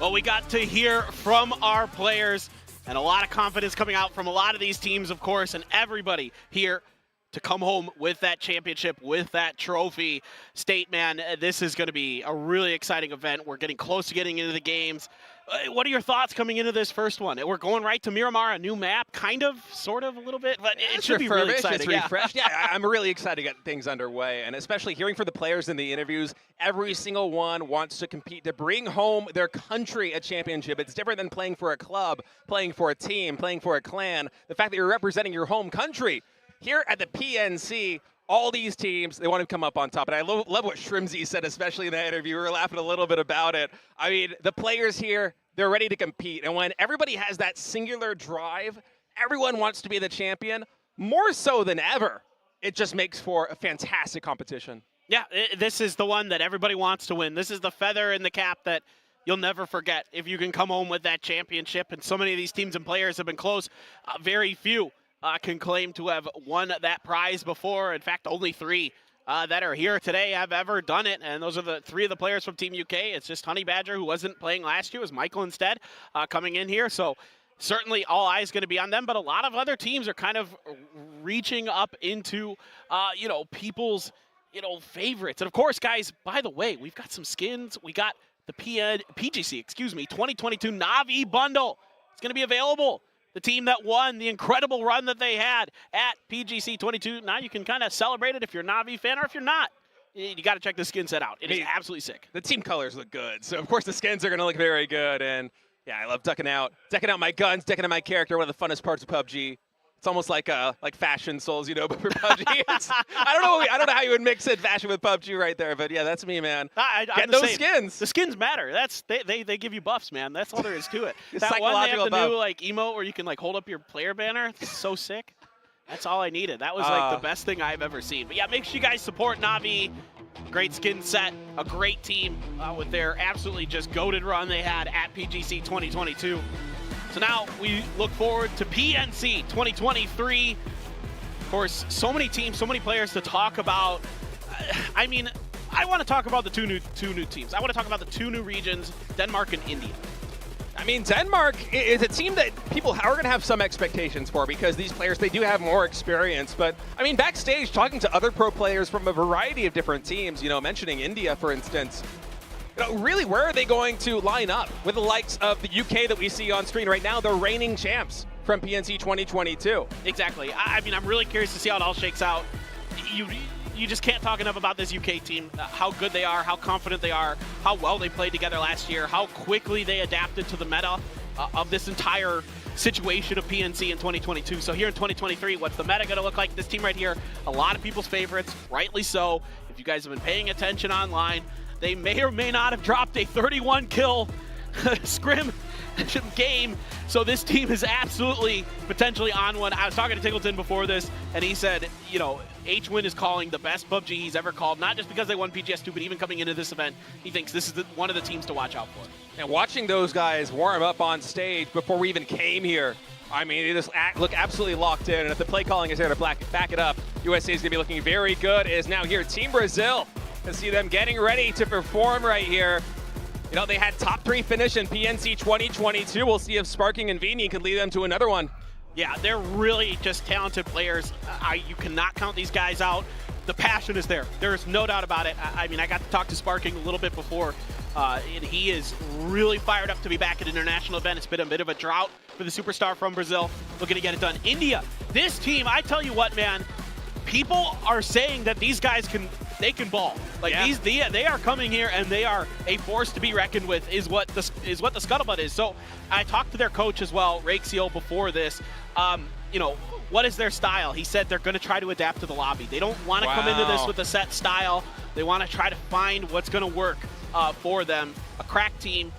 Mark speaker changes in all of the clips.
Speaker 1: Well, we got to hear from our players, and a lot of confidence coming out from a lot of these teams, of course, and everybody here to come home with that championship, with that trophy. State, man, this is going to be a really exciting event. We're getting close to getting into the games. What are your thoughts coming into this first one? We're going right to Miramar, a new map, kind of, sort of, a little bit, but it should be really exciting.
Speaker 2: It's refreshed. Yeah, I'm really excited to get things underway, and especially hearing from the players in the interviews, every single one wants to compete to bring home their country a championship. It's different than playing for a club, playing for a team, playing for a clan. The fact that you're representing your home country. Here at the PNC, all these teams, they want to come up on top. And I love what Shrimsy said, especially in that interview. We were laughing a little bit about it. I mean, the players here, they're ready to compete. And when everybody has that singular drive, everyone wants to be the champion, more so than ever. It just makes for a fantastic competition.
Speaker 1: Yeah, this is the one that everybody wants to win. This is the feather in the cap that you'll never forget if you can come home with that championship. And so many of these teams and players have been close. Very few can claim to have won that prize before. In fact, only 3 that are here today have ever done it, and those are the 3 of the players from Team UK. It's just Honey Badger, who wasn't playing last year, it was Michael instead, coming in here. So certainly all eyes going to be on them, but a lot of other teams are kind of reaching up into, people's, favorites. And of course, guys, by the way, we've got some skins. We got the PGC 2022 Na'Vi bundle. It's going to be available. The team that won the incredible run that they had at PGC 22. Now you can kind of celebrate it if you're a Na'Vi fan, or if you're not, you got to check the skin set out. It is absolutely sick.
Speaker 2: The team colors look good, so of course the skins are going to look very good. And yeah, I love decking out my guns, decking out my character. One of the funnest parts of PUBG. It's almost like fashion souls, but for PUBG, I don't know how you would mix it fashion with PUBG right there, but yeah, that's me, man. Get those skins.
Speaker 1: The skins matter. They give you buffs, man. That's all there is to it. That one, they have the
Speaker 2: buff.
Speaker 1: new emote where you can hold up your player banner. It's so sick. That's all I needed. That was the best thing I've ever seen. But yeah, make sure you guys support Na'Vi. Great skin set, a great team with their absolutely just goated run they had at PGC 2022. So now we look forward to PNC 2023. Of course, so many teams, so many players to talk about. I want to talk about the two new teams. I want to talk about the 2 new regions, Denmark and India.
Speaker 2: I mean, Denmark is a team that people are going to have some expectations for, because these players, they do have more experience. But, I mean, backstage, talking to other pro players from a variety of different teams, mentioning India, for instance, really, where are they going to line up with the likes of the UK that we see on screen right now, the reigning champs from PNC 2022?
Speaker 1: Exactly. I'm really curious to see how it all shakes out. You just can't talk enough about this UK team, how good they are, how confident they are, how well they played together last year, how quickly they adapted to the meta of this entire situation of PNC in 2022. So here in 2023, what's the meta going to look like? This team right here, a lot of people's favorites, rightly so. If you guys have been paying attention online, they may or may not have dropped a 31-kill scrim game. So this team is absolutely potentially on one. I was talking to Tiggleton before this, and he said, H-Win is calling the best PUBG he's ever called, not just because they won PGS2, but even coming into this event, he thinks this is one of the teams to watch out for.
Speaker 2: And watching those guys warm up on stage before we even came here, they just look absolutely locked in. And if the play calling is there to back it up, USA is going to be looking very good. It is now here, Team Brazil. To see them getting ready to perform right here. They had top 3 finish in PNC 2022. We'll see if Sparking and Vini can lead them to another one.
Speaker 1: Yeah, they're really just talented players. You cannot count these guys out. The passion is there. There is no doubt about it. I got to talk to Sparking a little bit before, and he is really fired up to be back at an international event. It's been a bit of a drought for the superstar from Brazil. Looking to get it done. India, this team, I tell you what, man, people are saying that these guys can ball. They are coming here, and they are a force to be reckoned with, is what the scuttlebutt is. So I talked to their coach as well, Rakesil, before this. What is their style? He said they're going to try to adapt to the lobby. They don't want to come into this with a set style. They want to try to find what's going to work for them. A crack team.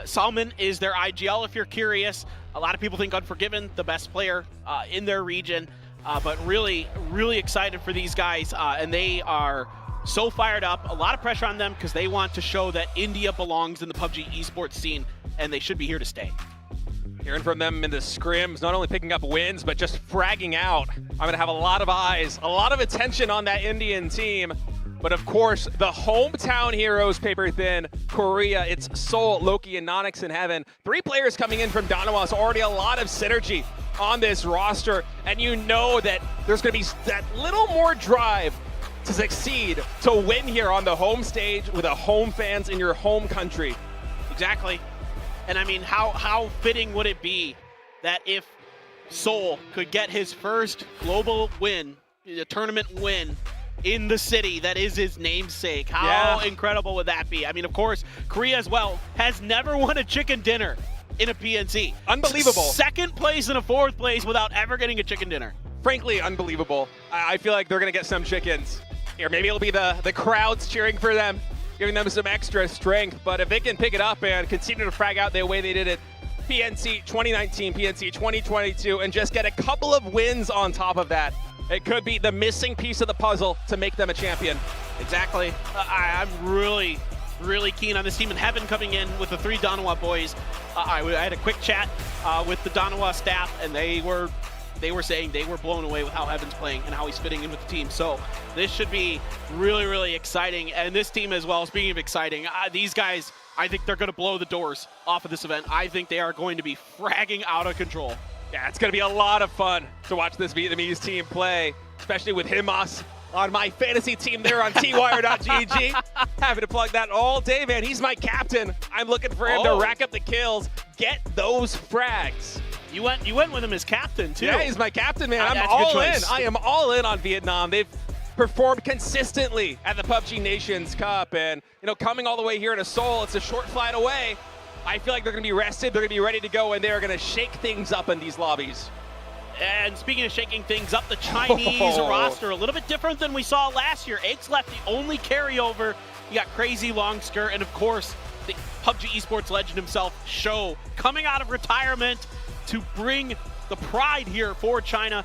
Speaker 1: Salman is their IGL, if you're curious. A lot of people think Unforgiven, the best player in their region. But really, really excited for these guys, and they are so fired up. A lot of pressure on them because they want to show that India belongs in the PUBG esports scene, and they should be here to stay.
Speaker 2: Hearing from them in the scrims, not only picking up wins, but just fragging out. I'm going to have a lot of eyes, a lot of attention on that Indian team. But of course, the hometown heroes, paper thin, Korea, it's Seoul, Loki, and Nonix in heaven. 3 players coming in from Danawa, so already a lot of synergy on this roster. And you know that there's going to be that little more drive to succeed, to win here on the home stage with the home fans in your home country.
Speaker 1: Exactly. And I mean, how fitting would it be that if Seoul could get his first global win, a tournament win, in the city that is his namesake? How incredible would that be? I mean, of course, Korea as well has never won a chicken dinner in a PNC.
Speaker 2: Unbelievable.
Speaker 1: Second place and a 4th place without ever getting a chicken dinner.
Speaker 2: Frankly, unbelievable. I feel like they're going to get some chickens. Here, maybe it'll be the crowds cheering for them, giving them some extra strength. But if they can pick it up and continue to frag out the way they did it PNC 2019, PNC 2022, and just get a couple of wins on top of that, it could be the missing piece of the puzzle to make them a champion.
Speaker 1: Exactly. I'm really keen on this team in heaven coming in with the 3 Danawa boys. I had a quick chat with the Danawa staff, and they were saying they were blown away with how Heaven's playing and how he's fitting in with the team. So this should be really exciting. And this team as well, speaking of exciting, these guys, I think they're going to blow the doors off of this event. I think they are going to be fragging out of control.
Speaker 2: Yeah, it's going to be a lot of fun to watch this Vietnamese team play, especially with Himas on my fantasy team there on twire.gg. Having to plug that all day, man. He's my captain. I'm looking for him to rack up the kills, get those frags.
Speaker 1: You went with him as captain, too.
Speaker 2: Yeah, he's my captain, man. I'm all in. I am all in on Vietnam. They've performed consistently at the PUBG Nations Cup, and coming all the way here to Seoul, it's a short flight away. I feel like they're going to be rested, they're going to be ready to go, and they're going to shake things up in these lobbies.
Speaker 1: And speaking of shaking things up, the Chinese roster, a little bit different than we saw last year. Ace left the only carryover. You got Crazy Long Skirt, and of course, the PUBG esports legend himself, Show, coming out of retirement to bring the pride here for China.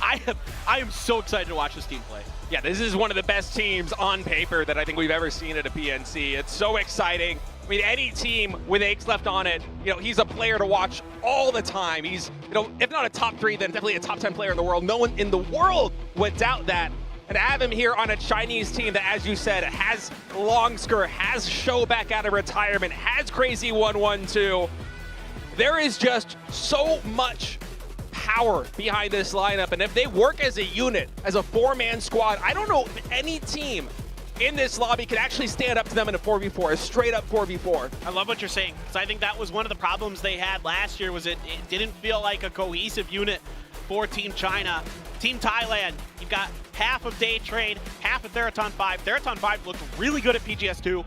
Speaker 1: I am so excited to watch this team play.
Speaker 2: Yeah, this is one of the best teams on paper that I think we've ever seen at a PNC. It's so exciting. I mean, any team with Ace left on it, he's a player to watch all the time. He's, if not a top 3, then definitely a top 10 player in the world. No one in the world would doubt that. And to have him here on a Chinese team that, as you said, has Longsker, has Show back out of retirement, has Crazy 112. There is just so much power behind this lineup. And if they work as a unit, as a 4-man squad, I don't know if any team in this lobby could actually stand up to them in a 4v4, a straight up 4v4.
Speaker 1: I love what you're saying, because I think that was one of the problems they had last year, was it didn't feel like a cohesive unit for Team China. Team Thailand, you've got half of Day Trade, half of Theraton 5. Theraton 5 looked really good at PGS2.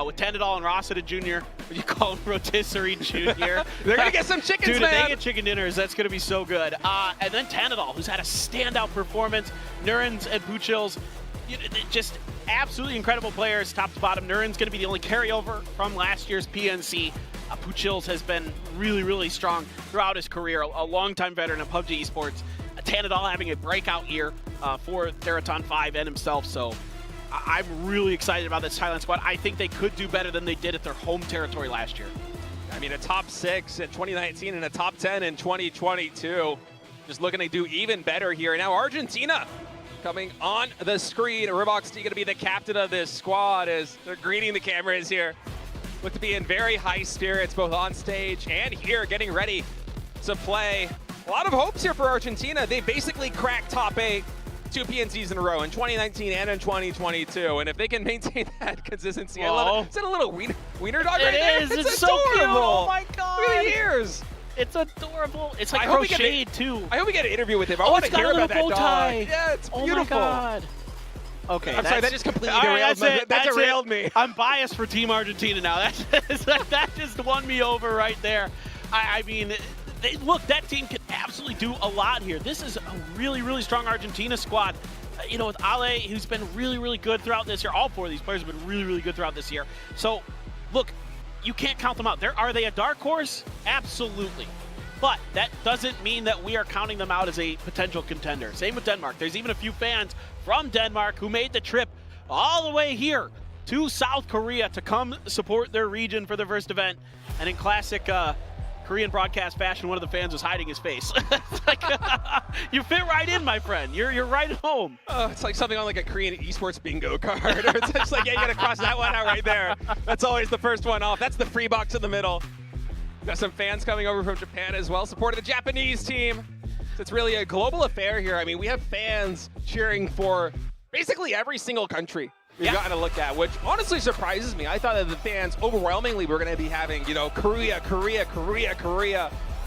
Speaker 1: With Tendadol and Rossita Jr., what you call him, Rotisserie Jr.
Speaker 2: They're going to get some chickens,
Speaker 1: dude,
Speaker 2: man.
Speaker 1: If they get chicken dinners, that's going to be so good. And then Tendadol, who's had a standout performance. Nurens and Puchils, just absolutely incredible players, top to bottom. Nuren's going to be the only carryover from last year's PNC. Puchils has been really strong throughout his career, a longtime veteran of PUBG esports. Tendadol having a breakout year for Theraton 5 and himself, so I'm really excited about this Thailand squad. I think they could do better than they did at their home territory last year.
Speaker 2: I mean, a top 6 in 2019 and a top 10 in 2022. Just looking to do even better here. Now Argentina coming on the screen. Ribox going to be the captain of this squad as they're greeting the cameras here. Look to be in very high spirits, both on stage and here, getting ready to play. A lot of hopes here for Argentina. They basically cracked top 8. 2 PNCs in a row in 2019 and in 2022, and if they can maintain that consistency, I love it. Is that a little wiener dog right there?
Speaker 1: It is. It's so cute. Oh my god!
Speaker 2: Look at the ears.
Speaker 1: It's adorable. It's like crocheted too.
Speaker 2: I hope we get an interview with him. I want to hear about that dog. Yeah, it's beautiful.
Speaker 1: Oh my god. Okay,
Speaker 2: I'm sorry, that just completely derailed me. That derailed me.
Speaker 1: I'm biased for Team Argentina now. That just won me over right there. I mean, look, that team can absolutely do a lot here. This is a really strong Argentina squad. With Ale, who's been really good throughout this year. All 4 of these players have been really good throughout this year. So, look, you can't count them out. Are they a dark horse? Absolutely. But that doesn't mean that we are counting them out as a potential contender. Same with Denmark. There's even a few fans from Denmark who made the trip all the way here to South Korea to come support their region for their first event. And in classic Korean broadcast fashion, one of the fans was hiding his face. It's like, you fit right in, my friend. You're right at home.
Speaker 2: It's like something on like a Korean esports bingo card. Or it's just like, yeah, you gotta cross that one out right there. That's always the first one off. That's the free box in the middle. Got some fans coming over from Japan as well, supporting the Japanese team. So it's really a global affair here. I mean, we have fans cheering for basically every single country we've gotten to look at, which honestly surprises me. I thought that the fans overwhelmingly were going to be having, you know, Korea.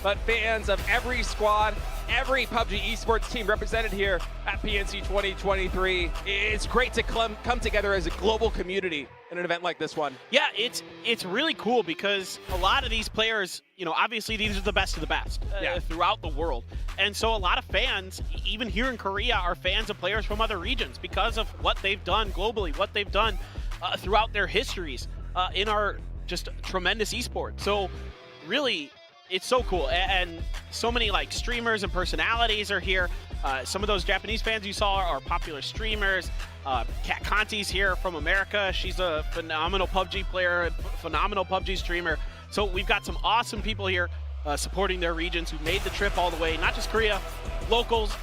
Speaker 2: But fans of every squad, every PUBG esports team represented here at PNC 2023. It's great to come together as a global community in an event like this one.
Speaker 1: Yeah, it's really cool because a lot of these players, you know, obviously these are the best of the best throughout the world. And so a lot of fans, even here in Korea, are fans of players from other regions because of what they've done globally, what they've done throughout their histories in our just tremendous esports. So really, it's so cool, and so many like streamers and personalities are here. Some of those Japanese fans you saw are popular streamers. Kat Conti's here from America. She's a phenomenal PUBG player, phenomenal PUBG streamer. So we've got some awesome people here supporting their regions who made the trip all the way, not just Korea, locals,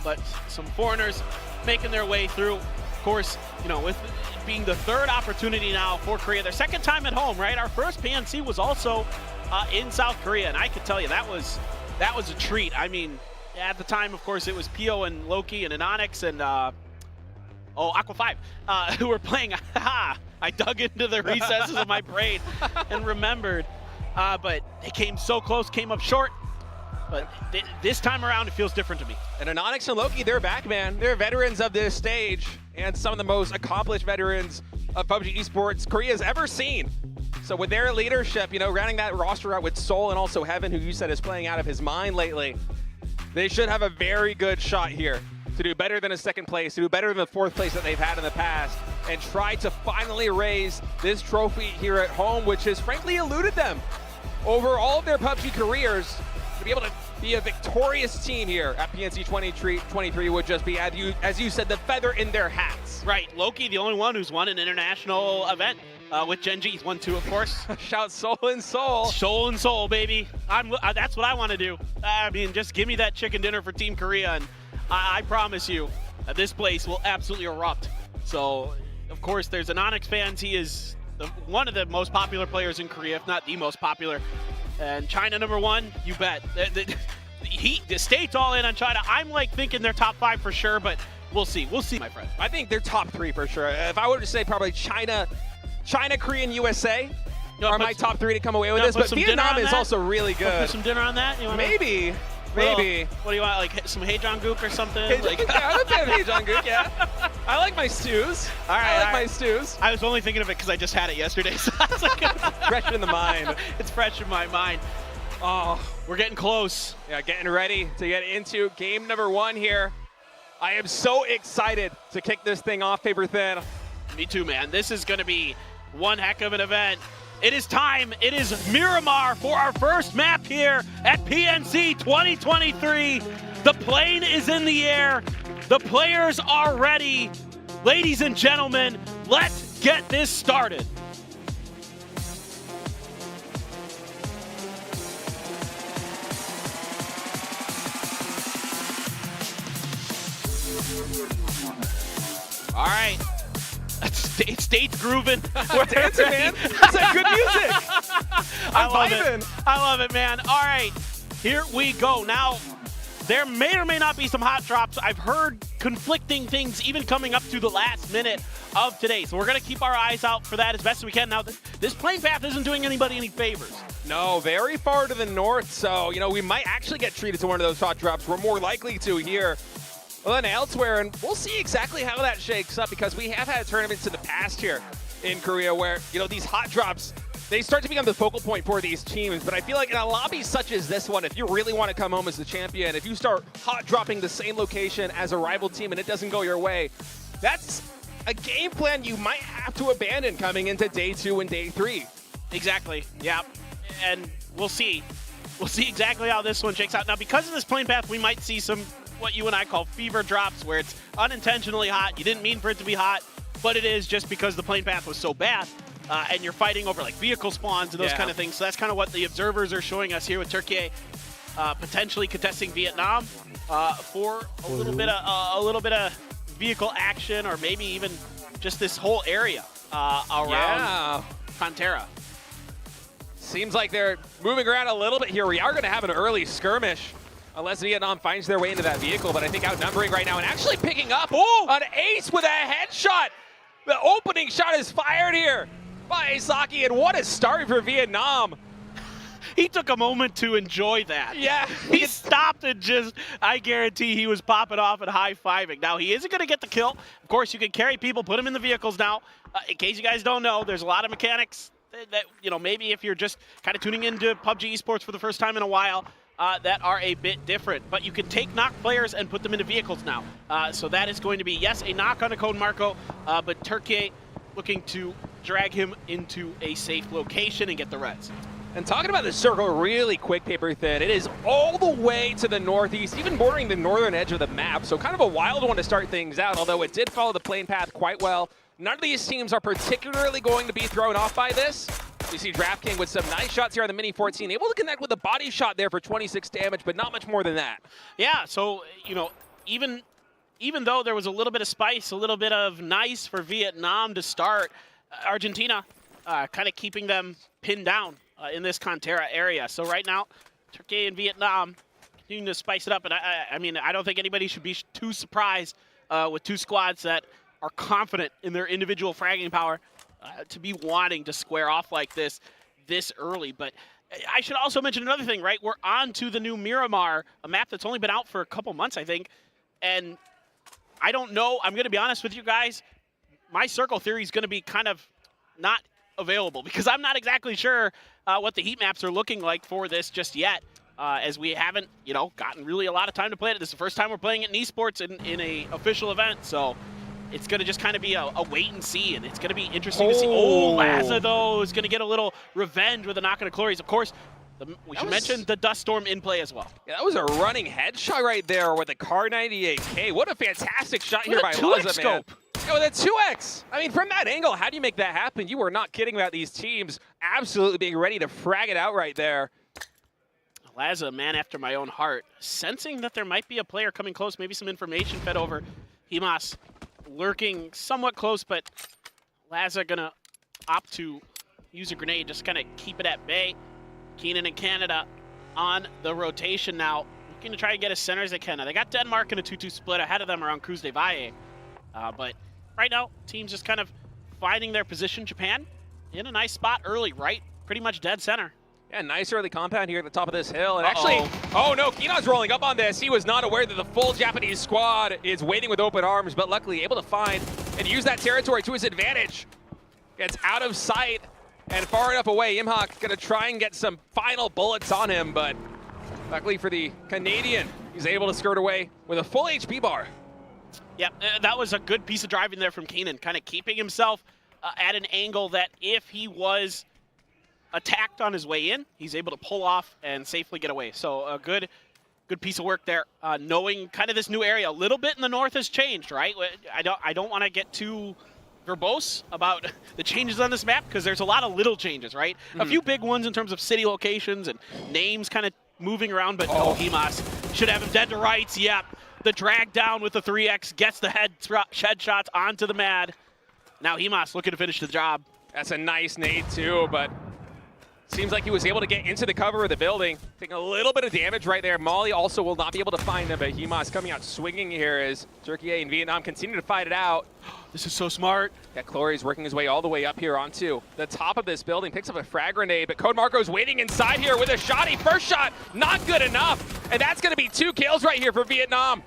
Speaker 1: but some foreigners making their way through. Of course, you know, with being the third opportunity now for Korea, their second time at home, right? Our first PNC was also in South Korea, and I could tell you that was a treat. I mean, at the time, of course, it was Pio and Loki and Anonix and Aqua 5 who were playing. I dug into the recesses of my brain and remembered, but they came so close, came up short. But this time around, it feels different to me.
Speaker 2: And Anonix and Loki, they're back, man. They're veterans of this stage and some of the most accomplished veterans of PUBG esports Korea's ever seen. So with their leadership, you know, rounding that roster out with Soul and also Heaven, who you said is playing out of his mind lately, they should have a very good shot here to do better than a second place, to do better than the fourth place that they've had in the past, and try to finally raise this trophy here at home, which has frankly eluded them over all of their PUBG careers. To be able to be a victorious team here at PNC 2023 would just be, as you said, the feather in their hats.
Speaker 1: Right, Loki, the only one who's won an international event. With Gen G, he's won 2, of course.
Speaker 2: Shout Soul and Soul.
Speaker 1: Soul and Soul, baby. That's what I want to do. I mean, just give me that chicken dinner for Team Korea, and I promise you, this place will absolutely erupt. So, of course, there's Anonix fans. He is one of the most popular players in Korea, if not the most popular. And China #1, you bet. The state's all in on China. I'm like thinking they're top 5 for sure, but we'll see. We'll see, my friend.
Speaker 2: I think they're top 3 for sure. If I were to say probably China, Korean, USA are my top 3 to come away with this, but Vietnam is also really good.
Speaker 1: Put some dinner on that? You wanna,
Speaker 2: maybe.
Speaker 1: What do you want, like some Haejonggook or something?
Speaker 2: Yeah, I'm a fan of Haejonggook, yeah. I like my stews.
Speaker 1: All right,
Speaker 2: I like my stews.
Speaker 1: I was only thinking of it because I just had it yesterday. So I was like,
Speaker 2: fresh in the mind.
Speaker 1: It's fresh in my mind. Oh, we're getting close.
Speaker 2: Yeah, getting ready to get into game #1 here. I am so excited to kick this thing off, Paper Thin.
Speaker 1: Me too, man. This is going to be one heck of an event. It is time. It is Miramar for our first map here at PNC 2023. The plane is in the air. The players are ready. Ladies and gentlemen, let's get this started.
Speaker 2: All right.
Speaker 1: Stage grooving.
Speaker 2: We're dancing, man. It's like good music.
Speaker 1: I love it, man. All right, here we go. Now, there may or may not be some hot drops. I've heard conflicting things even coming up to the last minute of today. So we're going to keep our eyes out for that as best as we can. Now, this plane path isn't doing anybody any favors.
Speaker 2: No, very far to the north. So, you know, we might actually get treated to one of those hot drops. We're more likely to here than elsewhere, and we'll see exactly how that shakes up because we have had tournaments in the past here in Korea where, you know, these hot drops, they start to become the focal point for these teams. But I feel like in a lobby such as this one, if you really want to come home as the champion, if you start hot dropping the same location as a rival team and it doesn't go your way, that's a game plan you might have to abandon coming into day 2 and day 3.
Speaker 1: Exactly, yeah, and we'll see. We'll see exactly how this one shakes out. Now, because of this plane path, we might see some what you and I call fever drops, where it's unintentionally hot. You didn't mean for it to be hot, but it is just because the plane path was so bad. and you're fighting over like vehicle spawns and those kind of things. So that's kind of what the observers are showing us here with Turkey potentially contesting Vietnam for a little bit of vehicle action, or maybe even just this whole area around Pantera.
Speaker 2: Seems like they're moving around a little bit here. We are going to have an early skirmish unless Vietnam finds their way into that vehicle, but I think outnumbering right now and actually picking up an ace with a headshot. The opening shot is fired here by Saki, and what a start for Vietnam.
Speaker 1: He took a moment to enjoy that.
Speaker 2: Yeah.
Speaker 1: He stopped and just, I guarantee he was popping off and high-fiving. Now, he isn't going to get the kill. Of course, you can carry people, put them in the vehicles now. In case you guys don't know, there's a lot of mechanics that, you know, maybe if you're just kind of tuning into PUBG esports for the first time in a while, that are a bit different. But you can take knock players and put them into vehicles now. So that is going to be, yes, a knock on a Code Marco, but Turkey looking to drag him into a safe location and get the res.
Speaker 2: And talking about the circle really quick, Paper Thin, it is all the way to the northeast, even bordering the northern edge of the map. So kind of a wild one to start things out, although it did follow the plane path quite well. None of these teams are particularly going to be thrown off by this. We see DraftKings with some nice shots here on the Mini 14, able to connect with a body shot there for 26 damage, but not much more than that.
Speaker 1: Yeah, so, you know, even though there was a little bit of spice, a little bit of nice for Vietnam to start, Argentina kind of keeping them pinned down in this Cantera area. So right now, Turkey and Vietnam continuing to spice it up. And I mean, I don't think anybody should be too surprised with two squads that are confident in their individual fragging power to be wanting to square off like this early. But I should also mention another thing, right? We're on to the new Miramar, a map that's only been out for a couple months, I think. And I don't know, I'm going to be honest with you guys, my circle theory is going to be kind of not available because I'm not exactly sure what the heat maps are looking like for this just yet, as we haven't, you know, gotten really a lot of time to play it. This is the first time we're playing it in esports in a official event, so it's going to just kind of be a wait and see, and it's going to be interesting to see. Oh, Laza, though, is going to get a little revenge with a knock on a Chloris. Of course, we should mention the Dust Storm in play as well.
Speaker 2: Yeah, that was a running headshot right there with the Car 98K. What a fantastic shot here by Laza, man. Yeah, with a 2x. I mean, from that angle, how do you make that happen? You were not kidding about these teams absolutely being ready to frag it out right there.
Speaker 1: Laza, a man after my own heart, sensing that there might be a player coming close, maybe some information fed over. Himas lurking somewhat close, but Laza gonna opt to use a grenade, just kind of keep it at bay. Keenan and Canada on the rotation now, looking to try and get as center as they can. Now, they got Denmark in a 2-2 split ahead of them around Cruz de Valle, but right now, teams just kind of finding their position. Japan in a nice spot early, right? Pretty much dead center.
Speaker 2: Yeah, nice early compound here at the top of this hill. And actually, oh no, Kinon's rolling up on this. He was not aware that the full Japanese squad is waiting with open arms, but luckily able to find and use that territory to his advantage. Gets out of sight and far enough away. Imhawk gonna try and get some final bullets on him, but luckily for the Canadian, he's able to skirt away with a full HP bar.
Speaker 1: Yeah, that was a good piece of driving there from Keenan, kind of keeping himself at an angle that if he was attacked on his way in, he's able to pull off and safely get away. So a good piece of work there, knowing kind of this new area. A little bit in the north has changed, right? I don't want to get too verbose about the changes on this map because there's a lot of little changes, right? A few big ones in terms of city locations and names kind of moving around, but no, Himas should have him dead to rights. Yep. The drag down with the 3x gets the shed shots onto the Mad. Now Himas looking to finish the job.
Speaker 2: That's a nice nade too, but seems like he was able to get into the cover of the building. Taking a little bit of damage right there. Molly also will not be able to find him, but Himas coming out swinging here as Turkey and Vietnam continue to fight it out.
Speaker 1: This is so smart.
Speaker 2: Yeah, Chloe's working his way all the way up here onto the top of this building. Picks up a frag grenade, but Code Marco's waiting inside here with a shotty. First shot, not good enough. And that's going to be 2 kills right here for Vietnam.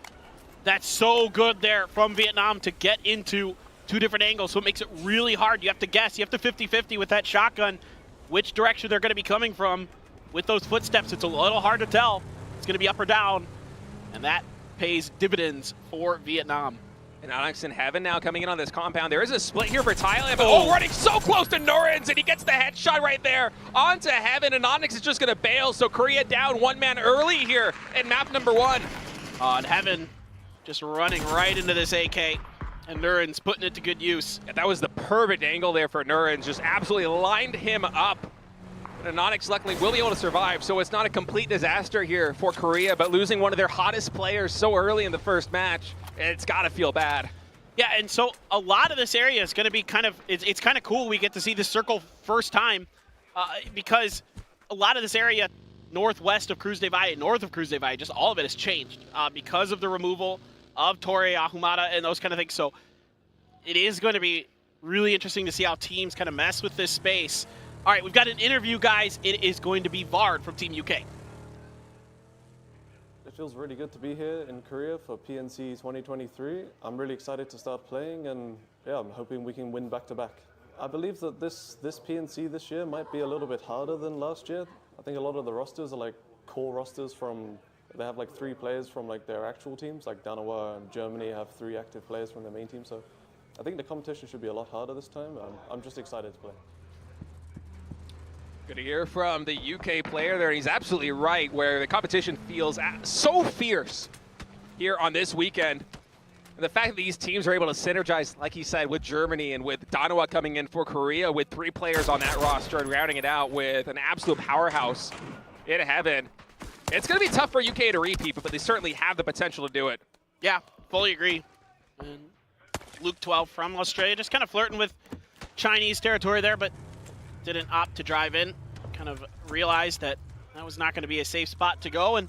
Speaker 1: That's so good there from Vietnam to get into 2 different angles, so it makes it really hard. You have to guess. You have to 50-50 with that shotgun which direction they're going to be coming from. With those footsteps, it's a little hard to tell. It's going to be up or down, and that pays dividends for Vietnam.
Speaker 2: And Onyx in Heaven now coming in on this compound. There is a split here for Thailand, but running so close to Norins, and he gets the headshot right there onto Heaven, and Onyx is just going to bail, so Korea down 1 man early here in map number 1.
Speaker 1: And Heaven just running right into this AK. And Nurin's putting it to good use.
Speaker 2: Yeah, that was the perfect angle there for Nurin. Just absolutely lined him up. And Anonix luckily will be able to survive, so it's not a complete disaster here for Korea, but losing one of their hottest players so early in the first match, it's got to feel bad.
Speaker 1: Yeah, and so a lot of this area is going to be kind of, it's kind of cool we get to see the circle first time because a lot of this area northwest of Cruz de Valle, north of Cruz de Valle, just all of it has changed because of the removal of Torre, Ahumada, and those kind of things. So it is going to be really interesting to see how teams kind of mess with this space. All right, we've got an interview, guys. It is going to be Vard from Team UK.
Speaker 3: It feels really good to be here in Korea for PNC 2023. I'm really excited to start playing, and yeah, I'm hoping we can win back-to-back. I believe that this PNC this year might be a little bit harder than last year. I think a lot of the rosters are like core rosters from, they have like 3 players from like their actual teams, like Danawa and Germany have 3 active players from their main team. So I think the competition should be a lot harder this time. I'm just excited to play.
Speaker 2: Good to hear from the UK player there. He's absolutely right, where the competition feels so fierce here on this weekend. And the fact that these teams are able to synergize, like he said, with Germany and with Danawa coming in for Korea with 3 players on that roster and rounding it out with an absolute powerhouse in heaven. It's going to be tough for UK to repeat, but they certainly have the potential to do it.
Speaker 1: Yeah, fully agree. And Luke 12 from Australia, just kind of flirting with Chinese territory there, but didn't opt to drive in. Kind of realized that that was not going to be a safe spot to go. And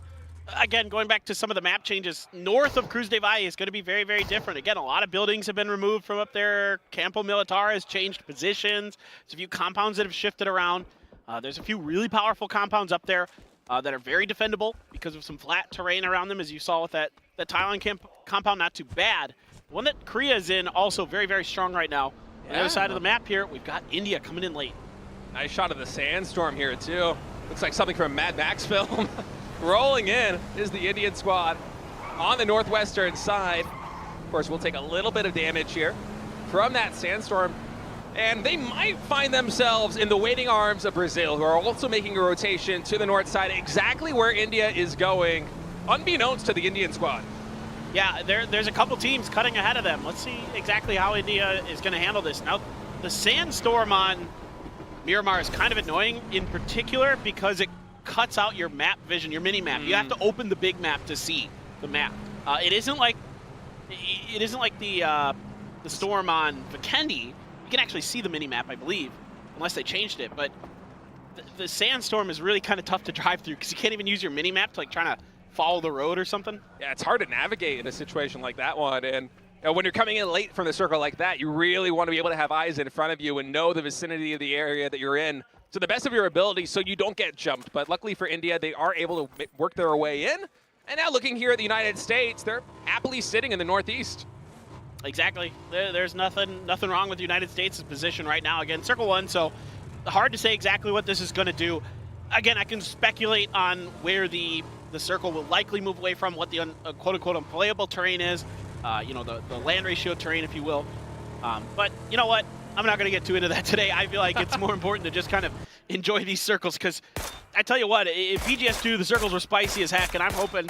Speaker 1: again, going back to some of the map changes, north of Cruz de Valle is going to be very, very different. Again, a lot of buildings have been removed from up there. Campo Militar has changed positions. There's a few compounds that have shifted around. There's a few really powerful compounds up there that are very defendable because of some flat terrain around them, as you saw with that Thailand compound, not too bad. The one that Korea is in, also very, very strong right now. On the other side of the map here, we've got India coming in late.
Speaker 2: Nice shot of the sandstorm here, too. Looks like something from a Mad Max film. Rolling in is the Indian squad on the northwestern side. Of course, we'll take a little bit of damage here from that sandstorm. And they might find themselves in the waiting arms of Brazil, who are also making a rotation to the north side, exactly where India is going, unbeknownst to the Indian squad.
Speaker 1: Yeah, there's a couple teams cutting ahead of them. Let's see exactly how India is going to handle this. Now, the sandstorm on Miramar is kind of annoying, in particular because it cuts out your map vision, your mini map. You have to open the big map to see the map. It isn't like the storm on Vikendi. You can actually see the mini map, I believe, unless they changed it. But the sandstorm is really kind of tough to drive through because you can't even use your mini map to like trying to follow the road or something. Yeah,
Speaker 2: it's hard to navigate in a situation like that one. And when you're coming in late from the circle like that, you really want to be able to have eyes in front of you and know the vicinity of the area that you're in to the best of your ability so you don't get jumped. But luckily for India, they are able to work their way in. And now looking here at the United States, they're happily sitting in the Northeast.
Speaker 1: Exactly. There's nothing wrong with the United States' position right now. Again, Circle 1, so hard to say exactly what this is going to do. Again, I can speculate on where the circle will likely move away from, what the quote-unquote unplayable terrain is, you know, the land ratio terrain, if you will. But you know what? I'm not going to get too into that today. I feel like it's more important to just kind of enjoy these circles, because I tell you what, if BGS2, the circles were spicy as heck, and I'm hoping,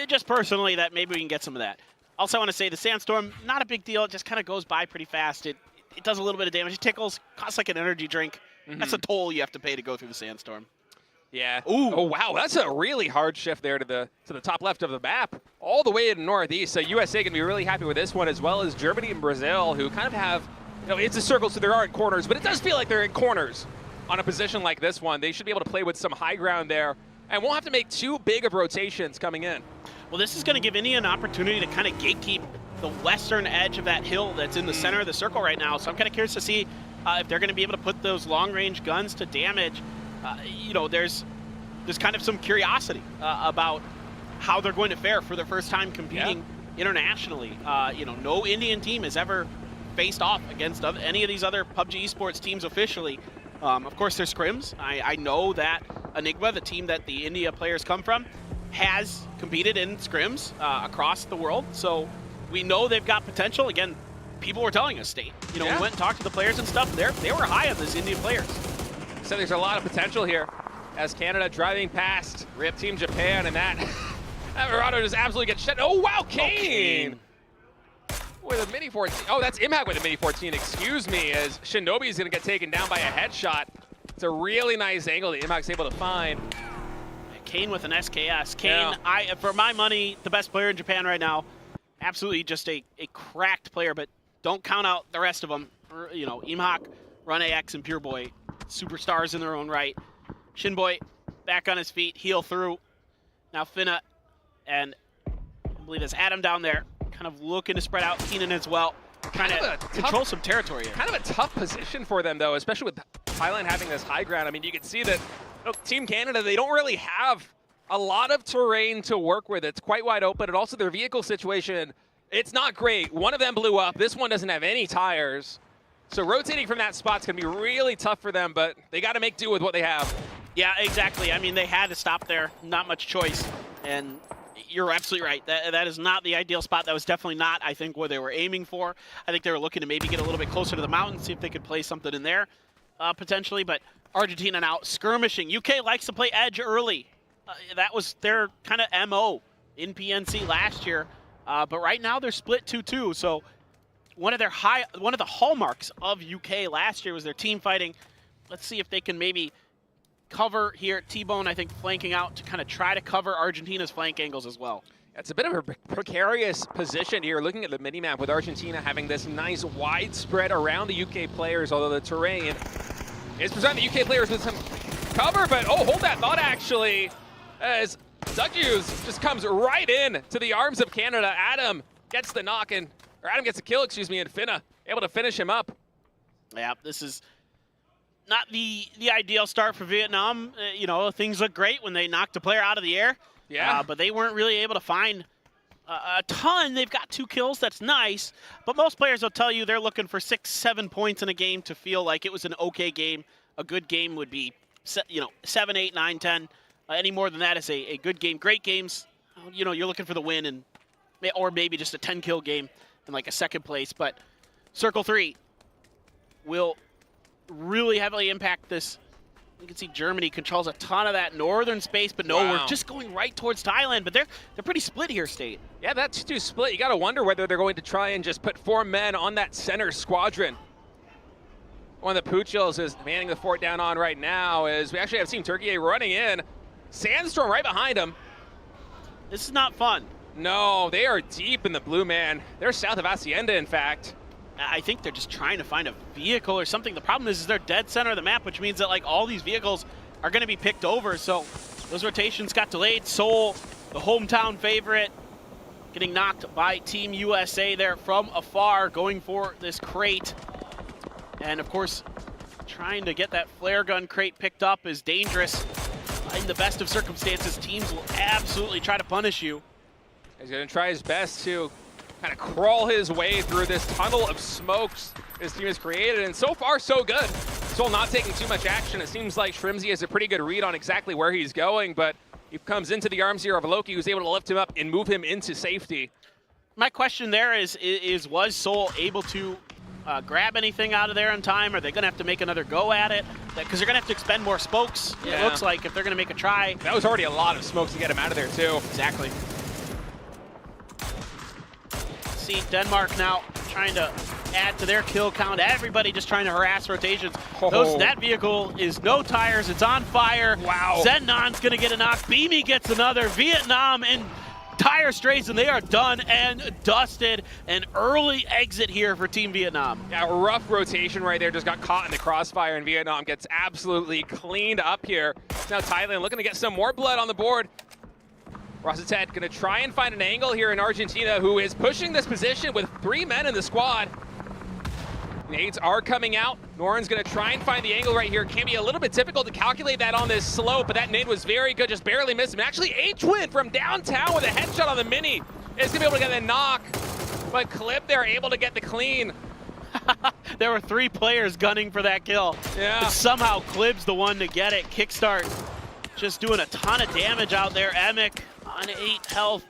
Speaker 1: just personally, that maybe we can get some of that. Also, I want to say the sandstorm, not a big deal. It just kind of goes by pretty fast. It does a little bit of damage. It tickles, costs like an energy drink. That's a toll you have to pay to go through the sandstorm.
Speaker 2: Yeah. Ooh. Oh, wow. That's a really hard shift there to the top left of the map, all the way to the northeast. So USA going to be really happy with this one, as well as Germany and Brazil, who kind of have, you know, it's a circle, so there aren't corners, but it does feel like they're in corners on a position like this one. They should be able to play with some high ground there, and won't have to make too big of rotations coming in.
Speaker 1: Well, this is going to give India an opportunity to kind of gatekeep the western edge of that hill that's in the center of the circle right now. So I'm kind of curious to see if they're going to be able to put those long-range guns to damage. You know, there's kind of some curiosity about how they're going to fare for their first time competing internationally. You know, no Indian team has ever faced off against any of these other PUBG esports teams officially. Of course, there's scrims. I know that Enigma, the team that the India players come from, has competed in scrims across the world, so we know they've got potential. Again, people were telling us, State. You know, we went and talked to the players and stuff. They were high on these Indian players.
Speaker 2: So there's a lot of potential here as Canada driving past RIP Team Japan, and that Marauder just absolutely gets shut. Oh, wow, Kane! with a mini 14. Oh, that's Impact with a mini 14, excuse me, as Shinobi's gonna get taken down by a headshot. It's a really nice angle that Impact's able to find.
Speaker 1: Kane with an SKS. Kane, for my money, the best player in Japan right now. Absolutely just a cracked player, but don't count out the rest of them. You know, Imhak, Run AX, and Pure Boy, superstars in their own right. Shinboy back on his feet, heel through. Now Finna and I believe there's Adam down there, kind of looking to spread out. Keenan as well, trying to control some territory.
Speaker 2: Kind of a tough position for them, though, especially with Thailand having this high ground. I mean, you can see that Team Canada, they don't really have a lot of terrain to work with. It's quite wide open, and also their vehicle situation, it's not great. One of them blew up. This one doesn't have any tires. So rotating from that spot's going to be really tough for them, but they got to make do with what they have.
Speaker 1: Yeah, exactly. I mean, they had to stop there. Not much choice. And you're absolutely right. That is not the ideal spot. That was definitely not, I think, what they were aiming for. I think they were looking to maybe get a little bit closer to the mountain, see if they could play something in there, potentially. But Argentina now skirmishing. UK likes to play edge early. That was their kind of MO in PNC last year. But right now they're split 2-2. So one of the hallmarks of UK last year was their team fighting. Let's see if they can maybe cover here. T-Bone, I think, flanking out to kind of try to cover Argentina's flank angles as well.
Speaker 2: It's a bit of a precarious position here, looking at the minimap with Argentina having this nice wide spread around the UK players, although the terrain is presenting the UK players with some cover, but oh, hold that thought actually, as Zugju's just comes right in to the arms of Canada. Adam gets the knock, or Adam gets the kill, excuse me, and Finna able to finish him up.
Speaker 1: Yeah, this is not the ideal start for Vietnam. You know, things look great when they knocked a player out of the air.
Speaker 2: Yeah.
Speaker 1: But they weren't really able to find a ton. They've got 2 kills. That's nice. But most players will tell you they're looking for 6-7 points in a game to feel like it was an okay game. A good game would be, 7, 8, 9, 10. Any more than that is a good game. Great games, you know, you're looking for the win, or maybe just a 10-kill game in like a second place. But Circle 3 will really heavily impact this. You can see Germany controls a ton of that northern space, but no, we're just going right towards Thailand. But they're pretty split here, State.
Speaker 2: Yeah, that's too split. You got to wonder whether they're going to try and just put 4 men on that center squadron. One of the Puchils is manning the fort down on right now, as we actually have Team Turkey running in. Sandstorm right behind him.
Speaker 1: This is not fun.
Speaker 2: No, they are deep in the blue, man. They're south of Hacienda, in fact.
Speaker 1: I think they're just trying to find a vehicle or something. The problem is they're dead center of the map, which means that like all these vehicles are going to be picked over. So those rotations got delayed. Seoul, the hometown favorite, getting knocked by Team USA there from afar, going for this crate. And of course, trying to get that flare gun crate picked up is dangerous. In the best of circumstances, teams will absolutely try to punish you.
Speaker 2: He's going to try his best to kind of crawl his way through this tunnel of smokes his team has created, and so far so good. Soul not taking too much action. It seems like Shrimsy has a pretty good read on exactly where he's going, but he comes into the arms here of Loki, who's able to lift him up and move him into safety.
Speaker 1: My question there is was Soul able to grab anything out of there in time? Are they going to have to make another go at it? Because they're going to have to expend more smokes, it looks like, if they're going to make a try.
Speaker 2: That was already a lot of smokes to get him out of there, too.
Speaker 1: Exactly. See Denmark now trying to add to their kill count. Everybody just trying to harass rotations. That vehicle is no tires. It's on fire.
Speaker 2: Wow.
Speaker 1: Zennon's going to get a knock. Beamy gets another. Vietnam in tire strays, and they are done and dusted. An early exit here for Team Vietnam.
Speaker 2: Yeah, rough rotation right there. Just got caught in the crossfire, and Vietnam gets absolutely cleaned up here. Now Thailand looking to get some more blood on the board. Rosatet going to try and find an angle here in Argentina, who is pushing this position with 3 men in the squad. Nades are coming out. Noran's going to try and find the angle right here. Can be a little bit difficult to calculate that on this slope, but that nade was very good, just barely missed him. Actually, H-Win from downtown with a headshot on the mini is going to be able to get the knock, but Clip, they're able to get the clean.
Speaker 1: There were 3 players gunning for that kill.
Speaker 2: Yeah.
Speaker 1: But somehow Clib's the one to get it. Kickstart just doing a ton of damage out there. Emick on 8 health,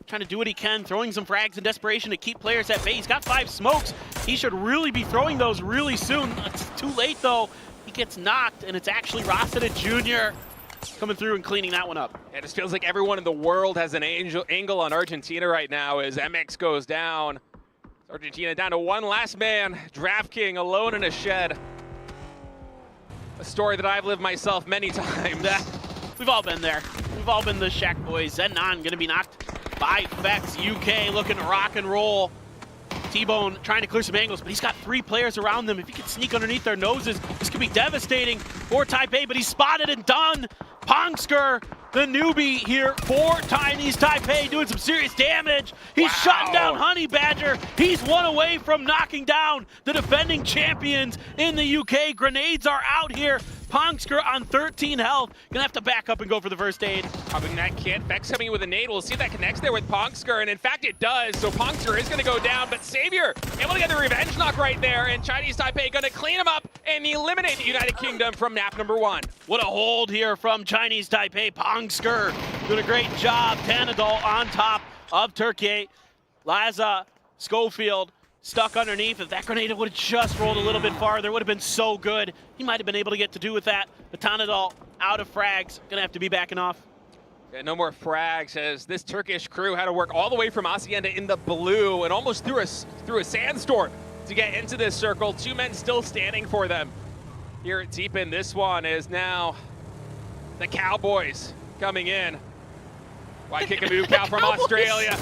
Speaker 1: trying to do what he can, throwing some frags in desperation to keep players at bay. He's got 5 smokes. He should really be throwing those really soon. It's too late though. He gets knocked, and it's actually Rossiter Jr. coming through and cleaning that one up.
Speaker 2: It just feels like everyone in the world has an angle on Argentina right now as MX goes down. Argentina down to one last man. Draft King alone in a shed. A story that I've lived myself many times.
Speaker 1: We've all been there. We've all been the Shaq boys. Zenon gonna be knocked by Fex. UK looking to rock and roll. T-Bone trying to clear some angles, but he's got 3 players around them. If he can sneak underneath their noses, this could be devastating for Taipei, but he's spotted and done. Pongsker, the newbie here for Chinese Taipei, doing some serious damage. He's shutting down Honey Badger. He's one away from knocking down the defending champions in the UK. Grenades are out here. Pongsker on 13 health. Gonna have to back up and go for the first aid.
Speaker 2: Popping that kit. Vex coming in with a nade. We'll see if that connects there with Pongsker, and in fact it does. So Pongsker is gonna go down, but Savior able to get the revenge knock right there, and Chinese Taipei gonna clean him up and eliminate the United Kingdom from map number 1.
Speaker 1: What a hold here from Chinese Taipei. Pongsker doing a great job. Tanadol on top of Turkey. Laza, Schofield stuck underneath. If that grenade would have just rolled a little bit farther, it would have been so good. He might have been able to get to do with that. But Tanadol out of frags, gonna have to be backing off.
Speaker 2: Yeah, no more frags as this Turkish crew had to work all the way from Hacienda in the blue and almost through a sandstorm to get into this circle. 2 men still standing for them. Here deep in this one is now the Cowboys coming in. Why kick a move cow from Australia?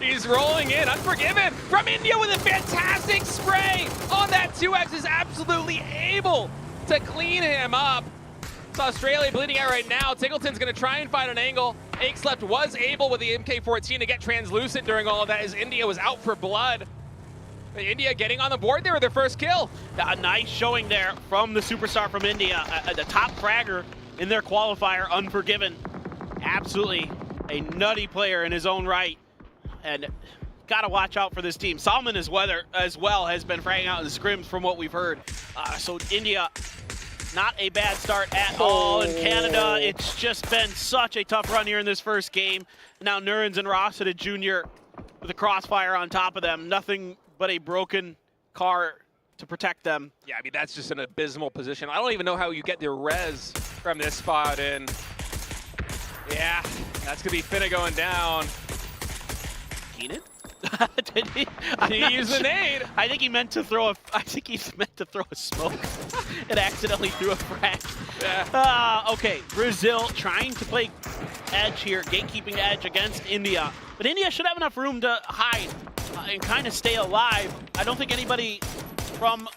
Speaker 2: He's rolling in, Unforgiven from India with a fantastic spray on that 2X, is absolutely able to clean him up. It's Australia bleeding out right now. Tiggleton's gonna try and find an angle. Akeleft was able with the MK14 to get translucent during all of that as India was out for blood. But India getting on the board there with their first kill.
Speaker 1: A nice showing there from the superstar from India, the top fragger in their qualifier, Unforgiven. Absolutely a nutty player in his own right. And gotta watch out for this team. Salman as well has been fragging out in the scrims from what we've heard. So India, not a bad start at all. In Canada, it's just been such a tough run here in this first game. Now Nurens and Rossiter Jr. with a crossfire on top of them. Nothing but a broken car to protect them.
Speaker 2: Yeah, I mean, that's just an abysmal position. I don't even know how you get the res from this spot, and yeah, that's gonna be Finna going down.
Speaker 1: Keenan?
Speaker 2: Did he use the nade?
Speaker 1: I think he meant to throw a. I think he meant to throw a smoke and accidentally threw a frag.
Speaker 2: Yeah.
Speaker 1: Okay, Brazil trying to play edge here, gatekeeping edge against India, but India should have enough room to hide and kind of stay alive. I don't think anybody from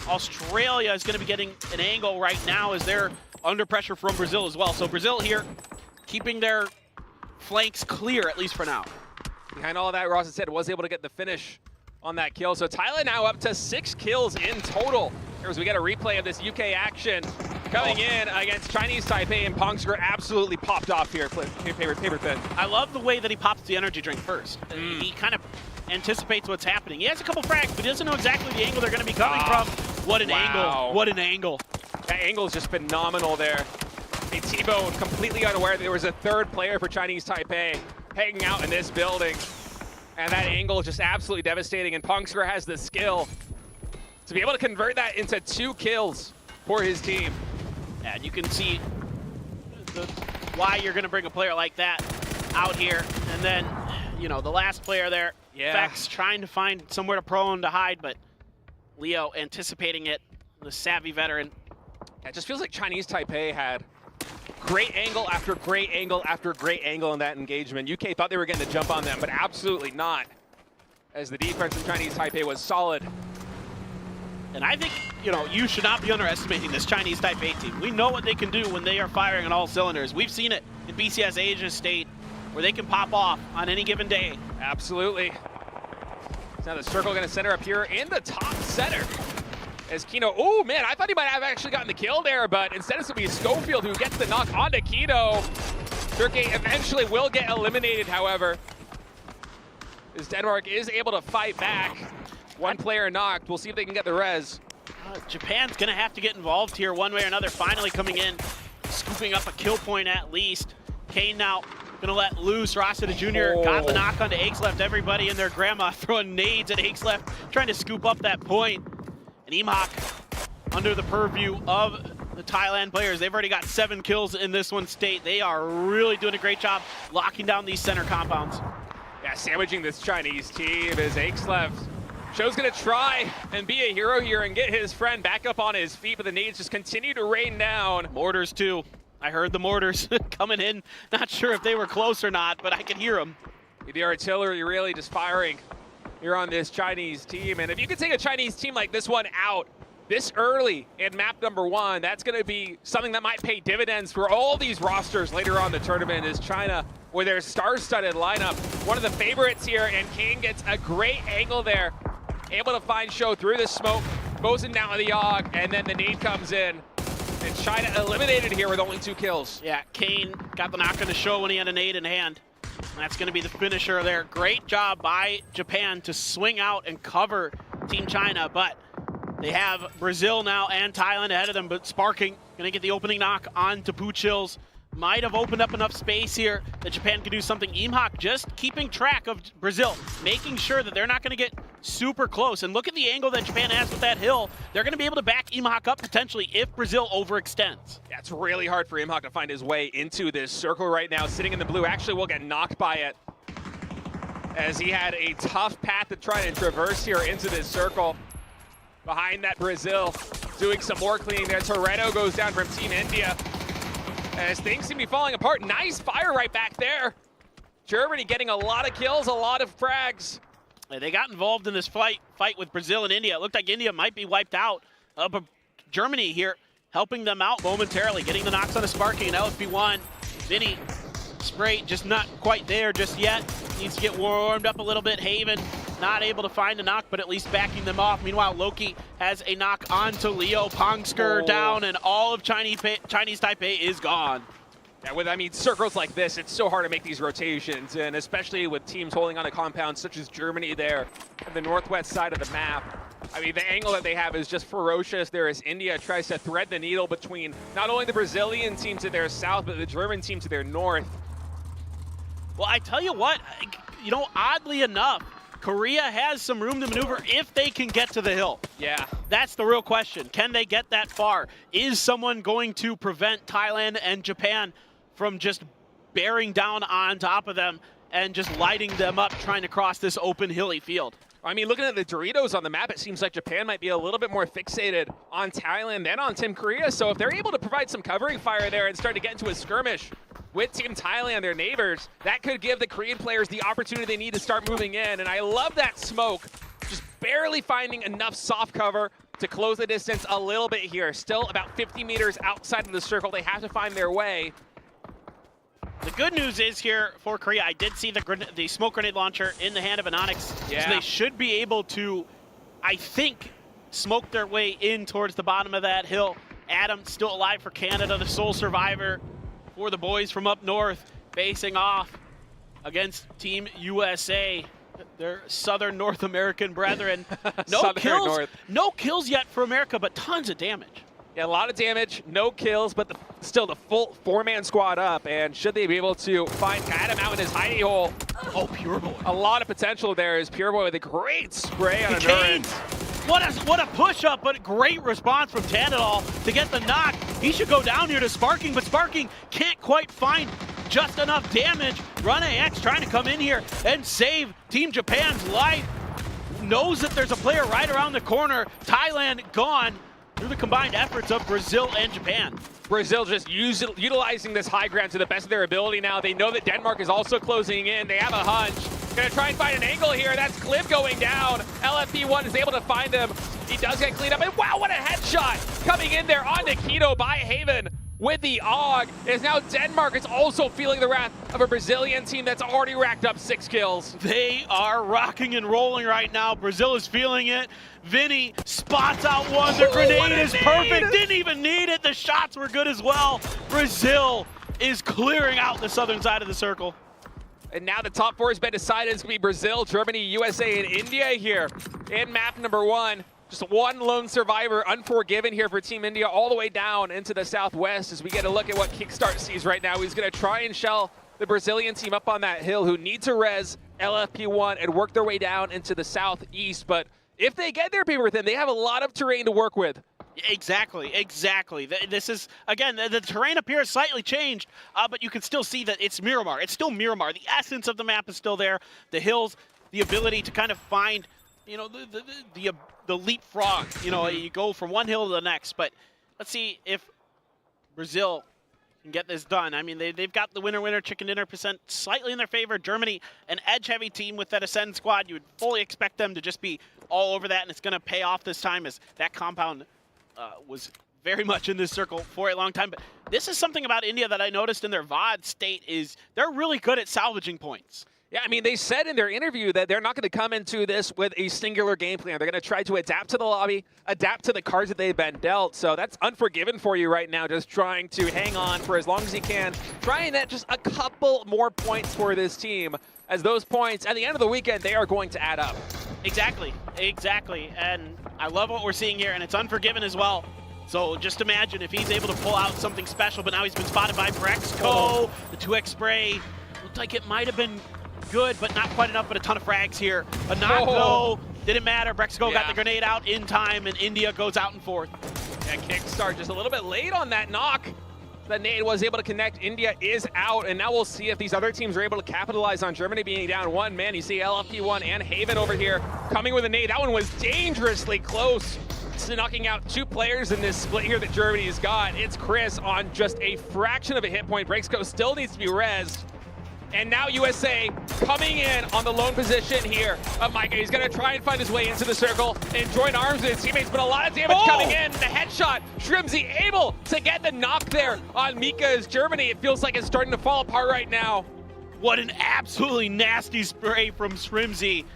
Speaker 1: Australia is going to be getting an angle right now as they're under pressure from Brazil as well. So Brazil here keeping their flanks clear, at least for now.
Speaker 2: Behind all of that, Ross said was able to get the finish on that kill. So Thailand now up to 6 kills in total. Here as we get a replay of this UK action coming in against Chinese Taipei, and Pongsker absolutely popped off here. Paper thin.
Speaker 1: I love the way that he pops the energy drink first. He kind of anticipates what's happening. He has a couple frags, but he doesn't know exactly the angle they're going to be coming from. What an angle. What an angle.
Speaker 2: That angle is just phenomenal there. And T-Bone completely unaware that there was a 3rd player for Chinese Taipei hanging out in this building. And that angle is just absolutely devastating, and Pongsker has the skill to be able to convert that into 2 kills for his team.
Speaker 1: And you can see why you're going to bring a player like that out here. And then, you know, the last player there, Fex trying to find somewhere to prone to hide, but Leo anticipating it, the savvy veteran.
Speaker 2: It just feels like Chinese Taipei had great angle after great angle after great angle in that engagement. UK thought they were getting the jump on them, but absolutely not, as the defense from Chinese Taipei was solid.
Speaker 1: And I think, you know, you should not be underestimating this Chinese Taipei team. We know what they can do when they are firing on all cylinders. We've seen it in BCS Asia State, where they can pop off on any given day.
Speaker 2: Absolutely. Now the circle going to center up here in the top center. As Kino, oh man, I thought he might have actually gotten the kill there, but instead it's going to be Schofield who gets the knock onto Kino. Turkey eventually will get eliminated, however, as Denmark is able to fight back. 1 player knocked. We'll see if they can get the res.
Speaker 1: Japan's going to have to get involved here one way or another, finally coming in, scooping up a kill point at least. Kane now going to let loose. Rossiter Jr. got the knock onto Akeleft. Everybody and their grandma throwing nades at Akeleft, trying to scoop up that point. And Emok under the purview of the Thailand players. They've already got 7 kills in this one state. They are really doing a great job locking down these center compounds.
Speaker 2: Yeah, sandwiching this Chinese team as Akeleft Show's gonna try and be a hero here and get his friend back up on his feet, but the nades just continue to rain down.
Speaker 1: Mortars too. I heard the mortars coming in. Not sure if they were close or not, but I could hear them.
Speaker 2: The artillery really just firing here on this Chinese team. And if you could take a Chinese team like this one out this early in map number 1, that's going to be something that might pay dividends for all these rosters later on in the tournament, is China with their star-studded lineup. One of the favorites here, and Kane gets a great angle there. Able to find Show through the smoke, goes in down to the AUG, and then the nade comes in. And China eliminated here with only 2 kills.
Speaker 1: Yeah, Kane got the knock on the Show when he had a nade in hand. That's going to be the finisher there. Great job by Japan to swing out and cover Team China, but they have Brazil now and Thailand ahead of them, but Sparking going to get the opening knock on to Poo Chills. Might have opened up enough space here that Japan could do something. Imhak just keeping track of Brazil, making sure that they're not going to get super close. And look at the angle that Japan has with that hill. They're going to be able to back Imhak up potentially if Brazil overextends.
Speaker 2: Yeah, it's really hard for Imhak to find his way into this circle right now. Sitting in the blue, actually will get knocked by it, as he had a tough path to try and traverse here into this circle. Behind that, Brazil doing some more cleaning there. Toretto goes down from Team India, as things seem to be falling apart. Nice fire right back there. Germany getting a lot of kills, a lot of frags.
Speaker 1: They got involved in this fight with Brazil and India. It looked like India might be wiped out, but Germany here helping them out momentarily, getting the knocks on a Sparking and LFP1. Vinny, spray just not quite there just yet. Needs to get warmed up a little bit. Haven not able to find a knock, but at least backing them off. Meanwhile, Loki has a knock onto Leo. Pongsker down, and all of Chinese Taipei is gone.
Speaker 2: Yeah, with, I mean, circles like this, it's so hard to make these rotations, and especially with teams holding on to compounds such as Germany there on the northwest side of the map. I mean, the angle that they have is just ferocious. There as India tries to thread the needle between not only the Brazilian team to their south, but the German team to their north.
Speaker 1: Well, I tell you what, oddly enough, Korea has some room to maneuver if they can get to the hill.
Speaker 2: Yeah.
Speaker 1: That's the real question. Can they get that far? Is someone going to prevent Thailand and Japan from just bearing down on top of them and just lighting them up trying to cross this open hilly field?
Speaker 2: I mean, looking at the Doritos on the map, it seems like Japan might be a little bit more fixated on Thailand than on Team Korea. So if they're able to provide some covering fire there and start to get into a skirmish with Team Thailand, their neighbors, that could give the Korean players the opportunity they need to start moving in. And I love that smoke, just barely finding enough soft cover to close the distance a little bit here. Still about 50 meters outside of the circle. They have to find their way.
Speaker 1: The good news is here for Korea, I did see the smoke grenade launcher in the hand of Anonix.
Speaker 2: Yeah.
Speaker 1: So they should be able to, I think, smoke their way in towards the bottom of that hill. Adam still alive for Canada, the sole survivor for the boys from up north, facing off against Team USA, their Southern North American brethren. No kills yet for America, but tons of damage.
Speaker 2: Yeah, a lot of damage, no kills, but still the full 4-man squad up. And should they be able to find Adam out in his hidey hole?
Speaker 1: Oh, Pure Boy.
Speaker 2: A lot of potential there is Pure Boy with a great spray on
Speaker 1: Kane. What a push-up, but great response from Tanadol to get the knock. He should go down here to Sparking, but Sparking can't quite find just enough damage. Run AX trying to come in here and save Team Japan's life. Knows that there's a player right around the corner. Thailand gone through the combined efforts of Brazil and Japan.
Speaker 2: Brazil just utilizing this high ground to the best of their ability now. They know that Denmark is also closing in. They have a hunch. Gonna try and find an angle here. That's Clip going down. LFP1 is able to find him. He does get cleaned up. And wow, what a headshot coming in there on Nikito by Haven with the AUG. Is now Denmark is also feeling the wrath of a Brazilian team that's already racked up 6 kills.
Speaker 1: They are rocking and rolling right now. Brazil is feeling it. Vinny spots out one. The grenade is perfect. Didn't even need it. The shots were good as well. Brazil is clearing out the southern side of the circle.
Speaker 2: And now the top 4 has been decided. It's going to be Brazil, Germany, USA, and India here in map number 1. Just one lone survivor, Unforgiven here for Team India, all the way down into the southwest as we get a look at what Kickstart sees right now. He's going to try and shell the Brazilian team up on that hill who need to res LFP1 and work their way down into the southeast. But if they get their people within, they have a lot of terrain to work with.
Speaker 1: Exactly. This is, again, the terrain up here is slightly changed, but you can still see that it's Miramar. It's still Miramar. The essence of the map is still there. The hills, the ability to kind of find you know, the leapfrog. You know, you go from one hill to the next. But let's see if Brazil can get this done. I mean, they've got the winner chicken dinner percent slightly in their favor. Germany, an edge-heavy team with that Ascend squad. You would fully expect them to just be all over that, and it's going to pay off this time as that compound was very much in this circle for a long time. But this is something about India that I noticed in their VOD state is they're really good at salvaging points.
Speaker 2: Yeah, I mean, they said in their interview that they're not going to come into this with a singular game plan. They're going to try to adapt to the lobby, adapt to the cards that they've been dealt. So that's Unforgiven for you right now, just trying to hang on for as long as you can, trying that just a couple more points for this team, as those points, at the end of the weekend, they are going to add up.
Speaker 1: Exactly, exactly. And I love what we're seeing here, and it's Unforgiven as well. So just imagine if he's able to pull out something special, but now he's been spotted by Brexco. The 2x spray looked like it might have been good, but not quite enough, but a ton of frags here. A knock, though, didn't matter. Brexco got the grenade out in time, and India goes out in fourth.
Speaker 2: Yeah, Kickstart just a little bit late on that knock. The nade was able to connect. India is out, and now we'll see if these other teams are able to capitalize on Germany being down one. Man, you see LFP1 and Haven over here coming with a nade. That one was dangerously close to knocking out 2 players in this split here that Germany's got. It's Chris on just a fraction of a hit point. Brexco still needs to be rezzed. And now USA coming in on the lone position here of Micah. He's going to try and find his way into the circle and join arms with his teammates, but a lot of damage coming in. The headshot, Shrimzy able to get the knock there on Mika's Germany. It feels like it's starting to fall apart right now.
Speaker 1: What an absolutely nasty spray from Shrimzy.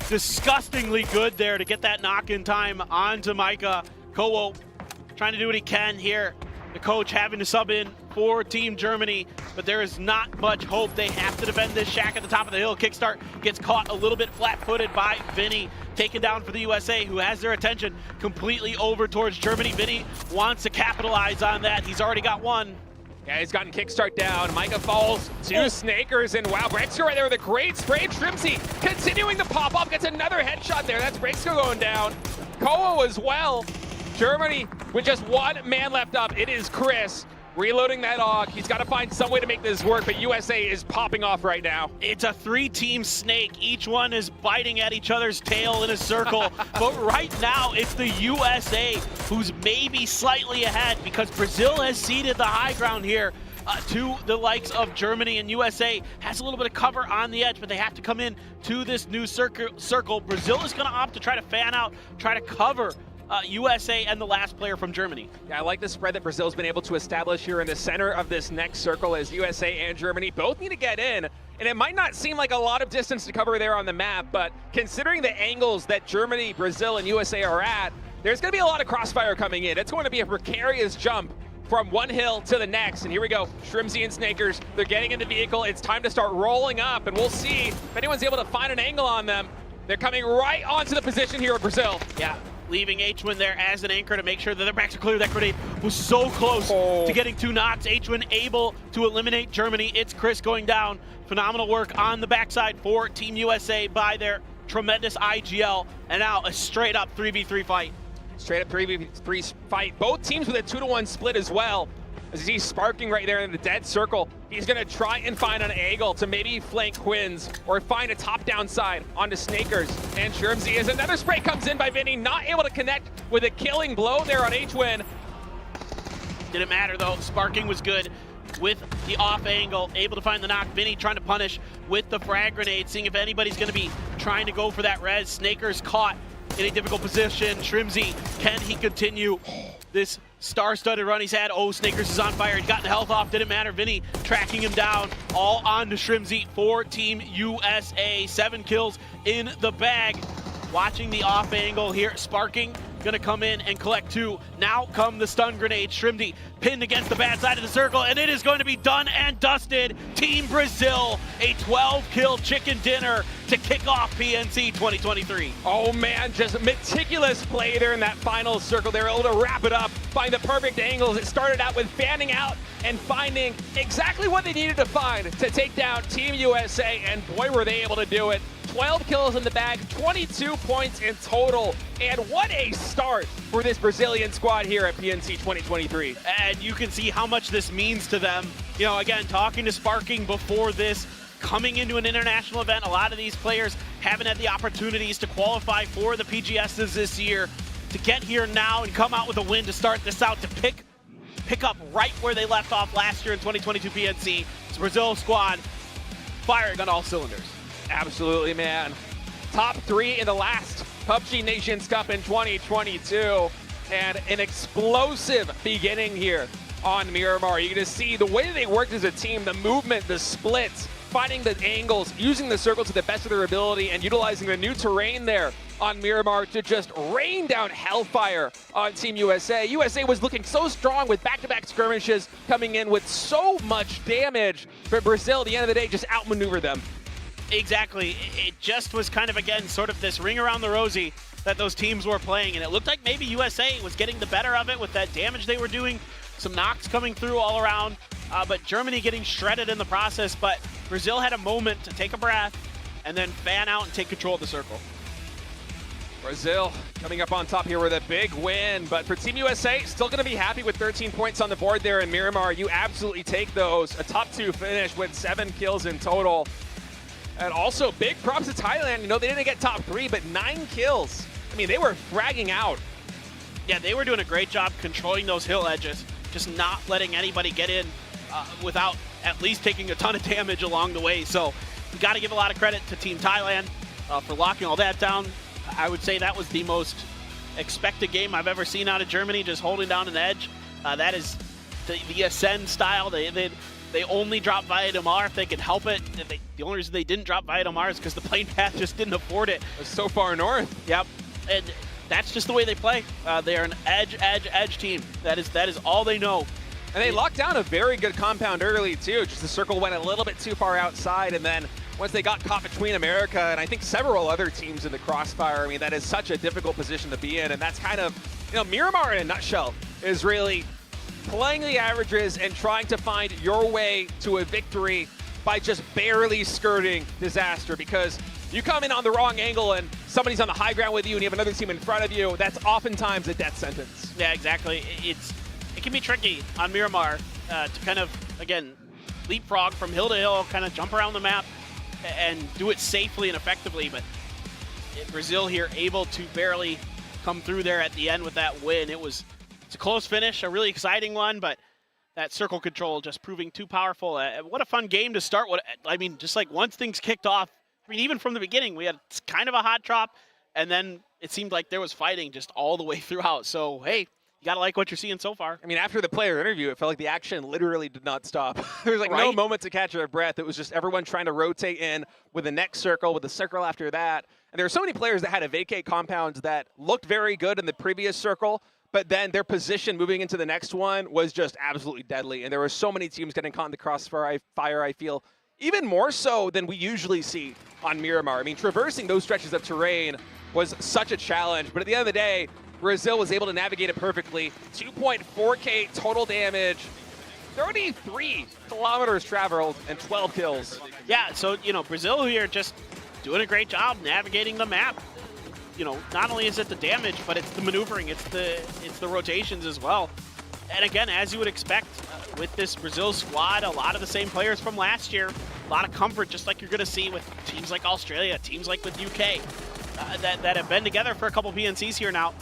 Speaker 1: Disgustingly good there to get that knock in time onto Micah. Kowo trying to do what he can here. The coach having to sub in for Team Germany, but there is not much hope. They have to defend this shack at the top of the hill. Kickstart gets caught a little bit flat-footed by Vinny, taken down for the USA, who has their attention completely over towards Germany. Vinny wants to capitalize on that. He's already got one.
Speaker 2: Yeah, he's gotten Kickstart down. Micah falls to Snakers, and wow, Brexco right there with a great spray. Shrimzy continuing to pop up, gets another headshot there. That's Brexco going down. Kowo as well. Germany with just one man left up. It is Chris reloading that AUG. He's got to find some way to make this work, but USA is popping off right now.
Speaker 1: It's a 3-team snake. Each one is biting at each other's tail in a circle. But right now, it's the USA who's maybe slightly ahead because Brazil has ceded the high ground here to the likes of Germany, and USA has a little bit of cover on the edge, but they have to come in to this new circle. Brazil is going to opt to try to fan out, try to cover USA and the last player from Germany.
Speaker 2: Yeah, I like the spread that Brazil's been able to establish here in the center of this next circle as USA and Germany both need to get in. And it might not seem like a lot of distance to cover there on the map, but considering the angles that Germany, Brazil, and USA are at, there's going to be a lot of crossfire coming in. It's going to be a precarious jump from one hill to the next. And here we go, Shrimzy and Snakers, they're getting in the vehicle. It's time to start rolling up, and we'll see if anyone's able to find an angle on them. They're coming right onto the position here of Brazil.
Speaker 1: Yeah. Leaving H-Win there as an anchor to make sure that their backs are clear. That grenade was so close to getting 2 knocks. H-Win able to eliminate Germany. It's Chris going down. Phenomenal work on the backside for Team USA by their tremendous IGL. And now a straight up 3v3 fight.
Speaker 2: Straight up 3v3 fight. Both teams with a 2-to-1 split as well. As he's sparking right there in the dead circle, he's going to try and find an angle to maybe flank Quins or find a top-down side onto Snakers. And Shrimzy as another spray comes in by Vinny, not able to connect with a killing blow there on H-Win.
Speaker 1: Didn't matter though, sparking was good with the off angle, able to find the knock. Vinny trying to punish with the frag grenade, seeing if anybody's going to be trying to go for that res. Snakers caught in a difficult position. Shrimzy, can he continue this star-studded run he's had? Oh, Snakers is on fire. He got the health off. Didn't matter. Vinny tracking him down. All on to Shrimzy for Team USA. 7 kills in the bag. Watching the off angle here. Sparking gonna come in and collect 2. Now come the stun grenade. Shrimzy pinned against the bad side of the circle, and it is going to be done and dusted. Team Brazil, a 12-kill chicken dinner to kick off PNC 2023.
Speaker 2: Oh man, just meticulous play there in that final circle. They were able to wrap it up, find the perfect angles. It started out with fanning out and finding exactly what they needed to find to take down Team USA, and boy were they able to do it. 12 kills in the bag, 22 points in total, and what a start for this Brazilian squad here at PNC 2023.
Speaker 1: And you can see how much this means to them. You know, again, talking to Sparking before this, coming into an international event. A lot of these players haven't had the opportunities to qualify for the PGSs this year. To get here now and come out with a win to start this out, to pick up right where they left off last year in 2022 PNC. It's Brazil squad firing on all cylinders.
Speaker 2: Absolutely, man. Top 3 in the last PUBG Nations Cup in 2022. And an explosive beginning here on Miramar. You're going to see the way they worked as a team, the movement, the splits, finding the angles, using the circle to the best of their ability, and utilizing the new terrain there on Miramar to just rain down hellfire on Team USA. USA was looking so strong with back-to-back skirmishes coming in with so much damage, but Brazil, at the end of the day, just outmaneuvered them.
Speaker 1: Exactly. It just was kind of, again, sort of this ring around the rosy that those teams were playing, and it looked like maybe USA was getting the better of it with that damage they were doing, some knocks coming through all around, but Germany getting shredded in the process. But Brazil had a moment to take a breath and then fan out and take control of the circle.
Speaker 2: Brazil coming up on top here with a big win, but for Team USA, still going to be happy with 13 points on the board there in Miramar. You absolutely take those. A top 2 finish with 7 kills in total. And also big props to Thailand. You know, they didn't get top 3, but 9 kills. I mean, they were fragging out.
Speaker 1: Yeah, they were doing a great job controlling those hill edges, just not letting anybody get in without at least taking a ton of damage along the way. So we got to give a lot of credit to Team Thailand for locking all that down. I would say that was the most expected game I've ever seen out of Germany, just holding down an edge. That is the Ascend style. They only drop via Damar if they could help it. The only reason they didn't drop via Damar is because the plane path just didn't afford it.
Speaker 2: It was so far north.
Speaker 1: Yep, and that's just the way they play. They are an edge team. That is all they know.
Speaker 2: And they locked down a very good compound early too. Just the circle went a little bit too far outside, and then once they got caught between America and I think several other teams in the crossfire, I mean, that is such a difficult position to be in, and that's kind of, you know, Miramar in a nutshell is really playing the averages and trying to find your way to a victory by just barely skirting disaster, because you come in on the wrong angle and somebody's on the high ground with you and you have another team in front of you, that's oftentimes a death sentence.
Speaker 1: Yeah, exactly. It can be tricky on Miramar to kind of, again, leapfrog from hill to hill, kind of jump around the map and do it safely and effectively. But Brazil here able to barely come through there at the end with that win. It's a close finish, a really exciting one, but that circle control just proving too powerful. What a fun game to start. I mean, just like once things kicked off, I mean, even from the beginning, we had kind of a hot drop, and then it seemed like there was fighting just all the way throughout. So, hey, you got to like what you're seeing so far.
Speaker 2: I mean, after the player interview, it felt like the action literally did not stop. There was like no moment to catch your breath. It was just everyone trying to rotate in with the next circle, with the circle after that. And there were so many players that had to vacate compounds that looked very good in the previous circle, but then their position moving into the next one was just absolutely deadly. And there were so many teams getting caught in the crossfire, I feel, even more so than we usually see on Miramar. I mean, traversing those stretches of terrain was such a challenge, but at the end of the day, Brazil was able to navigate it perfectly. 2.4K total damage, 33 kilometers traveled, and 12 kills.
Speaker 1: Yeah, so, you know, Brazil here just doing a great job navigating the map. You know, not only is it the damage, but it's the maneuvering, it's the rotations as well. And again, as you would expect, with this Brazil squad, a lot of the same players from last year, a lot of comfort, just like you're going to see with teams like Australia, teams like with UK, that have been together for a couple PNCs here now.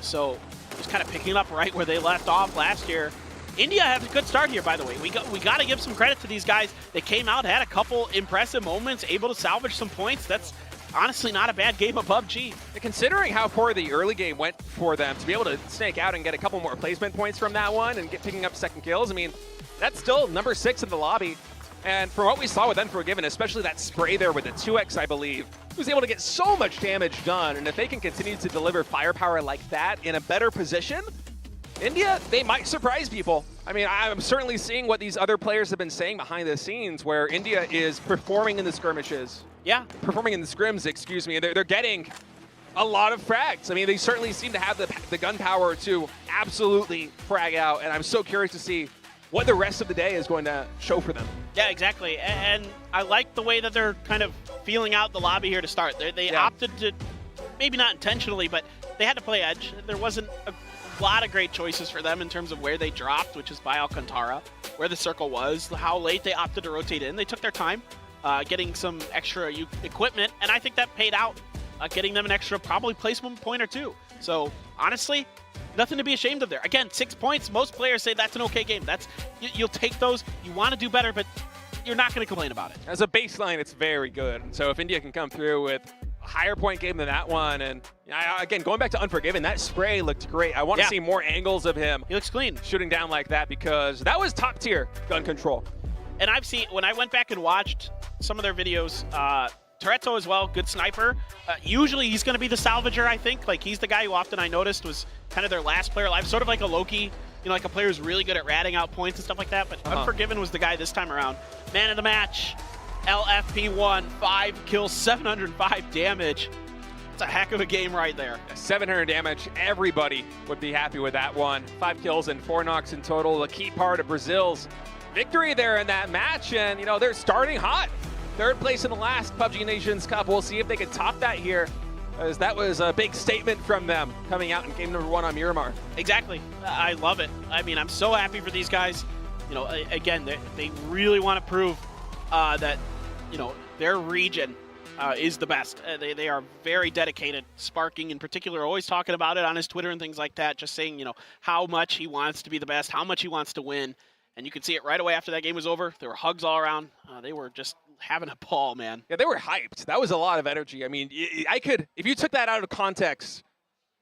Speaker 1: So just kind of picking up right where they left off last year. India has a good start here, by the way. We got to give some credit to these guys. They came out, had a couple impressive moments, able to salvage some points. That's honestly not a bad game of PUBG.
Speaker 2: Considering how poor the early game went for them, to be able to snake out and get a couple more placement points from that one and picking up second kills, I mean, that's still number 6 in the lobby. And from what we saw with Unforgiven, especially that spray there with the 2x, I believe, he was able to get so much damage done. And if they can continue to deliver firepower like that in a better position, India, they might surprise people. I mean, I'm certainly seeing what these other players have been saying behind the scenes, where India is performing in the skirmishes.
Speaker 1: Yeah.
Speaker 2: Performing in the scrims, excuse me. They're getting a lot of frags. I mean, they certainly seem to have the gun power to absolutely frag out. And I'm so curious to see what the rest of the day is going to show for them.
Speaker 1: Yeah, exactly. And I like the way that they're kind of feeling out the lobby here to start. They opted to, maybe not intentionally, but they had to play edge. There wasn't a lot of great choices for them in terms of where they dropped, which is by Alcantara, where the circle was, how late they opted to rotate in. They took their time. getting some extra equipment, and I think that paid out, getting them an extra probably placement point or two. So honestly, nothing to be ashamed of there. Again, 6 points, most players say that's an okay game. You'll take those, you want to do better, but you're not going to complain about it.
Speaker 2: As a baseline, it's very good. And so if India can come through with a higher point game than that one, and again, going back to Unforgiven, that spray looked great. I want to see more angles of him.
Speaker 1: He looks clean.
Speaker 2: Shooting down like that, because that was top tier gun control.
Speaker 1: And I've seen, when I went back and watched some of their videos, Toretto as well, good sniper. Usually he's going to be the salvager, I think. Like, he's the guy who often I noticed was kind of their last player alive, sort of like a Loki, like a player who's really good at ratting out points and stuff like that. But Unforgiven was the guy this time around. Man of the match, LFP1, 5 kills, 705 damage. It's a heck of a game right there.
Speaker 2: 700 damage, everybody would be happy with that one. 5 kills and 4 knocks in total. A key part of Brazil's victory there in that match, and they're starting hot. 3rd place in the last PUBG Nations Cup. We'll see if they can top that here, as that was a big statement from them coming out in game number 1 on Miramar.
Speaker 1: Exactly. I love it. I mean, I'm so happy for these guys. Again, they really want to prove that, their region is the best. They are very dedicated. Sparking in particular, always talking about it on his Twitter and things like that, just saying, how much he wants to be the best, how much he wants to win. And you could see it right away after that game was over. There were hugs all around. They were just having a ball, man.
Speaker 2: Yeah, they were hyped. That was a lot of energy. I mean, if you took that out of context,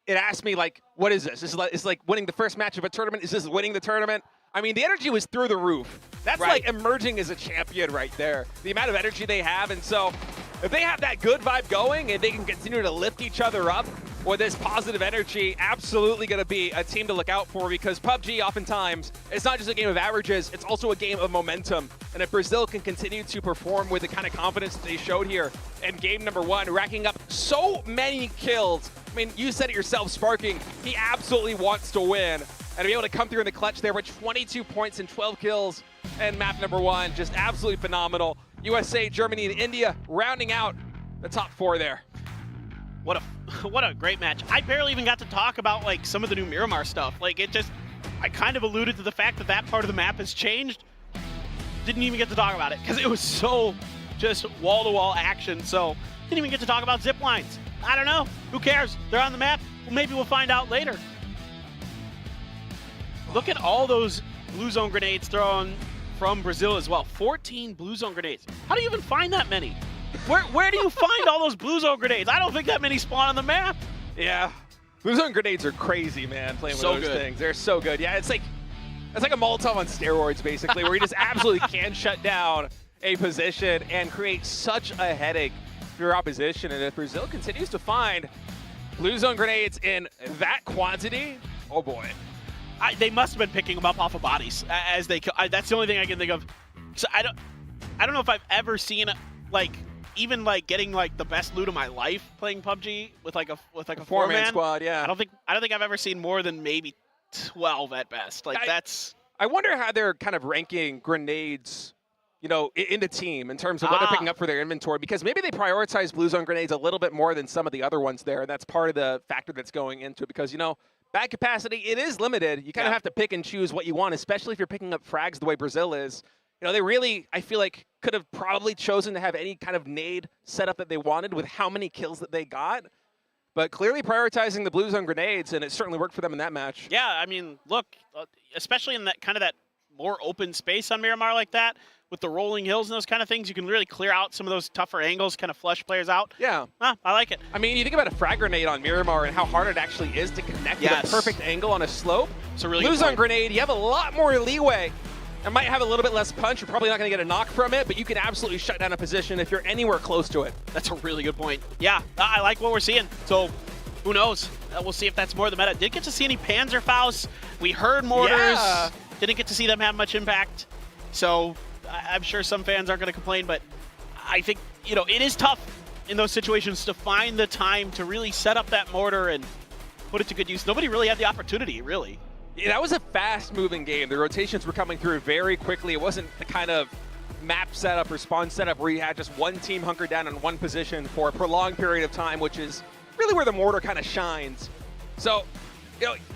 Speaker 2: it asked me, like, what is this? It's like winning the first match of a tournament. Is this winning the tournament? I mean, the energy was through the roof. That's like emerging as a champion right there. The amount of energy they have. And so if they have that good vibe going and they can continue to lift each other up with this positive energy, absolutely going to be a team to look out for, because PUBG oftentimes, it's not just a game of averages, it's also a game of momentum. And if Brazil can continue to perform with the kind of confidence that they showed here in game number 1, racking up so many kills. I mean, you said it yourself, Sparking, he absolutely wants to win. And to be able to come through in the clutch there with 22 points and 12 kills in map number 1, just absolutely phenomenal. USA, Germany, and India rounding out the top 4 there.
Speaker 1: What a great match. I barely even got to talk about like some of the new Miramar stuff. Like, I kind of alluded to the fact that that part of the map has changed. Didn't even get to talk about it because it was so just wall-to-wall action. So didn't even get to talk about zip lines. I don't know. Who cares? They're on the map. Well, maybe we'll find out later. Look at all those blue zone grenades thrown from Brazil as well. 14 blue zone grenades. How do you even find that many? Where do you find all those blue zone grenades? I don't think that many spawn on the map.
Speaker 2: Yeah. Blue zone grenades are crazy, man, playing with those things. They're so good. Yeah, it's like a Molotov on steroids, basically, where you just absolutely can shut down a position and create such a headache for your opposition. And if Brazil continues to find blue zone grenades in that quantity, oh boy.
Speaker 1: They must have been picking them up off of bodies as they. That's the only thing I can think of. So I don't know if I've ever seen even getting the best loot of my life playing PUBG with a 4-man
Speaker 2: squad. Yeah. I
Speaker 1: don't think I've ever seen more than maybe 12 at best. That's.
Speaker 2: I wonder how they're kind of ranking grenades, in the team in terms of what they're picking up for their inventory, because maybe they prioritize blue zone grenades a little bit more than some of the other ones there, and that's part of the factor that's going into it, because bag capacity, it is limited. You kind of have to pick and choose what you want, especially if you're picking up frags the way Brazil is. They really, I feel like, could have probably chosen to have any kind of nade setup that they wanted with how many kills that they got. But clearly prioritizing the blue zone grenades, and it certainly worked for them in that match.
Speaker 1: Yeah, I mean, look, especially in that more open space on Miramar like that, with the rolling hills and those kind of things, you can really clear out some of those tougher angles, kind of flush players out. Yeah. I like it.
Speaker 2: I mean, you think about a frag grenade on Miramar and how hard it actually is to connect with a perfect angle on a slope.
Speaker 1: It's a really
Speaker 2: blue zone grenade, you have a lot more leeway. It might have a little bit less punch. You're probably not going to get a knock from it, but you can absolutely shut down a position if you're anywhere close to it.
Speaker 1: That's a really good point. Yeah, I like what we're seeing. So who knows? We'll see if that's more the meta. Didn't get to see any Panzerfaust. We heard mortars. Yeah. Didn't get to see them have much impact. So I'm sure some fans aren't going to complain, but I think, it is tough in those situations to find the time to really set up that mortar and put it to good use. Nobody really had the opportunity, really.
Speaker 2: Yeah, that was a fast-moving game. The rotations were coming through very quickly. It wasn't the kind of map setup or spawn setup where you had just one team hunkered down in one position for a prolonged period of time, which is really where the mortar kind of shines. So,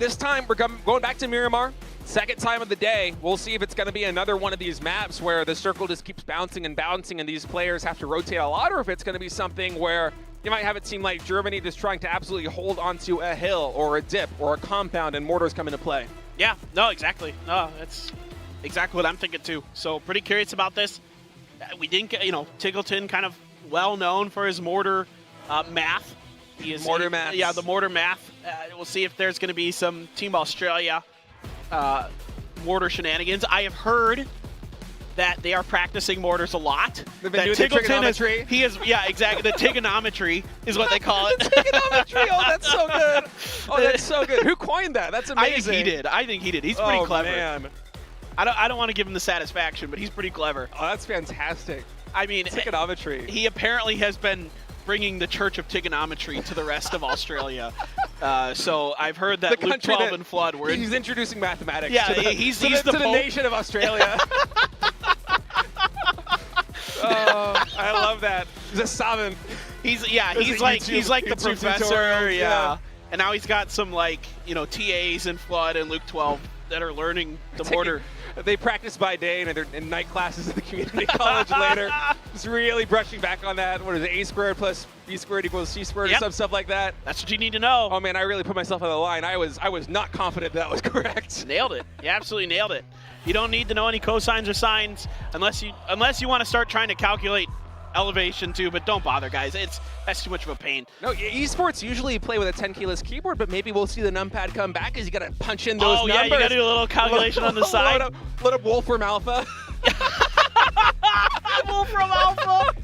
Speaker 2: this time we're going back to Miramar. Second time of the day. We'll see if it's going to be another one of these maps where the circle just keeps bouncing and bouncing and these players have to rotate a lot, or if it's going to be something where you might have it seem like Germany just trying to absolutely hold onto a hill or a dip or a compound and mortars come into play.
Speaker 1: Yeah, no, exactly. No, that's exactly what I'm thinking too. So pretty curious about this. We didn't get, Tiggleton kind of well known for his mortar math.
Speaker 2: Mortar math.
Speaker 1: Yeah, the mortar math. We'll see if there's going to be some Team Australia mortar shenanigans. I have heard that they are practicing mortars a lot.
Speaker 2: They've been doing the trigonometry.
Speaker 1: Yeah, exactly. The trigonometry is what they call it.
Speaker 2: Trigonometry. Oh, that's so good. Oh, that's so good. Who coined that? That's amazing.
Speaker 1: I think he did. He's pretty clever.
Speaker 2: Man.
Speaker 1: I don't want to give him the satisfaction, but he's pretty clever.
Speaker 2: Oh, that's fantastic.
Speaker 1: I mean,
Speaker 2: trigonometry.
Speaker 1: He apparently has been bringing the Church of Trigonometry to the rest of Australia. So I've heard that Luke 12 and Flood were
Speaker 2: he's introducing mathematics.
Speaker 1: Yeah,
Speaker 2: to
Speaker 1: he's
Speaker 2: the nation of Australia. Oh, I love that. He's a savant.
Speaker 1: He's like the professor. Yeah. And now he's got some TAs in Flood and Luke 12 that are learning the mortar.
Speaker 2: They practice by day and they're in night classes at the community college later. Just really brushing back on that. What is it? A squared plus B squared equals C squared, or some stuff like that.
Speaker 1: That's what you need to know.
Speaker 2: Oh man, I really put myself on the line. I was not confident that was correct.
Speaker 1: Nailed it. You absolutely nailed it. You don't need to know any cosines or sines unless you want to start trying to calculate elevation too, but don't bother, guys. That's too much of a pain.
Speaker 2: No, esports usually play with a 10-keyless keyboard, but maybe we'll see the numpad come back because you got to punch in those numbers.
Speaker 1: Oh yeah, you got to do a little calculation on the side.
Speaker 2: Load up Wolfram Alpha.
Speaker 1: Wolfram Alpha.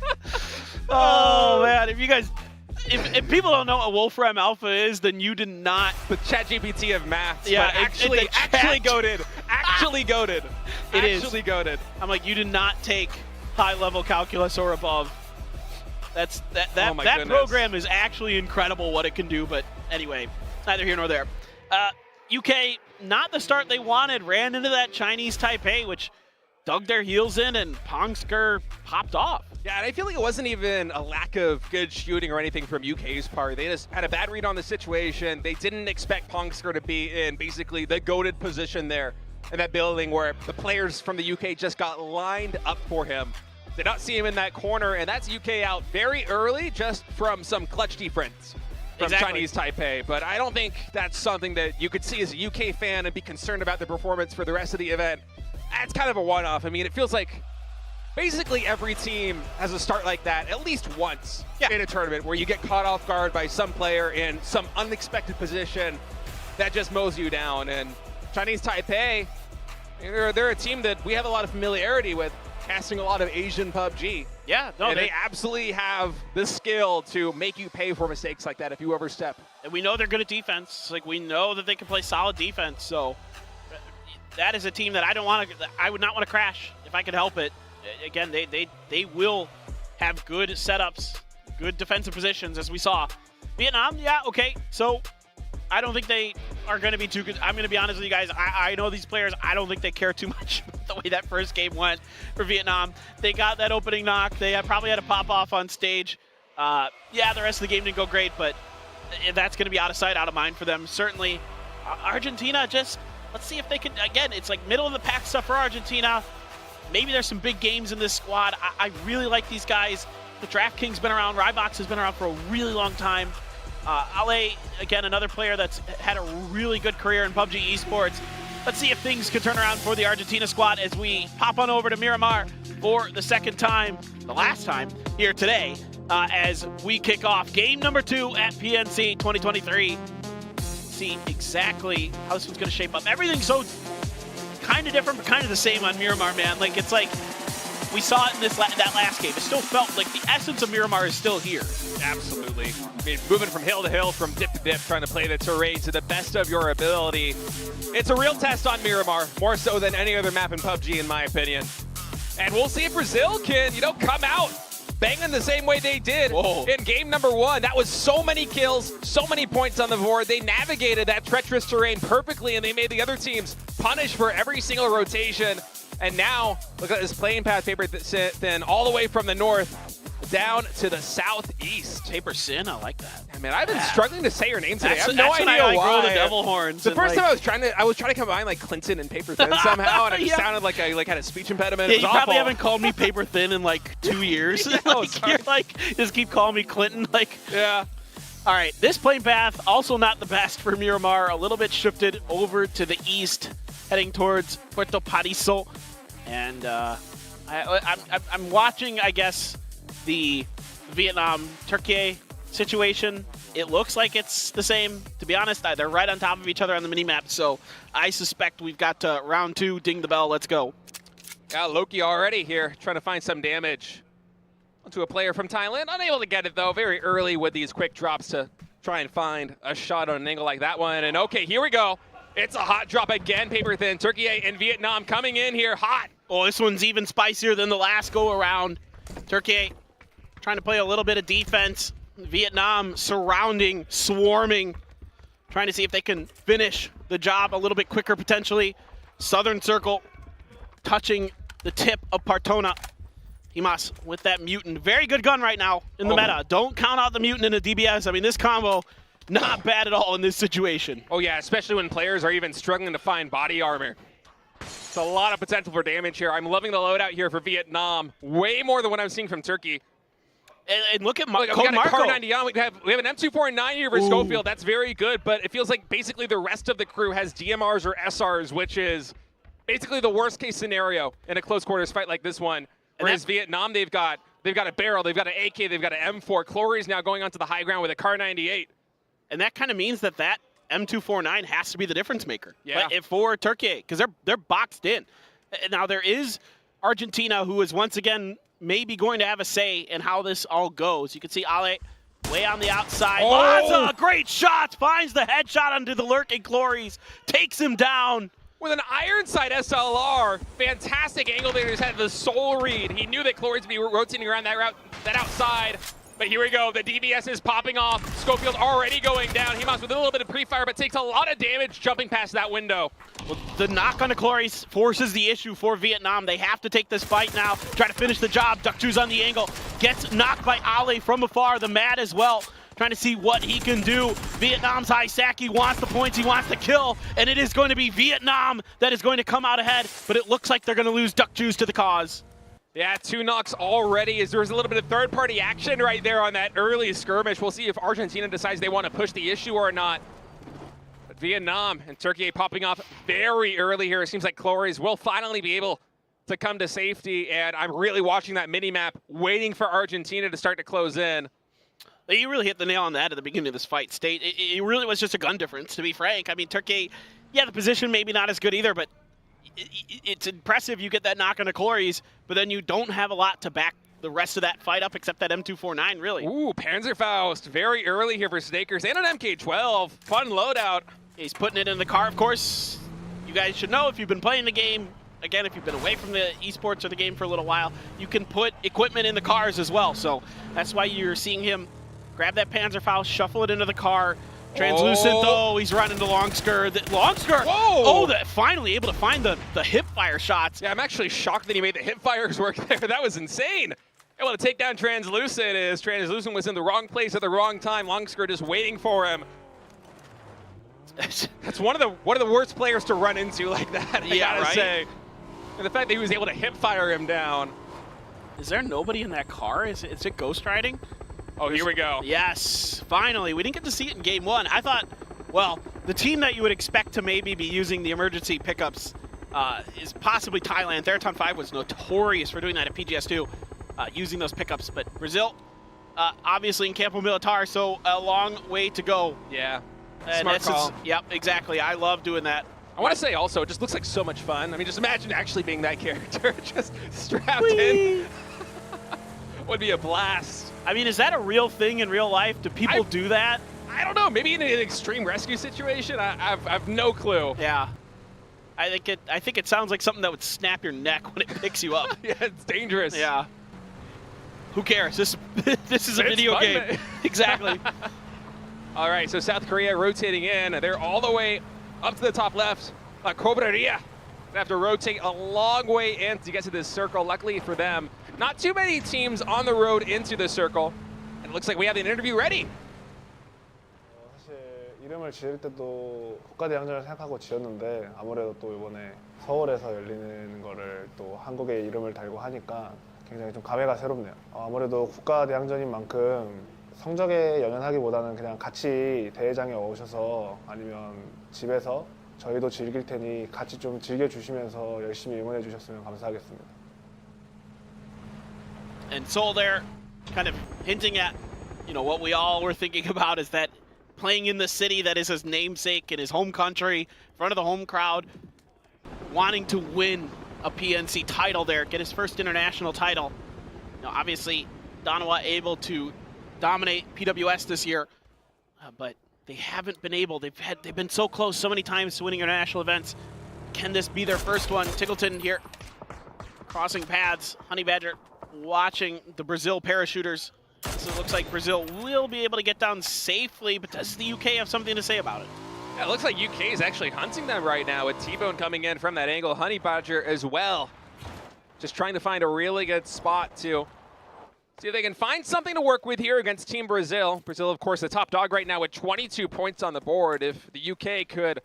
Speaker 1: Oh man, if people don't know what Wolfram Alpha is, then you did not.
Speaker 2: The ChatGPT of maths.
Speaker 1: Yeah,
Speaker 2: actually goated. Actually goated.
Speaker 1: It is
Speaker 2: actually goated.
Speaker 1: I'm like, you did not take high-level calculus or above. That program is actually incredible what it can do, but anyway, neither here nor there. UK, not the start they wanted, ran into that Chinese Taipei, which dug their heels in, and Pongsker popped off.
Speaker 2: Yeah, and I feel like it wasn't even a lack of good shooting or anything from UK's part. They just had a bad read on the situation. They didn't expect Pongsker to be in basically the goated position there in that building where the players from the UK just got lined up for him. Did not see him in that corner, and that's UK out very early just from some clutch defense from Chinese Taipei. But I don't think that's something that you could see as a UK fan and be concerned about the performance for the rest of the event. That's kind of a one-off. I mean, it feels like basically every team has a start like that at least once in a tournament where you get caught off guard by some player in some unexpected position that just mows you down. And Chinese Taipei, they're a team that we have a lot of familiarity with, casting a lot of Asian PUBG.
Speaker 1: Yeah, no,
Speaker 2: and they absolutely have the skill to make you pay for mistakes like that if you overstep.
Speaker 1: And we know they're good at defense. Like, we know that they can play solid defense. So that is a team that I would not want to crash if I could help it. Again, they will have good setups, good defensive positions, as we saw. Vietnam, yeah, okay. So I don't think they are going to be too good. I'm going to be honest with you guys. I know these players. I don't think they care too much about the way that first game went for Vietnam. They got that opening knock. They probably had a pop off on stage. Yeah, the rest of the game didn't go great, but that's going to be out of sight, out of mind for them. Certainly, Argentina, just let's see if they can. Again, it's like middle of the pack stuff for Argentina. Maybe there's some big games in this squad. I really like these guys. The DraftKings been around. Rybox has been around for a really long time. Ale, again, another player that's had a really good career in PUBG esports. Let's see if things can turn around for the Argentina squad as we pop on over to Miramar for the second time, the last time, here today, as we kick off game number 2 at PNC 2023. See exactly how this one's going to shape up. Everything's so kind of different, but kind of the same on Miramar, man. Like, it's like we saw it in that last game. It still felt like the essence of Miramar is still here.
Speaker 2: Absolutely. I mean, moving from hill to hill, from dip to dip, trying to play the terrain to the best of your ability. It's a real test on Miramar, more so than any other map in PUBG, in my opinion. And we'll see if Brazil can, come out banging the same way they did in game number 1. That was so many kills, so many points on the board. They navigated that treacherous terrain perfectly, and they made the other teams punish for every single rotation. And now, look at this playing path paper thin all the way from the north. down to the southeast.
Speaker 1: Paper Sin, I like that.
Speaker 2: Yeah, man, I've been struggling to say your name today. I have no
Speaker 1: that's
Speaker 2: idea
Speaker 1: when I, like,
Speaker 2: why.
Speaker 1: roll the devil horns.
Speaker 2: The first time I was trying to combine like Clinton and Paper Thin somehow, and it just sounded like I had a speech impediment.
Speaker 1: Yeah,
Speaker 2: it was
Speaker 1: you
Speaker 2: awful.
Speaker 1: probably haven't called me Paper Thin in like 2 years. You're like, just keep calling me Clinton. Like,
Speaker 2: yeah.
Speaker 1: All right, this plane path also not the best for Miramar. A little bit shifted over to the east, heading towards Puerto Paraiso, and I'm watching, I guess, the Vietnam-Turkey situation. It looks like it's the same. To be honest, they're right on top of each other on the mini-map, so I suspect we've got round 2. Ding the bell. Let's go.
Speaker 2: Got Loki already here, trying to find some damage onto a player from Thailand. Unable to get it, though, very early with these quick drops to try and find a shot on an angle like that one. And, okay, here we go. It's a hot drop again, Paper Thin. Turkey and Vietnam coming in here hot.
Speaker 1: Oh, this one's even spicier than the last go-around. Turkey trying to play a little bit of defense. Vietnam surrounding, swarming, trying to see if they can finish the job a little bit quicker, potentially. Southern Circle touching the tip of Partona. Himas with that mutant. Very good gun right now in the meta. Don't count out the mutant in a DBS. I mean, this combo, not bad at all in this situation.
Speaker 2: Oh, yeah, especially when players are even struggling to find body armor. It's a lot of potential for damage here. I'm loving the loadout here for Vietnam. Way more than what I'm seeing from Turkey.
Speaker 1: And look at
Speaker 2: we got a Car 90 on. We have an M249 here for Schofield. That's very good, but it feels like basically the rest of the crew has DMRs or SRs, which is basically the worst case scenario in a close quarters fight like this one. Whereas Vietnam, they've got a barrel, they've got an AK, they've got an M4. Clory's now going onto the high ground with a Car 98.
Speaker 1: And that kind of means that M249 has to be the difference maker.
Speaker 2: Yeah.
Speaker 1: For Turkey, because they're boxed in. Now there is Argentina, who is once again maybe going to have a say in how this all goes. You can see Ale way on the outside. Laza, great shot, finds the headshot under the lurking Clories, takes him down.
Speaker 2: With an Ironside SLR, fantastic angle there. He just had the soul read. He knew that Clories would be rotating around that outside. But here we go. The DBS is popping off. Schofield already going down. Himas with a little bit of pre-fire, but takes a lot of damage jumping past that window.
Speaker 1: Well, the knock on the Clories forces the issue for Vietnam. They have to take this fight now, try to finish the job. Duckjuice on the angle. Gets knocked by Ale from afar. The Mad as well, trying to see what he can do. Vietnam's Isaki wants the points, he wants the kill, and it is going to be Vietnam that is going to come out ahead, but it looks like they're going to lose Duckjuice to the cause.
Speaker 2: Yeah, 2 knocks already as there was a little bit of third-party action right there on that early skirmish. We'll see if Argentina decides they want to push the issue or not. But Vietnam and Turkey popping off very early here. It seems like Clories will finally be able to come to safety, and I'm really watching that mini-map, waiting for Argentina to start to close in.
Speaker 1: You really hit the nail on the head at the beginning of this fight, State. It really was just a gun difference, to be frank. I mean, Turkey, yeah, the position maybe not as good either, but it's impressive you get that knock on the Clories, but then you don't have a lot to back the rest of that fight up except that M249, really.
Speaker 2: Ooh, Panzerfaust, very early here for Snakers, and an MK12. Fun loadout.
Speaker 1: He's putting it in the car, of course. You guys should know if you've been playing the game, again, if you've been away from the esports or the game for a little while, you can put equipment in the cars as well. So that's why you're seeing him grab that Panzerfaust, shuffle it into the car. Translucent, though, he's running to Longsker. Longsker, finally able to find the hip fire shots.
Speaker 2: Yeah, I'm actually shocked that he made the hip fires work there. That was insane. Able to take down Translucent as Translucent was in the wrong place at the wrong time. Longsker just waiting for him. That's one of the worst players to run into like that, I gotta say. And the fact that he was able to hip fire him down.
Speaker 1: Is there nobody in that car? Is it ghost riding?
Speaker 2: Oh, here we go.
Speaker 1: Yes, finally. We didn't get to see it in game 1. I thought, well, the team that you would expect to maybe be using the emergency pickups is possibly Thailand. Theraton 5 was notorious for doing that at PGS2, using those pickups. But Brazil, obviously in Campo Militar, so a long way to go.
Speaker 2: Yeah,
Speaker 1: and
Speaker 2: smart call.
Speaker 1: Yep, exactly. I love doing that.
Speaker 2: I want to say also, it just looks like so much fun. I mean, just imagine actually being that character, just strapped in. Would be a blast.
Speaker 1: I mean, is that a real thing in real life? Do people do that?
Speaker 2: I don't know. Maybe in an extreme rescue situation. I've no clue.
Speaker 1: Yeah. I think it sounds like something that would snap your neck when it picks you up.
Speaker 2: Yeah, it's dangerous.
Speaker 1: Yeah. Who cares? This is a video game. Exactly.
Speaker 2: All right, so South Korea rotating in. They're all the way up to the top left. Cobreria. They have to rotate a long way in to get to this circle. Luckily for them, Not too many teams on the road into the circle. And it looks like we have an interview ready.
Speaker 4: 사실 이름을 지을 때도 국가대항전을 생각하고 지었는데 아무래도 또 이번에 서울에서 열리는 거를 또 한국의 이름을 달고 하니까 굉장히 좀 감회가 새롭네요. 아무래도 국가대항전인 만큼 성적에 연연하기보다는 그냥 같이 대회장에 오셔서 아니면 집에서 저희도 즐길 테니 같이 좀 즐겨주시면서 열심히 응원해 주셨으면 감사하겠습니다.
Speaker 1: And Seoul there kind of hinting at, what we all were thinking about is that playing in the city that is his namesake, in his home country, in front of the home crowd, wanting to win a PNC title there, get his first international title. Obviously, Donawa able to dominate PWS this year, but they haven't been able. They've been so close so many times to winning international events. Can this be their first one? Tickleton here, crossing paths. Honey Badger watching the Brazil parachuters. So it looks like Brazil will be able to get down safely, but does the UK have something to say about it?
Speaker 2: Yeah, it looks like UK is actually hunting them right now with T-Bone coming in from that angle. Honey Badger as well. Just trying to find a really good spot to see if they can find something to work with here against Team Brazil. Brazil, of course, the top dog right now with 22 points on the board. If the UK could,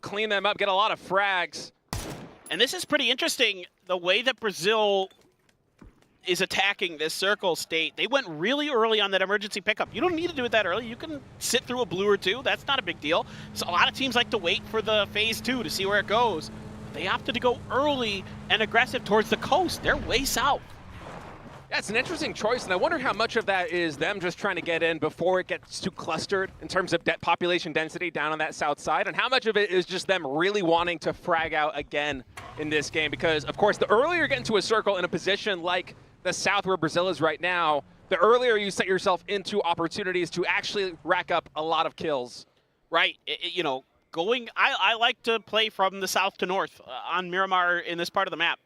Speaker 2: clean them up, get a lot of frags.
Speaker 1: And this is pretty interesting, the way that Brazil is attacking this circle state. They went really early on that emergency pickup. You don't need to do it that early. You can sit through a blue or two. That's not a big deal. So a lot of teams like to wait for the phase 2 to see where it goes. They opted to go early and aggressive towards the coast. They're way south.
Speaker 2: Yeah, it's an interesting choice, and I wonder how much of that is them just trying to get in before it gets too clustered in terms of population density down on that south side, and how much of it is just them really wanting to frag out again in this game. Because, of course, the earlier you get into a circle in a position like the south where Brazil is right now, the earlier you set yourself into opportunities to actually rack up a lot of kills.
Speaker 1: Right. I like to play from the south to north on Miramar in this part of the map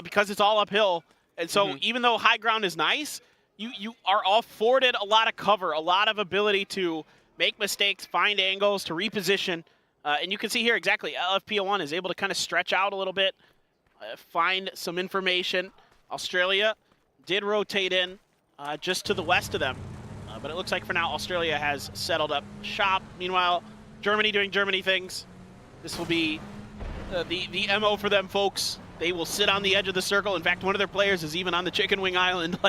Speaker 1: because it's all uphill. And so even though high ground is nice, you are afforded a lot of cover, a lot of ability to make mistakes, find angles, to reposition. And you can see here exactly, LFPO1 is able to kind of stretch out a little bit, find some information. Australia did rotate in just to the west of them. But it looks like for now, Australia has settled up shop. Meanwhile, Germany doing Germany things. This will be the MO for them, folks. They will sit on the edge of the circle. In fact, one of their players is even on the Chicken Wing Island.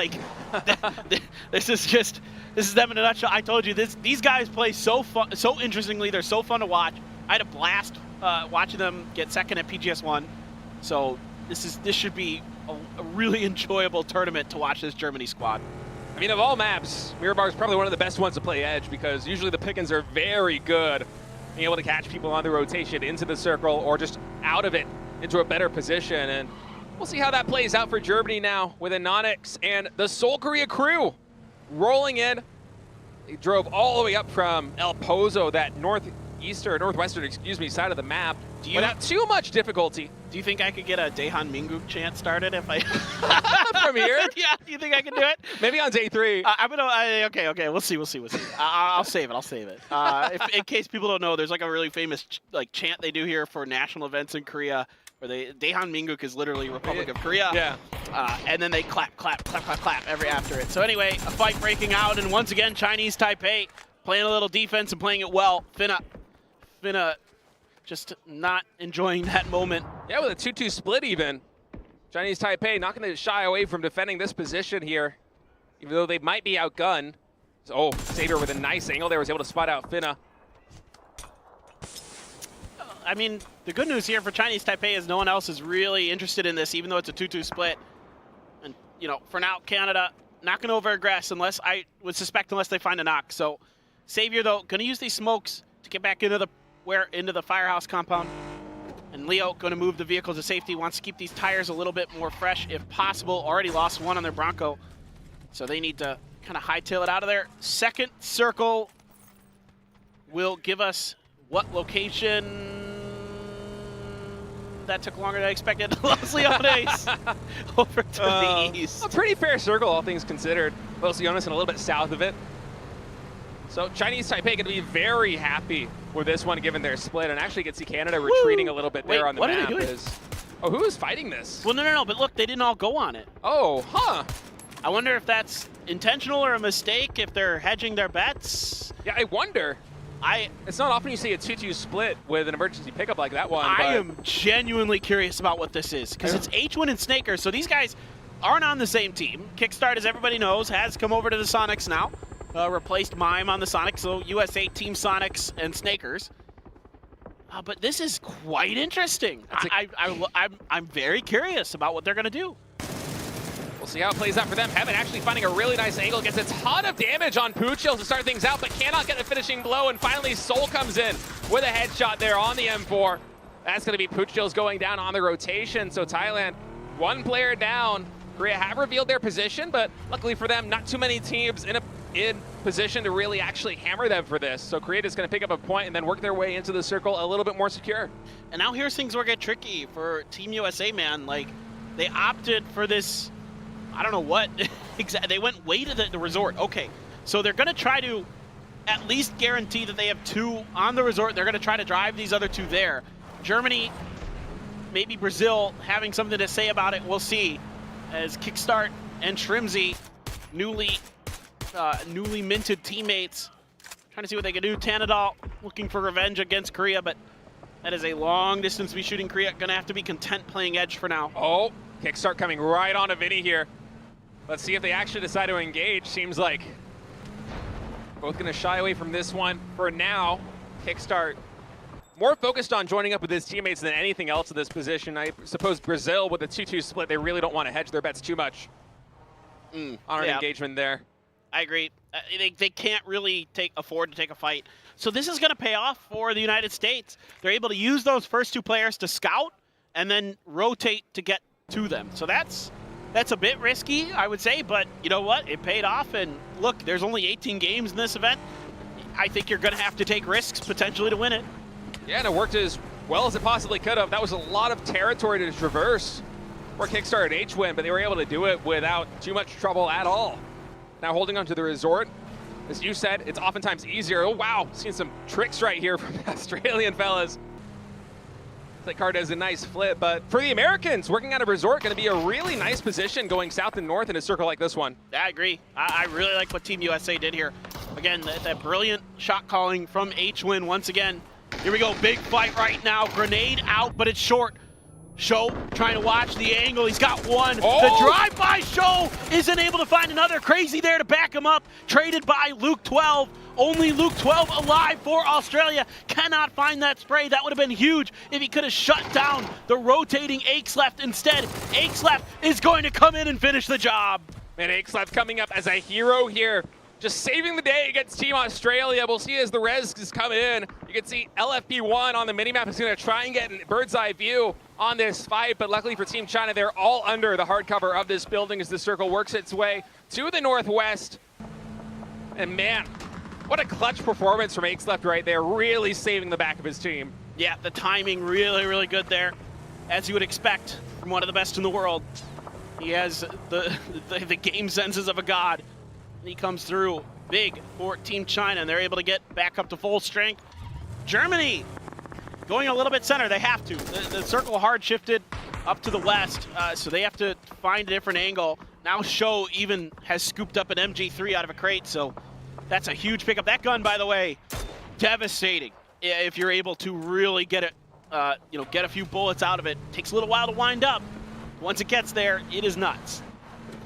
Speaker 1: This is them in a nutshell. I told you, these guys play so fun, so interestingly. They're so fun to watch. I had a blast watching them get second at PGS1. So this should be a really enjoyable tournament to watch this Germany squad.
Speaker 2: I mean, of all maps, Miramar is probably one of the best ones to play Edge because usually the pickings are very good, being able to catch people on the rotation into the circle or just out of it into a better position. And we'll see how that plays out for Germany now with Anonix and the Seoul Korea crew rolling in. They drove all the way up from El Pozo, that northwestern side of the map without too much difficulty.
Speaker 1: Do you think I could get a Daehan Minguk chant started if I
Speaker 2: from here?
Speaker 1: Yeah, you think I can do it?
Speaker 2: Maybe on day 3.
Speaker 1: Okay, we'll see. I'll save it. In case people don't know, there's like a really famous chant they do here for national events in Korea, where Daehan Minguk is literally Republic of Korea.
Speaker 2: Yeah.
Speaker 1: And then they clap every after it. So anyway, a fight breaking out, and once again, Chinese Taipei playing a little defense and playing it well. Finna just not enjoying that moment.
Speaker 2: Yeah, with a 2-2 split even. Chinese Taipei not going to shy away from defending this position here, even though they might be outgunned. Oh, Savior with a nice angle there was able to spot out Finna.
Speaker 1: I mean, the good news here for Chinese Taipei is no one else is really interested in this, even though it's a 2-2 split. And, for now, Canada not going to over-aggress unless they find a knock. So, Savior, though, going to use these smokes to get back into the firehouse compound. And Leo going to move the vehicle to safety, wants to keep these tires a little bit more fresh if possible. Already lost one on their Bronco, so they need to kind of hightail it out of there. Second circle will give us what location? That took longer than I expected. Los Leones over to the east.
Speaker 2: A pretty fair circle, all things considered. Los Leones and a little bit south of it. So Chinese Taipei going to be very happy with this one, given their split, and actually can see Canada retreating a little bit there on the map.
Speaker 1: What are they doing?
Speaker 2: Oh, who is fighting this?
Speaker 1: Well, no, but look, they didn't all go on it.
Speaker 2: Oh, huh.
Speaker 1: I wonder if that's intentional or a mistake, if they're hedging their bets.
Speaker 2: Yeah, I wonder. It's not often you see a 2-2 split with an emergency pickup like that one.
Speaker 1: I am genuinely curious about what this is, because it's H1 and Snaker, so these guys aren't on the same team. Kickstart, as everybody knows, has come over to the Sonics now, replaced Mime on the Sonics, so USA Team Sonics and Snakers. But this is quite interesting. I'm very curious about what they're going to do.
Speaker 2: We'll see how it plays out for them. Heaven actually finding a really nice angle, gets a ton of damage on Puchil to start things out, but cannot get the finishing blow, and finally Soul comes in with a headshot there on the M4. That's going to be Puchil's going down on the rotation, so Thailand, one player down. Korea have revealed their position, but luckily for them, not too many teams in position to really actually hammer them for this. So Korea is going to pick up a point and then work their way into the circle a little bit more secure.
Speaker 1: And now here's things will get tricky for Team USA, man. Like, they opted for this, I don't know what, exactly. They went way to the resort. Okay, so they're going to try to at least guarantee that they have 2 on the resort. They're going to try to drive these other 2 there. Germany, maybe Brazil having something to say about it. We'll see. As Kickstart and Shrimzy, newly minted teammates, trying to see what they can do. Tanadol looking for revenge against Korea, but that is a long distance to be shooting. Korea going to have to be content playing edge for now.
Speaker 2: Oh, Kickstart coming right on to Vinny here. Let's see if they actually decide to engage. Seems like both going to shy away from this one for now. Kickstart more focused on joining up with his teammates than anything else in this position. I suppose Brazil with a 2-2 split, they really don't want to hedge their bets too much on an engagement there.
Speaker 1: I agree. They can't really afford to take a fight. So this is going to pay off for the United States. They're able to use those first 2 players to scout and then rotate to get to them. So that's a bit risky, I would say, but you know what? It paid off, and look, there's only 18 games in this event. I think you're going to have to take risks potentially to win it.
Speaker 2: Yeah, and it worked as well as it possibly could have. That was a lot of territory to traverse for Kickstart H-Win, but they were able to do it without too much trouble at all. Now holding on to the resort. As you said, it's oftentimes easier. Oh, wow, seeing some tricks right here from the Australian fellas. That card has a nice flip, but for the Americans, working out of resort, going to be a really nice position going south and north in a circle like this one.
Speaker 1: I agree. I really like what Team USA did here. Again, that brilliant shot calling from H-Win once again. Here we go, big fight right now. Grenade out, but it's short. Show trying to watch the angle. He's got one.
Speaker 2: Oh!
Speaker 1: The drive-by Show isn't able to find another. Crazy there to back him up. Traded by Luke 12. Only Luke 12 alive for Australia. Cannot find that spray. That would have been huge if he could have shut down the rotating Akesleft. Instead, Akesleft is going to come in and finish the job.
Speaker 2: And Akesleft coming up as a hero here. Just saving the day against Team Australia. We'll see as the res is coming in. You can see LFP1 on the minimap is going to try and get a bird's eye view on this fight, but luckily for Team China, they're all under the hardcover of this building as the circle works its way to the northwest. And man, what a clutch performance from Akesleft right there, really saving the back of his team.
Speaker 1: Yeah, the timing really, really good there, as you would expect from one of the best in the world. He has the game senses of a god. He comes through big for Team China, and they're able to get back up to full strength. Germany going a little bit center. They have to. The circle hard shifted up to the west, so they have to find a different angle. Now Show even has scooped up an MG3 out of a crate, so that's a huge pickup. That gun, by the way, devastating. If you're able to really get it, get a few bullets out of it. Takes a little while to wind up. Once it gets there, it is nuts.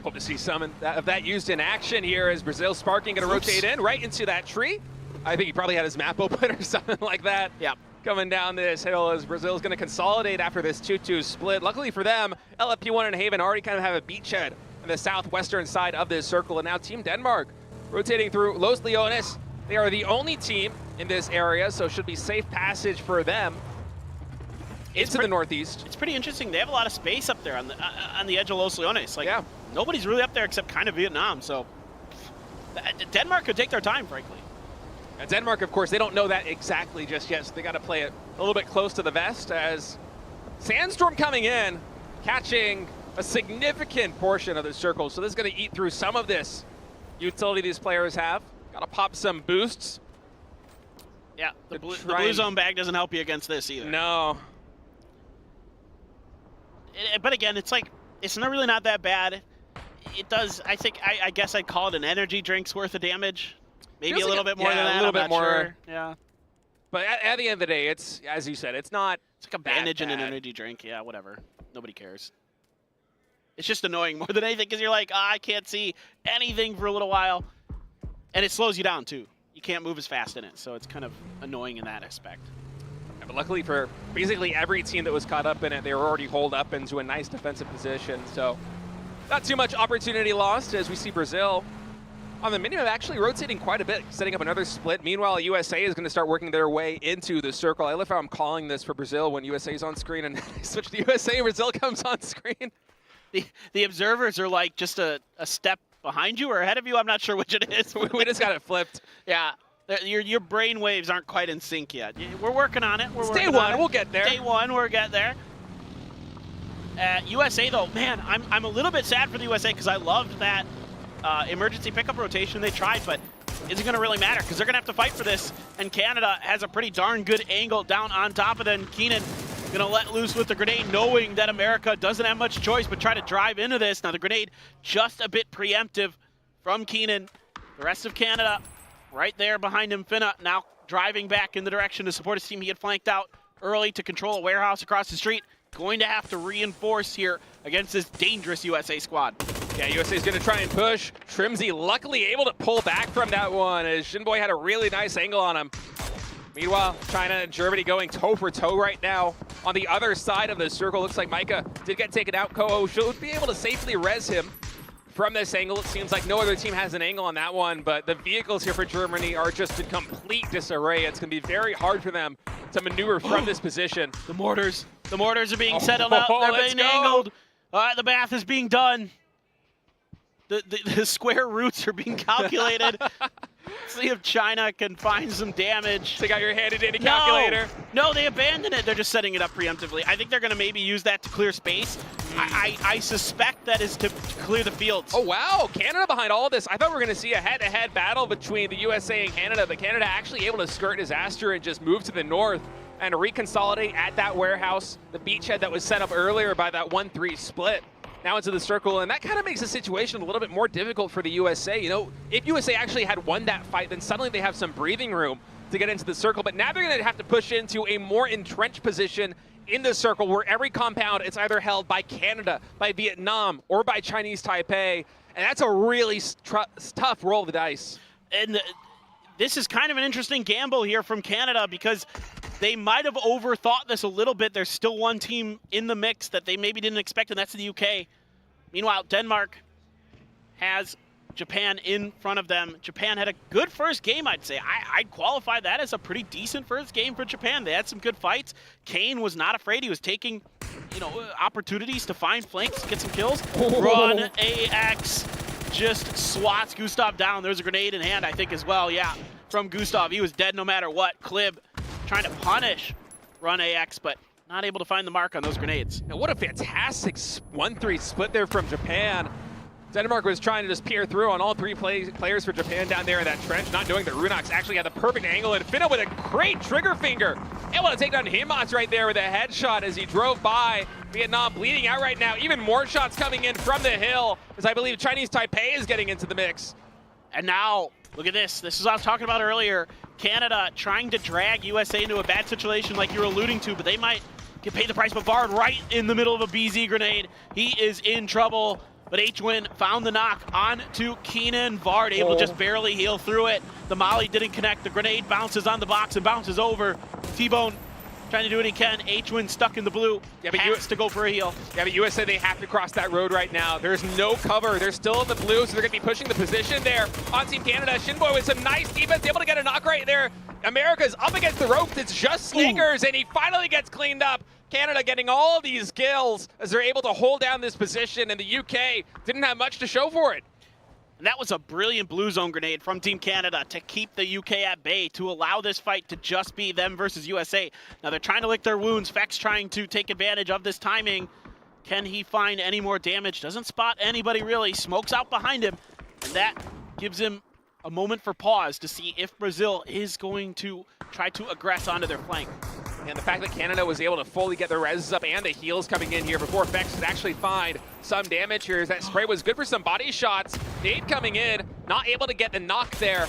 Speaker 2: Hope to see some of that used in action here as Brazil Sparking going to rotate in right into that tree. I think he probably had his map open or something like that.
Speaker 1: Yeah.
Speaker 2: Coming down this hill as Brazil's going to consolidate after this 2-2 split. Luckily for them, LFP1 and Haven already kind of have a beachhead on the southwestern side of this circle. And now Team Denmark rotating through Los Leones. They are the only team in this area, so should be safe passage for them into the northeast.
Speaker 1: It's pretty interesting. They have a lot of space up there on the edge of Los Leones. Like, yeah. Nobody's really up there except kind of Vietnam, so Denmark could take their time, frankly.
Speaker 2: And Denmark, of course, they don't know that exactly just yet, so they got to play it a little bit close to the vest as Sandstorm coming in, catching a significant portion of the circle. So this is going to eat through some of this utility these players have. Got to pop some boosts.
Speaker 1: Yeah, the blue zone bag doesn't help you against this either.
Speaker 2: No.
Speaker 1: But again, it's like, it's not really not that bad. It does, I guess I'd call it an energy drink's worth of damage. Maybe
Speaker 2: Feels
Speaker 1: a little
Speaker 2: like
Speaker 1: bit more than that.
Speaker 2: a little bit more.
Speaker 1: Sure. Yeah.
Speaker 2: But at the end of the day, it's, as you said, it's not.
Speaker 1: It's like a bandage and an energy drink. Yeah, whatever. Nobody cares. It's just annoying more than anything because you're like, I can't see anything for a little while. And it slows you down, too. You can't move as fast in it, so it's kind of annoying in that aspect.
Speaker 2: Yeah, but luckily for basically every team that was caught up in it, they were already holed up into a nice defensive position. So not too much opportunity lost as we see Brazil on the minimap actually rotating quite a bit, setting up another split. Meanwhile, USA is going to start working their way into the circle. I love how I'm calling this for Brazil when USA is on screen, and I switch to USA and Brazil comes on screen.
Speaker 1: The observers are like just a step behind you or ahead of you. I'm not sure which it is.
Speaker 2: We just got it flipped.
Speaker 1: Yeah. Your brain waves aren't quite in sync yet. We're working on it.
Speaker 2: It's day one. We'll get there.
Speaker 1: Day one, we'll get there. USA, though, man, I'm a little bit sad for the USA because I loved that emergency pickup rotation they tried, but isn't going to really matter because they're going to have to fight for this. And Canada has a pretty darn good angle down on top of them. Keenan going to let loose with the grenade, knowing that America doesn't have much choice but try to drive into this. Now the grenade just a bit preemptive from Keenan. The rest of Canada right there behind him. Finna now driving back in the direction to support his team. He had flanked out early to control a warehouse across the street. Going to have to reinforce here against this dangerous USA squad.
Speaker 2: Yeah, USA's going to try and push. Trimsy luckily able to pull back from that one as Shinboy had a really nice angle on him. Meanwhile, China and Germany going toe for toe right now. On the other side of the circle, looks like Micah did get taken out. Ko should be able to safely res him from this angle. It seems like no other team has an angle on that one, but the vehicles here for Germany are just in complete disarray. It's going to be very hard for them to maneuver from this position.
Speaker 1: The mortars are being settled out. They're being angled. The math is being done. The square roots are being calculated. See if China can find some damage.
Speaker 2: Take out your handy-dandy calculator.
Speaker 1: No, they abandoned it. They're just setting it up preemptively. I think they're going to maybe use that to clear space. I suspect that is to clear the fields.
Speaker 2: Oh, wow. Canada behind all this. I thought we were going to see a head-to-head battle between the USA and Canada, but Canada actually able to skirt disaster and just move to the north and reconsolidate at that warehouse, the beachhead that was set up earlier by that 1-3 split. Now into the circle, and that kind of makes the situation a little bit more difficult for the USA. You know, if USA actually had won that fight, then suddenly they have some breathing room to get into the circle, but now they're going to have to push into a more entrenched position in the circle where every compound is either held by Canada, by Vietnam, or by Chinese Taipei, and that's a really tough roll of the dice.
Speaker 1: And this is kind of an interesting gamble here from Canada because they might have overthought this a little bit. There's still one team in the mix that they maybe didn't expect, and that's the UK. Meanwhile, Denmark has Japan in front of them. Japan had a good first game, I'd say. I'd qualify that as a pretty decent first game for Japan. They had some good fights. Kane was not afraid. He was taking, opportunities to find flanks, get some kills. Run AX just swats Gustav down. There's a grenade in hand, I think, as well. Yeah, from Gustav. He was dead no matter what. Klib trying to punish Run AX, but not able to find the mark on those grenades.
Speaker 2: Now, what a fantastic 1-3 split there from Japan. Denmark was trying to just peer through on all three players for Japan down there in that trench, not knowing that Runox actually had the perfect angle, and Finna with a great trigger finger. Able to take down Himats right there with a headshot as he drove by. Vietnam bleeding out right now. Even more shots coming in from the hill, as I believe Chinese Taipei is getting into the mix.
Speaker 1: And now, look at this. This is what I was talking about earlier. Canada trying to drag USA into a bad situation like you were alluding to, but they might get paid the price. Bavard right in the middle of a BZ grenade. He is in trouble, but H-Win found the knock onto Keenan. Vard able to just barely heal through it. The molly didn't connect. The grenade bounces on the box and bounces over. T-Bone trying to do what he can. H-Win stuck in the blue. Yeah, but has to go for a heal.
Speaker 2: Yeah, but USA, they have to cross that road right now. There's no cover. They're still in the blue, so they're going to be pushing the position there on Team Canada. Shinboy with some nice defense, able to get a knock right there. America's up against the ropes. It's just Snickers, and he finally gets cleaned up. Canada getting all of these kills as they're able to hold down this position, and the UK didn't have much to show for it.
Speaker 1: And that was a brilliant blue zone grenade from Team Canada to keep the UK at bay, to allow this fight to just be them versus USA. Now they're trying to lick their wounds. Fex trying to take advantage of this timing. Can he find any more damage? Doesn't spot anybody really. Smokes out behind him. And that gives him a moment for pause to see if Brazil is going to try to aggress onto their flank.
Speaker 2: And the fact that Canada was able to fully get the reses up and the heals coming in here before Vex could actually find some damage here, as that spray was good for some body shots. Nade coming in, not able to get the knock there.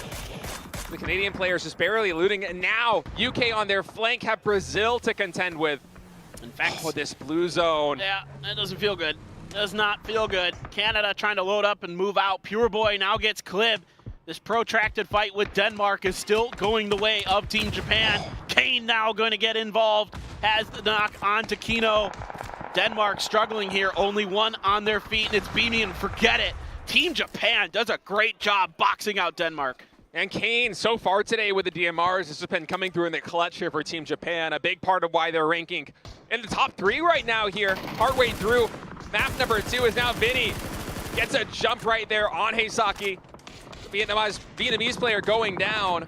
Speaker 2: The Canadian players just barely eluding, and now UK on their flank have Brazil to contend with. In fact, with this blue zone.
Speaker 1: Yeah, that doesn't feel good. Does not feel good. Canada trying to load up and move out. Pure Boy now gets clipped. This protracted fight with Denmark is still going the way of Team Japan. Kane now going to get involved. Has the knock onto Kino. Denmark struggling here. Only one on their feet, and it's Beanie, and forget it. Team Japan does a great job boxing out Denmark.
Speaker 2: And Kane, so far today with the DMRs, has been coming through in the clutch here for Team Japan. A big part of why they're ranking in the top 3 right now here. Partway through, map number 2 is now Vinny. Gets a jump right there on Heisaki. Vietnamese player going down,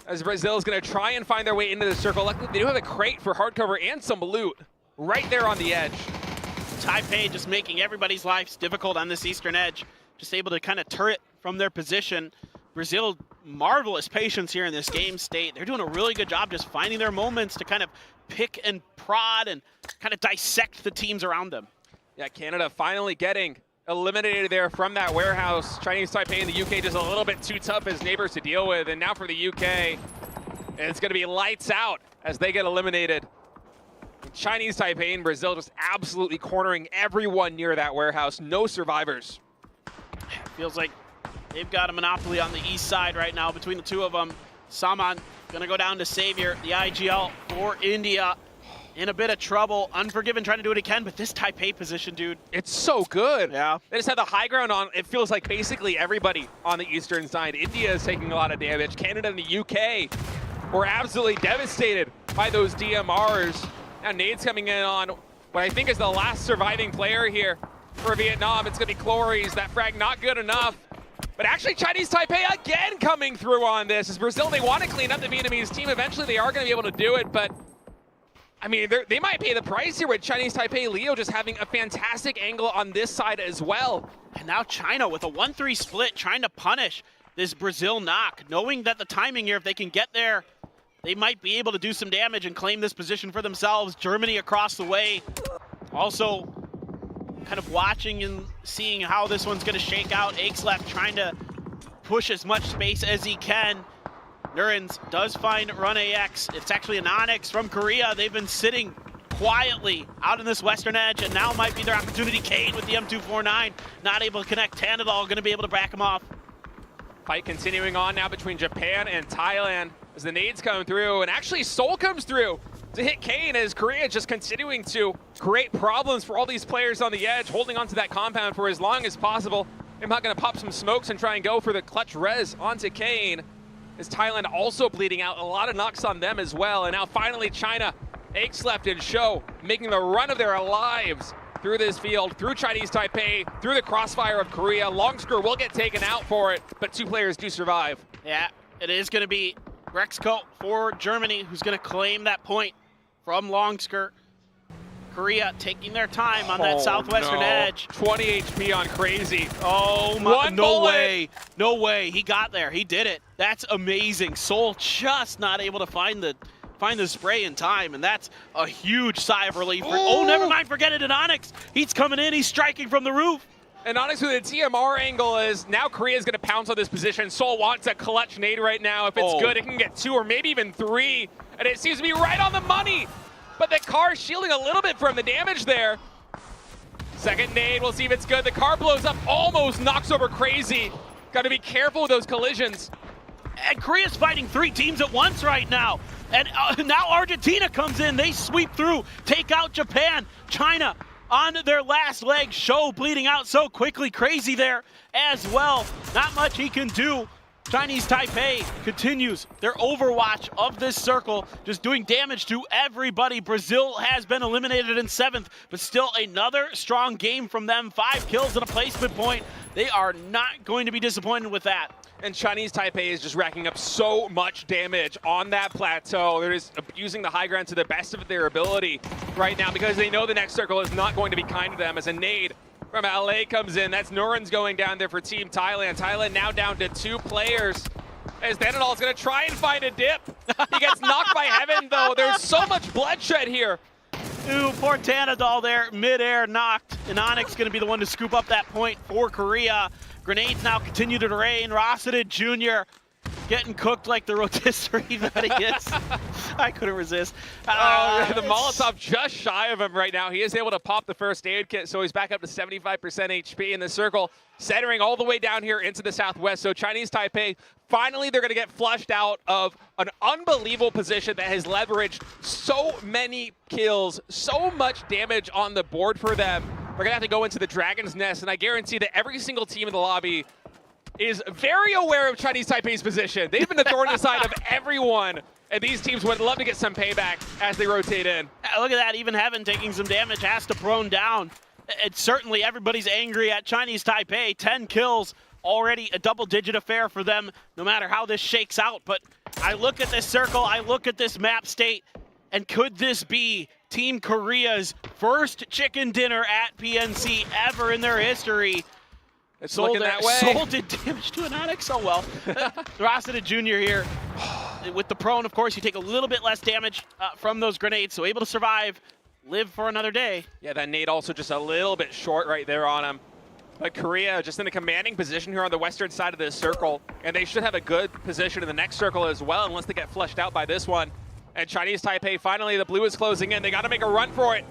Speaker 2: as Brazil is going to try and find their way into the circle. Luckily, they do have a crate for hardcover and some loot right there on the edge.
Speaker 1: Taipei just making everybody's lives difficult on this eastern edge. Just able to kind of turret from their position. Brazil, marvelous patience here in this game state. They're doing a really good job just finding their moments to kind of pick and prod and kind of dissect the teams around them.
Speaker 2: Yeah, Canada finally getting eliminated there from that warehouse. Chinese Taipei and the UK just a little bit too tough as neighbors to deal with. And now for the UK, it's going to be lights out as they get eliminated. Chinese Taipei and Brazil just absolutely cornering everyone near that warehouse. No survivors.
Speaker 1: Feels like they've got a monopoly on the east side right now between the two of them. Saman going to go down to Savior, the IGL for India. In a bit of trouble. Unforgiven trying to do it again, but this Taipei position, dude.
Speaker 2: It's so good.
Speaker 1: Yeah.
Speaker 2: They just have the high ground on. It feels like basically everybody on the eastern side. India is taking a lot of damage. Canada and the UK were absolutely devastated by those DMRs. Now Nade's coming in on what I think is the last surviving player here for Vietnam. It's going to be Clories. That frag not good enough. But actually Chinese Taipei again coming through on this. As Brazil, they want to clean up the Vietnamese team. Eventually they are going to be able to do it, but I mean, they might pay the price here with Chinese Taipei. Leo just having a fantastic angle on this side as well.
Speaker 1: And now China with a 1-3 split trying to punish this Brazil knock, knowing that the timing here, if they can get there, they might be able to do some damage and claim this position for themselves. Germany across the way. Also kind of watching and seeing how this one's going to shake out. Aches left trying to push as much space as he can. Nurens does find Run AX. It's actually an Onyx from Korea. They've been sitting quietly out in this western edge, and now might be their opportunity. Kane with the M249, not able to connect. Tanadol going to be able to back him off.
Speaker 2: Fight continuing on now between Japan and Thailand as the nades come through, and actually Seoul comes through to hit Kane as Korea just continuing to create problems for all these players on the edge, holding onto that compound for as long as possible. I'm not going to pop some smokes and try and go for the clutch res onto Kane. As Thailand also bleeding out, a lot of knocks on them as well. And now finally China, Aches left in show, making the run of their lives through this field, through Chinese Taipei, through the crossfire of Korea. Longsker will get taken out for it, but 2 players do survive.
Speaker 1: Yeah, it is going to be Rexco for Germany, who's going to claim that point from Longsker. Korea taking their time on that southwestern edge.
Speaker 2: 20 HP on Crazy.
Speaker 1: Oh my, no
Speaker 2: bullet.
Speaker 1: way. No way, he got there, he did it. That's amazing. Seoul just not able to find the spray in time, and that's a huge sigh of relief. Oh, never mind, forget it, and Onyx, he's coming in, he's striking from the roof.
Speaker 2: And Onyx with a TMR angle is now Korea's going to pounce on this position. Seoul wants a clutch nade right now. If it's good, it can get 2 or maybe even 3, and it seems to be right on the money. But the car shielding a little bit from the damage there. Second nade, we'll see if it's good. The car blows up, almost knocks over Crazy. Got to be careful with those collisions.
Speaker 1: And Korea's fighting 3 teams at once right now. And now Argentina comes in, they sweep through, take out Japan. China on their last leg, Show bleeding out so quickly. Crazy there as well. Not much he can do. Chinese Taipei continues their overwatch of this circle, just doing damage to everybody. Brazil has been eliminated in 7th, but still another strong game from them. 5 kills and a placement point. They are not going to be disappointed with that.
Speaker 2: And Chinese Taipei is just racking up so much damage on that plateau. They're just abusing the high ground to the best of their ability right now because they know the next circle is not going to be kind to them. As a nade from LA comes in, that's Nurens going down there for Team Thailand. Thailand now down to 2 players. As Thanadol's going to try and find a dip. He gets knocked by Heaven, though. There's so much bloodshed here.
Speaker 1: Ooh, poor Thanadol there, mid-air knocked. And Onyx going to be the one to scoop up that point for Korea. Grenades now continue to rain. Rossiter Jr. getting cooked like the rotisserie that he is. I couldn't resist.
Speaker 2: The Molotov just shy of him right now. He is able to pop the first aid kit, so he's back up to 75% HP in the circle, centering all the way down here into the southwest. So Chinese Taipei, finally they're going to get flushed out of an unbelievable position that has leveraged so many kills, so much damage on the board for them. They're going to have to go into the Dragon's Nest, and I guarantee that every single team in the lobby is very aware of Chinese Taipei's position. They've been the thorn in the side of everyone, and these teams would love to get some payback as they rotate in.
Speaker 1: Look at that, even Heaven taking some damage, has to prone down. It's certainly everybody's angry at Chinese Taipei. 10 kills, already a double-digit affair for them, no matter how this shakes out. But I look at this circle, I look at this map state, and could this be Team Korea's first chicken dinner at PNC ever in their history?
Speaker 2: It's looking that way.
Speaker 1: Soul did damage to an Onyx so well. Rossiter Jr. here with the prone, of course, you take a little bit less damage from those grenades, so able to survive, live for another day.
Speaker 2: Yeah, that nade also just a little bit short right there on him. But Korea just in a commanding position here on the western side of this circle, and they should have a good position in the next circle as well, unless they get flushed out by this one. And Chinese Taipei, finally, the blue is closing in. They got to make a run for it.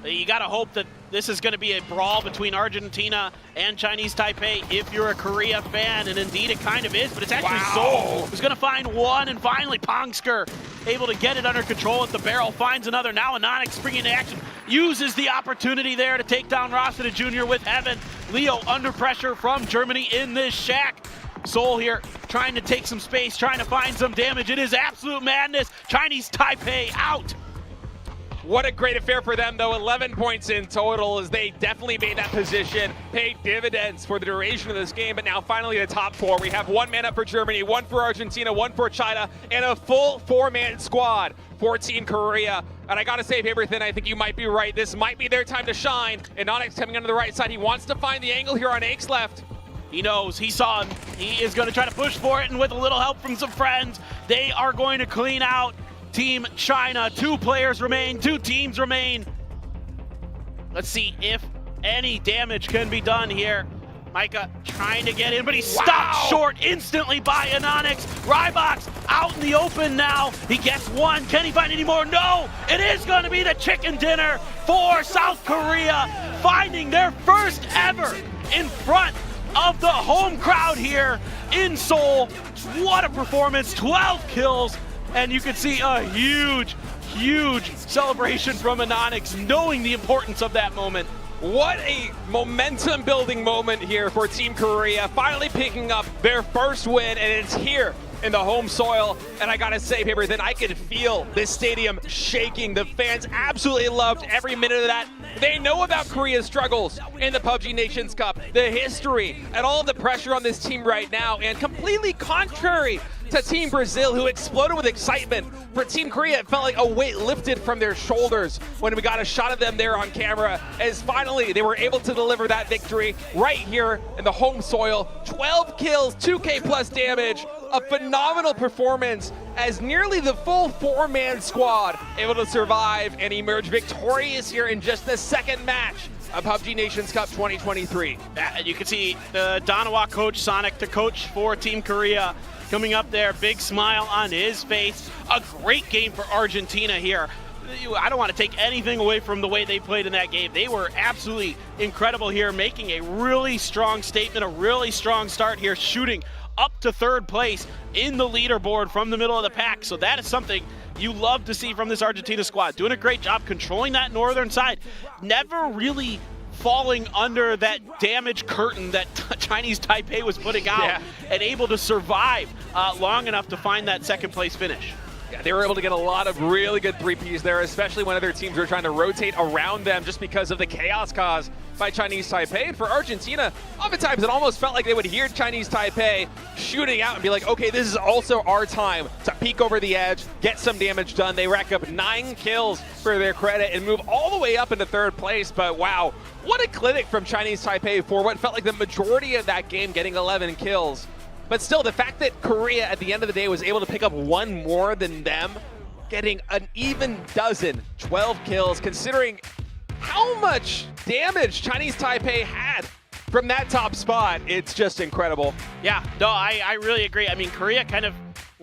Speaker 1: You got to hope that this is going to be a brawl between Argentina and Chinese Taipei if you're a Korea fan, and indeed it kind of is, but it's actually Seoul who's going to find one, and finally Pongsker able to get it under control at the barrel, finds another. Now Anonic springing into action, uses the opportunity there to take down Rossiter Jr. with Heaven. Leo under pressure from Germany in this shack. Seoul here trying to take some space, trying to find some damage. It is absolute madness. Chinese Taipei out.
Speaker 2: What a great affair for them, though. 11 points in total as they definitely made that position, paid dividends for the duration of this game. But now finally the top four. We have one man up for Germany, one for Argentina, one for China, and a full four-man squad for Team Korea. And I got to say, Paperthin, I think you might be right. This might be their time to shine. And Onyx coming onto the right side. He wants to find the angle here on Ake's left.
Speaker 1: He knows, he saw him. He is going to try to push for it, and with a little help from some friends, they are going to clean out Team China. 2 players remain, 2 teams remain. Let's see if any damage can be done here. Micah trying to get in, but he's stopped short instantly by Anonix. Rybox out in the open now. He gets one. Can he find any more? No! It is going to be the chicken dinner for South Korea, finding their first ever in front of the home crowd here in Seoul. What a performance, 12 kills. And you can see a huge, huge celebration from Anonix, knowing the importance of that moment.
Speaker 2: What a momentum building moment here for Team Korea, finally picking up their first win, and it's here in the home soil. And I gotta say, Paperthin, I can feel this stadium shaking. The fans absolutely loved every minute of that. They know about Korea's struggles in the PUBG Nations Cup, the history, and all of the pressure on this team right now, and completely contrary to Team Brazil, who exploded with excitement. For Team Korea, it felt like a weight lifted from their shoulders when we got a shot of them there on camera, as finally they were able to deliver that victory right here in the home soil. 12 kills, 2K plus damage, a phenomenal performance as nearly the full 4-man squad able to survive and emerge victorious here in just the second match of PUBG Nations Cup 2023.
Speaker 1: You can see the Donawa coach, Sonic, the coach for Team Korea, coming up there, big smile on his face. A great game for Argentina here. I don't want to take anything away from the way they played in that game. They were absolutely incredible here, making a really strong statement, a really strong start here, shooting up to 3rd place in the leaderboard from the middle of the pack. So that is something you love to see from this Argentina squad. Doing a great job controlling that northern side. Never really falling under that damage curtain that Chinese Taipei was putting out, and able to survive long enough to find that 2nd place finish.
Speaker 2: Yeah, they were able to get a lot of really good 3Ps there, especially when other teams were trying to rotate around them just because of the chaos caused by Chinese Taipei. And for Argentina, oftentimes it almost felt like they would hear Chinese Taipei shooting out and be like, okay, this is also our time to peek over the edge, get some damage done. They rack up 9 kills for their credit and move all the way up into 3rd place. But wow, what a clinic from Chinese Taipei for what felt like the majority of that game, getting 11 kills. But still, the fact that Korea at the end of the day was able to pick up one more than them, getting an even dozen, 12 kills, considering how much damage Chinese Taipei had from that top spot, it's just incredible.
Speaker 1: Yeah, no, I really agree. I mean, Korea kind of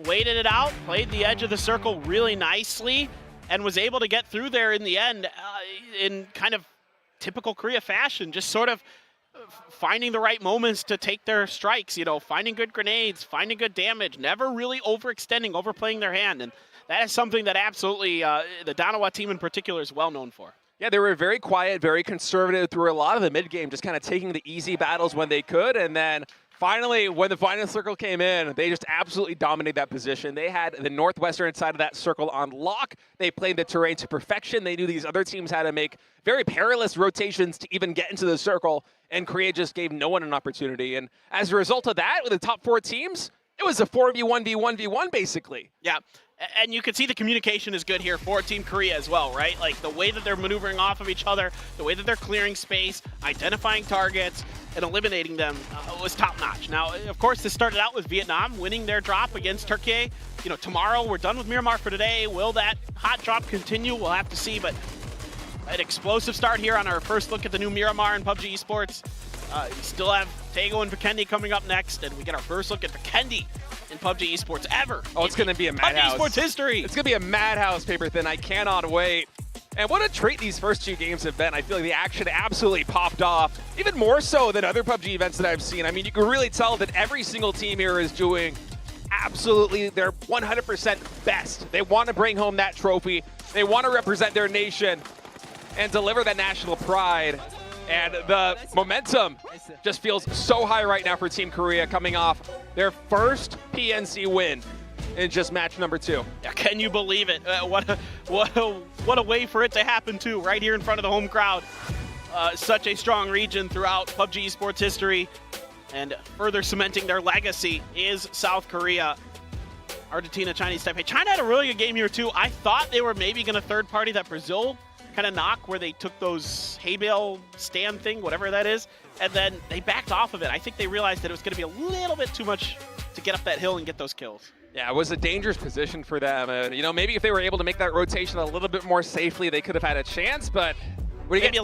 Speaker 1: waited it out, played the edge of the circle really nicely, and was able to get through there in the end in kind of typical Korea fashion, just sort of finding the right moments to take their strikes, you know, finding good grenades, finding good damage, never really overextending, overplaying their hand. And that is something that absolutely the Danawa team in particular is well known for.
Speaker 2: Yeah, they were very quiet, very conservative through a lot of the mid-game, just kind of taking the easy battles when they could, and then finally, when the final circle came in, they just absolutely dominated that position. They had the northwestern side of that circle on lock. They played the terrain to perfection. They knew these other teams had to make very perilous rotations to even get into the circle, and Korea just gave no one an opportunity. And as a result of that, with the top 4 teams, it was a 4v1v1v1 basically.
Speaker 1: Yeah. And you can see the communication is good here for Team Korea as well, right? Like the way that they're maneuvering off of each other, the way that they're clearing space, identifying targets, and eliminating them was top-notch. Now, of course, this started out with Vietnam winning their drop against Turkey. You know, tomorrow we're done with Miramar for today. Will that hot drop continue? We'll have to see, but an explosive start here on our first look at the new Miramar in PUBG Esports. We still have Tego and Vikendi coming up next, and we get our first look at Vikendi in PUBG Esports ever.
Speaker 2: Oh, it's going to be a madhouse.
Speaker 1: PUBG Esports history.
Speaker 2: It's going to be a madhouse, Paper Thin. I cannot wait. And what a treat these first 2 games have been. I feel like the action absolutely popped off, even more so than other PUBG events that I've seen. I mean, you can really tell that every single team here is doing absolutely their 100% best. They want to bring home that trophy. They want to represent their nation and deliver that national pride. And the momentum just feels so high right now for Team Korea, coming off their first PNC win in just match number 2.
Speaker 1: Yeah, can you believe it? What a way for it to happen too, right here in front of the home crowd. Such a strong region throughout PUBG Esports history, and further cementing their legacy is South Korea. Argentina, Chinese Taipei. China had a really good game here too. I thought they were maybe going to third party that Brazil kind of knock where they took those hay bale stand thing, whatever that is, and then they backed off of it. I think they realized that it was going to be a little bit too much to get up that hill and get those kills.
Speaker 2: Yeah, it was a dangerous position for them. And, you know, maybe if they were able to make that rotation a little bit more safely, they could have had a chance. But when you get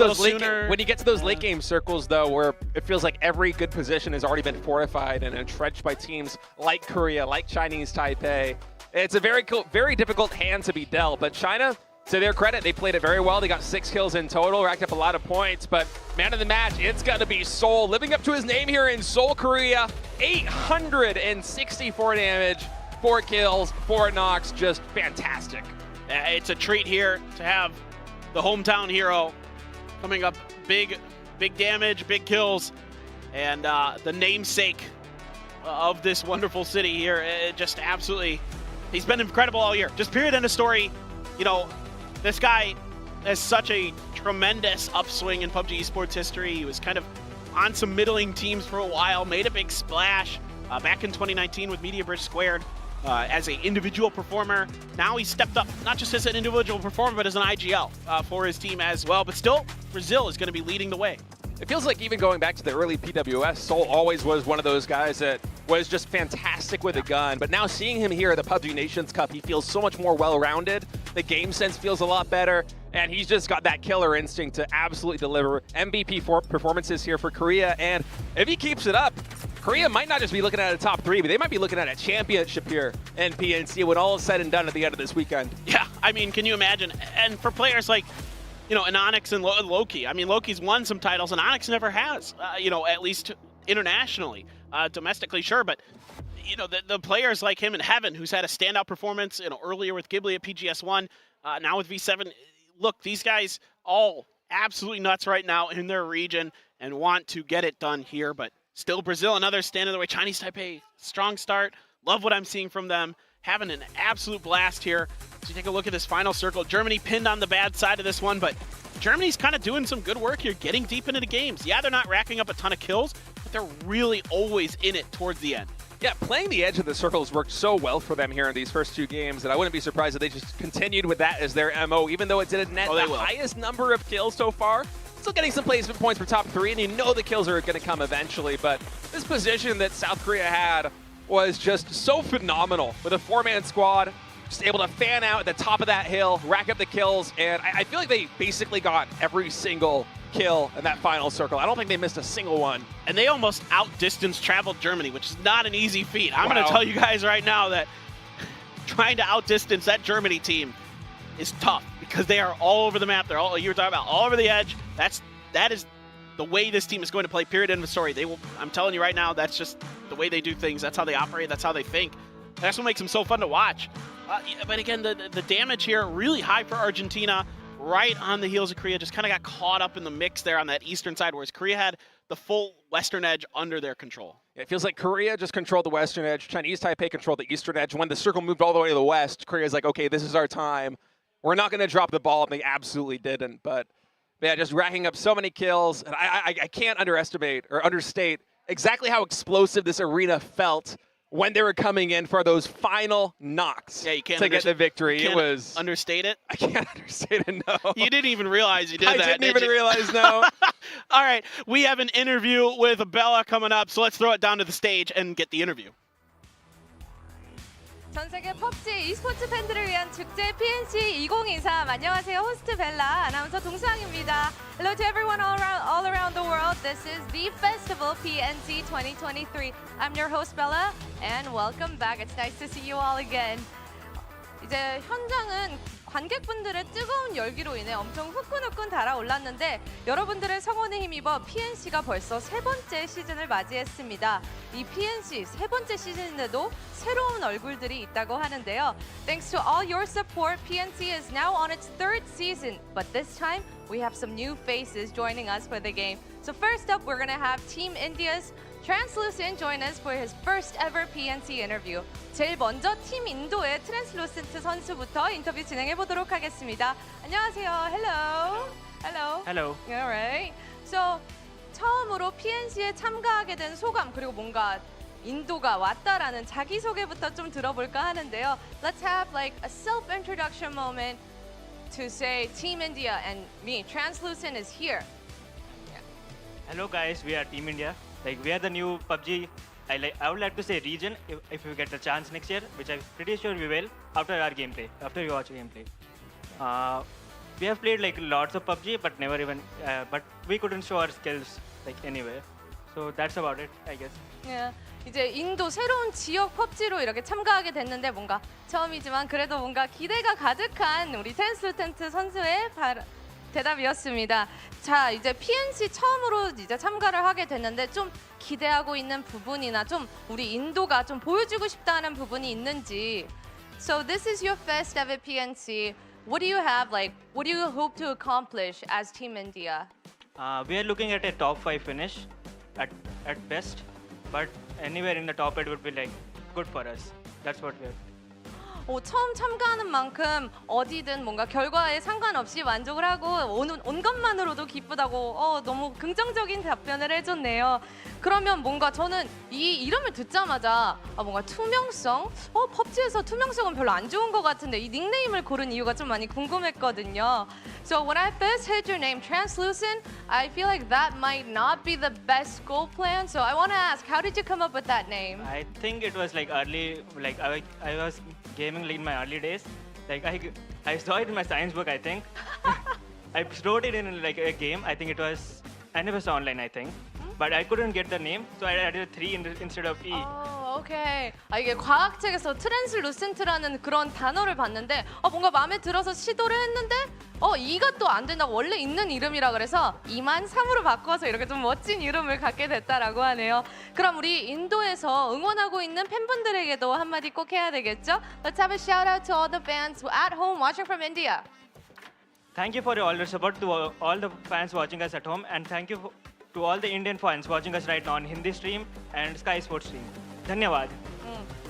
Speaker 2: to those late game circles, though, where it feels like every good position has already been fortified and entrenched by teams like Korea, like Chinese Taipei, it's a very difficult hand to be dealt. But China, to their credit, they played it very well. They got 6 kills in total, racked up a lot of points, but man of the match, it's gonna be Seoul, living up to his name here in Seoul, Korea. 864 damage, 4 kills, 4 knocks, just fantastic.
Speaker 1: It's a treat here to have the hometown hero coming up big damage, big kills, and the namesake of this wonderful city here. It just absolutely, he's been incredible all year. Just period, end of story. You know, this guy has such a tremendous upswing in PUBG Esports history. He was kind of on some middling teams for a while, made a big splash back in 2019 with Media Bridge Squared as an individual performer. Now he's stepped up, not just as an individual performer, but as an IGL for his team as well. But still, Brazil is going to be leading the way.
Speaker 2: It feels like even going back to the early PWS, Seoul always was one of those guys that was just fantastic with a gun. But now seeing him here at the PUBG Nations Cup, he feels so much more well-rounded. The game sense feels a lot better, and he's just got that killer instinct to absolutely deliver MVP performances here for Korea. And if he keeps it up, Korea might not just be looking at a top 3, but they might be looking at a championship here in PNC when all is said and done at the end of this weekend.
Speaker 1: Yeah, I mean, can you imagine? And for players like, you know, Onyx and Loki. I mean, Loki's won some titles, and Onyx never has, you know, at least internationally. Domestically, sure, but, you know, the players like him and Heaven, who's had a standout performance, you know, earlier with Ghibli at PGS1, now with V7. Look, these guys all absolutely nuts right now in their region and want to get it done here, but still Brazil, another stand in the way. Chinese Taipei, strong start. Love what I'm seeing from them. Having an absolute blast here. So you take a look at this final circle. Germany pinned on the bad side of this one, but Germany's kind of doing some good work here, getting deep into the games. Yeah, they're not racking up a ton of kills, but they're really always in it towards the end.
Speaker 2: Yeah, playing the edge of the circle has worked so well for them here in these first 2 games that I wouldn't be surprised if they just continued with that as their MO, even though it didn't net the highest number of kills so far. Still getting some placement points for top 3, and you know the kills are going to come eventually, but this position that South Korea had was just so phenomenal with a 4-man squad, just able to fan out at the top of that hill, rack up the kills, and I feel like they basically got every single kill in that final circle. I don't think they missed a single one.
Speaker 1: And they almost outdistanced traveled Germany, which is not an easy feat. I'm going
Speaker 2: Wow.
Speaker 1: to tell you guys right now that trying to outdistance that Germany team is tough because they are all over the map. They're all, you were talking about, all over the edge. That is the way this team is going to play, period, end of story. They will, I'm telling you right now, that's just the way they do things. That's how they operate. That's how they think. That's what makes them so fun to watch. But again, the damage here, really high for Argentina, right on the heels of Korea. Just kind of got caught up in the mix there on that eastern side, whereas Korea had the full western edge under their control.
Speaker 2: It feels like Korea just controlled the western edge. Chinese Taipei controlled the eastern edge. When the circle moved all the way to the west, Korea's like, okay, this is our time. We're not going to drop the ball, and they absolutely didn't. But yeah, just racking up so many kills. And I can't underestimate or understate exactly how explosive this arena felt when they were coming in for those final knocks
Speaker 1: Yeah, you can't
Speaker 2: to get the victory.
Speaker 1: Can't
Speaker 2: It was
Speaker 1: understate it.
Speaker 2: I can't understate it, no.
Speaker 1: You didn't even realize you did
Speaker 2: I
Speaker 1: that.
Speaker 2: didn't
Speaker 1: did
Speaker 2: even
Speaker 1: you?
Speaker 2: realize, no.
Speaker 1: All right, we have an interview with Bella coming up, so let's throw it down to the stage and get the interview.
Speaker 5: 전 세계 펍지 e스포츠 팬들을 위한 축제 PNC 2023. 안녕하세요. 호스트 벨라, 아나운서 동수항입니다. Hello to everyone all around the world. This is the festival PNC 2023. I'm your host Bella, and welcome back. It's nice to see you all again. 이제 현장은 관객분들의 뜨거운 열기로 인해 엄청 후끈후끈 달아올랐는데 여러분들의 성원에 힘입어 PNC가 벌써 3번째 시즌을 맞이했습니다. 이 PNC 3번째 시즌인데도 새로운 얼굴들이 있다고 하는데요. Thanks to all your support, PNC is now on its 3rd season. But this time, we have some new faces joining us for the game. So first up, we're going to have Team India's Translucent join us for his first ever PNC interview. 제일 먼저 팀 인도의 트랜스루센트 선수부터 인터뷰 진행해 보도록 하겠습니다. 안녕하세요. Hello. Hello.
Speaker 6: Hello.
Speaker 5: Alright. So 처음으로 PNC에 참가하게 된 소감 그리고 뭔가 인도가 왔다라는 자기 소개부터 좀 들어볼까 하는데요. Let's have like a self-introduction moment to say Team India and me. Translucent is here.
Speaker 6: Hello guys, we are Team India. Like we are the new PUBG. I would like to say region if we get the chance next year, which I'm pretty sure we will after our gameplay, after we watch gameplay. We have played like lots of PUBG, but never even, but we couldn't show our skills like anywhere. So that's about it, I guess.
Speaker 5: Yeah. 이제 인도 새로운 지역 펍지로 이렇게 참가하게 됐는데 뭔가 처음이지만 그래도 뭔가 기대가 가득한 우리 트랜스루센트 선수의 대답이었습니다. 자, 이제 PNC 처음으로 이제 참가를 하게 됐는데 좀 기대하고 있는 부분이나 좀 우리 인도가 좀 보여주고 싶다는 부분이 있는지. So this is your first ever PNC. What do you have like? What do you hope to accomplish as Team India?
Speaker 6: We are looking at a top 5 finish at best, but anywhere in the top 8 would be like good for us. That's what we are.
Speaker 5: 처음 참가하는 만큼 어디든 뭔가 결과에 상관없이 만족을 하고 온 것만으로도 기쁘다고 너무 긍정적인 답변을 해줬네요. 그러면 뭔가 저는 이 이름을 듣자마자 뭔가 투명성? 펍지에서 투명성은 별로 안 좋은 것 같은데 이 닉네임을 고른 이유가 좀 많이 궁금했거든요. So when I first heard your name, Translucent, I feel like that might not be the best goal plan. So I want to ask, how did you come up with that name?
Speaker 6: I think it was like early, like I was gaming in my early days. Like I saw it in my science book, I think. I wrote it in like a game. I think it was online, I think. But I couldn't get the name, so I added a 3 instead of E.
Speaker 5: 오케이. 이게 과학책에서 트랜스루센트라는 그런 단어를 봤는데 뭔가 마음에 들어서 시도를 했는데 이가 또 안 된다고 원래 있는 이름이라 그래서 2만 3으로 바꿔서 이렇게 좀 멋진 이름을 갖게 됐다라고 하네요. 그럼 우리 인도에서 응원하고 있는 팬분들에게도 한마디 꼭 해야 되겠죠? Let's have a shout out to all the fans at home watching from India.
Speaker 6: Thank you for all your support to all the fans watching us at home, and thank you to all the Indian fans watching us right now on Hindi stream and Sky Sports stream. धन्यवाद.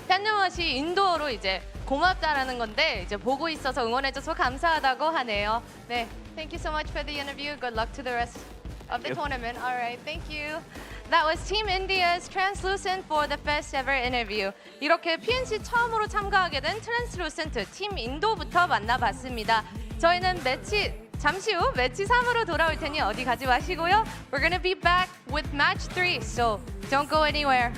Speaker 5: 팬유머시 인도어로 이제 고맙다라는 건데 이제 보고 있어서 응원해줘서 감사하다고 하네요. 네, thank you so much for the interview. Good luck to the rest of the tournament. All right, thank you. That was Team India's Translucent for the first ever interview. 이렇게 PNC 처음으로 참가하게 된 트랜스루센트 팀 인도부터 만나봤습니다. 저희는 잠시 후 매치 3으로 돌아올 테니 어디 가지 마시고요. We're gonna be back with match 3, so don't go anywhere.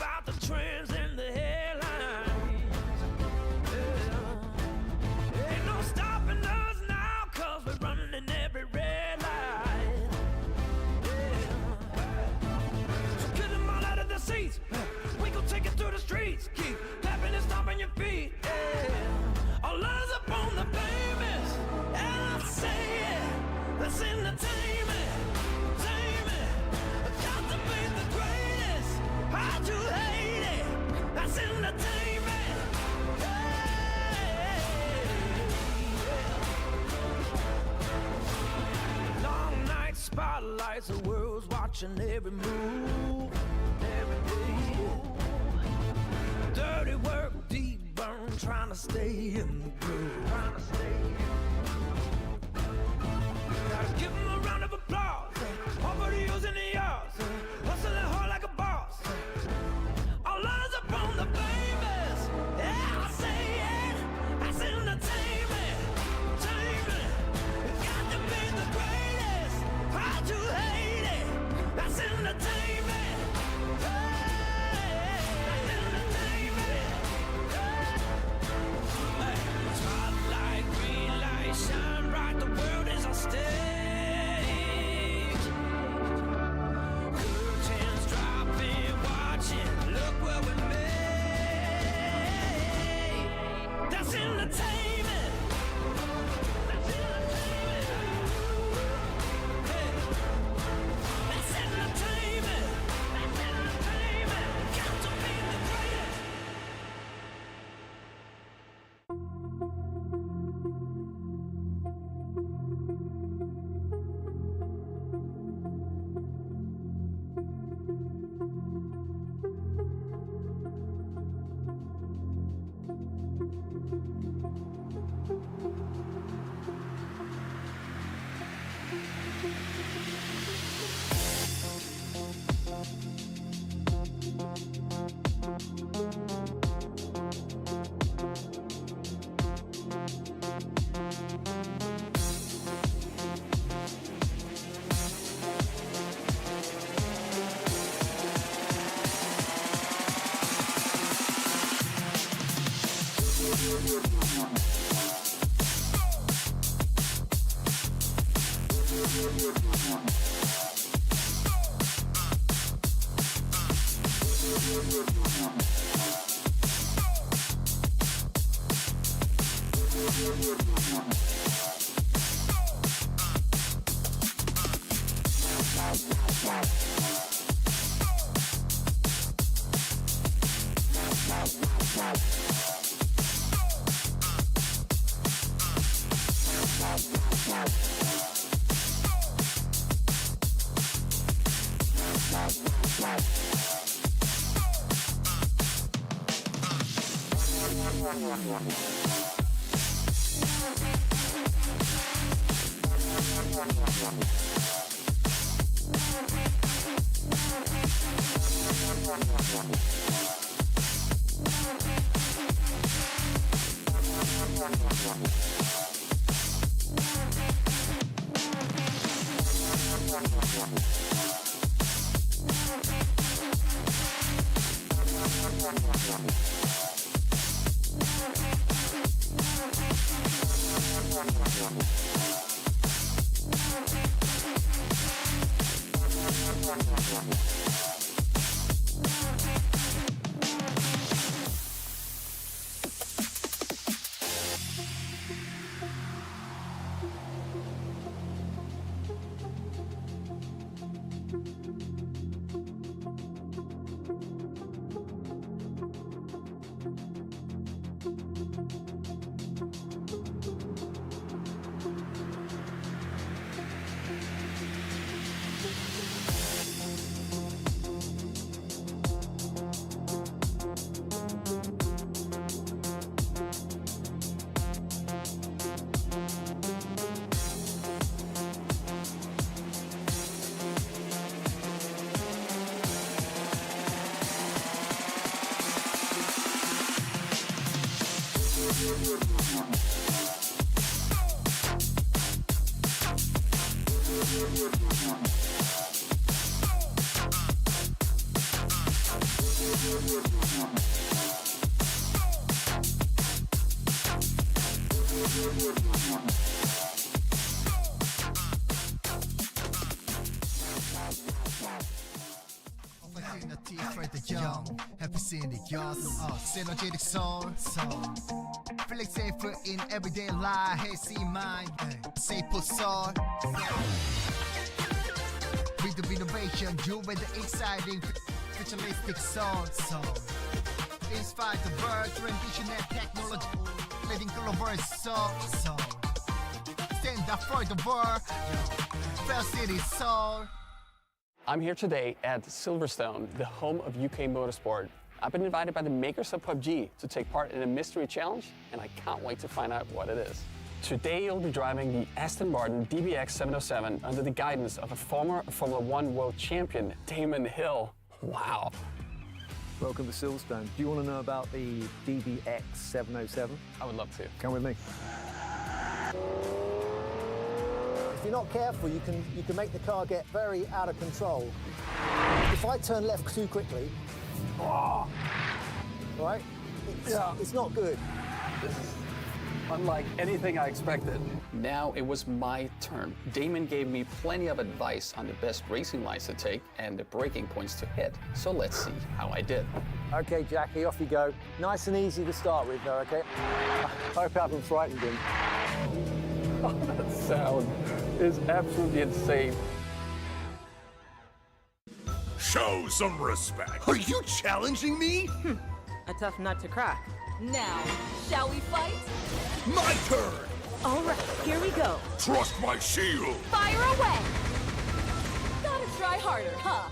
Speaker 7: about the trends and the headlines. Yeah. Ain't no stopping us now, cause we're running in every red light. Yeah. So get them all out of the seats. We gon' take it through the streets. Keep clapping and stomping your feet. Yeah. All eyes up on the famous. And I say it. That's entertainment. Got to be the greatest. How'd you hate it? That's entertainment. Hey. Long night spotlights, the world's watching every move. Every day. Dirty work, deep burn, trying to stay in the groove. Gotta give them a round of applause. All for the U's in the yards. Hustling hard like a boss. All eyes up on the famous. Yeah, I say it. That's entertainment. Got to be the greatest. How'd you hate it? That's entertainment. Hey, that's entertainment. Hey, spotlight, green light, shine bright. The world is on stage. Curtains dropping, watching. Look what we made. That's entertainment. That's entertainment. Hey, that's entertainment. That's entertainment. Got to be the greatest.
Speaker 8: Happy seeing the yours, synergetic soul. Feeling safer in everyday life. Hey, see mine, safe for soul. With the innovation, you with the exciting futuristic soul. Inspire the bird, tradition and technology. Letting global soul. Stand up for the world. Fair City soul.
Speaker 9: I'm here today at Silverstone, the home of UK motorsport. I've been invited by the makers of PUBG to take part in a mystery challenge, and I can't wait to find out what it is. Today you'll be driving the Aston Martin DBX 707 under the guidance of a former Formula 1 world champion, Damon Hill. Wow.
Speaker 10: Welcome to Silverstone. Do you want to know about the DBX 707?
Speaker 9: I would love to.
Speaker 10: Come with me.
Speaker 11: If you're not careful, you can make the car get very out of control. If I turn left too quickly, right, it's not good.
Speaker 9: This is unlike anything I expected. Now it was my turn. Damon gave me plenty of advice on the best racing lines to take and the braking points to hit. So let's see how I did.
Speaker 11: Okay, Jackie, off you go. Nice and easy to start with, though, okay? I hope I haven't frightened him.
Speaker 9: Oh, that sound is absolutely insane.
Speaker 12: Show some respect. Are you challenging me?
Speaker 13: A tough nut to crack. Now, shall we fight?
Speaker 12: My turn.
Speaker 13: All right, here we go.
Speaker 12: Trust my shield.
Speaker 13: Fire away. Gotta try harder, huh?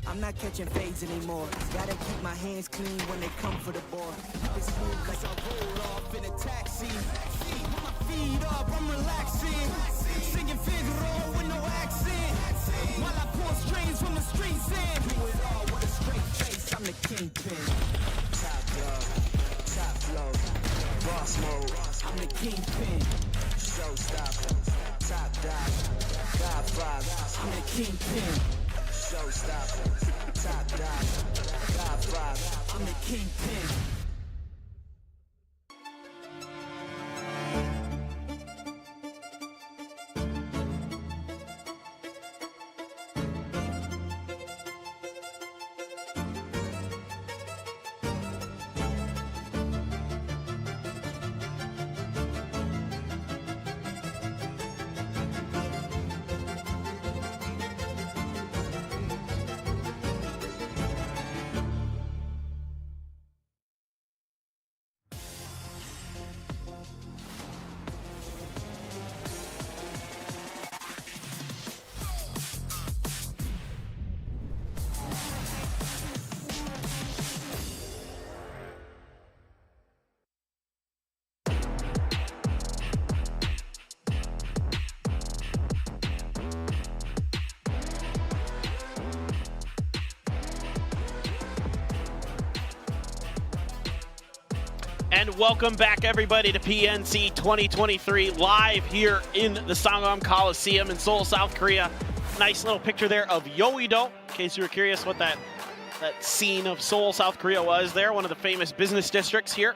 Speaker 7: I'm not catching fades anymore. Gotta keep my hands clean when they come for the board. It's smooth cause I rolled off in a taxi. With my feet up, I'm relaxing. Singing Figaro with no accent. While I pull strings from the streets in. Do it all with a straight face, I'm the kingpin. Top dog, top flow, boss mode. I'm the kingpin. Showstopper, top dog, Godfather. I'm the kingpin. Showstopper, top dog, Godfather. I'm the kingpin.
Speaker 1: And welcome back, everybody, to PNC 2023, live here in the Sangam Coliseum in Seoul, South Korea. Nice little picture there of Yeouido, in case you were curious what that scene of Seoul, South Korea was there. One of the famous business districts here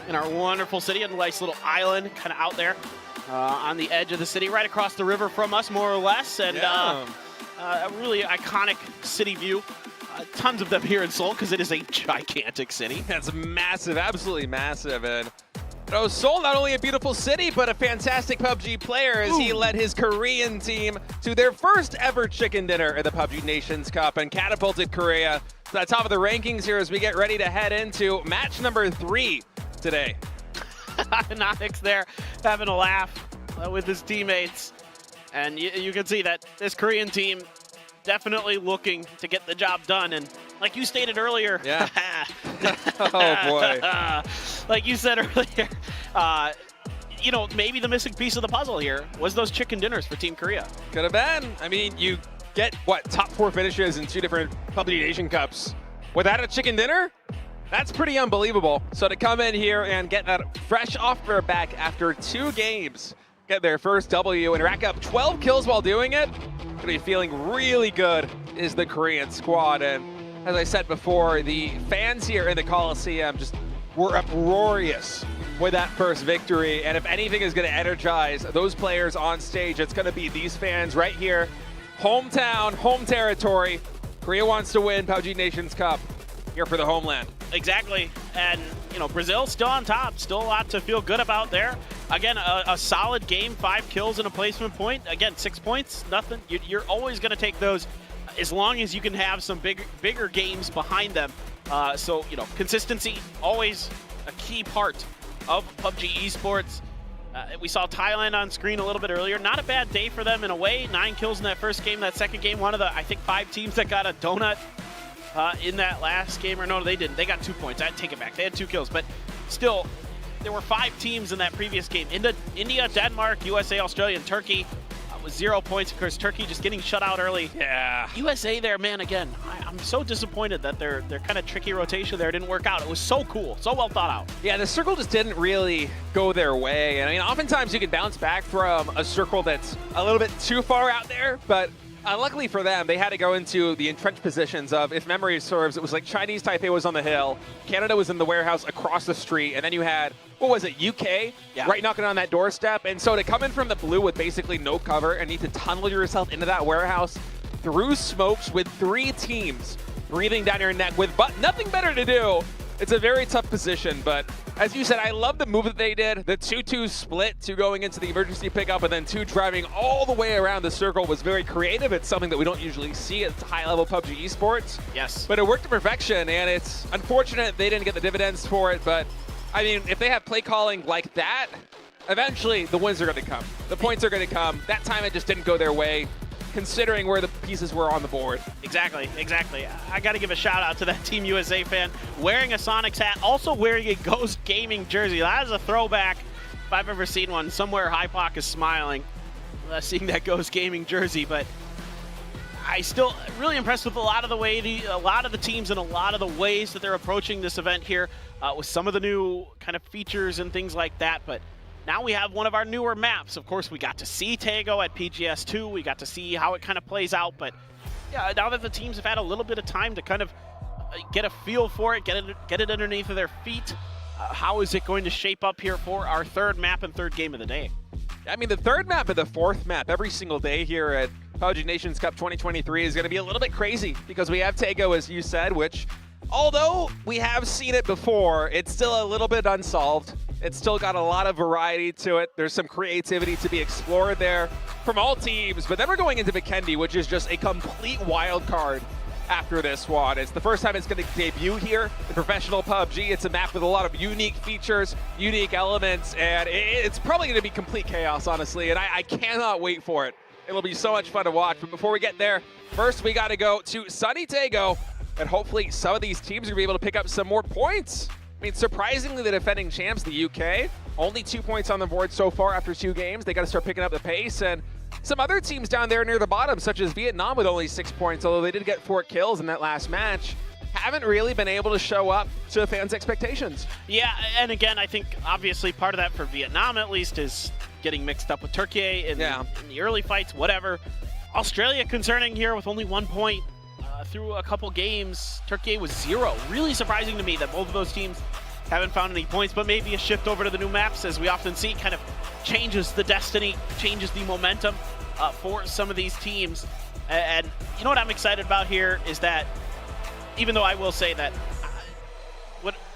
Speaker 1: in our wonderful city, a nice little island kind of out there on the edge of the city, right across the river from us, more or less. And a really iconic city view. Tons of them here in Seoul because it is a gigantic city.
Speaker 2: That's massive, absolutely massive. And you know, Seoul, not only a beautiful city, but a fantastic PUBG player as he led his Korean team to their first ever chicken dinner at the PUBG Nations Cup and catapulted Korea to the top of the rankings here as we get ready to head into match number 3 today.
Speaker 1: Nonix there having a laugh with his teammates. And you can see that this Korean team definitely looking to get the job done. And like you stated earlier,
Speaker 2: oh boy,
Speaker 1: like you said earlier, you know, maybe the missing piece of the puzzle here was those chicken dinners for Team Korea.
Speaker 2: Could have been. I mean, you get, what, top 4 finishes in 2 different PUBG Nation Cups without a chicken dinner? That's pretty unbelievable. So to come in here and get that fresh off their back after 2 games, get their first W and rack up 12 kills while doing it, gonna be feeling really good is the Korean squad. And as I said before, the fans here in the Coliseum just were uproarious with that first victory. And if anything is gonna energize those players on stage, it's gonna be these fans right here. Hometown, home territory. Korea wants to win PUBG Nations Cup here for the homeland.
Speaker 1: Exactly, and you know, Brazil still on top, still a lot to feel good about there. Again, a solid game, 5 kills and a placement point. Again, 6 points, nothing. You're always going to take those as long as you can have some bigger games behind them. So, you know, consistency, always a key part of PUBG esports. We saw Thailand on screen a little bit earlier. Not a bad day for them in a way. 9 kills in that first game. That second game, one of the, I think, 5 teams that got a donut in that last game. Or no, they didn't. They got 2 points. I'd take it back. They had 2 kills. But still, there were 5 teams in that previous game. India, Denmark, USA, Australia, and Turkey with 0 points. Of course, Turkey just getting shut out early.
Speaker 2: Yeah.
Speaker 1: USA there, man, again, I'm so disappointed that their kind of tricky rotation there didn't work out. It was so cool, so well thought out.
Speaker 2: Yeah, the circle just didn't really go their way. And I mean, oftentimes you can bounce back from a circle that's a little bit too far out there, but luckily for them, they had to go into the entrenched positions of, if memory serves, it was like Chinese Taipei was on the hill, Canada was in the warehouse across the street, and then you had, what was it, UK?
Speaker 1: Yeah.
Speaker 2: Right knocking on that doorstep. And so to come in from the blue with basically no cover and need to tunnel yourself into that warehouse through smokes with 3 teams breathing down your neck with nothing better to do, it's a very tough position. But as you said, I love the move that they did. The 2-2 split, 2 going into the emergency pickup, and then 2 driving all the way around the circle was very creative. It's something that we don't usually see at high-level PUBG esports.
Speaker 1: Yes.
Speaker 2: But it worked to perfection, and it's unfortunate they didn't get the dividends for it. But, I mean, if they have play calling like that, eventually the wins are going to come. The points are going to come. That time it just didn't go their way, considering where the pieces were on the board.
Speaker 1: Exactly, exactly. I got to give a shout out to that Team USA fan wearing a Sonics hat, also wearing a Ghost Gaming jersey. That is a throwback if I've ever seen one. Somewhere Hypoc is smiling seeing that Ghost Gaming jersey, but I still really impressed with a lot of the teams and a lot of the ways that they're approaching this event here with some of the new kind of features and things like that. But now we have one of our newer maps. Of course, we got to see Taego at PGS2. We got to see how it kind of plays out. But yeah, now that the teams have had a little bit of time to kind of get a feel for it, get it underneath of their feet, how is it going to shape up here for our 3rd map and 3rd game of the day?
Speaker 2: I mean, the 3rd map and the 4th map every single day here at PUBG Nations Cup 2023 is going to be a little bit crazy because we have Taego, as you said, which, although we have seen it before, it's still a little bit unsolved. It's still got a lot of variety to it. There's some creativity to be explored there from all teams. But then we're going into Vikendi, which is just a complete wild card after this one. It's the first time it's going to debut here in professional PUBG. It's a map with a lot of unique features, unique elements, and it's probably going to be complete chaos, honestly. And I cannot wait for it. It'll be so much fun to watch. But before we get there, first we got to go to sunny Taego, and hopefully some of these teams are going to be able to pick up some more points. I mean, surprisingly, the defending champs, the UK, only 2 points on the board so far after 2 games. They got to start picking up the pace. And some other teams down there near the bottom, such as Vietnam with only 6 points, although they did get 4 kills in that last match, haven't really been able to show up to fans' expectations.
Speaker 1: Yeah, and again, I think obviously part of that for Vietnam at least is getting mixed up with Turkey in the early fights, whatever. Australia concerning here with only 1 point. Through a couple games, Turkey was 0. Really surprising to me that both of those teams haven't found any points, but maybe a shift over to the new maps, as we often see, kind of changes the destiny, changes the momentum for some of these teams. And you know what I'm excited about here is that, even though I will say that,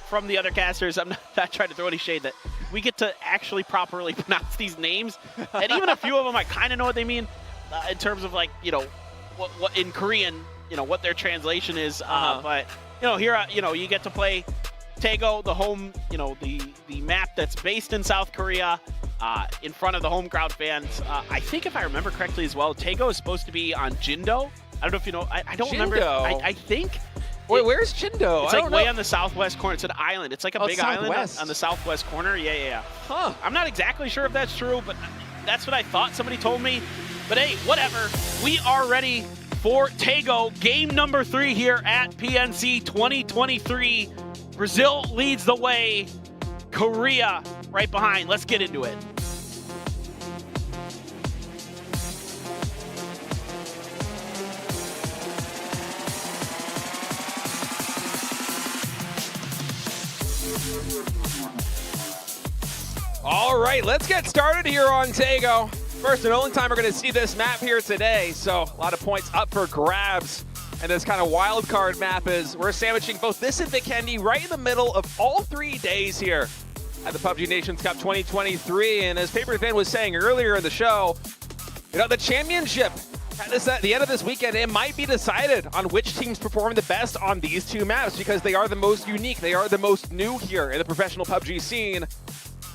Speaker 1: from the other casters, I'm not trying to throw any shade, that we get to actually properly pronounce these names. And even a few of them, I kind of know what they mean in terms of, like, you know, what in Korean, you know, what their translation is. But, you know, here, you know, you get to play Taego, the home, you know, the map that's based in South Korea, in front of the home crowd fans. I think if I remember correctly as well, Taego is supposed to be on Jindo. I don't know if you know, I don't remember. I think.
Speaker 2: Wait, where's Jindo?
Speaker 1: It's like way on the southwest corner. It's an island. It's like a big island on the southwest corner. Yeah.
Speaker 2: Huh.
Speaker 1: I'm not exactly sure if that's true, but that's what I thought somebody told me. But hey, whatever. We are ready for Tego. Game number 3 here at PNC 2023. Brazil leads the way. Korea right behind. Let's get into it.
Speaker 2: All right, let's get started here on Tego. First and only time we're going to see this map here today, so a lot of points up for grabs. And this kind of wild card map is we're sandwiching both this and Vikendi right in the middle of all 3 days here at the PUBG Nations Cup 2023. And as Paper Thin was saying earlier in the show, you know, the championship at the end of this weekend, it might be decided on which teams perform the best on these 2 maps because they are the most unique, they are the most new here in the professional PUBG scene.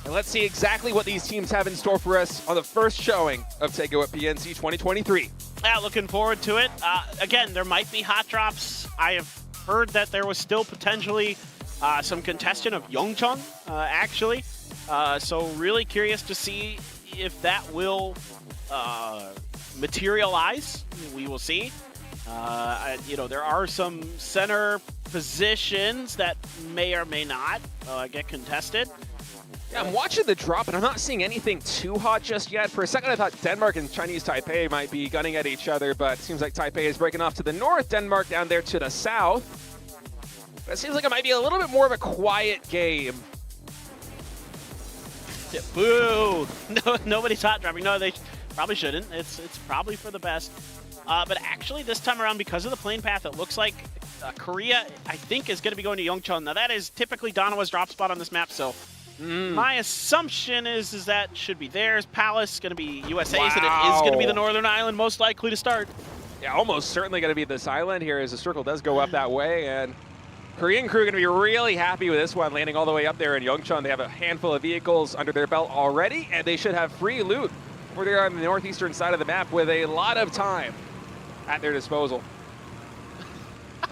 Speaker 2: And let's see exactly what these teams have in store for us on the first showing of Tego at PNC 2023.
Speaker 1: Yeah, looking forward to it. Again, there might be hot drops. I have heard that there was still potentially some contention of Yongchon, actually. So really curious to see if that will materialize. We will see. You know, there are some center positions that may or may not get contested.
Speaker 2: Yeah, I'm watching the drop, and I'm not seeing anything too hot just yet. For a second, I thought Denmark and Chinese Taipei might be gunning at each other, but it seems like Taipei is breaking off to the north, Denmark down there to the south. But it seems like it might be a little bit more of a quiet game.
Speaker 1: Yeah, boo! No, nobody's hot dropping. No, they probably shouldn't. It's probably for the best. But actually, this time around, because of the plane path, it looks like Korea, I think, is going to be going to Yongchon. Now, that is typically Donawa's drop spot on this map, so my assumption is that should be theirs. Palace going to be USA's, and it is going to be the Northern Island most likely to start.
Speaker 2: Yeah, almost certainly going to be this island here as the circle does go up that way, and Korean crew going to be really happy with this one, landing all the way up there in Yongchon. They have a handful of vehicles under their belt already, and they should have free loot over there on the northeastern side of the map with a lot of time at their disposal.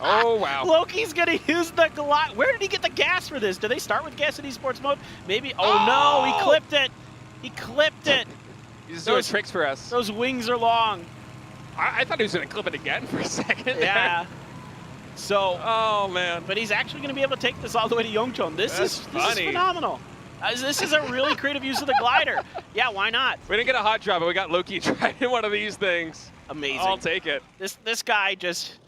Speaker 2: Oh, wow.
Speaker 1: Loki's going to use the glide. Where did he get the gas for this? Do they start with gas in esports mode? Maybe. Oh, no, he clipped it. He clipped it.
Speaker 2: He's doing tricks for us.
Speaker 1: Those wings are long.
Speaker 2: I thought he was going to clip it again for a second.
Speaker 1: Yeah. So,
Speaker 2: oh, man.
Speaker 1: But he's actually going to be able to take this all the way to Yongchon. This is phenomenal. This is a really creative use of the glider. Yeah, why not?
Speaker 2: We didn't get a hot drop, but we got Loki trying one of these things.
Speaker 1: Amazing.
Speaker 2: I'll take it.
Speaker 1: This guy just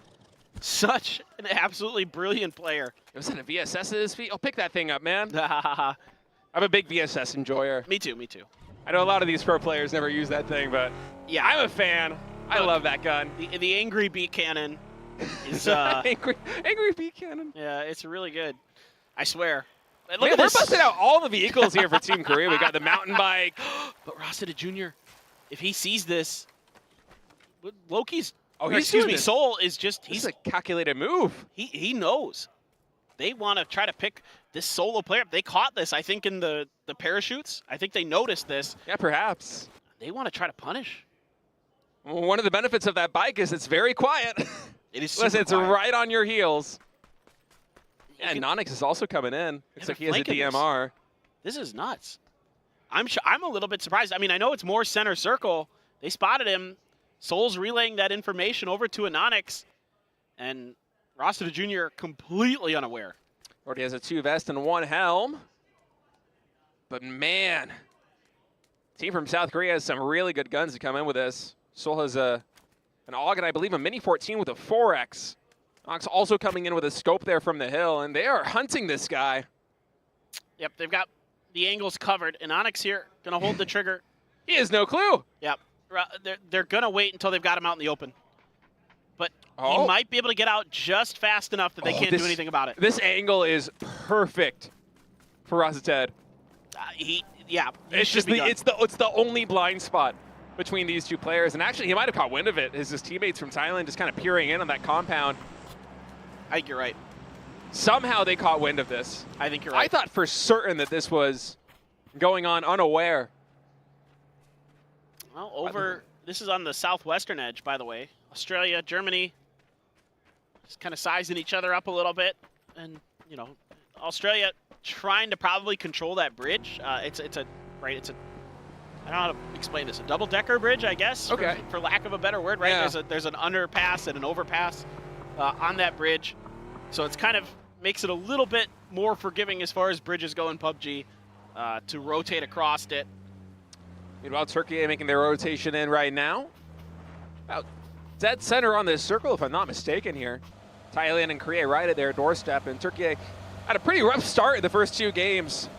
Speaker 1: such an absolutely brilliant player.
Speaker 2: Was that a VSS at his feet? I'll pick that thing up, man. I'm a big VSS enjoyer.
Speaker 1: Me too, me too.
Speaker 2: I know a lot of these pro players never use that thing, but yeah, I'm a fan. I love that gun.
Speaker 1: The angry beat cannon is
Speaker 2: angry beat cannon.
Speaker 1: Yeah, it's really good. I swear.
Speaker 2: Look, man, we're busting out all the vehicles here for Team Korea. We got the mountain bike.
Speaker 1: But Rosita Jr., if he sees this, Loki's Soul is just
Speaker 2: he's a calculated move.
Speaker 1: He knows. They want to try to pick this solo player. They caught this, I think, in the parachutes. I think they noticed this.
Speaker 2: Yeah, perhaps.
Speaker 1: They want to try to punish.
Speaker 2: Well, one of the benefits of that bike is it's very quiet.
Speaker 1: It is super
Speaker 2: it's
Speaker 1: quiet.
Speaker 2: Right on your heels. Yeah, and Nonix is also coming in. Looks like he has a DMR.
Speaker 1: This is nuts. I'm a little bit surprised. I mean, I know it's more center circle. They spotted him. Soul's relaying that information over to Anonix, and Rosita Jr. completely unaware.
Speaker 2: Already has a 2 vest and 1 helm. But man, team from South Korea has some really good guns to come in with this. Soul has an AUG and I believe a Mini 14 with a 4X. Nox also coming in with a scope there from the hill, and they are hunting this guy.
Speaker 1: Yep, they've got the angles covered, and Onyx here gonna hold the trigger.
Speaker 2: He has no clue.
Speaker 1: Yep. They're going to wait until they've got him out in the open. But he might be able to get out just fast enough that they can't do anything about it.
Speaker 2: This angle is perfect for Rozited.
Speaker 1: It's
Speaker 2: the only blind spot between these 2 players. And actually, he might have caught wind of it. His teammates from Thailand just kind of peering in on that compound.
Speaker 1: I think you're right.
Speaker 2: Somehow they caught wind of this.
Speaker 1: I think you're right.
Speaker 2: I thought for certain that this was going on unaware.
Speaker 1: Well, this is on the southwestern edge, by the way. Australia, Germany, just kind of sizing each other up a little bit. And, you know, Australia trying to probably control that bridge. It's a I don't know how to explain this. A double-decker bridge, I guess,
Speaker 2: Okay.
Speaker 1: for lack of a better word, right?
Speaker 2: Yeah.
Speaker 1: There's an underpass and an overpass on that bridge. So it's kind of makes it a little bit more forgiving as far as bridges go in PUBG to rotate across it.
Speaker 2: Meanwhile, Turkey making their rotation in right now. About dead center on this circle, if I'm not mistaken here. Thailand and Korea right at their doorstep, and Turkey had a pretty rough start in the first 2 games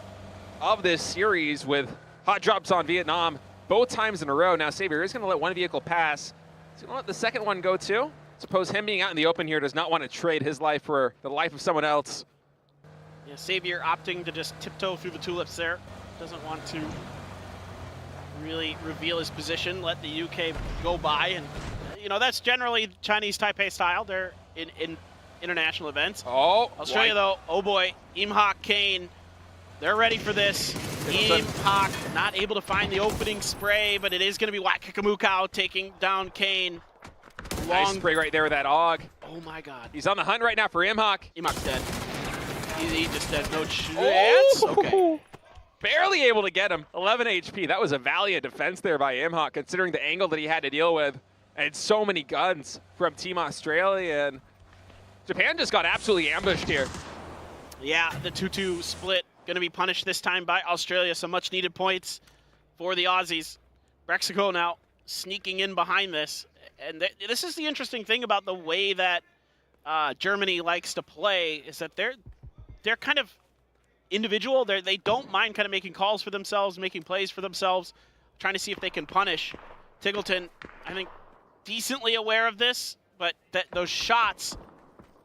Speaker 2: of this series with hot drops on Vietnam both times in a row. Now Savior is going to let one vehicle pass. He's going to let the second one go too. Suppose him being out in the open here does not want to trade his life for the life of someone else.
Speaker 1: Yeah, Savior opting to just tiptoe through the tulips there. Doesn't want to really reveal his position, let the UK go by. And, you know, that's generally Chinese Taipei style. They're in international events.
Speaker 2: Oh,
Speaker 1: Australia, though, oh boy, Imhak, Kane, they're ready for this. Imhak not able to find the opening spray, but it is going to be Wakikamukau taking down Kane.
Speaker 2: Nice spray right there with that AUG.
Speaker 1: Oh my God.
Speaker 2: He's on the hunt right now for Imhak.
Speaker 1: Imhak's dead. He just has no chance. Okay.
Speaker 2: Barely able to get him. 11 HP. That was a valiant defense there by Imhak, considering the angle that he had to deal with. And so many guns from Team Australia. And Japan just got absolutely ambushed here.
Speaker 1: Yeah, the 2-2 split going to be punished this time by Australia. Some much needed points for the Aussies. Mexico now sneaking in behind this. And this is the interesting thing about the way that Germany likes to play, is that they're kind of individual. They don't mind kind of making calls for themselves, making plays for themselves, trying to see if they can punish. Tiggleton, I think, decently aware of this, but those shots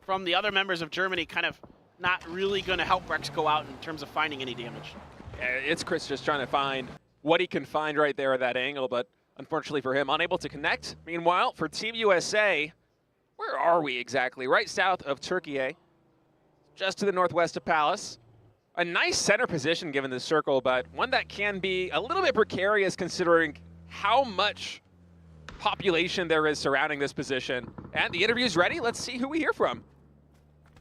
Speaker 1: from the other members of Germany kind of not really going to help Rex go out in terms of finding any damage.
Speaker 2: Yeah, it's Chris just trying to find what he can find right there at that angle, but unfortunately for him, unable to connect. Meanwhile, for Team USA, where are we exactly? Right south of Turkey, just to the northwest of Palace. A nice center position given the circle, but one that can be a little bit precarious considering how much population there is surrounding this position. And the interview's ready. Let's see who we hear from.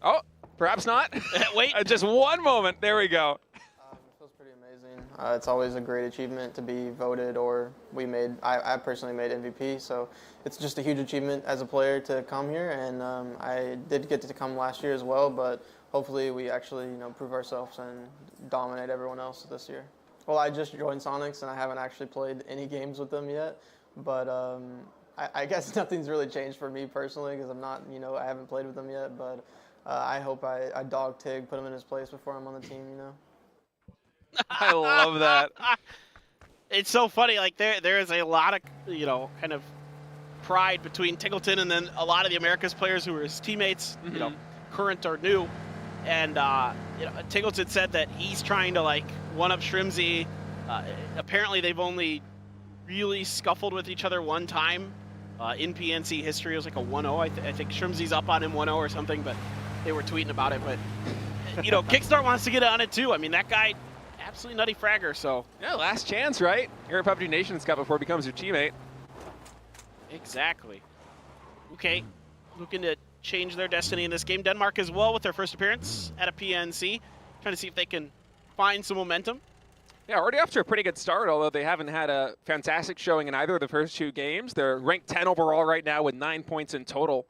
Speaker 2: Oh, perhaps not.
Speaker 1: Wait.
Speaker 2: Just one moment. There we go.
Speaker 14: It feels pretty amazing. It's always a great achievement to be voted, or I personally made MVP, so it's just a huge achievement as a player to come here, and I did get to come last year as well, but hopefully we actually prove ourselves and dominate everyone else this year. Well, I just joined Sonics and I haven't actually played any games with them yet, but I guess nothing's really changed for me personally because I'm not, I haven't played with them yet, but I hope I dog Tig, put him in his place before I'm on the team,
Speaker 2: I love that.
Speaker 1: It's so funny, like there is a lot of, kind of pride between Tiggleton and then a lot of the Americas players who are his teammates, current or new. And Tiggleton said that he's trying to one-up Shrimzy. Apparently they've only really scuffled with each other one time in PNC history. It was like a 1-0. I think Shrimzy's up on him 1-0 or something, but they were tweeting about it. But, Kickstart wants to get on it too. I mean, that guy, absolutely nutty fragger, so.
Speaker 2: Yeah, last chance, right? Here at PUBG Nations Cup before he becomes your teammate.
Speaker 1: Exactly. Okay, looking to change their destiny in this game. Denmark as well with their first appearance at a PNC. Trying to see if they can find some momentum.
Speaker 2: Yeah, already off to a pretty good start, although they haven't had a fantastic showing in either of the first 2 games. They're ranked 10 overall right now with 9 points in total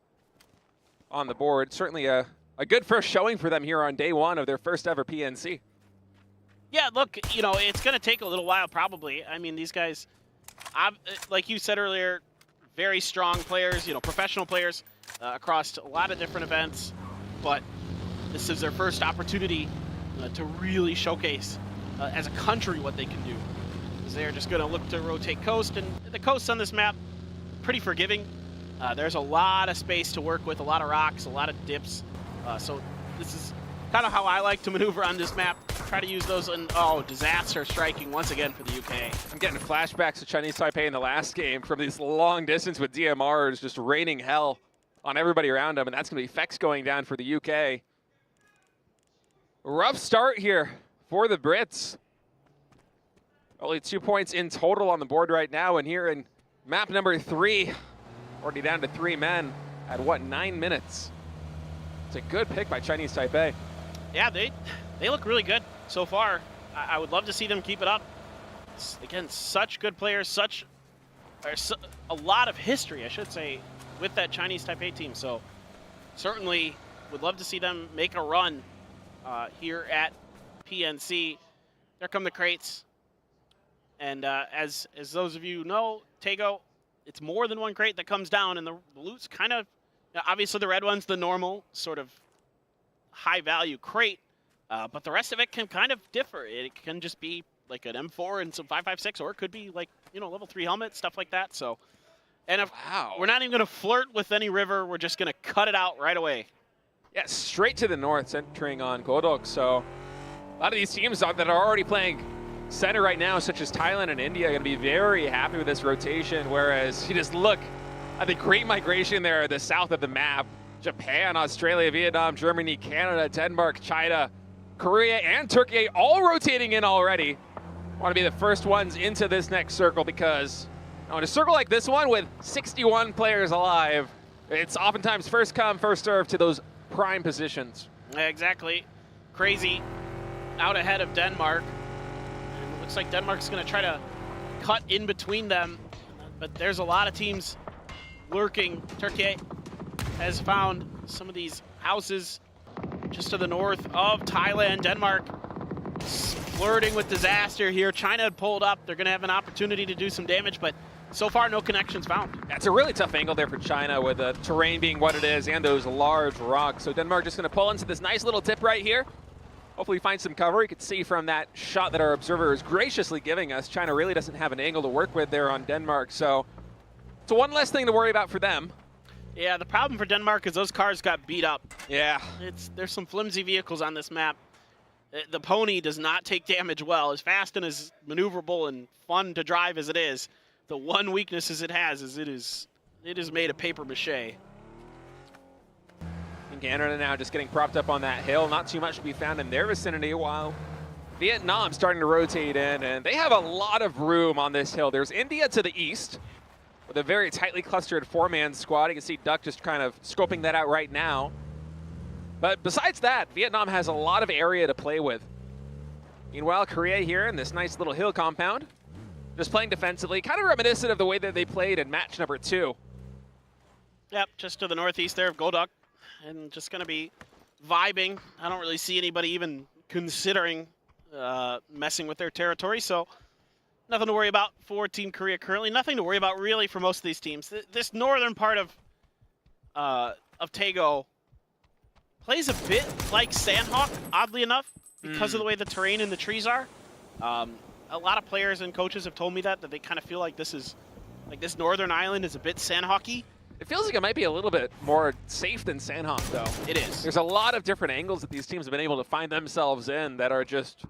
Speaker 2: on the board. Certainly a good first showing for them here on day 1 of their first ever PNC.
Speaker 1: Yeah, look, it's going to take a little while probably. I mean, these guys, like you said earlier, very strong players, professional players across a lot of different events. But this is their first opportunity to really showcase as a country what they can do. Because they're just going to look to rotate coast, and the coast on this map, pretty forgiving. There's a lot of space to work with, a lot of rocks, a lot of dips. So this is kind of how I like to maneuver on this map. Try to use those, and disaster striking once again for the UK.
Speaker 2: I'm getting flashbacks to Chinese Taipei in the last game from this long distance with DMRs just raining hell on everybody around them, and that's going to be Fex going down for the UK. Rough start here for the Brits. Only 2 points in total on the board right now, and here in map number 3, already down to 3 men at 9 minutes. It's a good pick by Chinese Taipei.
Speaker 1: Yeah, they look really good so far. I would love to see them keep it up. again, such good players, a lot of history, I should say, with that Chinese Taipei team. So certainly would love to see them make a run here at PNC. There come the crates. And as those of you know, Tego, it's more than one crate that comes down, and the loot's kind of, obviously the red one's the normal sort of high value crate, but the rest of it can kind of differ. It can just be like an M4 and some 5.56, or it could be like, you know, level 3 helmet, stuff like that. So, and if we're not even going to flirt with any river, we're just going to cut it out right away.
Speaker 2: Yeah, straight to the north, centering on Godok. So a lot of these teams that are already playing center right now, such as Thailand and India, are going to be very happy with this rotation, whereas you just look at the great migration there, the south of the map. Japan, Australia, Vietnam, Germany, Canada, Denmark, China, Korea, and Turkey all rotating in already. Want to be the first ones into this next circle, because in a circle like this one with 61 players alive, it's oftentimes first come, first serve to those prime positions.
Speaker 1: Exactly. Crazy out ahead of Denmark. And it looks like Denmark's going to try to cut in between them, but there's a lot of teams lurking. Turkey has found some of these houses just to the north of Thailand. Denmark flirting with disaster here. China had pulled up. They're going to have an opportunity to do some damage, but so far no connections found.
Speaker 2: That's a really tough angle there for China, with the terrain being what it is and those large rocks. So Denmark just going to pull into this nice little tip right here. Hopefully find some cover. You can see from that shot that our observer is graciously giving us, China really doesn't have an angle to work with there on Denmark. So it's one less thing to worry about for them.
Speaker 1: Yeah, the problem for Denmark is those cars got beat up.
Speaker 2: Yeah.
Speaker 1: There's some flimsy vehicles on this map. The Pony does not take damage well. As fast and as maneuverable and fun to drive as it is, the one weakness as it has is it is made of paper mache.
Speaker 2: And Canada now just getting propped up on that hill. Not too much to be found in their vicinity, while Vietnam starting to rotate in, and they have a lot of room on this hill. There's India to the east with a very tightly clustered 4-man squad. You can see Duck just kind of scoping that out right now. But besides that, Vietnam has a lot of area to play with. Meanwhile, Korea here in this nice little hill compound, just playing defensively, kind of reminiscent of the way that they played in match number 2.
Speaker 1: Yep, just to the northeast there of Godok, and just going to be vibing. I don't really see anybody even considering messing with their territory, so nothing to worry about for Team Korea currently. Nothing to worry about really for most of these teams. This northern part of Taego plays a bit like Sandhawk, oddly enough, because of the way the terrain and the trees are. A lot of players and coaches have told me that they kind of feel like this northern island is a bit Sandhawky.
Speaker 2: It feels like it might be a little bit more safe than Sandhawk, though.
Speaker 1: It is.
Speaker 2: There's a lot of different angles that these teams have been able to find themselves in that are just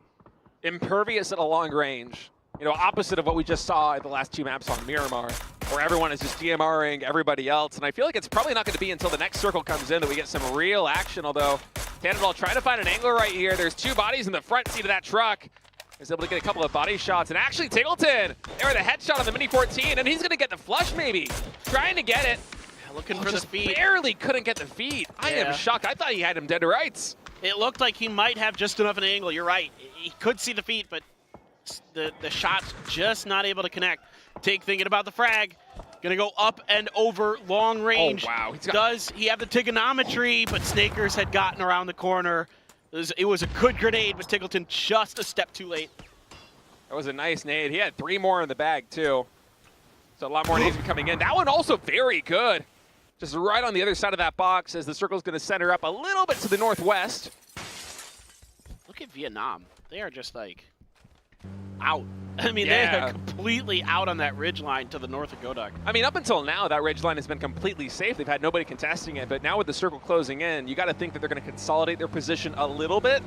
Speaker 2: impervious at a long range. You know, opposite of what we just saw at the last 2 maps on Miramar, where everyone is just DMRing everybody else. And I feel like it's probably not going to be until the next circle comes in that we get some real action, although Cannonball trying to find an angle right here. There's 2 bodies in the front seat of that truck. He's able to get a couple of body shots, and actually Tingleton there with a headshot on the Mini 14, and he's going to get the flush maybe. Trying to get it.
Speaker 1: Looking for the feed.
Speaker 2: Barely couldn't get the feed. I am shocked. I thought he had him dead to rights.
Speaker 1: It looked like he might have just enough of an angle. You're right. He could see the feet, but the shot's just not able to connect. Tig thinking about the frag. Gonna go up and over long range.
Speaker 2: Oh, wow.
Speaker 1: Does he have the trigonometry? But Snakers had gotten around the corner. It was a good grenade, but Tiggleton just a step too late.
Speaker 2: That was a nice nade. He had 3 more in the bag, too. So a lot more nades coming in. That one also very good. Just right on the other side of that box as the circle's going to center up a little bit to the northwest.
Speaker 1: Look at Vietnam. They are just like out. I mean, they are completely out on that ridge line to the north of Godok.
Speaker 2: I mean, up until now, that ridge line has been completely safe. They've had nobody contesting it, but now with the circle closing in, you got to think that they're going to consolidate their position a little bit.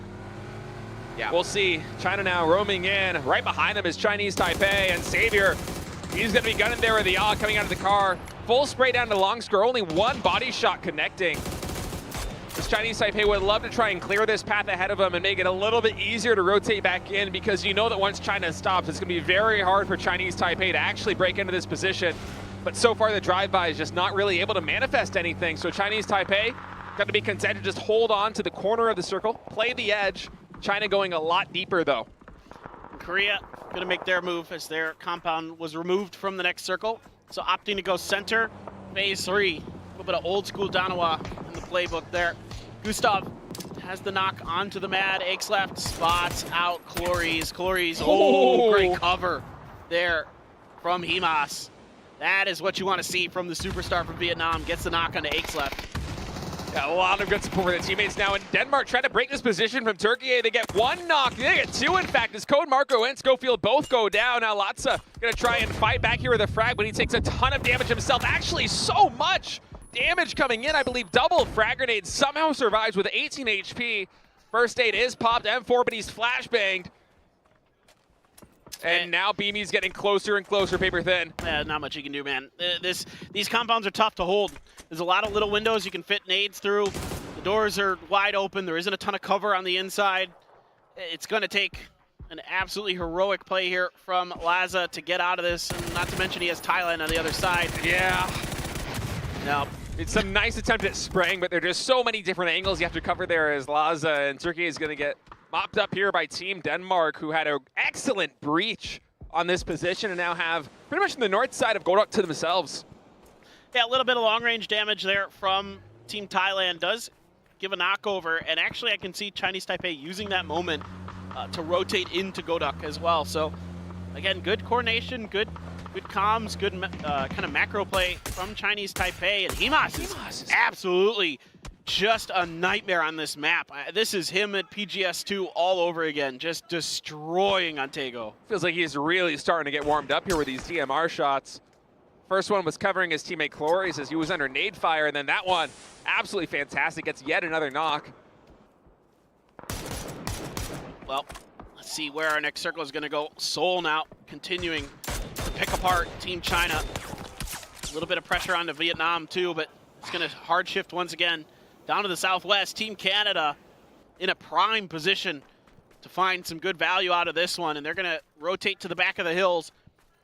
Speaker 2: Yeah, we'll see. China now roaming in. Right behind them is Chinese Taipei, and Savior, he's going to be gunning there with the yaw coming out of the car. Full spray down to long score, only 1 body shot connecting. This Chinese Taipei would love to try and clear this path ahead of them and make it a little bit easier to rotate back in, because you know that once China stops, it's going to be very hard for Chinese Taipei to actually break into this position. But so far, the drive-by is just not really able to manifest anything. So Chinese Taipei got to be content to just hold on to the corner of the circle, play the edge. China going a lot deeper, though.
Speaker 1: Korea gonna make their move as their compound was removed from the next circle. So opting to go center, phase 3. A little bit of old school Danawa in the playbook there. Gustav has the knock onto the Mad. Aches left, spots out Clories. Clories, oh, great cover there from Himas. That is what you want to see from the superstar from Vietnam. Gets the knock onto Aches left.
Speaker 2: Got a lot of good support for the teammates now in Denmark trying to break this position from Turkey. They get one knock, they get two in fact, as Code, Marco, and Schofield both go down. Now Latza gonna try and fight back here with a frag, but he takes a ton of damage himself. Actually, so much damage coming in, I believe double frag grenade, somehow survives with 18 HP. First aid is popped, M4, but he's flashbanged. And now Beamy's getting closer and closer, paper thin.
Speaker 1: Yeah, not much you can do, man. These compounds are tough to hold. There's a lot of little windows you can fit nades through. The doors are wide open. There isn't a ton of cover on the inside. It's going to take an absolutely heroic play here from Laza to get out of this, and not to mention he has Thailand on the other side.
Speaker 2: Yeah.
Speaker 1: No.
Speaker 2: It's some nice attempt at spraying, but there are just so many different angles you have to cover there as Laza, and Turkey is going to get mopped up here by Team Denmark, who had an excellent breach on this position and now have pretty much the north side of Godok to themselves.
Speaker 1: Yeah, a little bit of long-range damage there from Team Thailand does give a knockover, and actually I can see Chinese Taipei using that moment to rotate into Godok as well. So, again, good coordination, good comms, good kind of macro play from Chinese Taipei, and Himas is absolutely just a nightmare on this map. This is him at PGS2 all over again, just destroying Ontego.
Speaker 2: Feels like he's really starting to get warmed up here with these DMR shots. First one was covering his teammate Clories as he was under nade fire, and then that one, absolutely fantastic, gets yet another knock.
Speaker 1: Well, let's see where our next circle is going to go. Seoul now continuing to pick apart Team China. A little bit of pressure onto Vietnam too, but it's going to hard shift once again. Down to the southwest, Team Canada in a prime position to find some good value out of this one, and they're going to rotate to the back of the hills,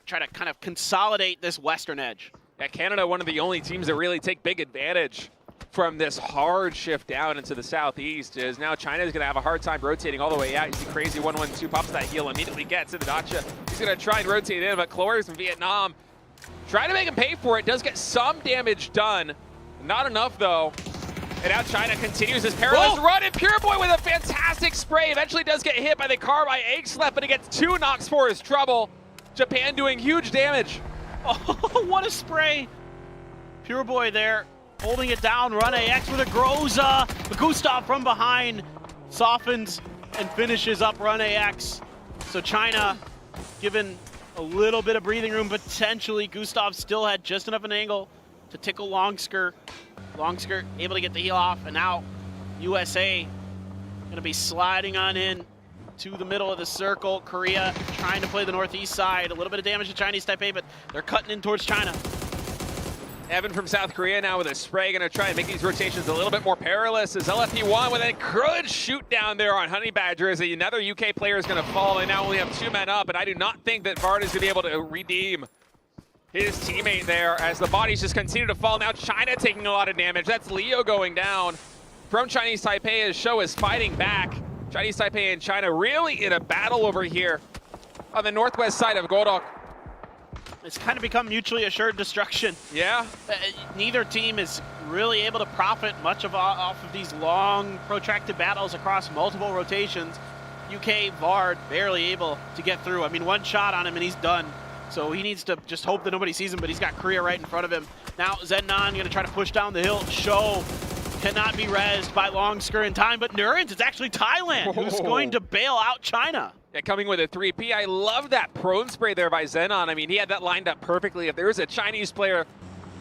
Speaker 1: try to kind of consolidate this western edge.
Speaker 2: Yeah, Canada, one of the only teams that really take big advantage from this hard shift down into the southeast, is now China's going to have a hard time rotating all the way out. You see Crazy 112 pops that heal, immediately gets into Dacha. He's going to try and rotate in, but Cloris from Vietnam trying to make him pay for it. Does get some damage done. Not enough, though. And now China continues his perilous run, and Pure Boy with a fantastic spray. Eventually does get hit by the car by Akeslef, but he gets two knocks for his trouble. Japan doing huge damage.
Speaker 1: Oh, what a spray. Pure Boy there, holding it down. Run AX with a Groza. But Gustav from behind softens and finishes up Run AX. So China given a little bit of breathing room, potentially. Gustav still had just enough an angle to tickle Longsker. Longsker able to get the heal off, and now USA going to be sliding on in to the middle of the circle. Korea trying to play the northeast side. A little bit of damage to Chinese Taipei, but they're cutting in towards China.
Speaker 2: Evan from South Korea now with a spray, going to try and make these rotations a little bit more perilous as LFP1 with a good shoot down there on Honey Badger as another UK player is going to fall. They now only have two men up, and I do not think that Vard is going to be able to redeem his teammate there as the bodies just continue to fall. Now China taking a lot of damage. That's Leo going down from Chinese Taipei as Show is fighting back. Chinese Taipei and China really in a battle over here on the northwest side of Godok.
Speaker 1: It's kind of become mutually assured destruction.
Speaker 2: Yeah.
Speaker 1: Neither team is really able to profit much off of these long, protracted battles across multiple rotations. UK Vard barely able to get through. I mean, one shot on him and he's done. So he needs to just hope that nobody sees him, but he's got Korea right in front of him. Now Zennan going to try to push down the hill. Show cannot be rezzed by Longsker in time, but Nurens, it's actually Thailand who's going to bail out China.
Speaker 2: Yeah, coming with a 3P. I love that prone spray there by Zenon. I mean, he had that lined up perfectly. If there was a Chinese player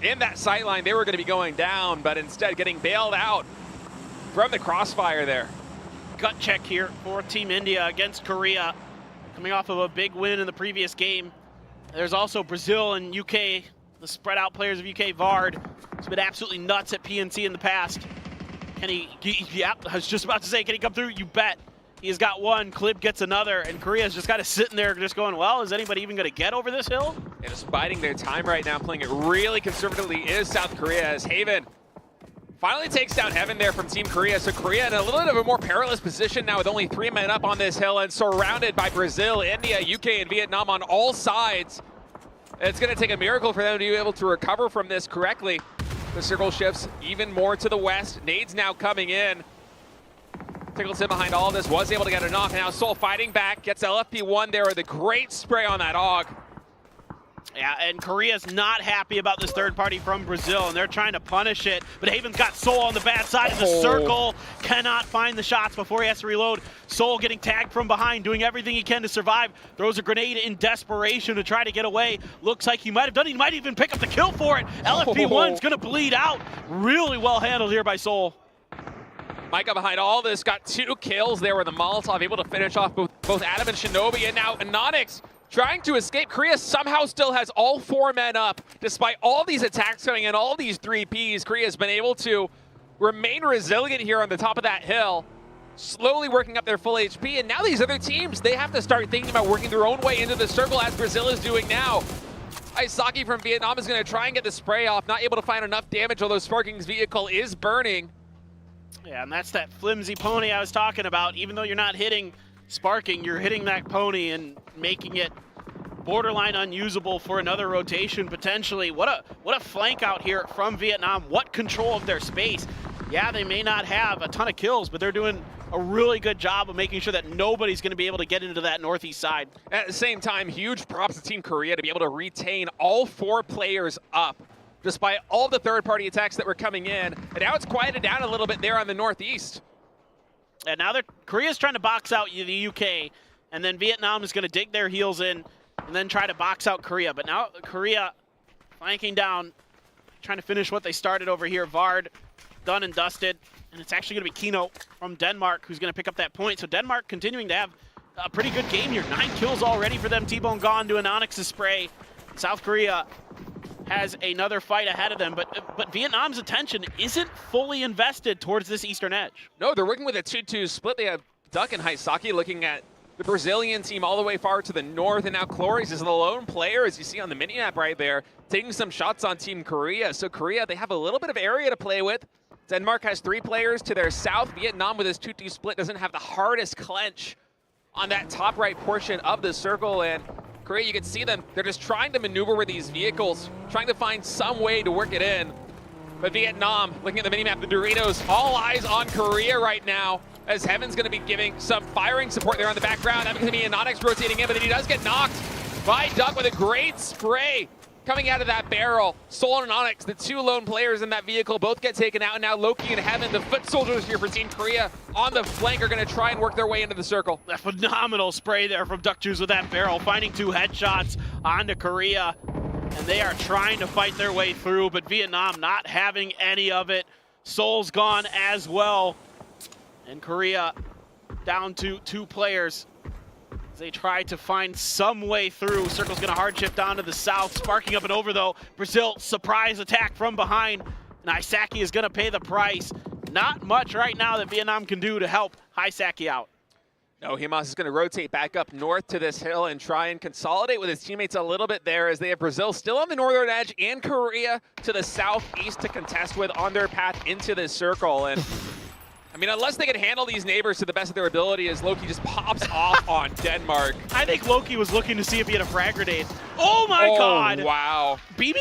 Speaker 2: in that sight line, they were going to be going down, but instead getting bailed out from the crossfire there.
Speaker 1: Gut check here for Team India against Korea, coming off of a big win in the previous game. There's also Brazil and UK, the spread out players of UK Vard. It's been absolutely nuts at PNC in the past. Can he, yeah, I was just about to say, can he come through? You bet. He has got one, Klib gets another, and Korea's just got to sit in there just going, well, is anybody even going to get over this hill?
Speaker 2: And just biding their time right now, playing it really conservatively is South Korea as Haven Finally takes down Heaven there from Team Korea. So Korea in a little bit of a more perilous position now with only 3 men up on this hill and surrounded by Brazil, India, UK, and Vietnam on all sides. It's going to take a miracle for them to be able to recover from this correctly. The circle shifts even more to the west. Nades now coming in. Tickleton behind all of this, was able to get a knock. Now Soul fighting back, gets LFP1 there with a great spray on that AUG.
Speaker 1: Yeah, and Korea's not happy about this third party from Brazil, and they're trying to punish it. But Haven's got Soul on the bad side of the circle. Cannot find the shots before he has to reload. Soul getting tagged from behind, doing everything he can to survive. Throws a grenade in desperation to try to get away. Looks like he might have done it. He might even pick up the kill for it. LFP1's going to bleed out. Really well handled here by Soul.
Speaker 2: Micah behind all this, got 2 kills there with the Molotov, able to finish off both Adam and Shinobi, and now Anonix trying to escape. Korea somehow still has all 4 men up. Despite all these attacks coming in, all these 3Ps, Korea's been able to remain resilient here on the top of that hill, slowly working up their full HP, and now these other teams, they have to start thinking about working their own way into the circle as Brazil is doing now. Aisaki from Vietnam is going to try and get the spray off, not able to find enough damage, although Sparking's vehicle is burning.
Speaker 1: Yeah, and that's that flimsy pony I was talking about. Even though you're not hitting Sparking, you're hitting that pony and making it borderline unusable for another rotation potentially. What a flank out here from Vietnam. What control of their space. Yeah, they may not have a ton of kills, but they're doing a really good job of making sure that nobody's going to be able to get into that northeast side.
Speaker 2: At the same time, huge props to Team Korea to be able to retain all 4 players up, despite all the third-party attacks that were coming in. And now it's quieted down a little bit there on the northeast.
Speaker 1: And now Korea's trying to box out the UK, and then Vietnam is going to dig their heels in and then try to box out Korea. But now Korea flanking down, trying to finish what they started over here. Vard done and dusted, and it's actually going to be Kino from Denmark who's going to pick up that point. So Denmark continuing to have a pretty good game here. 9 kills already for them. T-Bone gone to an Onyx's spray. South Korea has another fight ahead of them, but Vietnam's attention isn't fully invested towards this eastern edge.
Speaker 2: No, they're working with a 2-2 split. They have Duck and Haisaki looking at the Brazilian team all the way far to the north, and now Cloris is the lone player, as you see on the mini-map right there, taking some shots on Team Korea. So Korea, they have a little bit of area to play with. Denmark has 3 players to their south. Vietnam with his 2-2 split doesn't have the hardest clench on that top right portion of the circle, and Korea, you can see them, they're just trying to maneuver with these vehicles, trying to find some way to work it in. But Vietnam, looking at the minimap, the Doritos, all eyes on Korea right now, as Heaven's going to be giving some firing support there on the background. That's going to be Anonix rotating in, but then he does get knocked by Duck with a great spray coming out of that barrel. Soul and Anonix, the 2 lone players in that vehicle, both get taken out, and now Loki and Heaven, the foot soldiers here for Team Korea, on the flank are going to try and work their way into the circle.
Speaker 1: A phenomenal spray there from Duck Juice with that barrel, finding 2 headshots onto Korea, and they are trying to fight their way through, but Vietnam not having any of it. Soul's gone as well, and Korea down to 2 players. They try to find some way through. Circle's going to hard shift down to the south. Sparking up and over, though. Brazil, surprise attack from behind. And Haisaki is going to pay the price. Not much right now that Vietnam can do to help Haisaki out.
Speaker 2: No, Himas is going to rotate back up north to this hill and try and consolidate with his teammates a little bit there, as they have Brazil still on the northern edge and Korea to the southeast to contest with on their path into this circle. And I mean, unless they can handle these neighbors to the best of their ability, as Loki just pops off on Denmark.
Speaker 1: I think Loki was looking to see if he had a frag grenade. Oh my God!
Speaker 2: Wow.
Speaker 1: BB?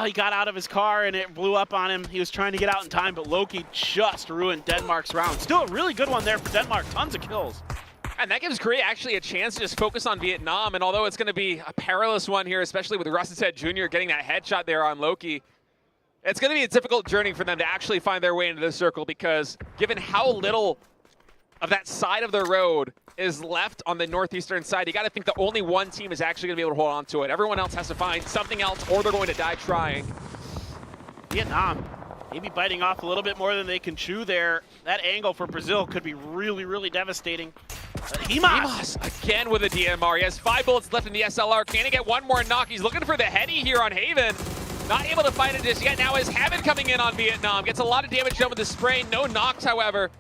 Speaker 1: He got out of his car and it blew up on him. He was trying to get out in time, but Loki just ruined Denmark's round. Still a really good one there for Denmark. Tons of kills.
Speaker 2: And that gives Korea actually a chance to just focus on Vietnam. And although it's going to be a perilous one here, especially with Rusted Jr. getting that headshot there on Loki, it's going to be a difficult journey for them to actually find their way into the circle, because given how little of that side of the road is left on the northeastern side, you got to think the only one team is actually going to be able to hold on to it. Everyone else has to find something else, or they're going to die trying.
Speaker 1: Vietnam maybe biting off a little bit more than they can chew there. That angle for Brazil could be really, really devastating. Himas
Speaker 2: again with a DMR. He has 5 bullets left in the SLR. Can he get one more knock? He's looking for the heady here on Haven. Not able to find it just yet. Now is Heaven coming in on Vietnam. Gets a lot of damage done with the spray. No knocks, however.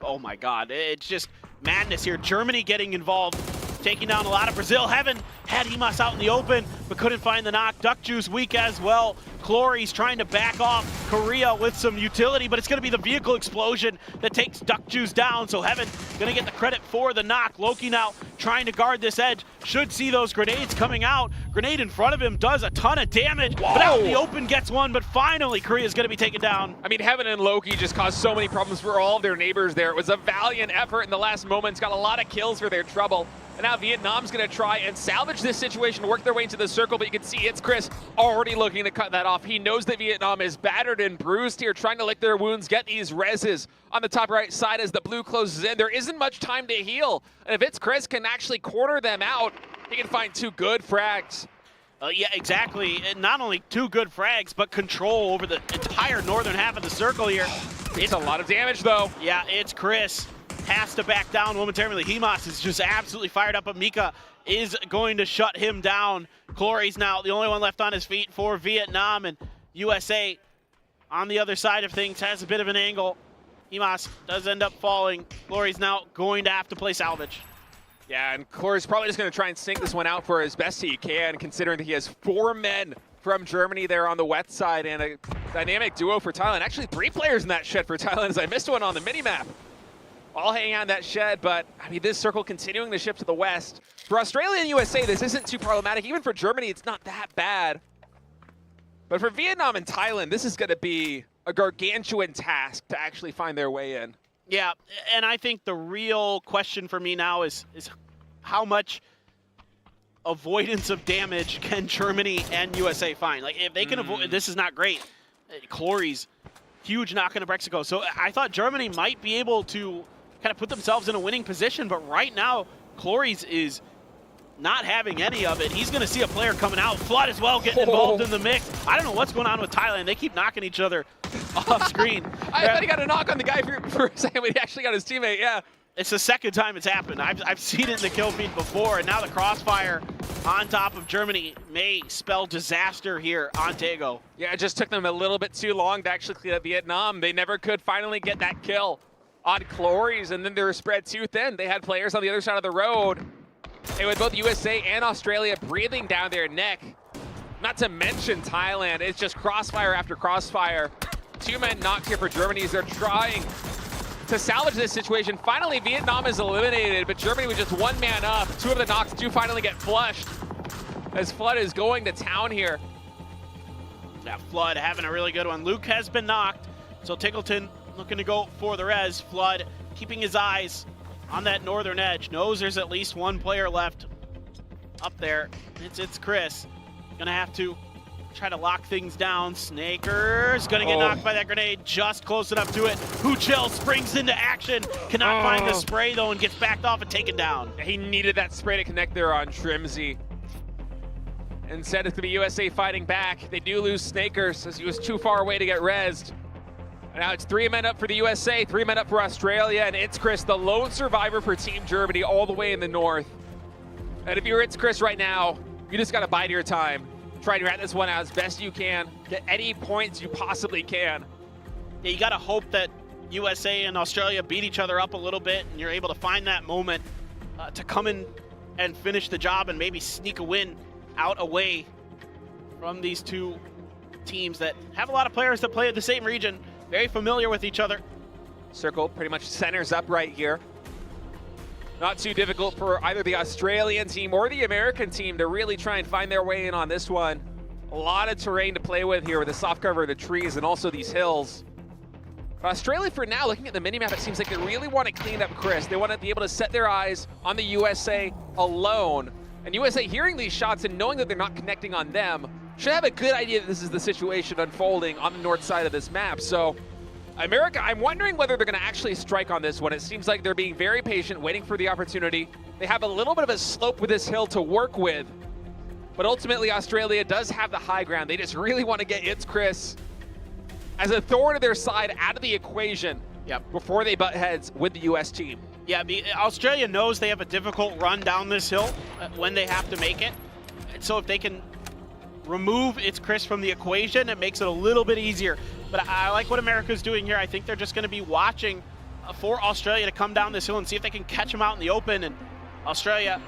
Speaker 1: Oh my God, it's just madness here. Germany getting involved taking down a lot of Brazil. Heaven had Himas out in the open, but couldn't find the knock. Duck Juice weak as well. Clory's trying to back off Korea with some utility, but it's going to be the vehicle explosion that takes Duck Juice down. So Heaven going to get the credit for the knock. Loki now trying to guard this edge. Should see those grenades coming out. Grenade in front of him does a ton of damage, but out in the open gets one, but finally Korea's going to be taken down.
Speaker 2: I mean, Heaven and Loki just caused so many problems for all of their neighbors there. It was a valiant effort in the last moments, got a lot of kills for their trouble. And now Vietnam's going to try and salvage this situation, work their way into the circle, but you can see it's Chris already looking to cut that off. He knows that Vietnam is battered and bruised here, trying to lick their wounds, get these reses on the top right side as the blue closes in. There isn't much time to heal, and if it's Chris can actually corner them out, he can find 2 good frags.
Speaker 1: Yeah, exactly. And not only 2 good frags, but control over the entire northern half of the circle here.
Speaker 2: It's a lot of damage, though.
Speaker 1: Yeah, it's Chris. Has to back down momentarily. Himas is just absolutely fired up, but Mika is going to shut him down. Clory's now the only one left on his feet for Vietnam, and USA on the other side of things has a bit of an angle. Himas does end up falling. Clory's now going to have to play salvage.
Speaker 2: Yeah, and Clory's probably just going to try and sink this one out for as best he can, considering that he has 4 men from Germany there on the wet side and a dynamic duo for Thailand. Actually, 3 players in that shed for Thailand, as I missed one on the minimap. All hanging on that shed, but I mean, this circle continuing to shift to the west. For Australia and USA, this isn't too problematic. Even for Germany, it's not that bad. But for Vietnam and Thailand, this is going to be a gargantuan task to actually find their way in.
Speaker 1: Yeah, and I think the real question for me now is how much avoidance of damage can Germany and USA find? Like, if they can avoid, this is not great. Clory's huge knock into Mexico. So I thought Germany might be able to kind of put themselves in a winning position, but right now, Clory's is not having any of it. He's going to see a player coming out. Flood as well getting involved in the mix. I don't know what's going on with Thailand. They keep knocking each other off screen.
Speaker 2: I thought he got a knock on the guy for a second, but he actually got his teammate, yeah.
Speaker 1: It's the second time it's happened. I've seen it in the kill feed before, and now the crossfire on top of Germany may spell disaster here on Taego.
Speaker 2: Yeah, it just took them a little bit too long to actually clear Vietnam. They never could finally get that kill on Clory's, and then they were spread too thin. They had players on the other side of the road. And with both USA and Australia breathing down their neck, not to mention Thailand, it's just crossfire after crossfire. 2 men knocked here for Germany as they're trying to salvage this situation. Finally, Vietnam is eliminated, but Germany with just 1 man up. 2 of the knocks do finally get flushed as Flood is going to town here.
Speaker 1: That Flood having a really good one. Luke has been knocked, so Tickleton looking to go for the res. Flood keeping his eyes on that northern edge. Knows there's at least 1 player left up there. It's Chris. Gonna have to try to lock things down. Snaker's gonna get knocked by that grenade, just close enough to it. Huchel springs into action. Cannot find the spray though and gets backed off and taken down.
Speaker 2: He needed that spray to connect there on Trimsy. Instead, it's gonna be USA fighting back. They do lose Snakers as he was too far away to get rezzed. And now it's 3 men up for the USA, 3 men up for Australia, and it's Chris, the lone survivor for Team Germany, all the way in the north. And if you're It's Chris right now, you just gotta bide your time. Try to rat this one out as best you can. Get any points you possibly can.
Speaker 1: Yeah, you gotta hope that USA and Australia beat each other up a little bit, and you're able to find that moment to come in and finish the job and maybe sneak a win out away from these 2 teams that have a lot of players that play in the same region. Very familiar with each other.
Speaker 2: Circle pretty much centers up right here. Not too difficult for either the Australian team or the American team to really try and find their way in on this one. A lot of terrain to play with here with the soft cover of the trees and also these hills. But Australia, for now, looking at the minimap, it seems like they really want to clean up Chris. They want to be able to set their eyes on the USA alone. And USA hearing these shots and knowing that they're not connecting on them should have a good idea that this is the situation unfolding on the north side of this map. So America, I'm wondering whether they're going to actually strike on this one. It seems like they're being very patient, waiting for the opportunity. They have a little bit of a slope with this hill to work with. But ultimately, Australia does have the high ground. They just really want to get It's Chris as a thorn to their side out of the equation before they butt heads with the US team.
Speaker 1: Yeah, Australia knows they have a difficult run down this hill when they have to make it. So if they can remove It's Chris from the equation, it makes it a little bit easier. But I like what America's doing here. I think they're just going to be watching for Australia to come down this hill and see if they can catch them out in the open. And Australia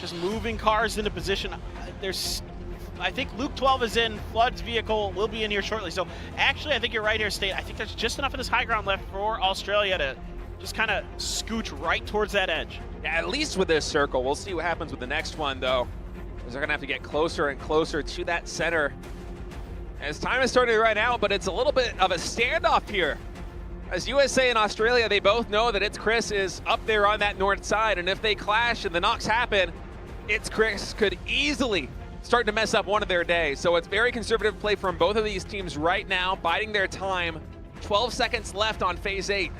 Speaker 1: just moving cars into position. I think Luke 12 is in. Flood's vehicle will be in here shortly. So actually, I think you're right here, State. I think there's just enough of this high ground left for Australia to just kind of scooch right towards that edge.
Speaker 2: Yeah, at least with this circle. We'll see what happens with the next one, though, because they're going to have to get closer and closer to that center. As time is starting to run out, but it's a little bit of a standoff here. As USA and Australia, they both know that It's Chris is up there on that north side, and if they clash and the knocks happen, It's Chris could easily start to mess up one of their days. So it's very conservative play from both of these teams right now, biding their time. 12 seconds left on phase 8.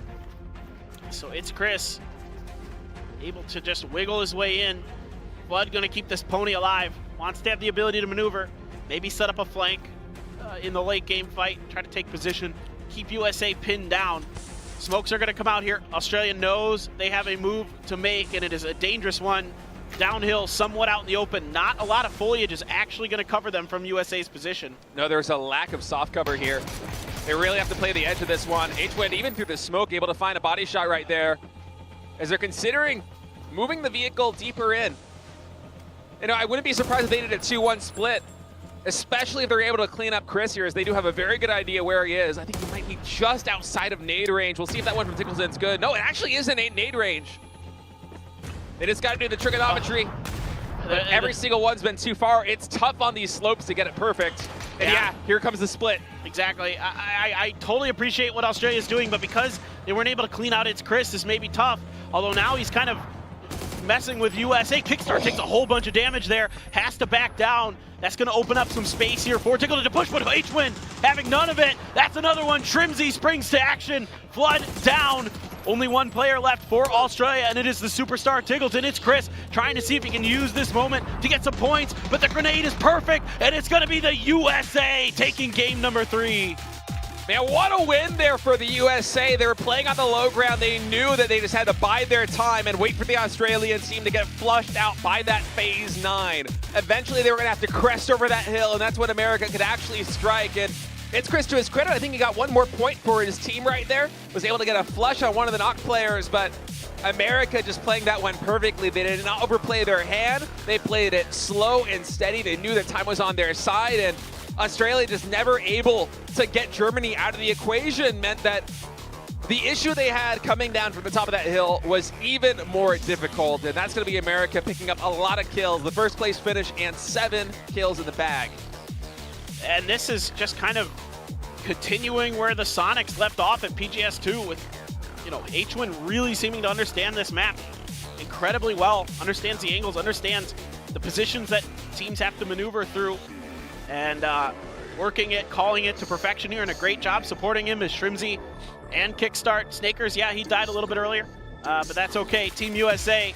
Speaker 1: So It's Chris able to just wiggle his way in. Flood gonna keep this pony alive. Wants to have the ability to maneuver, maybe set up a flank in the late game fight, try to take position, keep USA pinned down. Smokes are gonna come out here. Australia knows they have a move to make, and it is a dangerous one. Downhill, somewhat out in the open. Not a lot of foliage is actually gonna cover them from USA's position.
Speaker 2: No, there's a lack of soft cover here. They really have to play the edge of this one. H-Wind, even through the smoke, able to find a body shot right there, as they're considering moving the vehicle deeper in. You know, I wouldn't be surprised if they did a 2-1 split, especially if they're able to clean up Chris here, as they do have a very good idea where he is. I think he might be just outside of nade range. We'll see if that one from Tickleton's good. No, it actually is in nade range. They just got to do the trigonometry. But every single one's been too far. It's tough on these slopes to get it perfect. And yeah, here comes the split.
Speaker 1: Exactly. I totally appreciate what Australia's doing, but because they weren't able to clean out It's Chris, this may be tough. Although now he's kind of messing with USA. Kickstart takes a whole bunch of damage there, has to back down. That's going to open up some space here for Tickleton to push, but H-Wind having none of it. That's another one. Trimsy springs to action. Flood down. Only one player left for Australia, and it is the superstar Tickleton. It's Chris trying to see if he can use this moment to get some points, but the grenade is perfect, and it's going to be the USA taking game number 3.
Speaker 2: Man, what a win there for the USA. They were playing on the low ground. They knew that they just had to bide their time and wait for the Australian team to get flushed out by that phase 9. Eventually, they were going to have to crest over that hill, and that's when America could actually strike. And It's Chris, to his credit, I think he got one more point for his team right there. Was able to get a flush on one of the knock players, but America just playing that one perfectly. They did not overplay their hand. They played it slow and steady. They knew that time was on their side, and Australia just never able to get Germany out of the equation meant that the issue they had coming down from the top of that hill was even more difficult, and that's going to be America picking up a lot of kills. The first place finish and 7 kills in the bag.
Speaker 1: And this is just kind of continuing where the Sonics left off at PGS2 with, you know, H-Wind really seeming to understand this map incredibly well, understands the angles, understands the positions that teams have to maneuver through, and working it, calling it to perfection here, and a great job supporting him is Shrimsy and Kickstart. Snakers, yeah, he died a little bit earlier, but that's okay. Team USA,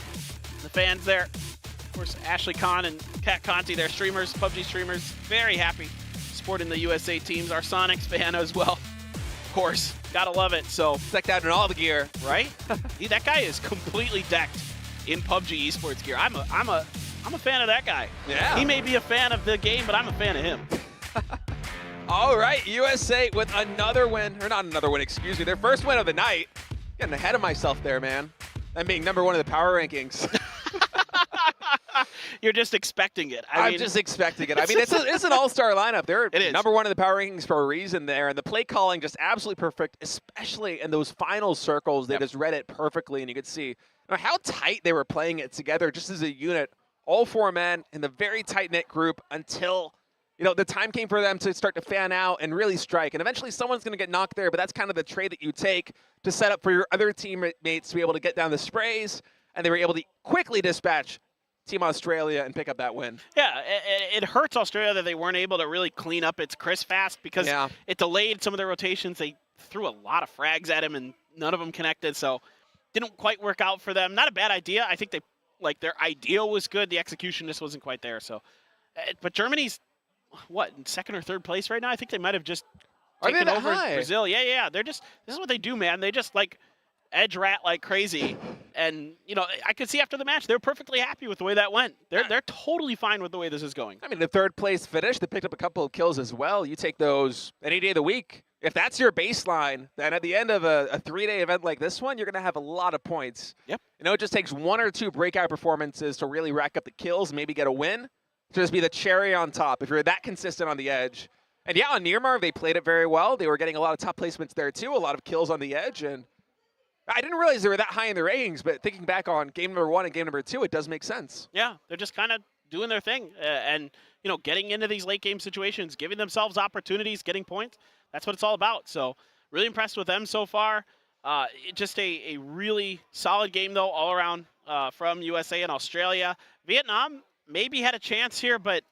Speaker 1: the fans there, of course, Ashley Khan and Kat Conti, they're streamers, PUBG streamers, very happy supporting the USA teams. Our Sonics fan as well, of course, gotta love it. So
Speaker 2: decked out in all the gear,
Speaker 1: right? That guy is completely decked in PUBG esports gear. I'm a fan of that guy.
Speaker 2: Yeah.
Speaker 1: He may be a fan of the game, but I'm a fan of him.
Speaker 2: All right, USA with another win, or not another win, excuse me, their first win of the night. Getting ahead of myself there, man. I'm being number 1 in the power rankings.
Speaker 1: You're just expecting it.
Speaker 2: I'm just expecting it. I mean, it's an all-star lineup. They're number 1 in the power rankings for a reason there, and the play calling just absolutely perfect, especially in those final circles. They just read it perfectly, and you could see how tight they were playing it together just as a unit. All 4 men in the very tight-knit group until, you know, the time came for them to start to fan out and really strike. And eventually someone's going to get knocked there, but that's kind of the trade that you take to set up for your other teammates to be able to get down the sprays. And they were able to quickly dispatch Team Australia and pick up that win.
Speaker 1: Yeah, it hurts Australia that they weren't able to really clean up It's Chris fast because it delayed some of their rotations. They threw a lot of frags at him and none of them connected, so didn't quite work out for them. Not a bad idea. I think their idea was good. The execution just wasn't quite there. So, but Germany's what, in 2nd or 3rd place right now? I think they might have just taken over Brazil. Yeah. They're just, this is what they do, man. They just like edge rat like crazy. And, you know, I could see after the match, they're perfectly happy with the way that went. They're totally fine with the way this is going.
Speaker 2: I mean, the 3rd place finish, they picked up a couple of kills as well. You take those any day of the week. if that's your baseline, then at the end of a 3-day event like this one, you're going to have a lot of points.
Speaker 1: Yep.
Speaker 2: You know, it just takes 1 or 2 breakout performances to really rack up the kills, maybe get a win, to just be the cherry on top if you're that consistent on the edge. And yeah, on Nearmar, they played it very well. They were getting a lot of top placements there too, a lot of kills on the edge. And I didn't realize they were that high in the rankings, but thinking back on game number 1 and game number 2, it does make sense.
Speaker 1: Yeah, they're just kind of doing their thing. And, you know, getting into these late game situations, giving themselves opportunities, getting points. That's what it's all about. So really impressed with them so far. Just a really solid game, though, all around from USA and Australia. Vietnam maybe had a chance here, but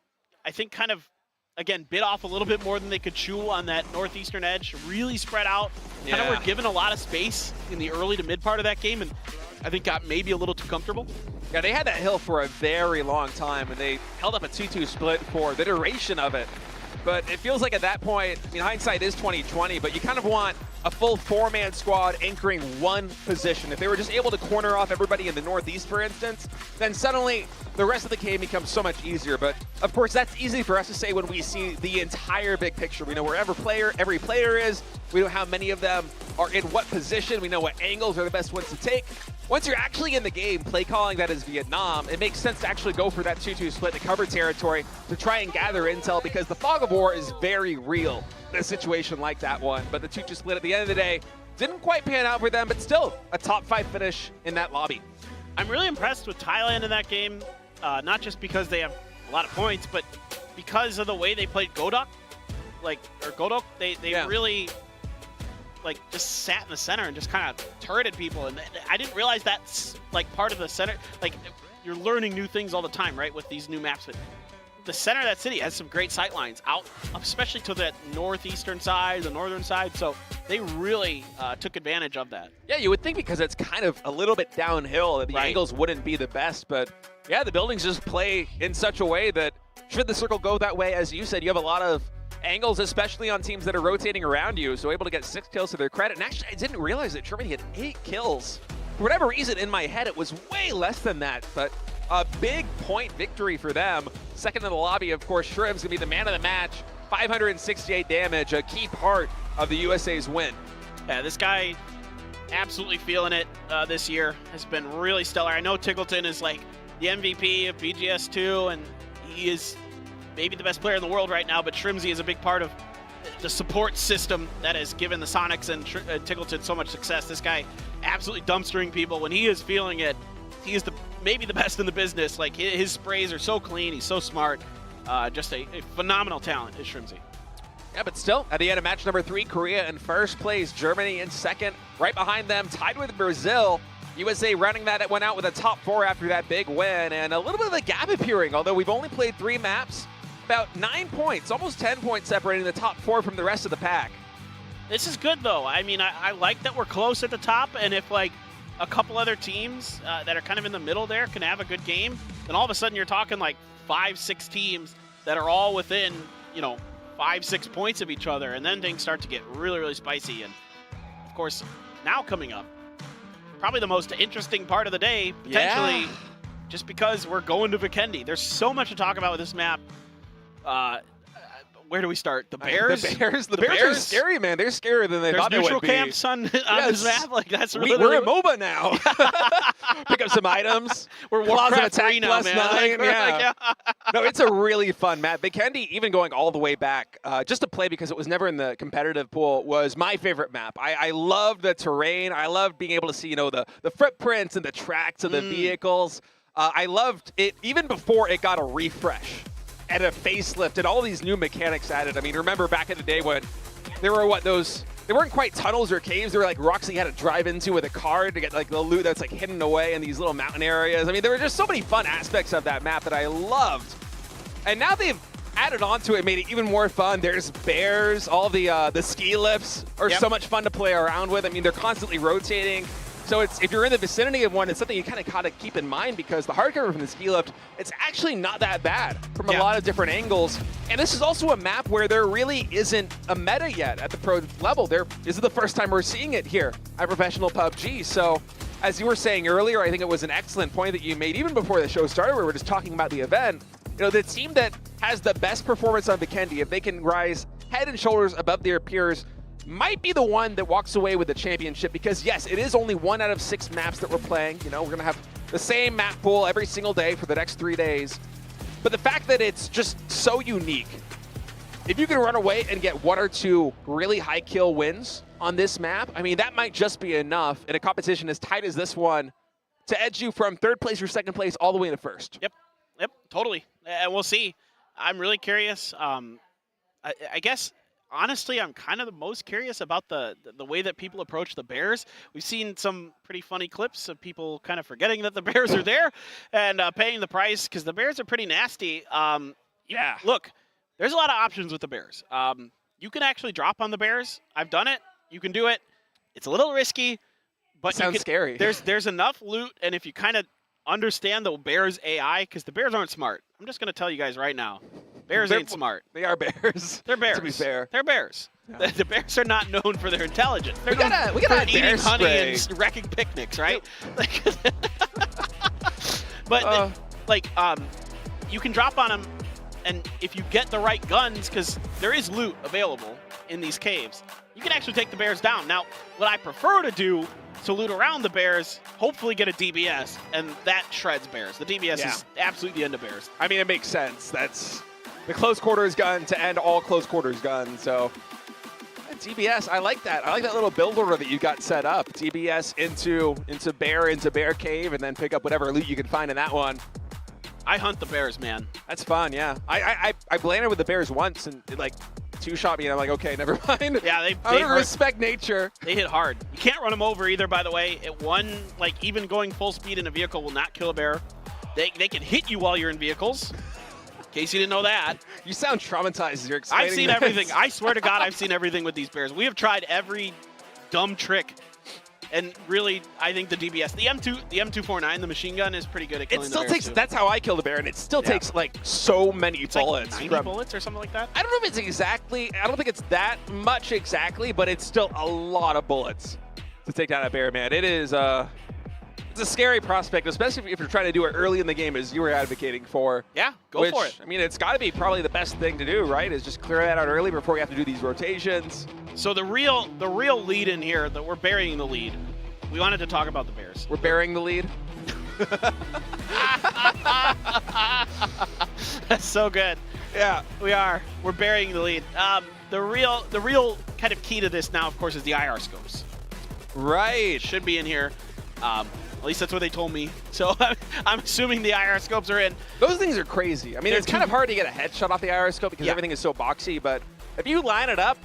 Speaker 1: I think kind of, again, bit off a little bit more than they could chew on that northeastern edge. Really spread out. Kind of were given a lot of space in the early to mid part of that game, and I think got maybe a little too comfortable.
Speaker 2: Yeah, they had that hill for a very long time, and they held up a 2-2 split for the duration of it. But it feels like at that point, I mean, hindsight is 20/20, but you kind of want a full 4-man squad anchoring one position. If they were just able to corner off everybody in the Northeast, for instance, then suddenly the rest of the game becomes so much easier. But of course, that's easy for us to say when we see the entire big picture. We know where every player is. We know how many of them are in what position. We know what angles are the best ones to take. Once you're actually in the game, play calling that is Vietnam, it makes sense to actually go for that 2-2 split to cover territory to try and gather intel, because the fog of war is very real in a situation like that one. But the 2-2 split at the end of the day didn't quite pan out for them, but still a top 5 finish in that lobby.
Speaker 1: I'm really impressed with Thailand in that game, not just because they have a lot of points, but because of the way they played Godok. Godok, they really just sat in the center and just kind of turreted people. And I didn't realize that's like part of the center. Like, you're learning new things all the time, right, with these new maps. But the center of that city has some great sight lines out, especially to that northeastern side, the northern side. So they really took advantage of that.
Speaker 2: Yeah, you would think because it's kind of a little bit downhill that the angles wouldn't be the best. But yeah, the buildings just play in such a way that should the circle go that way, as you said, you have a lot of angles, especially on teams that are rotating around you, so able to get 6 kills to their credit. And actually, I didn't realize that Germany had 8 kills. For whatever reason, in my head, it was way less than that, but a big point victory for them. Second in the lobby, of course, Shrim's gonna be the man of the match. 568 damage, a key part of the USA's win.
Speaker 1: Yeah, this guy absolutely feeling it this year. Has been really stellar. I know Tickleton is like the MVP of BGS2, and he is maybe the best player in the world right now, but Shrimzy is a big part of the support system that has given the Sonics and Tickleton so much success. This guy absolutely dumpstering people. When he is feeling it, he is maybe the best in the business. Like, his sprays are so clean, he's so smart. Just a phenomenal talent is Shrimzy.
Speaker 2: Yeah, but still, at the end of match number 3, Korea in first place, Germany in second. Right behind them, tied with Brazil. USA running that went out with a top 4 after that big win, and a little bit of a gap appearing, although we've only played 3 maps. About 9 points, almost 10 points separating the top 4 from the rest of the pack.
Speaker 1: This is good, though. I mean, I like that we're close at the top, and if, like, a couple other teams that are kind of in the middle there can have a good game, then all of a sudden you're talking, like, 5-6 teams that are all within, 5-6 points of each other, and then things start to get really, really spicy. And, of course, now coming up, probably the most interesting part of the day, potentially, just because we're going to Vikendi. There's so much to talk about with this map. Where do we start? The Bears?
Speaker 2: The Bears are scary, man. They're scarier than they thought they would be.
Speaker 1: Neutral camps on this map. Like, that's really
Speaker 2: we're a MOBA now. Pick up some items.
Speaker 1: We're Warcraft Arena, man.
Speaker 2: +9. Yeah. No, it's a really fun map. Vikendi, even going all the way back, just to play because it was never in the competitive pool, was my favorite map. I loved the terrain. I loved being able to see, the footprints and the tracks of the vehicles. I loved it even before it got a refresh and a facelift and all these new mechanics added. I mean, remember back in the day when there were they weren't quite tunnels or caves. They were like rocks that you had to drive into with a car to get like the loot that's like hidden away in these little mountain areas. I mean, there were just so many fun aspects of that map that I loved. And now they've added on to it, made it even more fun. There's bears, all the ski lifts are so much fun to play around with. I mean, they're constantly rotating. So if you're in the vicinity of one, it's something you kind of gotta keep in mind, because the hard cover from the ski lift, it's actually not that bad from a lot of different angles. And this is also a map where there really isn't a meta yet at the pro level. This is the first time we're seeing it here at professional PUBG. So as you were saying earlier, I think it was an excellent point that you made even before the show started, where we're just talking about the event. The team that has the best performance on Vikendi, if they can rise head and shoulders above their peers, might be the one that walks away with the championship because, yes, it is only 1 out of 6 maps that we're playing. You know, we're going to have the same map pool every single day for the next 3 days. But the fact that it's just so unique, if you can run away and get 1 or 2 really high kill wins on this map, I mean, that might just be enough in a competition as tight as this one to edge you from 3rd place or 2nd place all the way into 1st.
Speaker 1: Yep, totally. And we'll see. I'm really curious. I guess, honestly, I'm kind of the most curious about the way that people approach the Bears. We've seen some pretty funny clips of people kind of forgetting that the Bears are there and paying the price because the Bears are pretty nasty. Yeah. Look, there's a lot of options with the Bears. You can actually drop on the Bears. I've done it. You can do it. It's a little risky, but
Speaker 2: sounds scary.
Speaker 1: There's enough loot, and if you kind of understand the Bears AI, because the Bears aren't smart. I'm just going to tell you guys right now. Bears ain't smart.
Speaker 2: They are bears.
Speaker 1: They're bears.
Speaker 2: To be fair.
Speaker 1: They're bears. Yeah. The Bears are not known for their intelligence. They're
Speaker 2: we gotta
Speaker 1: eating honey
Speaker 2: spray.
Speaker 1: and wrecking picnics, right? But you can drop on them, and if you get the right guns, because there is loot available in these caves, you can actually take the Bears down. Now, what I prefer to do to loot around the Bears, hopefully get a DBS, and that shreds Bears. The DBS is absolutely the end of Bears.
Speaker 2: I mean, it makes sense. That's the close quarters gun to end all close quarters guns. So DBS, I like that. I like that little build order that you got set up. DBS into bear cave, and then pick up whatever loot you can find in that one.
Speaker 1: I hunt the Bears, man.
Speaker 2: That's fun, yeah. I landed with the Bears once, and it, like, 2-shot me, and I'm like, okay, never mind.
Speaker 1: Yeah,
Speaker 2: they respect nature.
Speaker 1: They hit hard. You can't run them over either, by the way. Even going full speed in a vehicle will not kill a bear. They can hit you while you're in vehicles. In case you didn't know that.
Speaker 2: You sound traumatized as you're explaining
Speaker 1: I've seen everything. I swear to God, I've seen everything with these Bears. We have tried every dumb trick. And really, I think the DBS, the M249, the machine gun, is pretty good at killing the bears too.
Speaker 2: That's how I kill the bear, and it still takes like so many bullets.
Speaker 1: Like 90 bullets or something like that?
Speaker 2: I don't know if it's exactly, I don't think it's that much exactly, but it's still a lot of bullets to take down a bear, man. It is, it's a scary prospect, especially if you're trying to do it early in the game as you were advocating for.
Speaker 1: Yeah, go for it.
Speaker 2: I mean, it's got to be probably the best thing to do, right? Is just clear that out early before you have to do these rotations.
Speaker 1: So the real lead in here, that we're burying the lead. We wanted to talk about the Bears.
Speaker 2: We're burying the lead.
Speaker 1: That's so good.
Speaker 2: Yeah,
Speaker 1: we are. We're burying the lead. The real kind of key to this now, of course, is the IR scopes.
Speaker 2: Right.
Speaker 1: Should be in here. At least that's what they told me. So I'm assuming the IR scopes are in.
Speaker 2: Those things are crazy. I mean, it's kind of hard to get a headshot off the IR scope because everything is so boxy, but if you line it up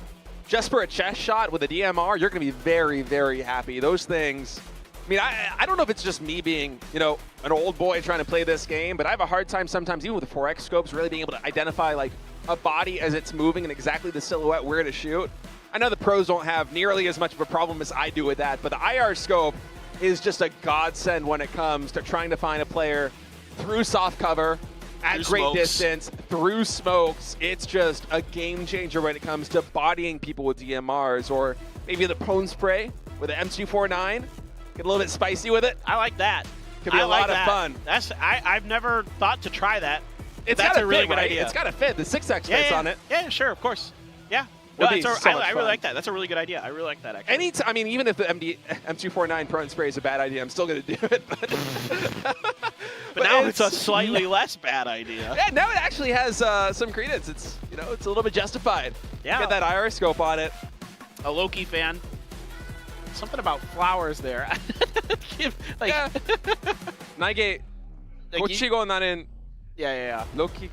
Speaker 2: just for a chest shot with a DMR, you're going to be very, very happy. Those things, I mean, I don't know if it's just me being, you know, an old boy trying to play this game, but I have a hard time sometimes, even with the 4X scopes, really being able to identify like a body as it's moving and exactly the silhouette where to shoot. I know the pros don't have nearly as much of a problem as I do with that, but the IR scope is just a godsend when it comes to trying to find a player through soft cover, at great distance, through smokes. It's just a game changer when it comes to bodying people with DMRs, or maybe the prone spray with the M249. Get a little bit spicy with it.
Speaker 1: I like that.
Speaker 2: Could be a lot of fun.
Speaker 1: I've never thought to try that.
Speaker 2: That's
Speaker 1: a really good idea.
Speaker 2: It's got to fit. The 6X fits on it.
Speaker 1: Yeah, sure, of course. Yeah. No, I really like that. That's a really good idea. I really like that, actually.
Speaker 2: I mean, even if the M249 prone spray is a bad idea, I'm still going to do it.
Speaker 1: But now it's a slightly less bad idea.
Speaker 2: Yeah, now it actually has some credence. It's, you know, it's a little bit justified.
Speaker 1: Yeah.
Speaker 2: Get that IR scope on it.
Speaker 1: A Loki fan. Something about flowers there.
Speaker 2: Yeah. Nige, Kochigo nanen.
Speaker 1: Yeah.
Speaker 2: Loki.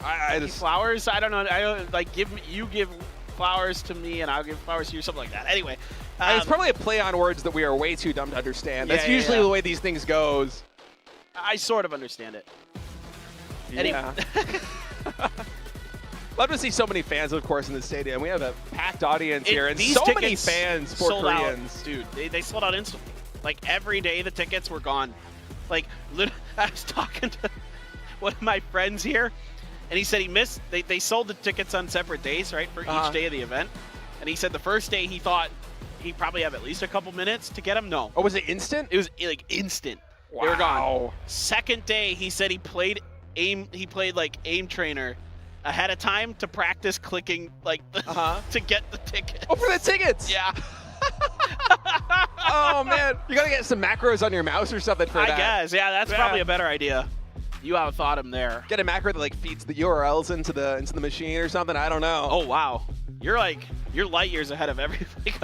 Speaker 1: I just flowers. I don't know. I don't like you give flowers to me, and I'll give flowers to you. Something like that. Anyway,
Speaker 2: it's probably a play on words that we are way too dumb to understand. That's usually the way these things goes.
Speaker 1: I sort of understand it.
Speaker 2: Yeah.
Speaker 1: Anyway.
Speaker 2: Love to see so many fans, of course, in the stadium. We have a packed audience here, and
Speaker 1: these
Speaker 2: so many fans for Koreans.
Speaker 1: Out, dude, they sold out instantly. Like every day, the tickets were gone. Like I was talking to one of my friends here. And he said he missed, they sold the tickets on separate days, right, for each day of the event. And he said the first day he thought he'd probably have at least a couple minutes to get them. No.
Speaker 2: Oh, was it instant?
Speaker 1: It was like instant.
Speaker 2: Wow.
Speaker 1: They were gone. Second day, he said he played like aim trainer, ahead of time to practice clicking like to get the ticket.
Speaker 2: Oh, for the tickets.
Speaker 1: Yeah.
Speaker 2: Oh man, you gotta get some macros on your mouse or something for that.
Speaker 1: I guess. Yeah, that's probably a better idea. You outthought him there.
Speaker 2: Get a macro that like feeds the URLs into the machine or something. I don't know.
Speaker 1: Oh wow, you're light years ahead of everybody.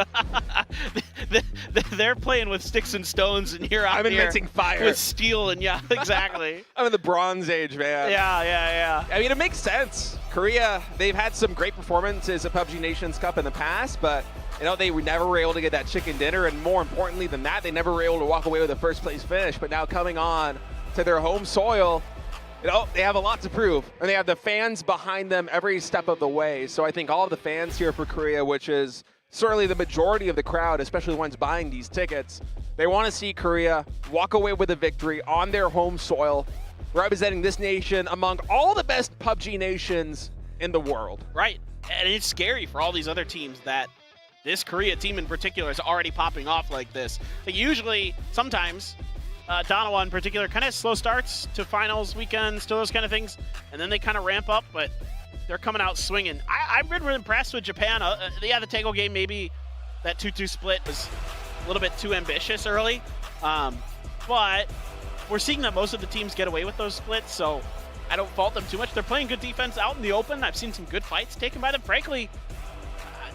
Speaker 1: They're playing with sticks and stones, and you're out
Speaker 2: I'm
Speaker 1: here
Speaker 2: inventing fire
Speaker 1: with steel and yeah, exactly.
Speaker 2: I'm in the Bronze Age, man.
Speaker 1: Yeah.
Speaker 2: I mean, it makes sense. Korea, they've had some great performances at PUBG Nations Cup in the past, but you know, they never were able to get that chicken dinner, and more importantly than that, they never were able to walk away with a first place finish. But now coming on to their home soil, you know, they have a lot to prove, and they have the fans behind them every step of the way. So I think all of the fans here for Korea, which is certainly the majority of the crowd, especially the ones buying these tickets, they want to see Korea walk away with a victory on their home soil, representing this nation among all the best PUBG nations in the world.
Speaker 1: Right, and it's scary for all these other teams that this Korea team in particular is already popping off like this. Like usually, sometimes, Donawa in particular kind of slow starts to finals weekends, to those kind of things, and then they kind of ramp up, but they're coming out swinging. I've been really impressed with Japan. The Tango game, maybe that 2-2 split was a little bit too ambitious early, but we're seeing that most of the teams get away with those splits, so I don't fault them too much. They're playing good defense out in the open. I've seen some good fights taken by them. Frankly,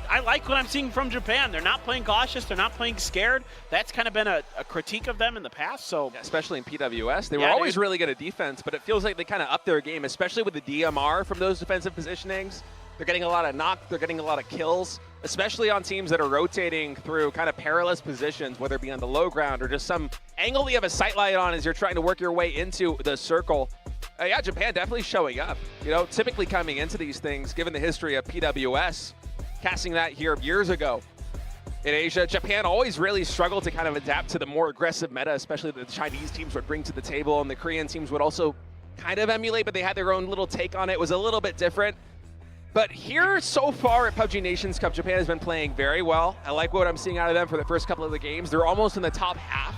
Speaker 1: I like what I'm seeing from Japan. They're not playing cautious. They're not playing scared. That's kind of been a critique of them in the past. So,
Speaker 2: yeah, especially in PWS. They were always really good at defense, but it feels like they kind of upped their game, especially with the DMR from those defensive positionings. They're getting a lot of knock. They're getting a lot of kills, especially on teams that are rotating through kind of perilous positions, whether it be on the low ground or just some angle you have a sight light on as you're trying to work your way into the circle. Yeah, Japan definitely showing up. You know, typically coming into these things, given the history of PWS, casting that here years ago in Asia, Japan always really struggled to kind of adapt to the more aggressive meta, especially the Chinese teams would bring to the table, and the Korean teams would also kind of emulate, but they had their own little take on it. It was a little bit different. But here so far at PUBG Nations Cup, Japan has been playing very well. I like what I'm seeing out of them for the first couple of the games. They're almost in the top half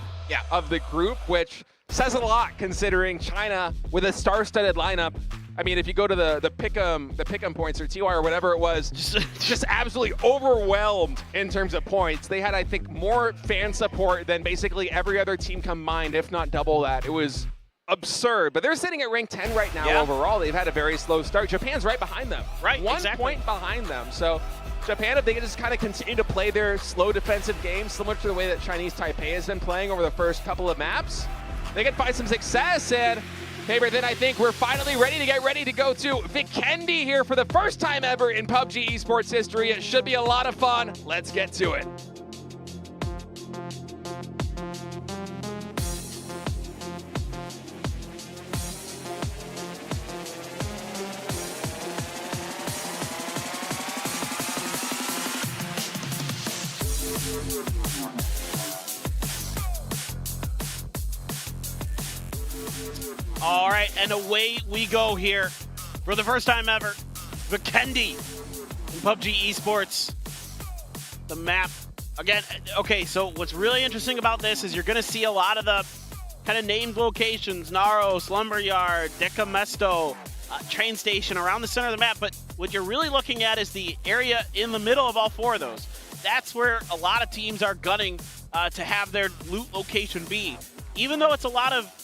Speaker 2: of the group, which says a lot considering China with a star-studded lineup. I mean, if you go to the pick'em points or TY or whatever it was, just absolutely overwhelmed in terms of points. They had, I think, more fan support than basically every other team combined, if not double that. It was absurd. But they're sitting at rank 10 right now overall. They've had a very slow start. Japan's right behind them.
Speaker 1: Right,
Speaker 2: One point behind them. So Japan, if they can just kind of continue to play their slow defensive game, similar to the way that Chinese Taipei has been playing over the first couple of maps, they can find some success. And Favorite, then I think we're finally ready to go to Vikendi here for the first time ever in PUBG esports history. It should be a lot of fun. Let's get to it.
Speaker 1: All right, and away we go here for the first time ever. Vikendi in PUBG esports. The map, again, okay, so what's really interesting about this is you're going to see a lot of the kind of named locations, Naros, Lumberyard, Deca Mesto, train station around the center of the map, but what you're really looking at is the area in the middle of all four of those. That's where a lot of teams are gunning to have their loot location be. Even though it's a lot of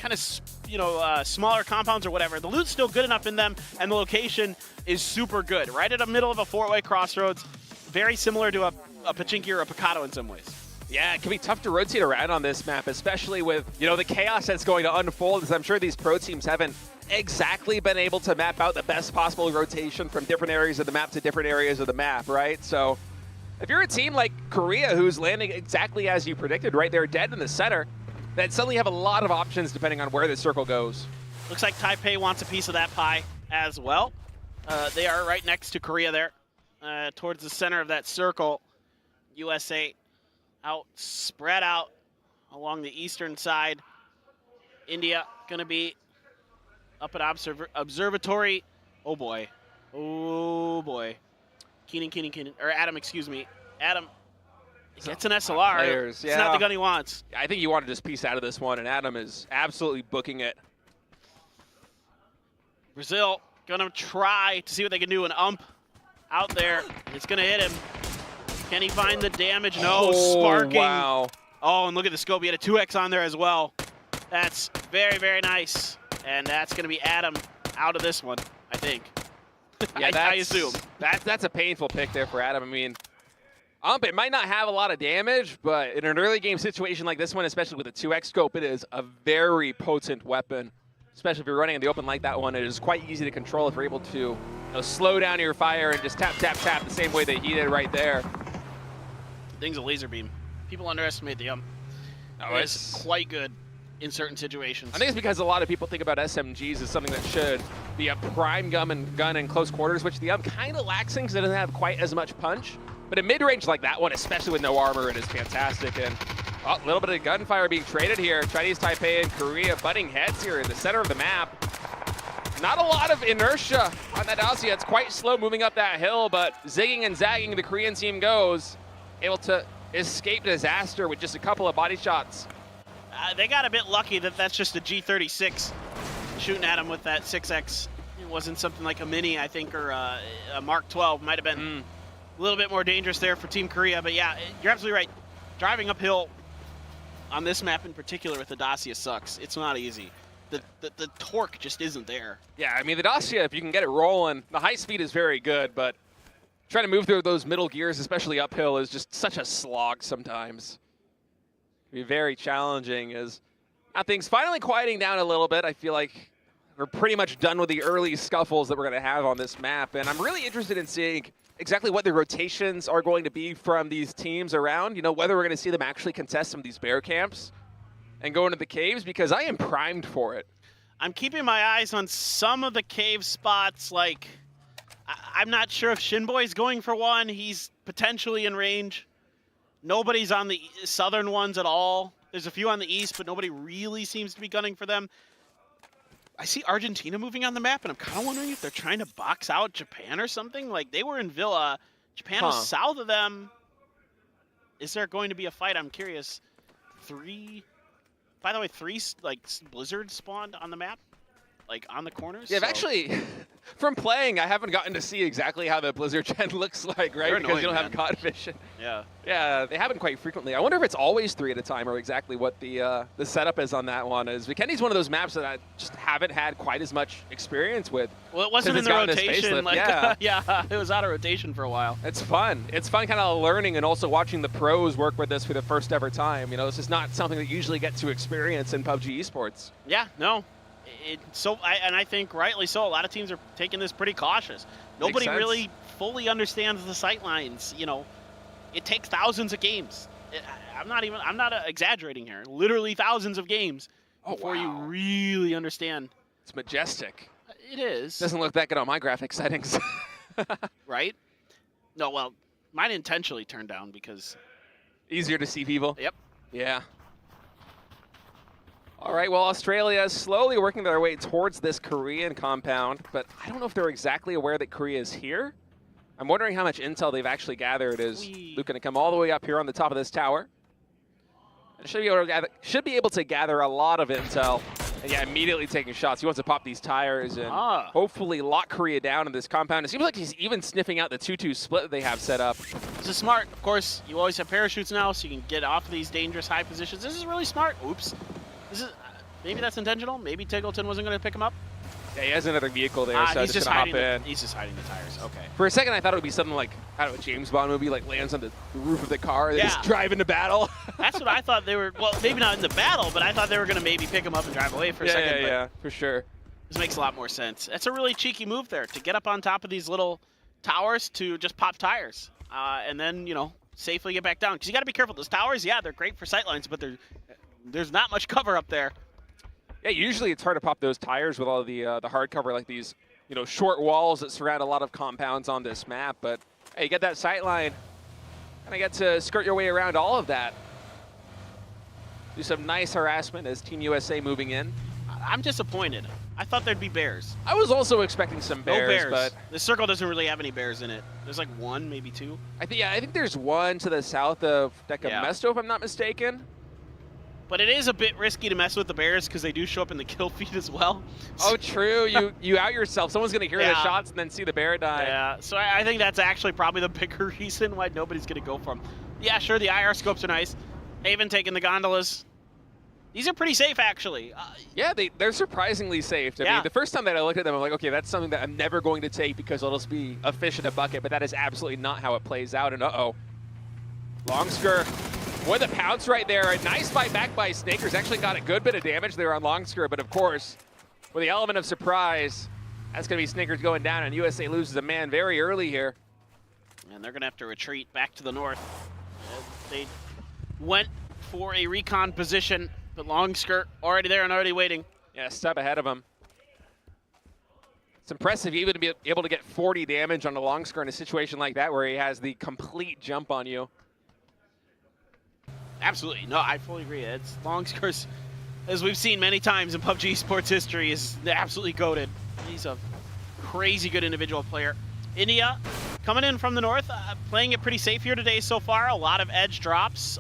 Speaker 1: kind of, you know, smaller compounds or whatever, the loot's still good enough in them, and the location is super good. Right at the middle of a four-way crossroads, very similar to a Pachinki or a Picado in some ways.
Speaker 2: Yeah, it can be tough to rotate around on this map, especially with, you know, the chaos that's going to unfold, as I'm sure these pro teams haven't exactly been able to map out the best possible rotation from different areas of the map to different areas of the map, right? So if you're a team like Korea, who's landing exactly as you predicted, right there dead in the center, then suddenly have a lot of options depending on where the circle goes.
Speaker 1: Looks like Taipei wants a piece of that pie as well. They are right next to Korea there, towards the center of that circle. USA spread out along the eastern side. India gonna be up at observatory. Oh boy. Oh boy. Keenan, or Adam, excuse me. Adam gets an SLR. It's not the gun he wants.
Speaker 2: I think you want to just piece out of this one, and Adam is absolutely booking it.
Speaker 1: Brazil Gonna try to see what they can do. An ump out there. It's gonna hit him. Can he find the damage? No, sparking.
Speaker 2: Wow.
Speaker 1: Oh, and look at the scope. He had a 2x on there as well. That's very, very nice. And that's gonna be Adam out of this one, I think.
Speaker 2: Yeah,
Speaker 1: I assume.
Speaker 2: That's a painful pick there for Adam. I mean, ump, it might not have a lot of damage, but in an early game situation like this one, especially with a 2x scope, it is a very potent weapon. Especially if you're running in the open like that one, it is quite easy to control if you're able to slow down your fire and just tap, tap, tap the same way that he did right there.
Speaker 1: The thing's a laser beam. People underestimate the ump.
Speaker 2: Oh,
Speaker 1: it's quite good in certain situations.
Speaker 2: I think it's because a lot of people think about SMGs as something that should be a prime gun in close quarters, which the ump kind of lacks because it doesn't have quite as much punch. But in mid-range like that one, especially with no armor, it is fantastic. And a little bit of gunfire being traded here. Chinese Taipei and Korea butting heads here in the center of the map. Not a lot of inertia on that Dacia. It's quite slow moving up that hill, but zigging and zagging, the Korean team goes. Able to escape disaster with just a couple of body shots.
Speaker 1: They got a bit lucky that that's just a G36 shooting at him with that 6X. It wasn't something like a Mini, I think, or a Mark 12. Might have been a little bit more dangerous there for Team Korea. But yeah, you're absolutely right. Driving uphill on this map in particular with the Dacia sucks. It's not easy. The torque just isn't there.
Speaker 2: Yeah, I mean, the Dacia, if you can get it rolling, the high speed is very good, but trying to move through those middle gears, especially uphill, is just such a slog sometimes. It can be very challenging as now things finally quieting down a little bit. I feel like we're pretty much done with the early scuffles that we're going to have on this map, and I'm really interested in seeing exactly what the rotations are going to be from these teams around, whether we're going to see them actually contest some of these bear camps and go into the caves, because I am primed for it.
Speaker 1: I'm keeping my eyes on some of the cave spots. Like, I'm not sure if Shinboy's going for one. He's potentially in range. Nobody's on the southern ones at all. There's a few on the east, but nobody really seems to be gunning for them. I see Argentina moving on the map, and I'm kind of wondering if they're trying to box out Japan or something. Like, they were in Villa. Japan was south of them. Is there going to be a fight? I'm curious. By the way, 3 like blizzards spawned on the map, like on the corners.
Speaker 2: Yeah, actually, from playing, I haven't gotten to see exactly how the blizzard gen looks like, right?
Speaker 1: They're
Speaker 2: because you don't
Speaker 1: annoying,
Speaker 2: have cod vision.
Speaker 1: Yeah.
Speaker 2: Yeah, they happen quite frequently. I wonder if it's always 3 at a time or exactly what the setup is on that one. Is Vikendi's one of those maps that I just haven't had quite as much experience with.
Speaker 1: Well, it wasn't in the rotation. Like, yeah, it was out of rotation for a while.
Speaker 2: It's fun. It's fun kind of learning and also watching the pros work with this for the first ever time. This is not something that you usually get to experience in PUBG esports.
Speaker 1: Yeah, no. I think rightly so. A lot of teams are taking this pretty cautious. Nobody really fully understands the sight lines. It takes thousands of games. I'm not exaggerating here. Literally thousands of games before you really understand.
Speaker 2: It's majestic.
Speaker 1: It is.
Speaker 2: Doesn't look that good on my graphic settings.
Speaker 1: Right? No, well, mine intentionally turned down because
Speaker 2: easier to see people.
Speaker 1: Yep.
Speaker 2: Yeah. All right, well, Australia is slowly working their way towards this Korean compound, but I don't know if they're exactly aware that Korea is here. I'm wondering how much intel they've actually gathered. Is Luke going to come all the way up here on the top of this tower? And should be able to gather a lot of intel. And yeah, immediately taking shots. He wants to pop these tires and hopefully lock Korea down in this compound. It seems like he's even sniffing out the 2-2 split that they have set up.
Speaker 1: This is smart. Of course, you always have parachutes now, so you can get off of these dangerous high positions. This is really smart. Oops. This is maybe that's intentional. Maybe Tiggleton wasn't going to pick him up.
Speaker 2: Yeah, he has another vehicle there, so
Speaker 1: he's
Speaker 2: just gonna hop in.
Speaker 1: He's just hiding the tires. Okay.
Speaker 2: For a second, I thought it would be something like, I don't know, a James Bond movie, like lands on the roof of the car, and they just drive into battle.
Speaker 1: That's what I thought they were. Well, maybe not in the battle, but I thought they were going to maybe pick him up and drive away for a second.
Speaker 2: Yeah, for sure.
Speaker 1: This makes a lot more sense. That's a really cheeky move there, to get up on top of these little towers to just pop tires, and then safely get back down. Because you got to be careful. Those towers, yeah, they're great for sightlines, but there's not much cover up there.
Speaker 2: Yeah, usually it's hard to pop those tires with all the hard cover, like these, short walls that surround a lot of compounds on this map. But hey, you get that sight line, and I get to skirt your way around all of that. Do some nice harassment as Team USA moving in.
Speaker 1: I'm disappointed. I thought there'd be bears.
Speaker 2: I was also expecting some bears.
Speaker 1: No bears.
Speaker 2: But
Speaker 1: the circle doesn't really have any bears in it. There's like 1, maybe 2.
Speaker 2: I think there's one to the south of Deca Mesto, if I'm not mistaken.
Speaker 1: But it is a bit risky to mess with the Bears because they do show up in the kill feed as well.
Speaker 2: Oh, true. You out yourself. Someone's going to hear the shots and then see the bear die.
Speaker 1: Yeah, so I think that's actually probably the bigger reason why nobody's going to go for them. Yeah, sure, the IR scopes are nice. Haven taking the gondolas. These are pretty safe, actually.
Speaker 2: Yeah, they're surprisingly safe. I mean, the first time that I looked at them, I'm like, okay, that's something that I'm never going to take because it'll just be a fish in a bucket, but that is absolutely not how it plays out, and uh-oh. Longsker with a pounce right there. A nice fight back by Snakers. Actually got a good bit of damage there on Longsker, but of course, with the element of surprise, that's going to be Snakers going down, and USA loses a man very early here.
Speaker 1: And they're going to have to retreat back to the north. They went for a recon position, but Longsker already there and already waiting.
Speaker 2: Yeah, step ahead of him. It's impressive even to be able to get 40 damage on a Longsker in a situation like that where he has the complete jump on you.
Speaker 1: Absolutely. No, I fully agree. It's Longsker's, as we've seen many times in PUBG sports history, is absolutely goated. He's a crazy good individual player. India coming in from the north, playing it pretty safe here today so far. A lot of edge drops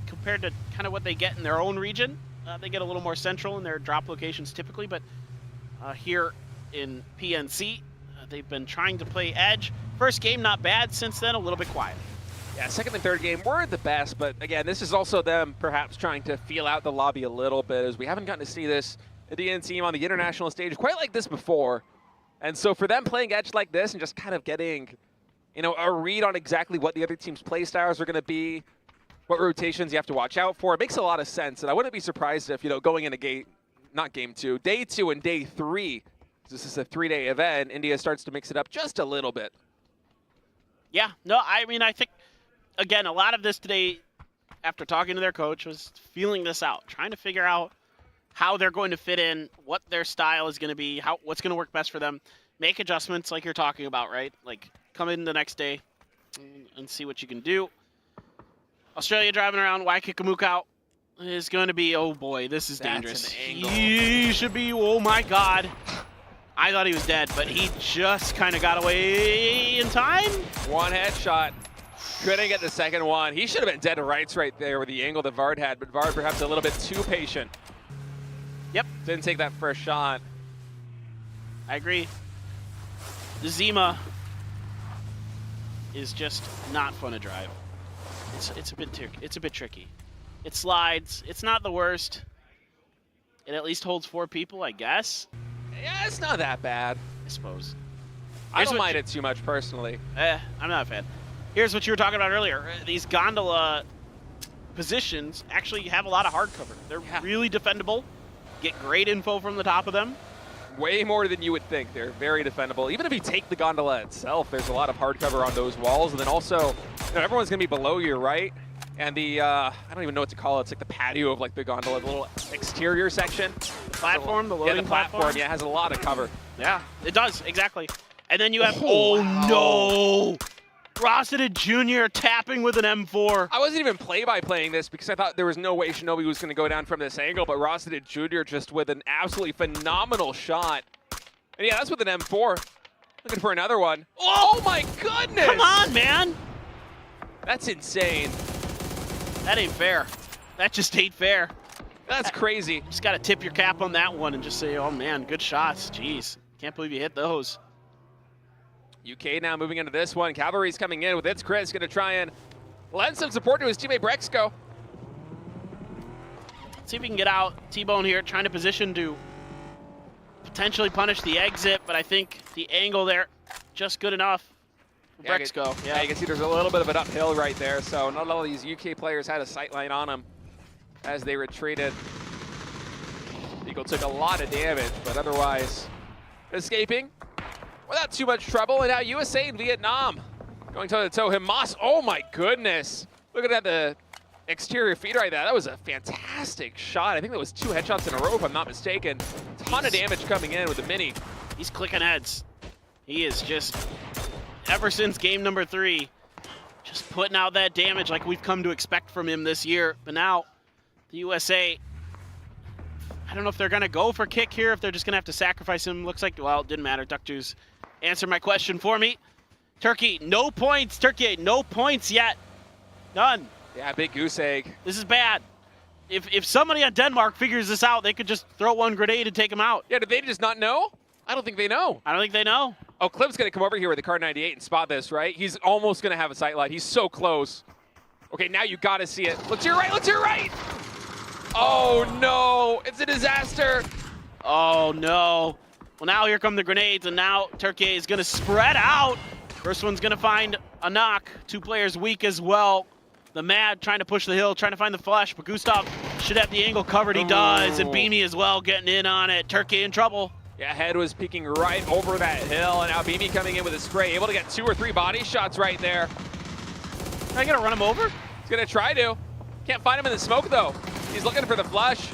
Speaker 1: compared to kind of what they get in their own region. They get a little more central in their drop locations typically, but here in PNC, they've been trying to play edge. First game, not bad. Since then, a little bit quiet.
Speaker 2: Yeah, second and third game weren't the best, but again, this is also them perhaps trying to feel out the lobby a little bit, as we haven't gotten to see this Indian team on the international stage quite like this before. And so for them playing edge like this and just kind of getting, you know, a read on exactly what the other team's play styles are going to be, what rotations you have to watch out for, it makes a lot of sense. And I wouldn't be surprised if, you know, going into day 2 and day 3, this is a 3-day event, India starts to mix it up just a little bit.
Speaker 1: Yeah, no, I mean, I think, again, a lot of this today, after talking to their coach, was feeling this out, trying to figure out how they're going to fit in, what their style is going to be, what's going to work best for them, make adjustments like you're talking about, right? Like, come in the next day and see what you can do. Australia driving around, Waikikamuka is going to be, oh boy, this is dangerous. He should be, oh my god. I thought he was dead, but he just kind of got away in time.
Speaker 2: One headshot. Couldn't get the second one. He should have been dead to rights right there with the angle that Vard had, but Vard perhaps a little bit too patient.
Speaker 1: Yep.
Speaker 2: Didn't take that first shot.
Speaker 1: I agree. The Zima is just not fun to drive. It's a bit tricky. It slides. It's not the worst. It at least holds 4 people, I guess.
Speaker 2: Yeah, it's not that bad.
Speaker 1: I suppose.
Speaker 2: I don't mind it too much personally.
Speaker 1: I'm not a fan. Here's what you were talking about earlier. These gondola positions actually have a lot of hard cover. They're really defendable. Get great info from the top of them.
Speaker 2: Way more than you would think. They're very defendable. Even if you take the gondola itself, there's a lot of hard cover on those walls. And then also, you know, everyone's going to be below you, right? And the, I don't even know what to call it. It's like the patio of like the gondola, the little exterior section.
Speaker 1: The platform, the loading platform.
Speaker 2: Yeah, it has a lot of cover.
Speaker 1: Yeah, it does, exactly. And then you have, no! Rossiter Jr. tapping with an M4.
Speaker 2: I wasn't even play-by-playing this because I thought there was no way Shinobi was going to go down from this angle, but Rossiter Jr. just with an absolutely phenomenal shot. And yeah, that's with an M4. Looking for another one. Oh my goodness!
Speaker 1: Come on, man!
Speaker 2: That's insane.
Speaker 1: That ain't fair. That just ain't fair.
Speaker 2: That's crazy.
Speaker 1: Just got to tip your cap on that one and just say, oh man, good shots. Jeez, can't believe you hit those.
Speaker 2: UK now moving into this one. Cavalry's coming in with its Chris, going to try and lend some support to his teammate Brexco.
Speaker 1: Let's see if we can get out. T-Bone here trying to position to potentially punish the exit, but I think the angle there just good enough for Brexco.
Speaker 2: Yeah, you can see there's a little bit of an uphill right there, so not all of these UK players had a sightline on them as they retreated. Eagle took a lot of damage, but otherwise escaping without too much trouble. And now USA and Vietnam going toe-to-toe. Hamas, oh my goodness. Look at the exterior feed right there. That was a fantastic shot. I think that was 2 headshots in a row, if I'm not mistaken. Ton of damage coming in with the mini.
Speaker 1: He's clicking heads. He is just, ever since game number 3, just putting out that damage like we've come to expect from him this year. But now, the USA, I don't know if they're going to go for kick here, if they're just going to have to sacrifice him. Looks like, well, it didn't matter. Duck Juice answered my question for me. Turkey, no points. Turkey, no points yet. None.
Speaker 2: Yeah, big goose egg.
Speaker 1: This is bad. if somebody at Denmark figures this out, they could just throw one grenade and take him out.
Speaker 2: Yeah, did they just not know? I don't think they know.
Speaker 1: I don't think they know.
Speaker 2: Oh, Clip's going to come over here with the Car 98 and spot this, right? He's almost going to have a sight line. He's so close. Okay, now you got to see it. Look to your right, look to your right. Oh, no. It's a disaster.
Speaker 1: Oh, no. Well, now here come the grenades, and now Turkey is going to spread out. First one's going to find a knock. 2 players weak as well. The Mad trying to push the hill, trying to find the flash, but Gustav should have the angle covered. He does, and Beamy as well getting in on it. Turkey in trouble.
Speaker 2: Yeah, Head was peeking right over that hill, and now Beamy coming in with a spray, able to get 2 or 3 body shots right there.
Speaker 1: Are you going to run him over?
Speaker 2: He's going to try to. Can't find him in the smoke, though. He's looking for the flush.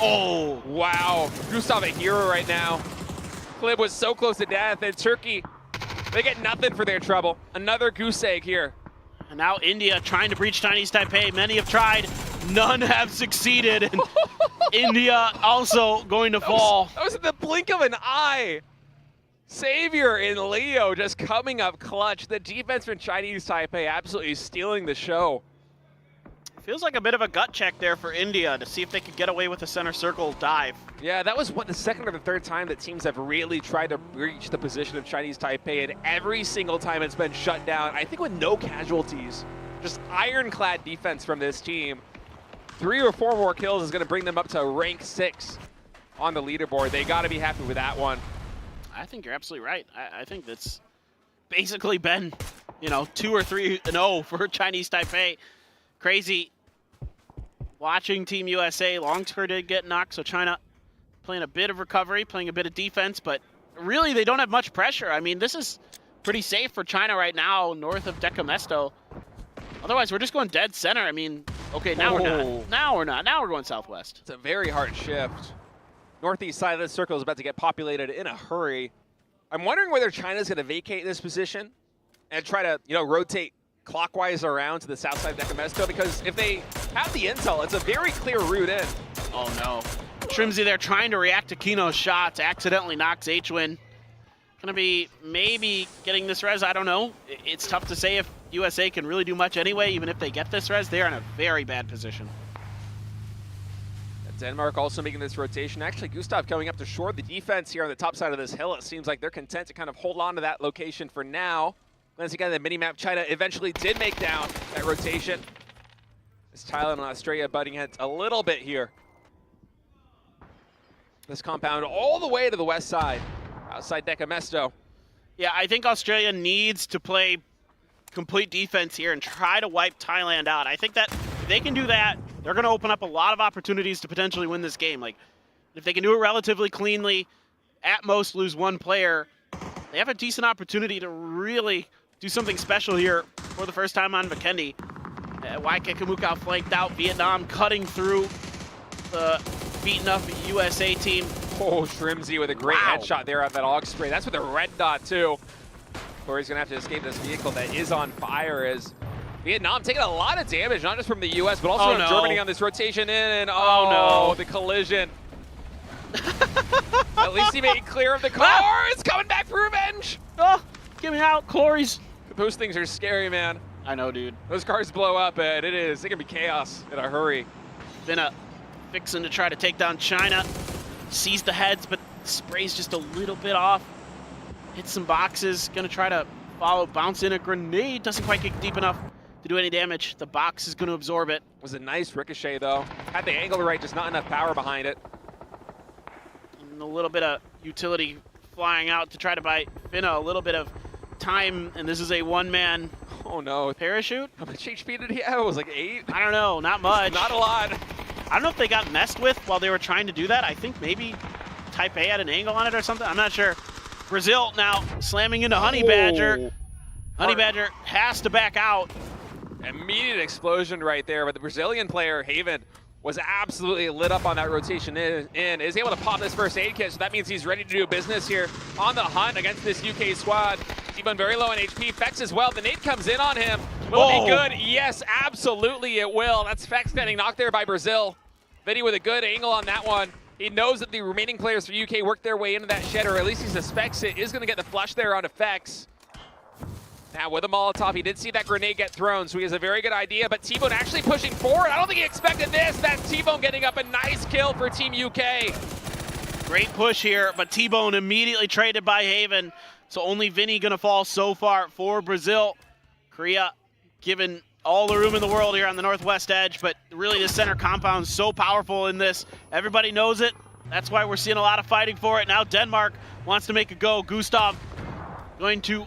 Speaker 2: Oh, wow. Gustav a hero right now. Clib was so close to death, and Turkey, they get nothing for their trouble. Another goose egg here.
Speaker 1: And now India trying to breach Chinese Taipei. Many have tried, none have succeeded. And India also going to fall.
Speaker 2: That was in the blink of an eye. Savior in Leo just coming up clutch. The defense from Chinese Taipei absolutely stealing the show.
Speaker 1: Feels like a bit of a gut check there for India to see if they could get away with a center circle dive.
Speaker 2: Yeah, that was the second or the third time that teams have really tried to breach the position of Chinese Taipei, and every single time it's been shut down, I think with no casualties. Just ironclad defense from this team. 3 or 4 more kills is going to bring them up to rank 6 on the leaderboard. They got to be happy with that one.
Speaker 1: I think you're absolutely right. I think that's basically been, 2 or 3-0 for Chinese Taipei. Crazy. Watching Team USA, Longspur did get knocked, so China playing a bit of recovery, playing a bit of defense, but really they don't have much pressure. I mean, this is pretty safe for China right now, north of Decamesto. Otherwise, we're just going dead center. I mean, okay, now we're not. Now we're not. Now we're going southwest.
Speaker 2: It's a very hard shift. Northeast side of the circle is about to get populated in a hurry. I'm wondering whether China's going to vacate this position and try to, rotate clockwise around to the south side of Decamesto, because if they have the intel, it's a very clear route in.
Speaker 1: Oh no. Shrimsy there trying to react to Kino's shots, accidentally knocks H-Win. Gonna be maybe getting this res, I don't know. It's tough to say if USA can really do much anyway, even if they get this res, they're in a very bad position.
Speaker 2: Denmark also making this rotation. Actually, Gustav coming up to shore the defense here on the top side of this hill. It seems like they're content to kind of hold on to that location for now. Once again, the mini-map, China eventually did make down that rotation. As Thailand and Australia butting heads a little bit here. This compound all the way to the west side, outside Decamesto.
Speaker 1: Yeah, I think Australia needs to play complete defense here and try to wipe Thailand out. I think that if they can do that, they're going to open up a lot of opportunities to potentially win this game. Like, if they can do it relatively cleanly, at most lose 1 player, they have a decent opportunity to really do something special here for the first time on Vikendi. YK Kamukau flanked out, Vietnam cutting through the beaten up USA team.
Speaker 2: Oh, Shrimsy with a great headshot there at that AUG spray. That's with a red dot too. Corey's gonna have to escape this vehicle that is on fire as Vietnam taking a lot of damage, not just from the US, but also from Germany on this rotation in, and oh no, the collision. At least he made it clear of the car. It's coming back for revenge.
Speaker 1: Oh, get me out, Clories.
Speaker 2: Those things are scary, man.
Speaker 1: I know, dude.
Speaker 2: Those cars blow up, and it can be chaos in a hurry.
Speaker 1: Finna fixing to try to take down China. Sees the heads, but sprays just a little bit off. Hits some boxes. Gonna try to follow, bounce in a grenade. Doesn't quite get deep enough to do any damage. The box is gonna absorb it.
Speaker 2: Was a nice ricochet, though. Had the angle right, just not enough power behind it.
Speaker 1: And a little bit of utility flying out to try to buy Finna a little bit of time, and this is a 1-man parachute.
Speaker 2: How much HP did he have? It was like 8?
Speaker 1: I don't know, not much.
Speaker 2: Not a lot.
Speaker 1: I don't know if they got messed with while they were trying to do that. I think maybe Taipei had an angle on it or something. I'm not sure. Brazil now slamming into Honey Badger. Honey Badger has to back out.
Speaker 2: Immediate explosion right there, but the Brazilian player, Haven, was absolutely lit up on that rotation in. Is able to pop this first aid kit, so that means he's ready to do business here on the hunt against this UK squad. T-Bone very low on HP. Fex as well. The nade comes in on him. Will it be good? Yes, absolutely it will. That's Fex getting knocked there by Brazil. Vinny with a good angle on that one. He knows that the remaining players for UK worked their way into that shed, or at least he suspects it. Is going to get the flush there on Fex. Now with a Molotov, he did see that grenade get thrown, so he has a very good idea, but T-Bone actually pushing forward. I don't think he expected this. That's T-Bone getting up a nice kill for Team UK.
Speaker 1: Great push here, but T-Bone immediately traded by Haven, so only Vinny gonna fall so far for Brazil. Korea given all the room in the world here on the northwest edge, but really the center compound is so powerful in this. Everybody knows it. That's why we're seeing a lot of fighting for it. Now Denmark wants to make a go. Gustav going to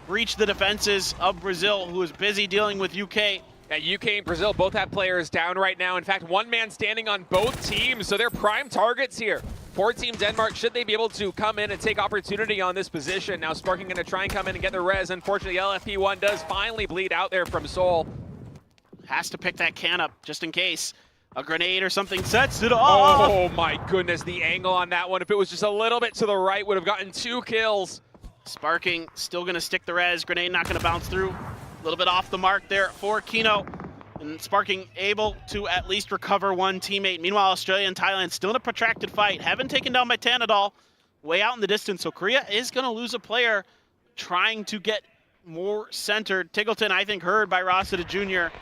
Speaker 1: breach the defenses of Brazil, who is busy dealing with UK.
Speaker 2: Yeah, UK and Brazil both have players down right now. In fact, one man standing on both teams, so they're prime targets here. For Team Denmark, should they be able to come in and take opportunity on this position. Now Sparking going to try and come in and get the res. Unfortunately, LFP1 does finally bleed out there from Seoul.
Speaker 1: Has to pick that can up just in case a grenade or something sets it off.
Speaker 2: Oh my goodness, the angle on that one. If it was just a little bit to the right, would have gotten 2 kills.
Speaker 1: Sparking still going to stick the res. Grenade not going to bounce through. A little bit off the mark there for Kino. And Sparking able to at least recover one teammate. Meanwhile, Australia and Thailand still in a protracted fight. Haven't taken down by Tanadol. Way out in the distance. So Korea is going to lose a player trying to get more centered. Tiggleton, I think, heard by Rossiter Jr.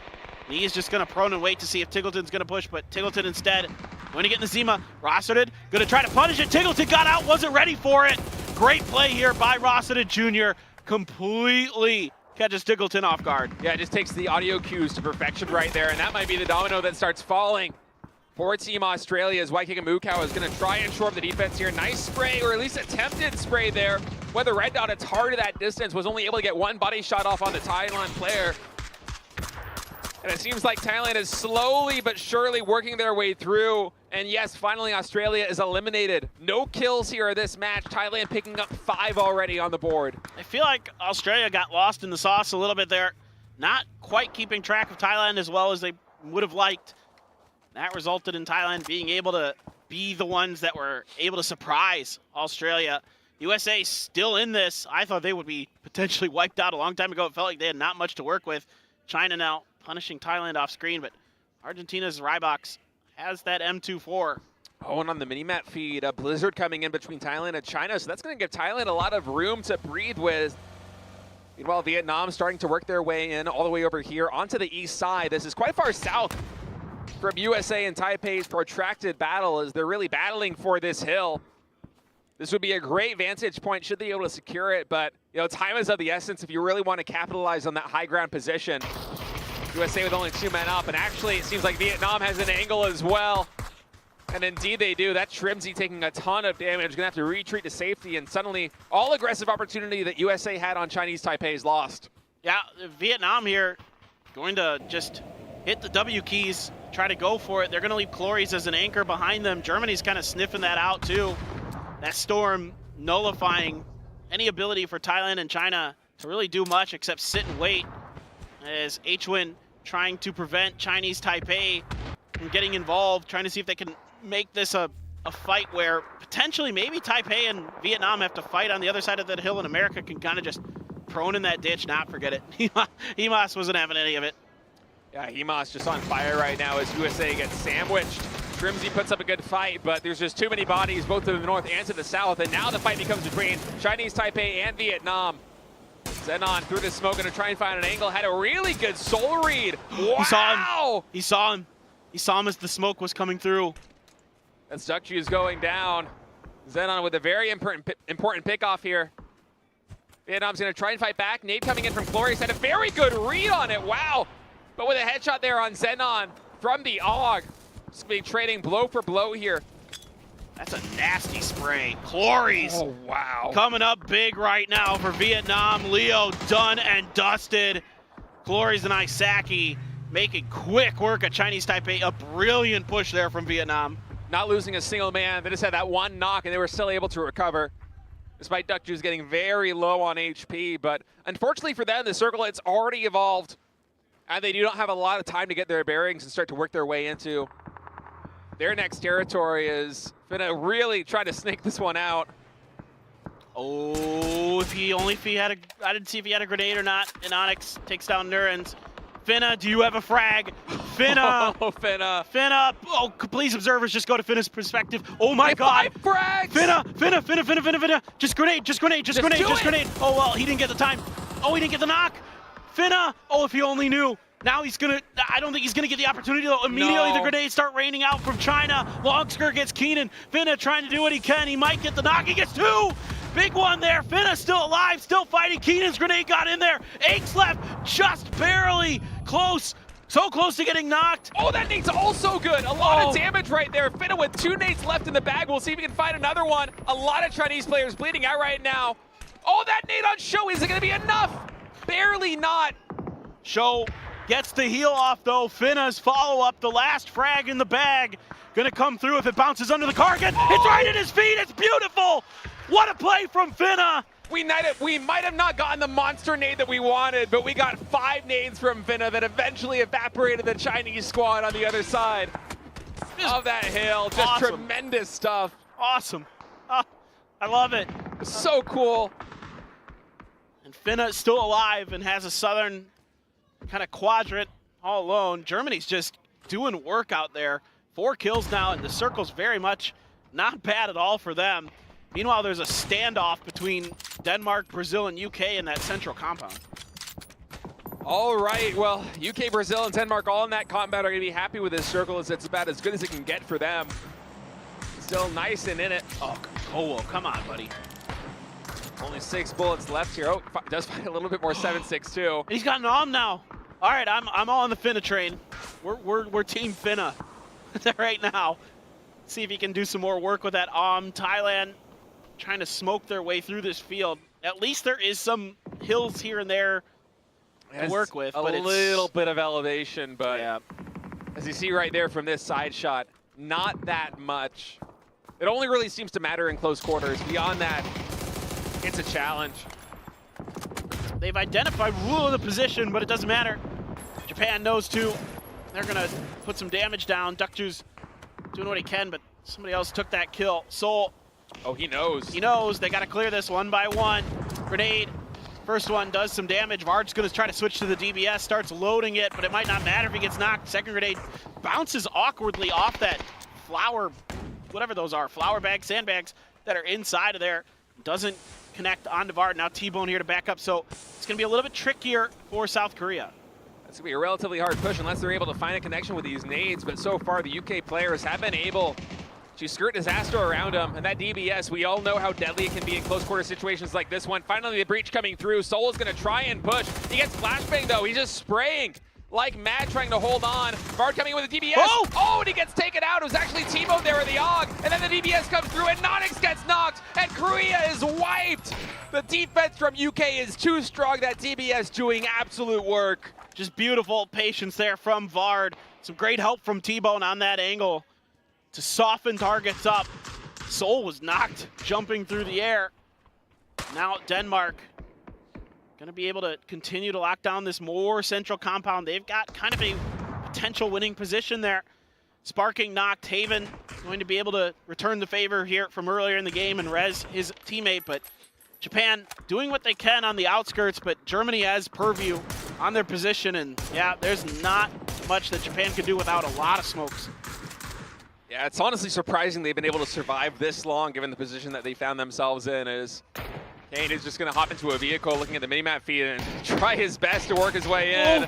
Speaker 1: He's just going to prone and wait to see if Tiggleton's going to push, but Tiggleton instead going to get in the Zima. Rossiter going to try to punish it. Tiggleton got out, wasn't ready for it. Great play here by Rossiter Jr. Completely catches Tiggleton off guard.
Speaker 2: Yeah, it just takes the audio cues to perfection right there, and that might be the domino that starts falling. For Team Australia's Waikiki-Mukau is going to try and shore up the defense here. Nice spray, or at least attempted spray there. With the red dot, it's hard at that distance. Was only able to get one body shot off on the Thailand player. And it seems like Thailand is slowly but surely working their way through. And yes, finally Australia is eliminated. No kills here this match. Thailand picking up 5 already on the board.
Speaker 1: I feel like Australia got lost in the sauce a little bit there. Not quite keeping track of Thailand as well as they would have liked. That resulted in Thailand being able to be the ones that were able to surprise Australia. USA still in this. I thought they would be potentially wiped out a long time ago. It felt like they had not much to work with. China now punishing Thailand off screen, but Argentina's Rybox has that M24.
Speaker 2: Oh, and on the minimap feed, a blizzard coming in between Thailand and China, so that's going to give Thailand a lot of room to breathe with. Meanwhile, Vietnam starting to work their way in all the way over here onto the east side. This is quite far south from USA and Taipei's protracted battle as they're really battling for this hill. This would be a great vantage point should they be able to secure it, but you know, time is of the essence if you really want to capitalize on that high ground position. USA with only 2 men up, and actually it seems like Vietnam has an angle as well. And indeed they do. That Trimsy taking a ton of damage, gonna have to retreat to safety, and suddenly all aggressive opportunity that USA had on Chinese Taipei is lost.
Speaker 1: Yeah, Vietnam here going to just hit the W keys, try to go for it. They're gonna leave Clories as an anchor behind them. Germany's kind of sniffing that out too. That storm nullifying any ability for Thailand and China to really do much except sit and wait, as H-Win trying to prevent Chinese Taipei from getting involved, trying to see if they can make this a fight where potentially maybe Taipei and Vietnam have to fight on the other side of that hill, and America can kind of just prone in that ditch, not forget it. Hemas wasn't having any of it.
Speaker 2: Yeah, Hemas just on fire right now as USA gets sandwiched. Trimsy puts up a good fight, but there's just too many bodies both to the north and to the south, and now the fight becomes between Chinese Taipei and Vietnam. Zenon through the smoke, gonna try and find an angle, had a really good soul read. Wow!
Speaker 1: He saw him as the smoke was coming through.
Speaker 2: And Stuckju is going down. Zenon with a very important pick-off here. Vietnam's gonna try and fight back. Nade coming in from Glorious, had a very good read on it, wow! But with a headshot there on Zenon from the AUG. Just gonna be trading blow for blow here.
Speaker 1: That's a nasty spray. Clories.
Speaker 2: Oh, wow.
Speaker 1: Coming up big right now for Vietnam. Leo done and dusted. Clories and Isaki making quick work of Chinese Taipei. A brilliant push there from Vietnam.
Speaker 2: Not losing a single man. They just had that one knock and they were still able to recover. Despite Duckjuice getting very low on HP, but unfortunately for them, the circle, it's already evolved. And they do not have a lot of time to get their bearings and start to work their way into their next territory. Is gonna really try to snake this one out.
Speaker 1: Oh, if he had a, I didn't see if he had a grenade or not. And Onyx takes down Nurens. Finna, do you have a frag? Finna.
Speaker 2: Oh, Finna.
Speaker 1: Finna. Oh, please observers just go to Finna's perspective. Oh my God.
Speaker 2: Frags.
Speaker 1: Finna. Just grenade. Oh well, he didn't get the time. Oh, he didn't get the knock. Finna. Oh, if he only knew. Now he's gonna, I don't think he's gonna get the opportunity though. Immediately the grenades start raining out from China. Long skirt gets Keenan. Finna trying to do what he can. He might get the knock. He gets 2. Big one there. Finna still alive, still fighting. Keenan's grenade got in there. Aches left, just barely close. So close to getting knocked.
Speaker 2: Oh, that nade's also good. A lot of damage right there. Finna with 2 nades left in the bag. We'll see if we can find another one. A lot of Chinese players bleeding out right now. Oh, that nade on Show. Is it going to be enough? Barely not.
Speaker 1: Show gets the heal off though. Finna's follow-up, the last frag in the bag. Gonna come through if it bounces under the carpet. It's right at his feet. It's beautiful. What a play from Finna.
Speaker 2: We might have not gotten the monster nade that we wanted, but we got 5 nades from Finna that eventually evaporated the Chinese squad on the other side of that hill. Just
Speaker 1: awesome.
Speaker 2: Tremendous stuff.
Speaker 1: Awesome. I love it.
Speaker 2: So cool.
Speaker 1: And Finna is still alive and has a southern kind of quadrant all alone. Germany's just doing work out there. 4 kills now, and the circle's very much not bad at all for them. Meanwhile, there's a standoff between Denmark, Brazil, and UK in that central compound.
Speaker 2: All right, well, UK, Brazil, and Denmark all in that combat are going to be happy with this circle, as it's about as good as it can get for them. Still nice and in it.
Speaker 1: Oh, come on, buddy.
Speaker 2: Only 6 bullets left here. Oh, does find a little bit more 7.62.
Speaker 1: He's got an OM now. All right, I'm all on the Finna train. We're Team Finna right now. See if he can do some more work with that OM. Thailand trying to smoke their way through this field. At least there is some hills here and there to work with.
Speaker 2: A little bit of elevation, but yeah. As you see right there from this side shot, not that much. It only really seems to matter in close quarters. Beyond that, it's a challenge.
Speaker 1: They've identified rule of the position, but it doesn't matter. Japan knows too. They're gonna put some damage down. Duckju's doing what he can, but somebody else took that kill. Soul.
Speaker 2: Oh, he knows.
Speaker 1: He knows. They gotta clear this one by one. Grenade. First one does some damage. Vard's gonna try to switch to the DBS, starts loading it, but it might not matter if he gets knocked. Second grenade bounces awkwardly off that flower, whatever those are, flower bags, sandbags that are inside of there. Doesn't connect onto Vard. Now T-Bone here to back up, so it's gonna be a little bit trickier for South Korea.
Speaker 2: It's gonna be a relatively hard push unless they're able to find a connection with these nades, but so far the UK players have been able to skirt disaster around him, and that DBS, we all know how deadly it can be in close quarter situations like this one. Finally the breach coming through. Soul is gonna try and push. He gets flashbang though. He's just spraying like mad, trying to hold on. Vard coming in with a DBS. Oh, and he gets taken out. It was actually T-Bone there with the AUG, and then the DBS comes through, and Nonix gets knocked, and Korea is wiped. The defense from UK is too strong. That DBS doing absolute work.
Speaker 1: Just beautiful patience there from Vard. Some great help from T-Bone on that angle to soften targets up. Soul was knocked jumping through the air. Now Denmark gonna be able to continue to lock down this more central compound. They've got kind of a potential winning position there. Sparking knocked. Haven going to be able to return the favor here from earlier in the game and res his teammate, but Japan doing what they can on the outskirts, but Germany has purview on their position, and yeah, there's not much that Japan could do without a lot of smokes.
Speaker 2: Yeah, it's honestly surprising they've been able to survive this long given the position that they found themselves in. As Kane is just going to hop into a vehicle looking at the minimap feed and try his best to work his way in.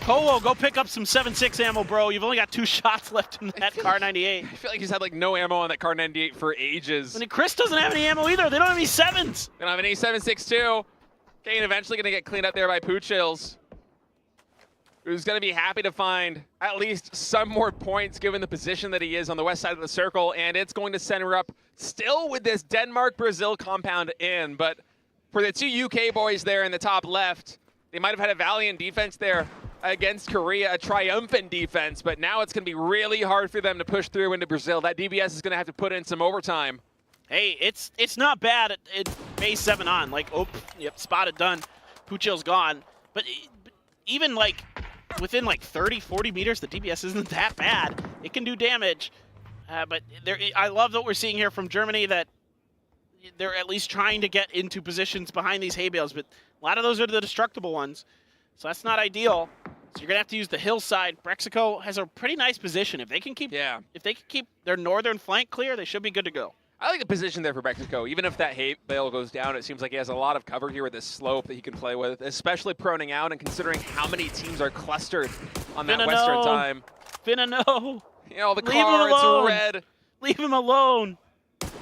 Speaker 1: Kowo, go pick up some 7.6 ammo, bro. You've only got 2 shots left in that Kar 98.
Speaker 2: I feel like he's had like no ammo on that Kar 98 for ages.
Speaker 1: And Chris doesn't have any ammo either. They don't have any 7s.
Speaker 2: They don't have any 7.62. Kane eventually going to get cleaned up there by Poochills, who's going to be happy to find at least some more points given the position that he is on the west side of the circle, and it's going to center up still with this Denmark-Brazil compound in, but for the 2 UK boys there in the top left, they might have had a valiant defense there against Korea, a triumphant defense, but now it's going to be really hard for them to push through into Brazil. That DBS is going to have to put in some overtime.
Speaker 1: Hey, it's not bad at base 7 on. Like, oh, yep, spotted, done. Poochill's gone. But even like within like 30, 40 meters, the DBS isn't that bad. It can do damage. But I love what we're seeing here from Germany, that they're at least trying to get into positions behind these hay bales, but a lot of those are the destructible ones. So that's not ideal. So you're gonna have to use the hillside. Mexico has a pretty nice position. If they can keep their northern flank clear, they should be good to go.
Speaker 2: I like the position there for Mexico. Even if that hate bale goes down, it seems like he has a lot of cover here with this slope that he can play with, especially proning out and considering how many teams are clustered on that Western time.
Speaker 1: Finna no.
Speaker 2: You know, the
Speaker 1: Leave him
Speaker 2: car,
Speaker 1: alone.
Speaker 2: it's red.
Speaker 1: Leave him alone.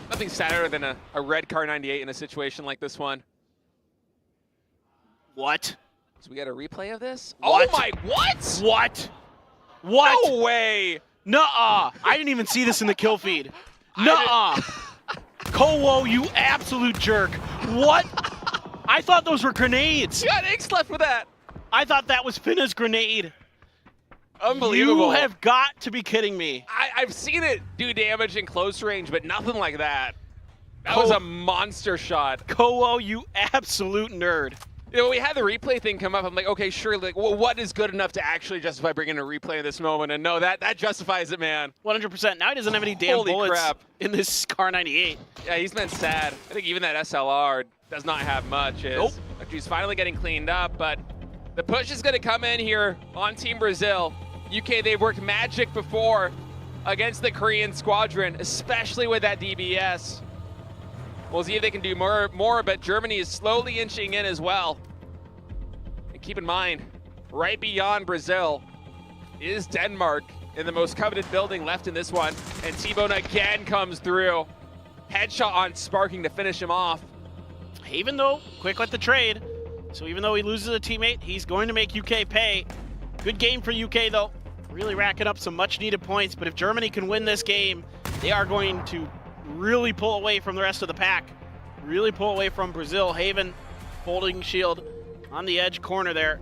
Speaker 2: Nothing sadder than a red car 98 in a situation like this one.
Speaker 1: What?
Speaker 2: So we got a replay of this?
Speaker 1: What?
Speaker 2: Oh my, what?
Speaker 1: What? What?
Speaker 2: No way.
Speaker 1: Nuh-uh. I didn't even see this in the kill feed. Nuh-uh. Kowo, you absolute jerk. What? I thought those were grenades.
Speaker 2: You got X left with that.
Speaker 1: I thought that was Finna's grenade.
Speaker 2: Unbelievable.
Speaker 1: You have got to be kidding me.
Speaker 2: I've seen it do damage in close range, but nothing like that. That was a monster shot.
Speaker 1: Kowo, you absolute nerd.
Speaker 2: You know, we had the replay thing come up. I'm like, okay, sure. Like, well, what is good enough to actually justify bringing a replay in this moment? And no, that justifies it, man.
Speaker 1: 100%. Now he doesn't have any damn
Speaker 2: Holy
Speaker 1: bullets
Speaker 2: crap.
Speaker 1: in this Car 98.
Speaker 2: Yeah, he's been sad. I think even that SLR does not have much.
Speaker 1: Nope.
Speaker 2: He's finally getting cleaned up, but the push is going to come in here on Team Brazil. UK, they've worked magic before against the Korean squadron, especially with that DBS. We'll see if they can do more, but Germany is slowly inching in as well. And keep in mind, right beyond Brazil is Denmark in the most coveted building left in this one. And T-Bone again comes through. Headshot on Sparking to finish him off.
Speaker 1: Even though, quick with the trade, so even though he loses a teammate, he's going to make UK pay. Good game for UK though, really racking up some much needed points, but if Germany can win this game, they are going to really pull away from the rest of the pack. Really pull away from Brazil. Haven holding shield on the edge corner there.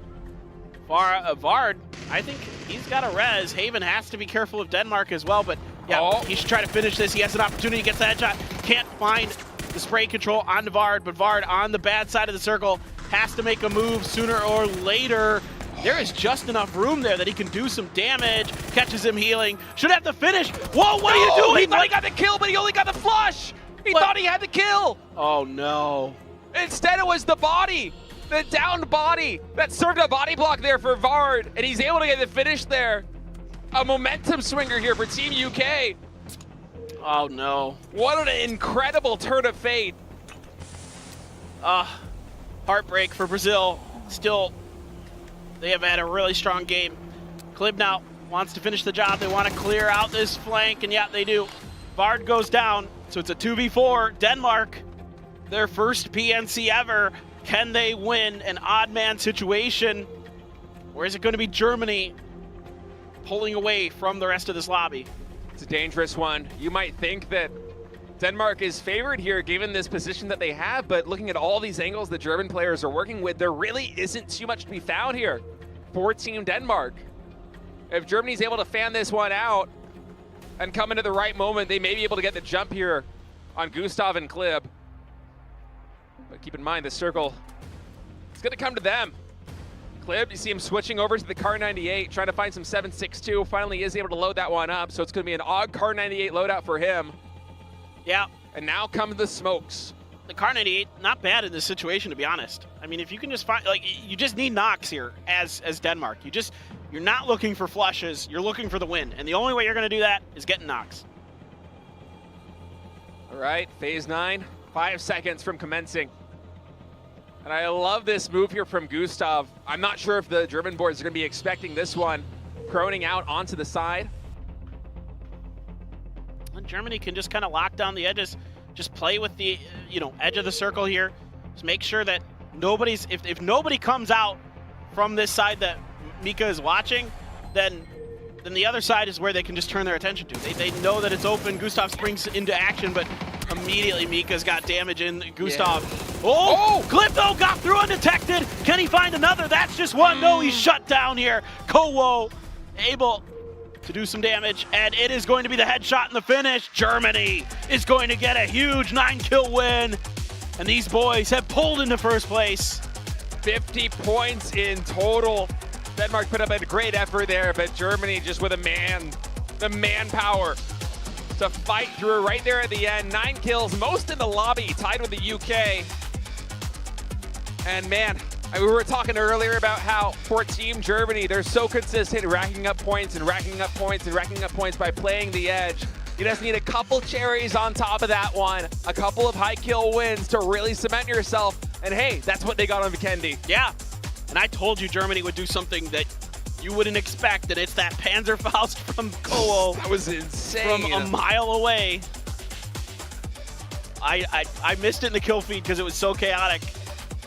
Speaker 1: Vard, I think he's got a res. Haven has to be careful of Denmark as well, but yeah, he should try to finish this. He has an opportunity, gets the headshot, can't find the spray control on Vard, but Vard on the bad side of the circle has to make a move sooner or later. There is just enough room there that he can do some damage. Catches him healing. Should have the finish. Whoa, what are you doing?
Speaker 2: He thought he got the kill, but he only got the flush. He thought he had the kill.
Speaker 1: Oh, no.
Speaker 2: Instead, it was the body, the downed body that served a body block there for Vard, and he's able to get the finish there. A momentum swinger here for Team UK.
Speaker 1: Oh, no.
Speaker 2: What an incredible turn of fate.
Speaker 1: Heartbreak for Brazil. Still, they have had a really strong game. Klib now wants to finish the job. They want to clear out this flank, and yeah, they do. Vard goes down, so it's a 2v4. Denmark, their first PNC ever. Can they win an odd man situation? Or is it going to be Germany pulling away from the rest of this lobby?
Speaker 2: It's a dangerous one. You might think that Denmark is favored here given this position that they have, but looking at all these angles the German players are working with, there really isn't too much to be found here for Team Denmark. If Germany's able to fan this one out and come into the right moment, they may be able to get the jump here on Gustav and Klib. But keep in mind, the circle is going to come to them. Klib, you see him switching over to the Car 98, trying to find some 7.62. Finally is able to load that one up, so it's going to be an odd Car 98 loadout for him.
Speaker 1: Yeah.
Speaker 2: And now come the smokes.
Speaker 1: The Car 98, not bad in this situation, to be honest. I mean, if you can just find, like, you just need knocks here as Denmark. You're not looking for flushes, you're looking for the win. And the only way you're going to do that is getting knocks.
Speaker 2: All right, phase 9, 5 seconds from commencing. And I love this move here from Gustav. I'm not sure if the German boards are going to be expecting this one. Proning out onto the side.
Speaker 1: And Germany can just kind of lock down the edges, just play with the edge of the circle here. Just make sure that nobody's, if nobody comes out from this side that Mika is watching, then the other side is where they can just turn their attention to. They know that it's open. Gustav springs into action, but immediately Mika's got damage in Gustav. Yeah. Oh! Klib though got through undetected. Can he find another? That's just one. No, he's shut down here. Kowo able to do some damage, and it is going to be the headshot in the finish. Germany is going to get a huge 9-kill win, and these boys have pulled into first place.
Speaker 2: 50 points in total. Denmark put up a great effort there, but Germany just with the manpower to fight through right there at the end. 9 kills, most in the lobby, tied with the UK. And man, we were talking earlier about how for Team Germany, they're so consistent racking up points and racking up points and racking up points by playing the edge. You just need a couple cherries on top of that one, a couple of high kill wins to really cement yourself. And hey, that's what they got on Vikendi.
Speaker 1: Yeah, and I told you Germany would do something that you wouldn't expect, and it's that Panzerfaust from Kowo.
Speaker 2: That was insane.
Speaker 1: From a mile away. I missed it in the kill feed because it was so chaotic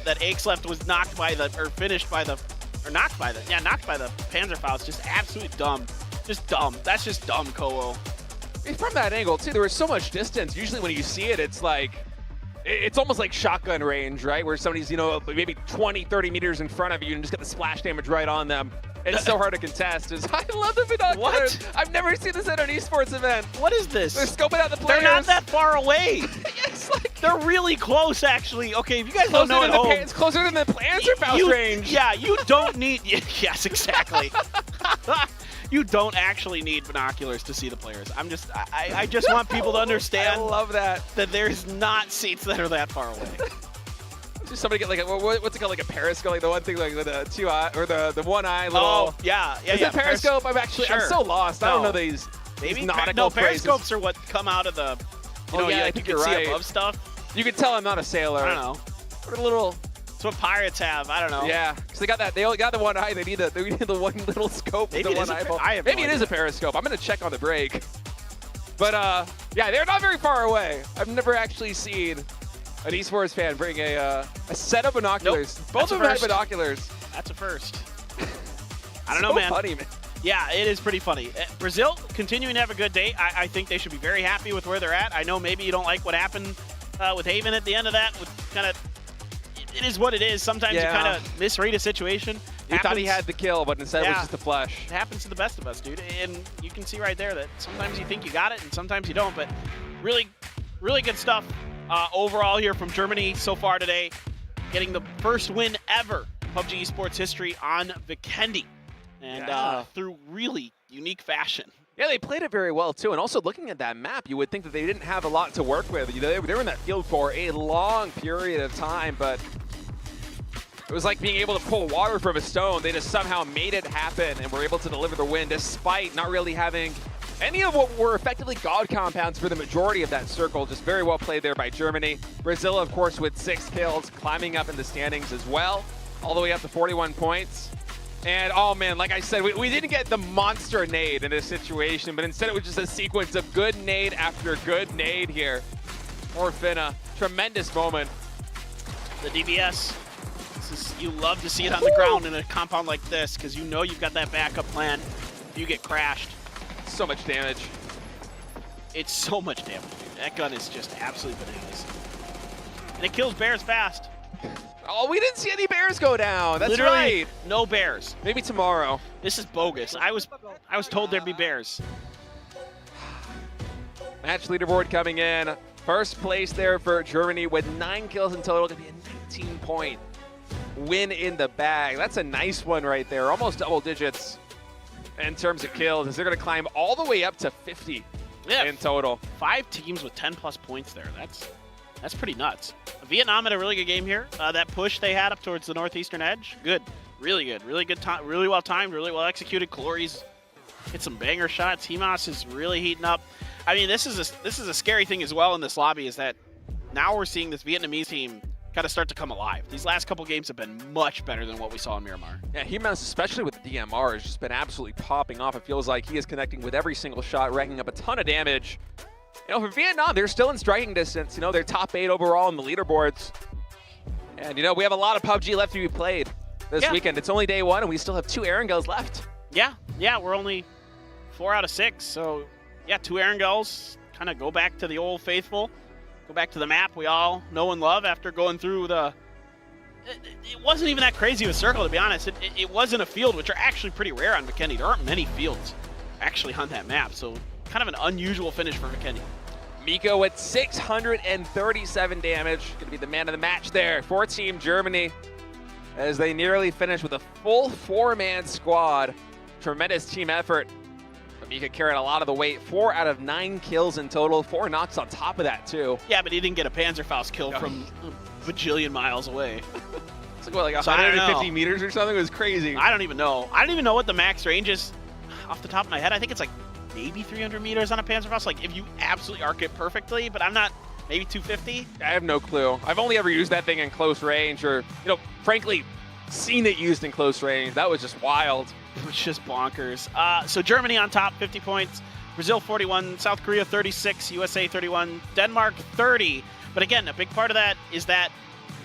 Speaker 1: that Akeleft was knocked by the, or finished by the, or knocked by the, yeah, knocked by the Panzerfaust. Just absolutely dumb. Just dumb. That's just dumb, Kowo.
Speaker 2: From that angle, too, there was so much distance. Usually when you see it, it's like, it's almost like shotgun range, right? Where somebody's, you know, maybe 20, 30 meters in front of you and just get the splash damage right on them. It's so hard to contest. I love the binoculars.
Speaker 1: What?
Speaker 2: I've never seen this at an esports event.
Speaker 1: What is this?
Speaker 2: They're scoping out the players.
Speaker 1: They're not that far away.
Speaker 2: Yes, like
Speaker 1: they're really close, actually. Okay, if you guys
Speaker 2: closer
Speaker 1: don't know at home,
Speaker 2: it's closer than the Panzerfaust range.
Speaker 1: Yeah, you don't need. Yes, exactly. You don't actually need binoculars to see the players. I just want people to understand.
Speaker 2: I love that
Speaker 1: there's not seats that are that far away.
Speaker 2: Just somebody get like a, what's it called, like a periscope, like the one thing like the 2 eye or the 1 eye little.
Speaker 1: Oh yeah.
Speaker 2: Is it periscope? I'm so lost.
Speaker 1: No.
Speaker 2: I don't know these.
Speaker 1: Maybe
Speaker 2: nautical
Speaker 1: periscopes
Speaker 2: phrases.
Speaker 1: are what come out of the. You know,
Speaker 2: yeah, I
Speaker 1: like
Speaker 2: think
Speaker 1: you
Speaker 2: you're
Speaker 1: can see
Speaker 2: right.
Speaker 1: above stuff.
Speaker 2: You can tell I'm not a sailor.
Speaker 1: I don't know.
Speaker 2: What a little.
Speaker 1: It's what pirates have. I don't know.
Speaker 2: Yeah, because they got that. They only got the 1 eye. They need the one little scope.
Speaker 1: Maybe
Speaker 2: with
Speaker 1: it
Speaker 2: the
Speaker 1: is
Speaker 2: one eyeball.
Speaker 1: maybe
Speaker 2: it is a periscope. I'm gonna check on the break. But yeah, they're not very far away. I've never actually seen an esports fan bring a set of binoculars.
Speaker 1: Nope.
Speaker 2: Both of them had binoculars.
Speaker 1: That's a first. I don't
Speaker 2: So
Speaker 1: know, man.
Speaker 2: Funny, man.
Speaker 1: Yeah, it is pretty funny. Brazil continuing to have a good day. I think they should be very happy with where they're at. I know maybe you don't like what happened with Haven at the end of that. With kind of, it is what it is. Sometimes you kind of misread a situation.
Speaker 2: You thought he had the kill, but instead it was just a flush.
Speaker 1: It happens to the best of us, dude. And you can see right there that sometimes you think you got it and sometimes you don't. But really, really good stuff overall here from Germany so far today. Getting the first win ever in PUBG esports history on Vikendi. And through really unique fashion.
Speaker 2: Yeah, they played it very well, too. And also, looking at that map, you would think that they didn't have a lot to work with. You know, they were in that field for a long period of time, but it was like being able to pull water from a stone. They just somehow made it happen and were able to deliver the win despite not really having any of what were effectively god compounds for the majority of that circle. Just very well played there by Germany. Brazil, of course, with 6 kills, climbing up in the standings as well, all the way up to 41 points. And, oh man, like I said, we didn't get the monster nade in this situation, but instead it was just a sequence of good nade after good nade here. Poor Finna. Tremendous moment.
Speaker 1: The DBS, you love to see it on the ground in a compound like this because you know you've got that backup plan if you get crashed.
Speaker 2: So much damage.
Speaker 1: It's so much damage, dude. That gun is just absolutely bananas. And it kills bears fast.
Speaker 2: Oh, we didn't see any bears go down. That's
Speaker 1: Literally,
Speaker 2: right.
Speaker 1: No bears.
Speaker 2: Maybe tomorrow.
Speaker 1: This is bogus. I was told there'd be bears.
Speaker 2: Match leaderboard coming in. First place there for Germany with 9 kills in total. Gonna be a 19-point win in the bag. That's a nice one right there. Almost double digits in terms of kills, as they're gonna climb all the way up to 50 in total.
Speaker 1: 5 teams with 10+ points there. That's pretty nuts. Vietnam had a really good game here. That push they had up towards the northeastern edge, good. Really good. Really good time. Really well timed. Really well executed. Glory's hit some banger shots. Hemas is really heating up. I mean, this is a scary thing as well in this lobby, is that now we're seeing this Vietnamese team kind of start to come alive. These last couple games have been much better than what we saw in Miramar.
Speaker 2: Yeah, Hemas, especially with the DMR, has just been absolutely popping off. It feels like he is connecting with every single shot, racking up a ton of damage. You know, for Vietnam, they're still in striking distance. You know, they're top 8 overall in the leaderboards. And, you know, we have a lot of PUBG left to be played this weekend. It's only day 1, and we still have 2 Erangels left.
Speaker 1: Yeah, we're only 4 out of 6. So, yeah, 2 Erangels. Kind of go back to the old faithful. Go back to the map we all know and love after going through the... It wasn't even that crazy of a circle, to be honest. It wasn't a field, which are actually pretty rare on Vikendi. There aren't many fields actually on that map, so kind of an unusual finish for Vikendi.
Speaker 2: Miko with 637 damage. Going to be the man of the match there for Team Germany, as they nearly finish with a full 4-man squad. Tremendous team effort. But Mika carrying a lot of the weight. 4 out of 9 kills in total. 4 knocks on top of that, too.
Speaker 1: Yeah, but he didn't get a Panzerfaust kill from a bajillion miles away.
Speaker 2: It's like, what, like 150 meters or something? It was crazy.
Speaker 1: I don't even know. I don't even know what the max range is off the top of my head. I think it's like maybe 300 meters on a Panzerfaust. Like if you absolutely arc it perfectly, but I'm not. Maybe 250.
Speaker 2: I have no clue. I've only ever used that thing in close range, or frankly, seen it used in close range. That was just wild.
Speaker 1: It was just bonkers. So Germany on top, 50 points. Brazil 41, South Korea 36, USA 31, Denmark 30. But again, a big part of that is that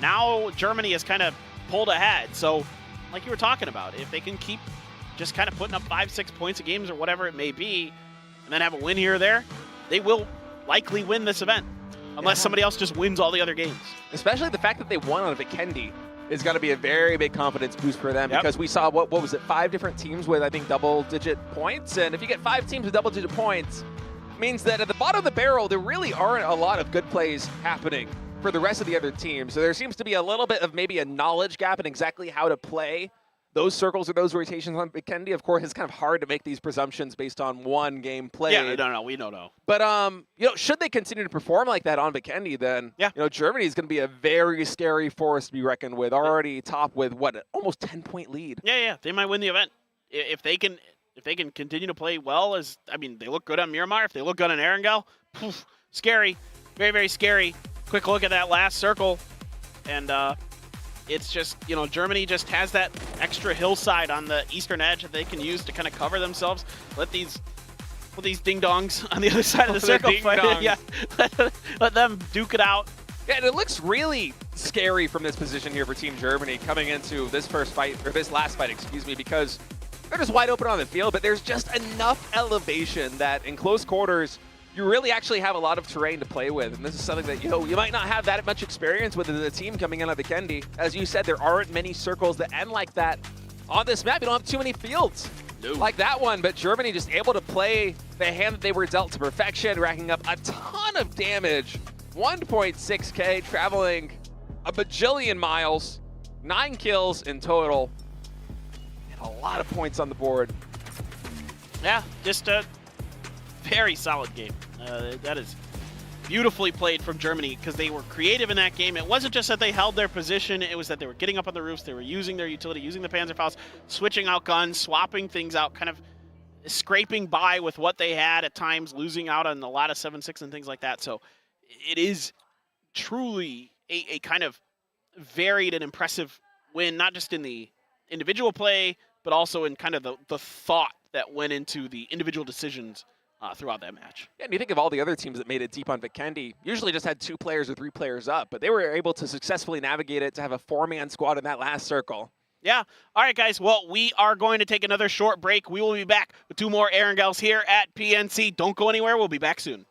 Speaker 1: now Germany has kind of pulled ahead. So, like you were talking about, if they can keep just kind of putting up 5-6 points a games or whatever it may be, and then have a win here or there, they will likely win this event. Unless somebody else just wins all the other games.
Speaker 2: Especially the fact that they won on Vikendi is going to be a very big confidence boost for them because we saw, what was it, 5 different teams with, I think, double-digit points. And if you get 5 teams with double-digit points, it means that at the bottom of the barrel, there really aren't a lot of good plays happening for the rest of the other teams. So there seems to be a little bit of maybe a knowledge gap in exactly how to play those circles or those rotations on Vikendi. Of course, it's kind of hard to make these presumptions based on one game played.
Speaker 1: Yeah, no, we don't know.
Speaker 2: But should they continue to perform like that on Vikendi, then Germany is going to be a very scary force to be reckoned with. Already top with what, almost 10-point lead.
Speaker 1: Yeah, they might win the event if they can continue to play well. They look good on Miramar. If they look good on Erangel, poof, scary, very, very scary. Quick look at that last circle, and it's just, Germany just has that extra hillside on the eastern edge that they can use to kind of cover themselves. Let these ding-dongs on the other side of the circle fight. Yeah, let them duke it out.
Speaker 2: Yeah, and it looks really scary from this position here for Team Germany coming into this last fight, excuse me, because they're just wide open on the field, but there's just enough elevation that in close quarters, you really actually have a lot of terrain to play with. And this is something that, you might not have that much experience with as a team coming in on Vikendi. As you said, there aren't many circles that end like that on this map. You don't have too many fields like that one, but Germany just able to play the hand that they were dealt to perfection, racking up a ton of damage. 1.6K, traveling a bajillion miles, 9 kills in total, and a lot of points on the board.
Speaker 1: Yeah, just a very solid game. That is beautifully played from Germany because they were creative in that game. It wasn't just that they held their position, it was that they were getting up on the roofs, they were using their utility, using the Panzerfaust, switching out guns, swapping things out, kind of scraping by with what they had at times, losing out on a lot of 7-6 and things like that. So it is truly a kind of varied and impressive win, not just in the individual play, but also in kind of the thought that went into the individual decisions throughout that match.
Speaker 2: Yeah, and you think of all the other teams that made it deep on Vikendi, usually just had 2 players or 3 players up, but they were able to successfully navigate it to have a 4-man squad in that last circle.
Speaker 1: Yeah. All right, guys. Well, we are going to take another short break. We will be back with 2 more Erangels here at PNC. Don't go anywhere. We'll be back soon.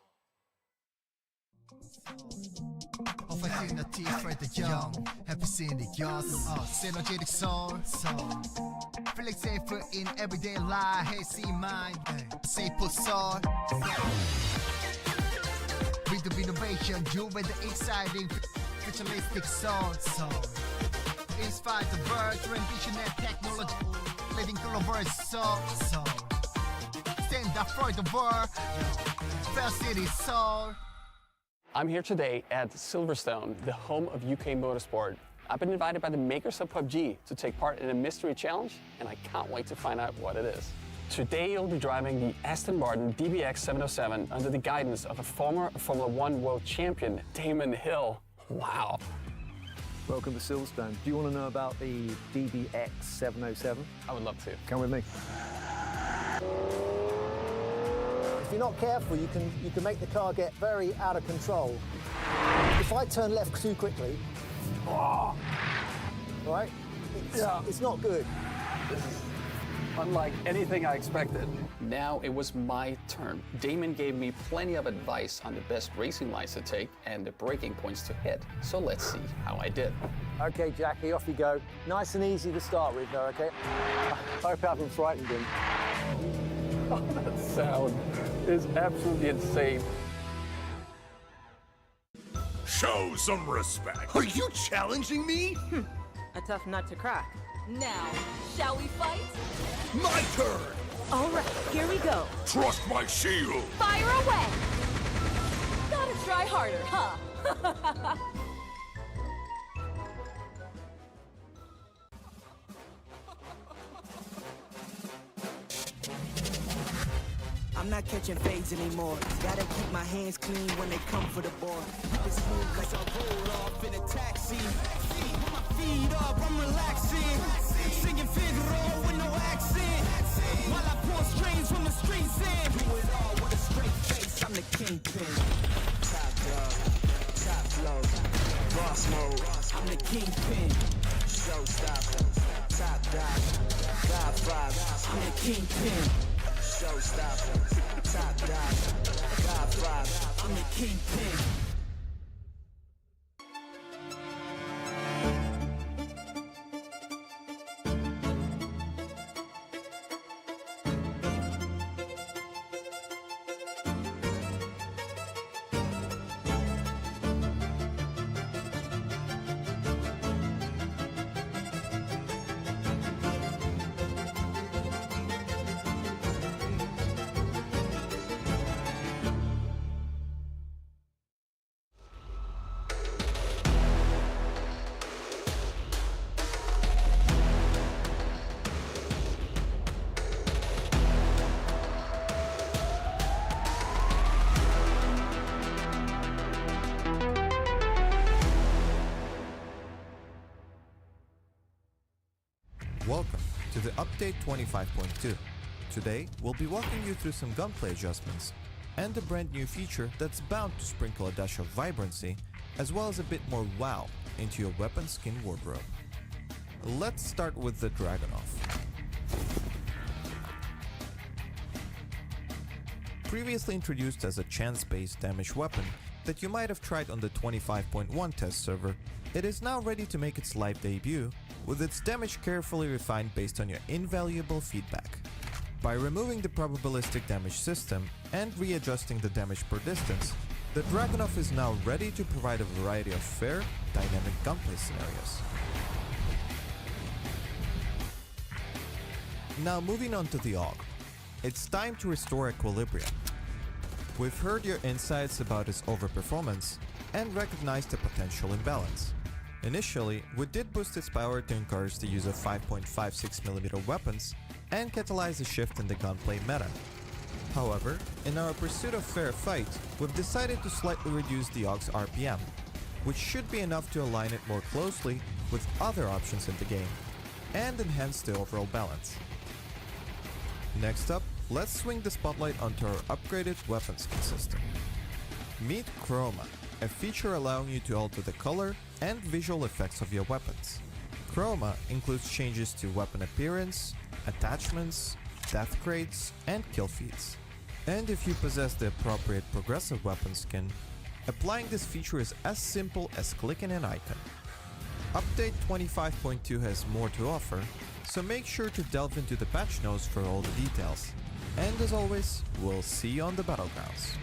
Speaker 8: Feeling safer in everyday life. Hey, see mine. Say Processor. With the innovation, you with the exciting futuristic sound. Inspire the bird, rendition and technology. Letting clovers so. Stand up for the world. Fair City Soul.
Speaker 9: I'm here today at Silverstone, the home of UK Motorsport. I've been invited by the makers of PUBG to take part in a mystery challenge, and I can't wait to find out what it is. Today you'll be driving the Aston Martin DBX 707 under the guidance of a former Formula 1 world champion, Damon Hill. Wow.
Speaker 10: Welcome to Silverstone. Do you want to know about the DBX 707?
Speaker 9: I would love to.
Speaker 10: Come with me.
Speaker 11: If you're not careful, you can make the car get very out of control. If I turn left too quickly, right? It's not good.
Speaker 9: This is unlike anything I expected. Now it was my turn. Damon gave me plenty of advice on the best racing lines to take and the braking points to hit. So let's see how I did.
Speaker 11: Okay, Jackie, off you go. Nice and easy to start with, though, okay? I hope I haven't frightened him.
Speaker 9: Oh, that sound is absolutely insane.
Speaker 12: Show some respect. Are you challenging me?
Speaker 13: A tough nut to crack. Now, shall we fight?
Speaker 12: My turn.
Speaker 13: All right, here we go.
Speaker 12: Trust my shield.
Speaker 13: Fire away. Gotta try harder, huh?
Speaker 15: I'm not
Speaker 7: not catching fades anymore. Gotta keep my hands clean when they come for the ball. Keep it smooth cause I roll off in a taxi. Put my feet up, I'm relaxing. Singing Figaro with no accent. While I pour strings from the streets in. Do it all with a straight face, I'm the kingpin. Top dog, top flow, boss mode. I'm the kingpin. Showstopper, top dog, Godfather. I'm the kingpin. Showstopper, top dog, Godfather. I'm the kingpin.
Speaker 15: Welcome to the update 25.2. Today, we'll be walking you through some gunplay adjustments and a brand new feature that's bound to sprinkle a dash of vibrancy as well as a bit more wow into your weapon skin wardrobe. Let's start with the Dragunov. Previously introduced as a chance-based damage weapon that you might have tried on the 25.1 test server, it is now ready to make its live debut with its damage carefully refined based on your invaluable feedback. By removing the probabilistic damage system and readjusting the damage per distance, the Dragunov is now ready to provide a variety of fair, dynamic gunplay scenarios. Now moving on to the AUG. It's time to restore equilibrium. We've heard your insights about its overperformance and recognized the potential imbalance. Initially, we did boost its power to encourage the use of 5.56mm weapons and catalyze a shift in the gunplay meta. However, in our pursuit of fair fight, we've decided to slightly reduce the AUG's RPM, which should be enough to align it more closely with other options in the game, and enhance the overall balance. Next up, let's swing the spotlight onto our upgraded weapon skin system. Meet Chroma, a feature allowing you to alter the color and visual effects of your weapons. Chroma includes changes to weapon appearance, attachments, death crates, and kill feeds. And if you possess the appropriate progressive weapon skin, applying this feature is as simple as clicking an icon. Update 25.2 has more to offer, so make sure to delve into the patch notes for all the details. And as always, we'll see you on the battlegrounds.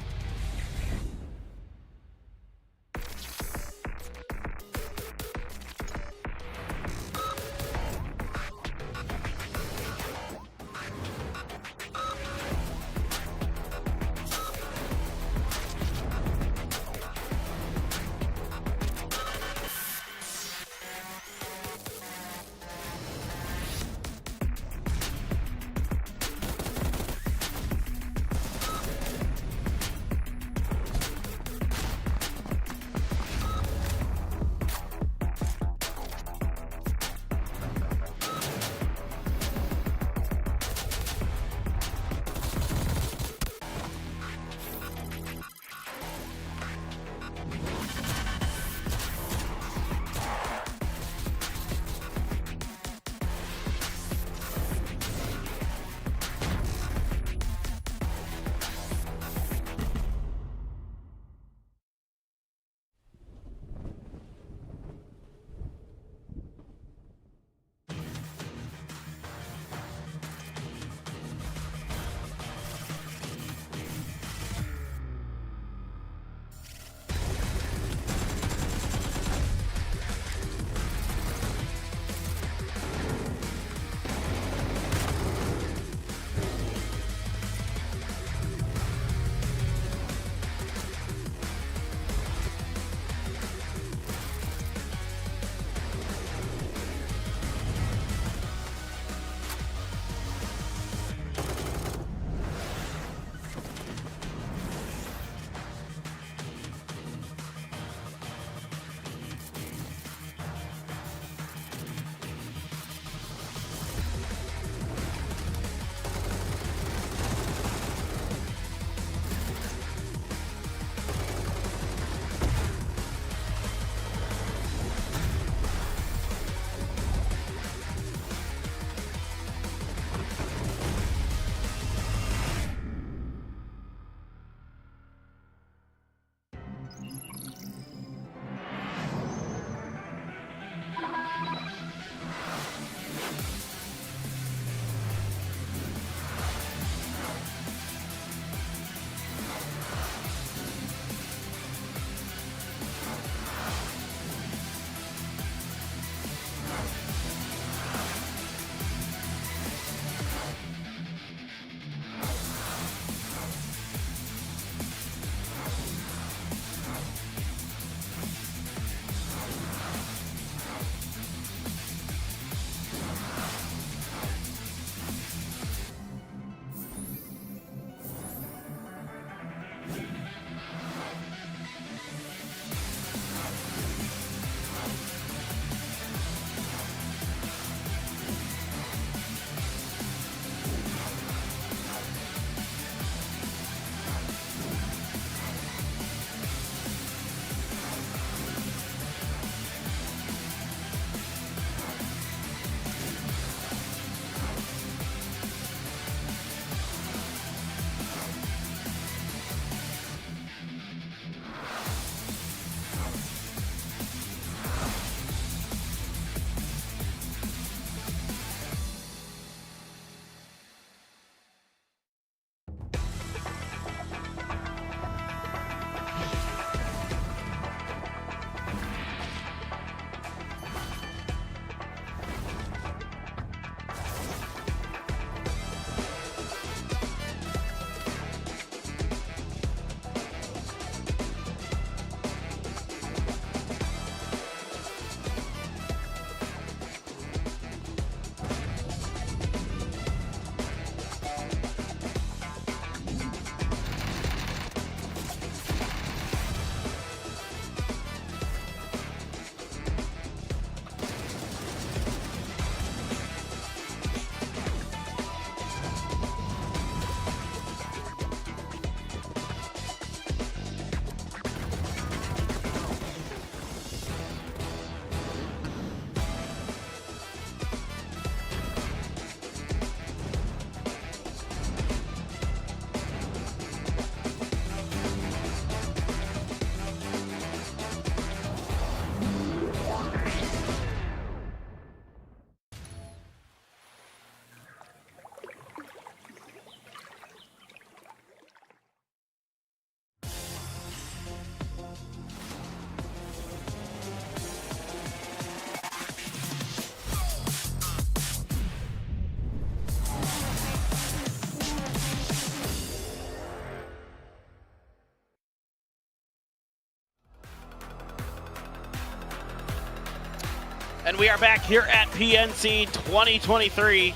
Speaker 1: And we are back here at PNC 2023.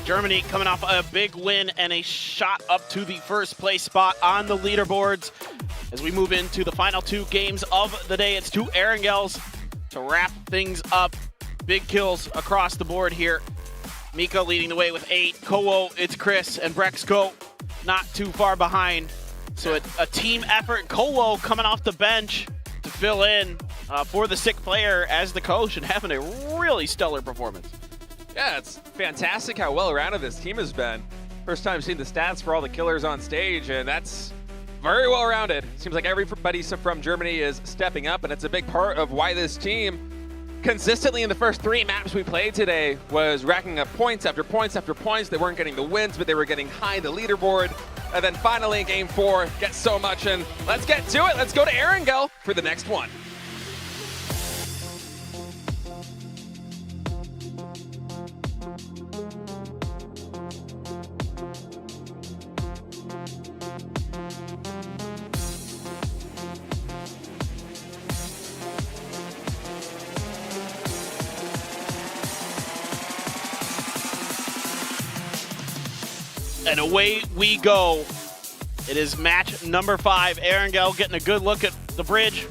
Speaker 1: Germany coming off a big win and a shot up to the first place spot on the leaderboards. As we move into the final two games of the day, it's two Erangels to wrap things up. Big kills across the board here. Mika leading the way with 8. Kowo, it's Chris, and Brexco not too far behind. So a team effort. Kowo coming off the bench to fill in for the sick player as the coach and having a really stellar performance.
Speaker 2: Yeah, it's fantastic how well-rounded this team has been. First time seeing the stats for all the killers on stage, and that's very well-rounded. Seems like everybody from Germany is stepping up, and it's a big part of why this team consistently in the first 3 maps we played today was racking up points after points after points. They weren't getting the wins, but they were getting high the leaderboard. And then finally in game 4, get so much, and let's get to it. Let's go to Erangel for the next one.
Speaker 1: And away we go. It is match number 5. Erangel getting a good look at the bridge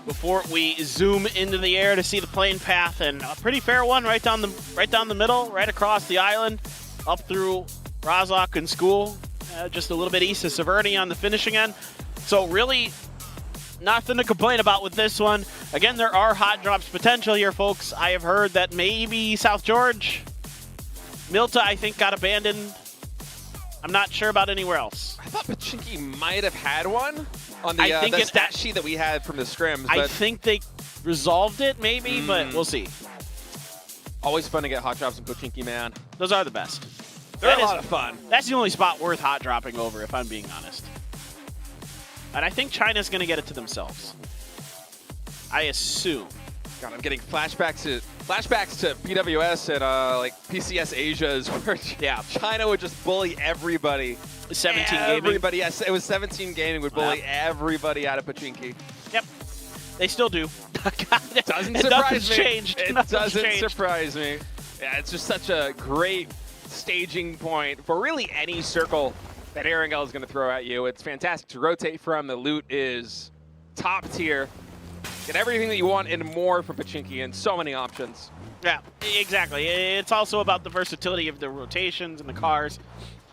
Speaker 1: before we zoom into the air to see the plane path, and a pretty fair one right down the middle, right across the island, up through Razak and School, just a little bit east of Severny on the finishing end. So really nothing to complain about with this one. Again, there are hot drops potential here, folks. I have heard that maybe South George, Milta, I think, got abandoned. I'm not sure about anywhere else.
Speaker 2: I thought Pachinki might have had one on the stat sheet that we had from the scrims.
Speaker 1: I think they resolved it, maybe, but we'll see.
Speaker 2: Always fun to get hot drops in Pachinki, man.
Speaker 1: Those are the best.
Speaker 2: They're a lot of fun.
Speaker 1: That's the only spot worth hot dropping over, if I'm being honest. And I think China's going to get it to themselves. I assume.
Speaker 2: God, I'm getting flashbacks to PWS and like PCS Asia's where China would just bully everybody.
Speaker 1: 17
Speaker 2: everybody, yes, it was 17 gaming would bully everybody out of Pachinki.
Speaker 1: Yep, they still do.
Speaker 2: It doesn't surprise me.
Speaker 1: Changed.
Speaker 2: It doesn't surprise me. Yeah, it's just such a great staging point for really any circle that Erangel is going to throw at you. It's fantastic to rotate from. The loot is top tier. Get everything that you want and more from Pachinki, and so many options.
Speaker 1: Yeah, exactly. It's also about the versatility of the rotations and the cars.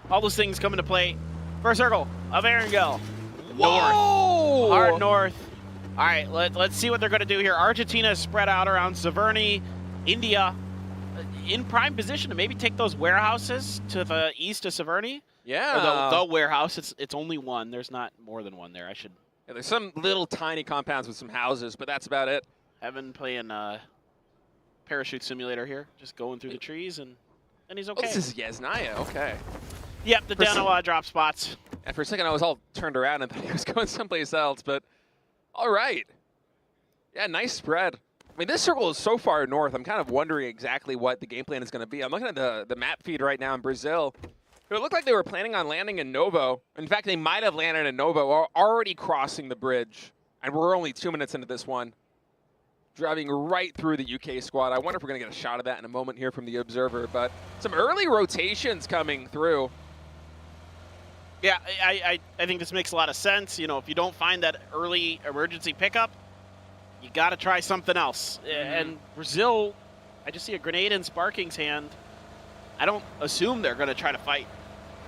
Speaker 1: All those things come into play. First circle of Erangel.
Speaker 2: Whoa!
Speaker 1: North. Hard north. All right, let's see what they're going to do here. Argentina is spread out around Severny. India in prime position to maybe take those warehouses to the east of Severny.
Speaker 2: Yeah.
Speaker 1: Or the warehouse. It's only one. There's not more than one there. I should.
Speaker 2: Yeah, there's some little tiny compounds with some houses, but that's about it.
Speaker 1: Evan playing parachute simulator here, just going through the trees, and he's okay.
Speaker 2: Oh, this is Yesnaya, okay.
Speaker 1: Yep, the Danawa drop spots.
Speaker 2: And for a second, I was all turned around and thought he was going someplace else, but all right. Yeah, nice spread. I mean, this circle is so far north, I'm kind of wondering exactly what the game plan is going to be. I'm looking at the map feed right now in Brazil. It looked like they were planning on landing in Novo. In fact, they might have landed in Novo or already crossing the bridge. And we're only 2 minutes into this one. Driving right through the UK squad. I wonder if we're going to get a shot of that in a moment here from the Observer. But some early rotations coming through.
Speaker 1: Yeah, I think this makes a lot of sense. You know, if you don't find that early emergency pickup, you got to try something else. And Brazil, I just see a grenade in Sparking's hand. I don't assume they're going to try to fight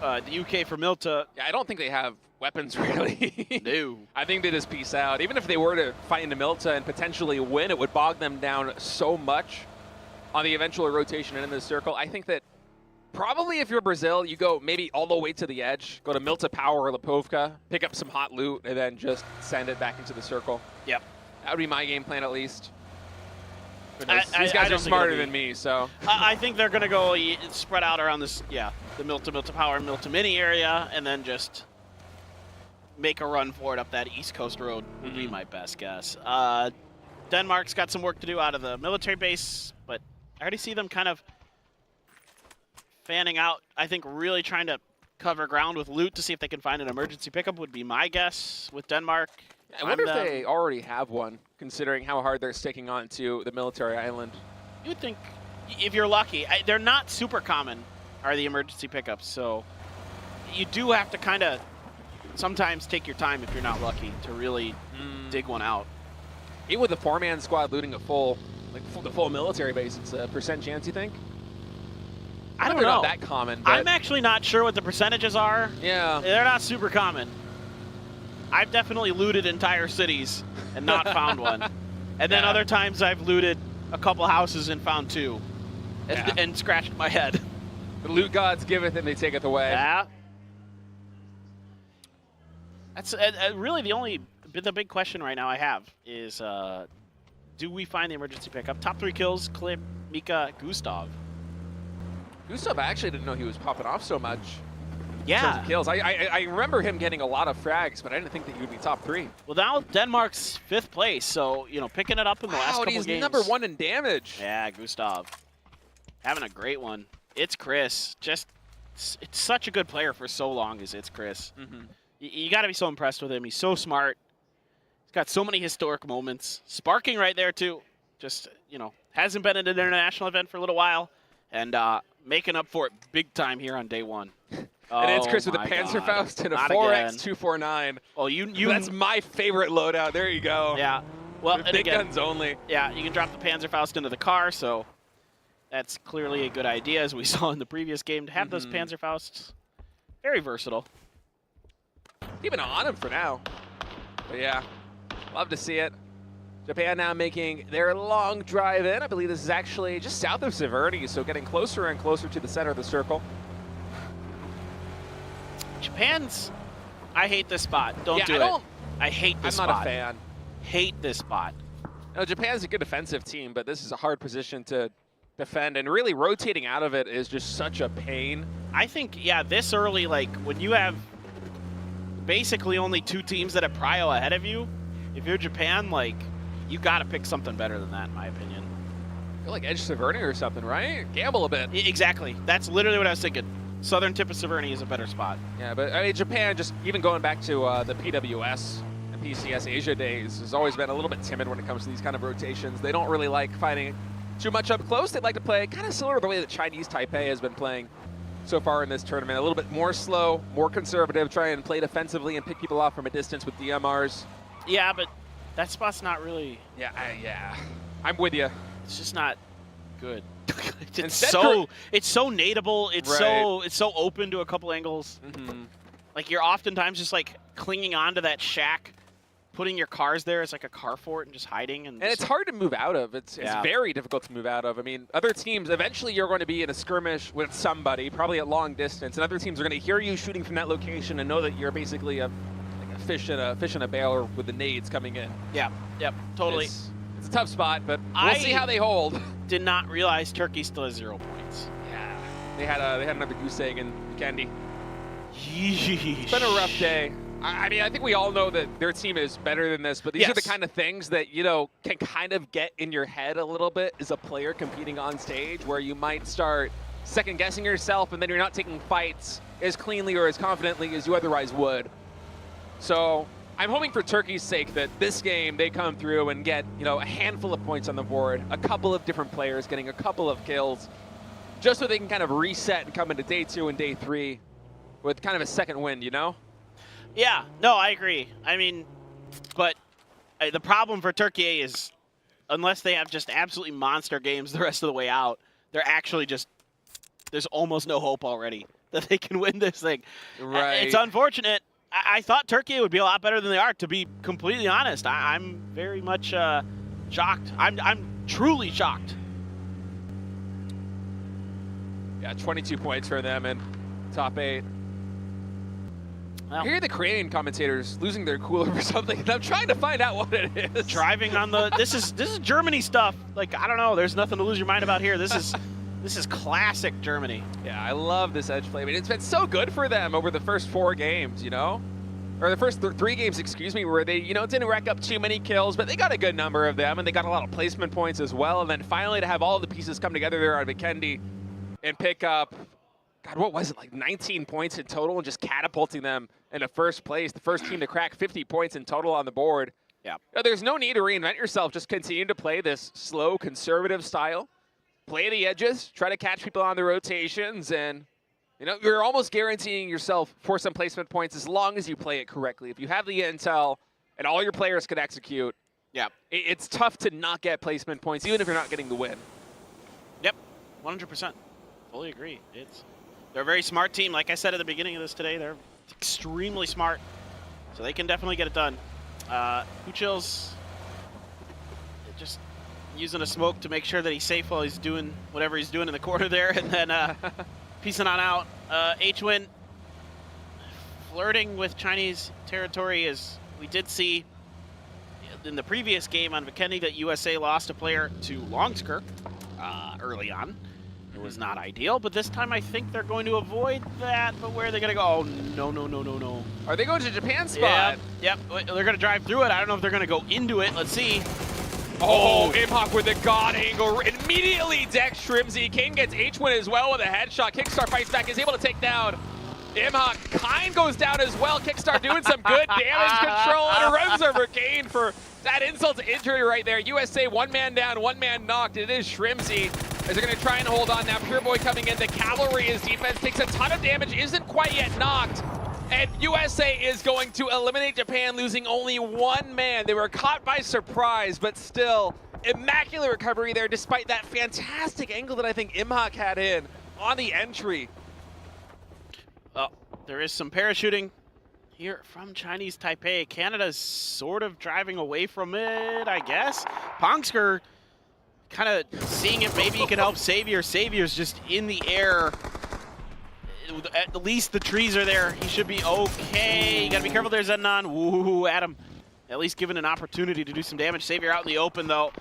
Speaker 1: the UK for Milta.
Speaker 2: Yeah, I don't think they have weapons, really.
Speaker 1: No.
Speaker 2: I think they just peace out. Even if they were to fight into Milta and potentially win, it would bog them down so much on the eventual rotation and in this circle. I think that probably if you're Brazil, you go maybe all the way to the edge, go to Milta Power or Lipovka, pick up some hot loot, and then just send it back into the circle.
Speaker 1: Yep.
Speaker 2: That would be my game plan, at least. These guys are smarter than me, so.
Speaker 1: I think they're going to go spread out around this, the Milta Power, Milta Mini area, and then just make a run for it up that East Coast road would be my best guess. Denmark's got some work to do out of the military base, but I already see them kind of fanning out. I think really trying to cover ground with loot to see if they can find an emergency pickup would be my guess with Denmark.
Speaker 2: I wonder if they already have one, considering how hard they're sticking on to the military island.
Speaker 1: You think if you're lucky, they're not super common, are the emergency pickups. So you do have to kind of sometimes take your time if you're not lucky to really dig one out.
Speaker 2: Even with the 4-man squad looting a the full military base, it's a percent chance, you think?
Speaker 1: I don't
Speaker 2: they're
Speaker 1: know.
Speaker 2: Not that common. But
Speaker 1: I'm actually not sure what the percentages are.
Speaker 2: Yeah.
Speaker 1: They're not super common. I've definitely looted entire cities and not found one. And then other times I've looted a couple houses and found 2 and scratched my head.
Speaker 2: The loot gods giveth and they taketh away.
Speaker 1: Yeah. That's really the big question right now I have is, do we find the emergency pickup? Top 3 kills, Clip, Mika, Gustav.
Speaker 2: Gustav, I actually didn't know he was popping off so much.
Speaker 1: Yeah.
Speaker 2: In terms of kills. I remember him getting a lot of frags, but I didn't think that he would be top 3.
Speaker 1: Well, now Denmark's 5th place, so, picking it up in the last couple
Speaker 2: he's
Speaker 1: games.
Speaker 2: number 1 in damage.
Speaker 1: Yeah, Gustav. Having a great one. It's Chris. It's such a good player for so long as it's Chris. You got to be so impressed with him. He's so smart. He's got so many historic moments. Sparking right there, too. Just, hasn't been at an international event for a little while. And making up for it big time here on day 1.
Speaker 2: And it's Chris with a Panzerfaust and a 4x249.
Speaker 1: Oh,
Speaker 2: That's my favorite loadout. There you go.
Speaker 1: Yeah. Well,
Speaker 2: with
Speaker 1: and
Speaker 2: big
Speaker 1: again,
Speaker 2: guns only.
Speaker 1: Yeah, you can drop the Panzerfaust into the car, so that's clearly a good idea, as we saw in the previous game, to have those Panzerfausts. Very versatile.
Speaker 2: Even on him for now. But yeah, love to see it. Japan now making their long drive in. I believe this is actually just south of Severny, so getting closer and closer to the center of the circle.
Speaker 1: Japan's... I hate this spot. Don't do it. I hate this spot.
Speaker 2: I'm not a fan.
Speaker 1: Hate this spot.
Speaker 2: No, Japan's a good defensive team, but this is a hard position to defend, and really rotating out of it is just such a pain.
Speaker 1: I think, this early, when you have basically only 2 teams that have prio ahead of you, if you're Japan, you got to pick something better than that, in my opinion.
Speaker 2: I feel like Edge Severny or something, right? Gamble a bit.
Speaker 1: Exactly. That's literally what I was thinking. Southern tip of Severny is a better spot.
Speaker 2: Yeah, but I mean, Japan, just even going back to the PWS and PCS Asia days, has always been a little bit timid when it comes to these kind of rotations. They don't really like fighting too much up close. They'd like to play kind of similar to the way that Chinese Taipei has been playing so far in this tournament. A little bit more slow, more conservative, try and play defensively and pick people off from a distance with DMRs.
Speaker 1: Yeah, but that spot's not really...
Speaker 2: Yeah, I'm with you.
Speaker 1: It's just not good. It's so nadeable. It's so open to a couple angles. You're oftentimes just clinging on to that shack, putting your cars there as a car fort and just hiding. And
Speaker 2: it's hard to move out of. It's very difficult to move out of. I mean, other teams, eventually you're going to be in a skirmish with somebody, probably at long distance, and other teams are going to hear you shooting from that location and know that you're basically a fish in a barrel with the nades coming in.
Speaker 1: Yeah, totally.
Speaker 2: It's a tough spot, but we'll see how they hold.
Speaker 1: Did not realize Turkey still has 0 points.
Speaker 2: Yeah, they had another goose egg in candy.
Speaker 1: Yeesh.
Speaker 2: It's been a rough day. I mean, I think we all know that their team is better than this, but these are the kind of things that, can kind of get in your head a little bit as a player competing on stage, where you might start second-guessing yourself, and then you're not taking fights as cleanly or as confidently as you otherwise would. So I'm hoping for Turkey's sake that this game they come through and get, a handful of points on the board, a couple of different players getting a couple of kills, just so they can kind of reset and come into day 2 and day 3 with kind of a second wind, Yeah,
Speaker 1: no, I agree. I mean, but the problem for Turkey is unless they have just absolutely monster games the rest of the way out, they're actually just, there's almost no hope already that they can win this thing.
Speaker 2: Right.
Speaker 1: It's unfortunate. I thought Turkey would be a lot better than they are, to be completely honest. I'm very much shocked. I'm truly shocked.
Speaker 2: Yeah, 22 points for them in top 8. I hear the Korean commentators losing their cool over something, and I'm trying to find out what it is.
Speaker 1: Driving on the this is Germany stuff. I don't know. There's nothing to lose your mind about here. This is classic Germany.
Speaker 2: Yeah, I love this edge play. I mean, it's been so good for them over the first 4 games, or the first 3 games, excuse me, where they, didn't rack up too many kills, but they got a good number of them, and they got a lot of placement points as well. And then finally to have all the pieces come together there on Vikendi and pick up, God, what was it, 19 points in total, and just catapulting them into first place, the first team to crack 50 points in total on the board.
Speaker 1: Yeah.
Speaker 2: There's no need to reinvent yourself. Just continue to play this slow, conservative style. play the edges, try to catch people on the rotations, and you know, you're almost guaranteeing yourself for some placement points as long as you play it correctly. If you have the intel and all your players can execute, yeah, it's tough to not get placement points, even if you're not getting the win.
Speaker 1: Yep, 100%. Fully agree. They're a very smart team. Like I said at the beginning of this today, they're extremely smart, so they can definitely get it done. Uchil's just using a smoke to make sure that he's safe while he's doing whatever he's doing in the corner there, and then piecing on out. H-Win flirting with Chinese territory, as we did see in the previous game on Vikendi that USA lost a player to Longsker early on. It was not ideal, but this time I think they're going to avoid that. But where are they going to go? Oh, no, no, no, no, no.
Speaker 2: Are they going to Japan spot?
Speaker 1: Yep, they're going to drive through it. I don't know if they're going to go into it. Let's see.
Speaker 2: Oh, Imhawk with the god angle. Immediately decks Shrimzy. King gets H-Win as well with a headshot. Kickstar fights back, is able to take down Imhawk. Kine goes down as well. Kickstar doing some good damage control, and runs over Kane for that insult to injury right there. USA 1 man down, 1 man knocked. It is Shrimzy as they're going to try and hold on now. Pure Boy coming in. The cavalry, his defense takes a ton of damage, isn't quite yet knocked. And USA is going to eliminate Japan, losing only 1 man. They were caught by surprise, but still, immaculate recovery there, despite that fantastic angle that I think Imhawk had in on the entry.
Speaker 1: There is some parachuting here from Chinese Taipei. Canada's sort of driving away from it, I guess. Pongsker kind of seeing if maybe he can help Savior. Savior's just in the air. At least the trees are there. He should be okay. You gotta be careful there, Zennon. Woo, Adam. At least given an opportunity to do some damage. Savior out in the open, though.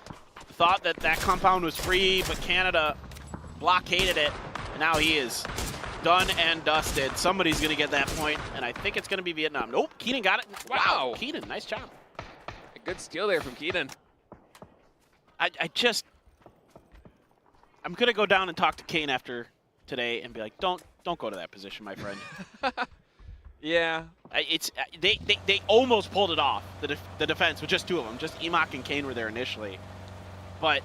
Speaker 1: Thought that that compound was free, but Canada blockaded it. And now he is done and dusted. Somebody's gonna get that point, and I think it's gonna be Vietnam. Nope, Keenan got it. Wow, Keenan, nice job.
Speaker 2: A good steal there from Keenan.
Speaker 1: I'm gonna go down and talk to Kane after today and be like, don't go to that position, my friend.
Speaker 2: Yeah.
Speaker 1: They almost pulled it off, the defense, with just 2 of them. Just Emok and Kane were there initially. But,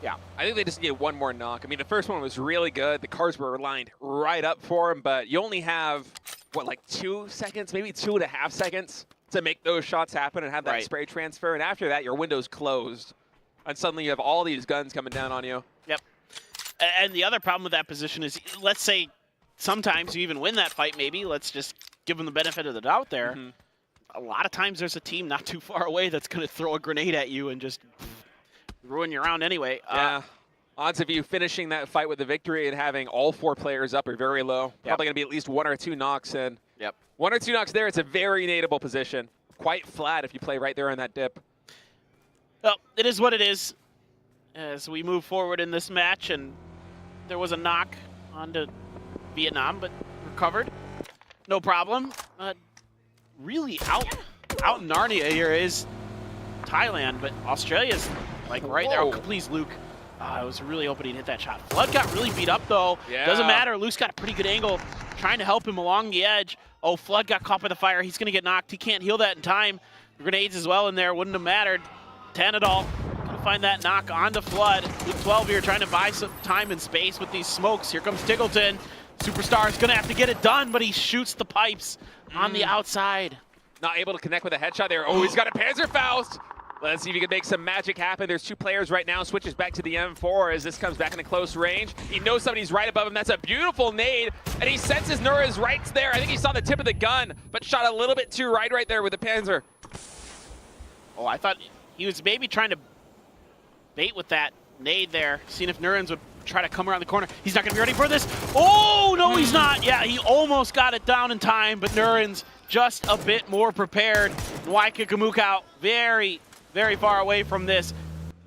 Speaker 1: yeah.
Speaker 2: I think they just needed 1 more knock. I mean, the first one was really good. The cards were lined right up for him, but you only have, what, like 2 seconds, maybe 2.5 seconds to make those shots happen and have that spray transfer. And after that, your window's closed. And suddenly you have all these guns coming down on you.
Speaker 1: Yep. And the other problem with that position is, let's say sometimes you even win that fight, maybe. Let's just give them the benefit of the doubt there. A lot of times there's a team not too far away that's going to throw a grenade at you and just ruin your round anyway.
Speaker 2: Yeah. Odds of you finishing that fight with a victory and having all 4 players up are very low. Probably going to be at least 1 or 2 knocks in. 1 or 2 knocks there. It's a very nadeable position. Quite flat if you play right there on that dip.
Speaker 1: Well, it is what it is as we move forward in this match, and there was a knock onto Vietnam, but recovered. No problem. Really out in Narnia here is Thailand, but Australia's like right there. Oh, please, Luke. I was really hoping he'd hit that shot. Flood got really beat up, though. Doesn't matter. Luke's got a pretty good angle, trying to help him along the edge. Oh, Flood got caught by the fire. He's going to get knocked. He can't heal that in time. Grenades as well in there. Wouldn't have mattered. Tanadol gonna find that knock onto Flood. Luke 12 here trying to buy some time and space with these smokes. Here comes Tiggleton. Superstar is gonna have to get it done, but he shoots the pipes on the outside.
Speaker 2: Not able to connect with a headshot there. Oh, he's got a Panzerfaust. Let's see if he can make some magic happen. There's 2 players right now. Switches back to the M4 as this comes back into close range. He knows somebody's right above him. That's a beautiful nade. And he senses Nura's right there. I think he saw the tip of the gun, but shot a little bit too right there with the Panzer.
Speaker 1: Oh, I thought he was maybe trying to bait with that nade there, seeing if Nurans would try to come around the corner. He's not going to be ready for this. Oh, no, he's not. Yeah, he almost got it down in time, but Nurans just a bit more prepared. Waika Kamukau very, very far away from this.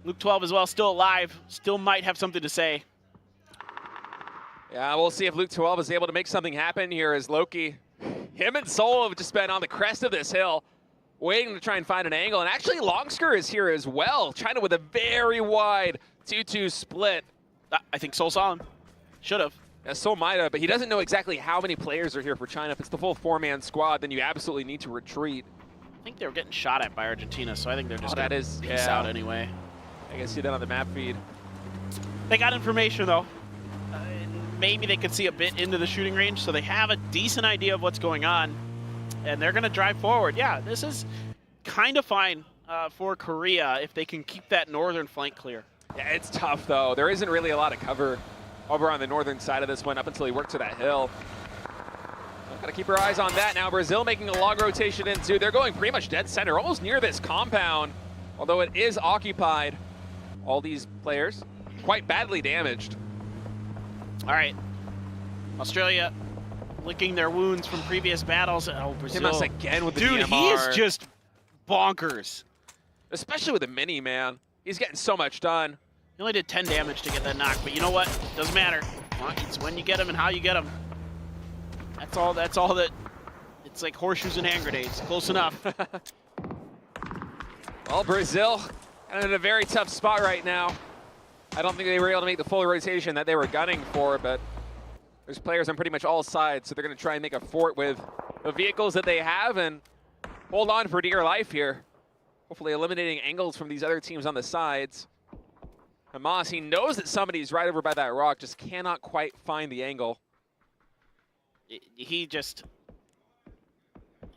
Speaker 1: Luke 12 as well, still alive, still might have something to say.
Speaker 2: Yeah, we'll see if Luke 12 is able to make something happen here as Loki, him and Soul have just been on the crest of this hill, waiting to try and find an angle. And actually, Longsker is here as well. China with a very wide 2-2 split.
Speaker 1: I think Soul saw him. Should have.
Speaker 2: Yeah, Soul might have, but he doesn't know exactly how many players are here for China. If it's the full 4-man squad, then you absolutely need to retreat.
Speaker 1: I think they were getting shot at by Argentina, so I think they're just
Speaker 2: peace out anyway. I can see that on the map feed.
Speaker 1: They got information though. Maybe they could see a bit into the shooting range, so they have a decent idea of what's going on, and they're going to drive forward. Yeah, this is kind of fine for Korea if they can keep that northern flank clear.
Speaker 2: Yeah, it's tough though. There isn't really a lot of cover over on the northern side of this one up until he worked to that hill. Gotta keep our eyes on that now. Brazil making a log rotation in too. They're going pretty much dead center, almost near this compound, although it is occupied. All these players quite badly damaged.
Speaker 1: All right, Australia licking their wounds from previous battles. Oh, Brazil.
Speaker 2: Timas again with the
Speaker 1: Dude,
Speaker 2: DMR.
Speaker 1: he is just bonkers.
Speaker 2: Especially with the mini, man. He's getting so much done.
Speaker 1: He only did 10 damage to get that knock, but you know what? Doesn't matter. It's when you get him and how you get him. That's all that. It's like horseshoes and hand grenades. Close enough.
Speaker 2: Well, Brazil kind of in a very tough spot right now. I don't think they were able to make the full rotation that they were gunning for, but there's players on pretty much all sides, so they're going to try and make a fort with the vehicles that they have and hold on for dear life here. Hopefully eliminating angles from these other teams on the sides. Hamas, he knows that somebody's right over by that rock, just cannot quite find the angle.
Speaker 1: He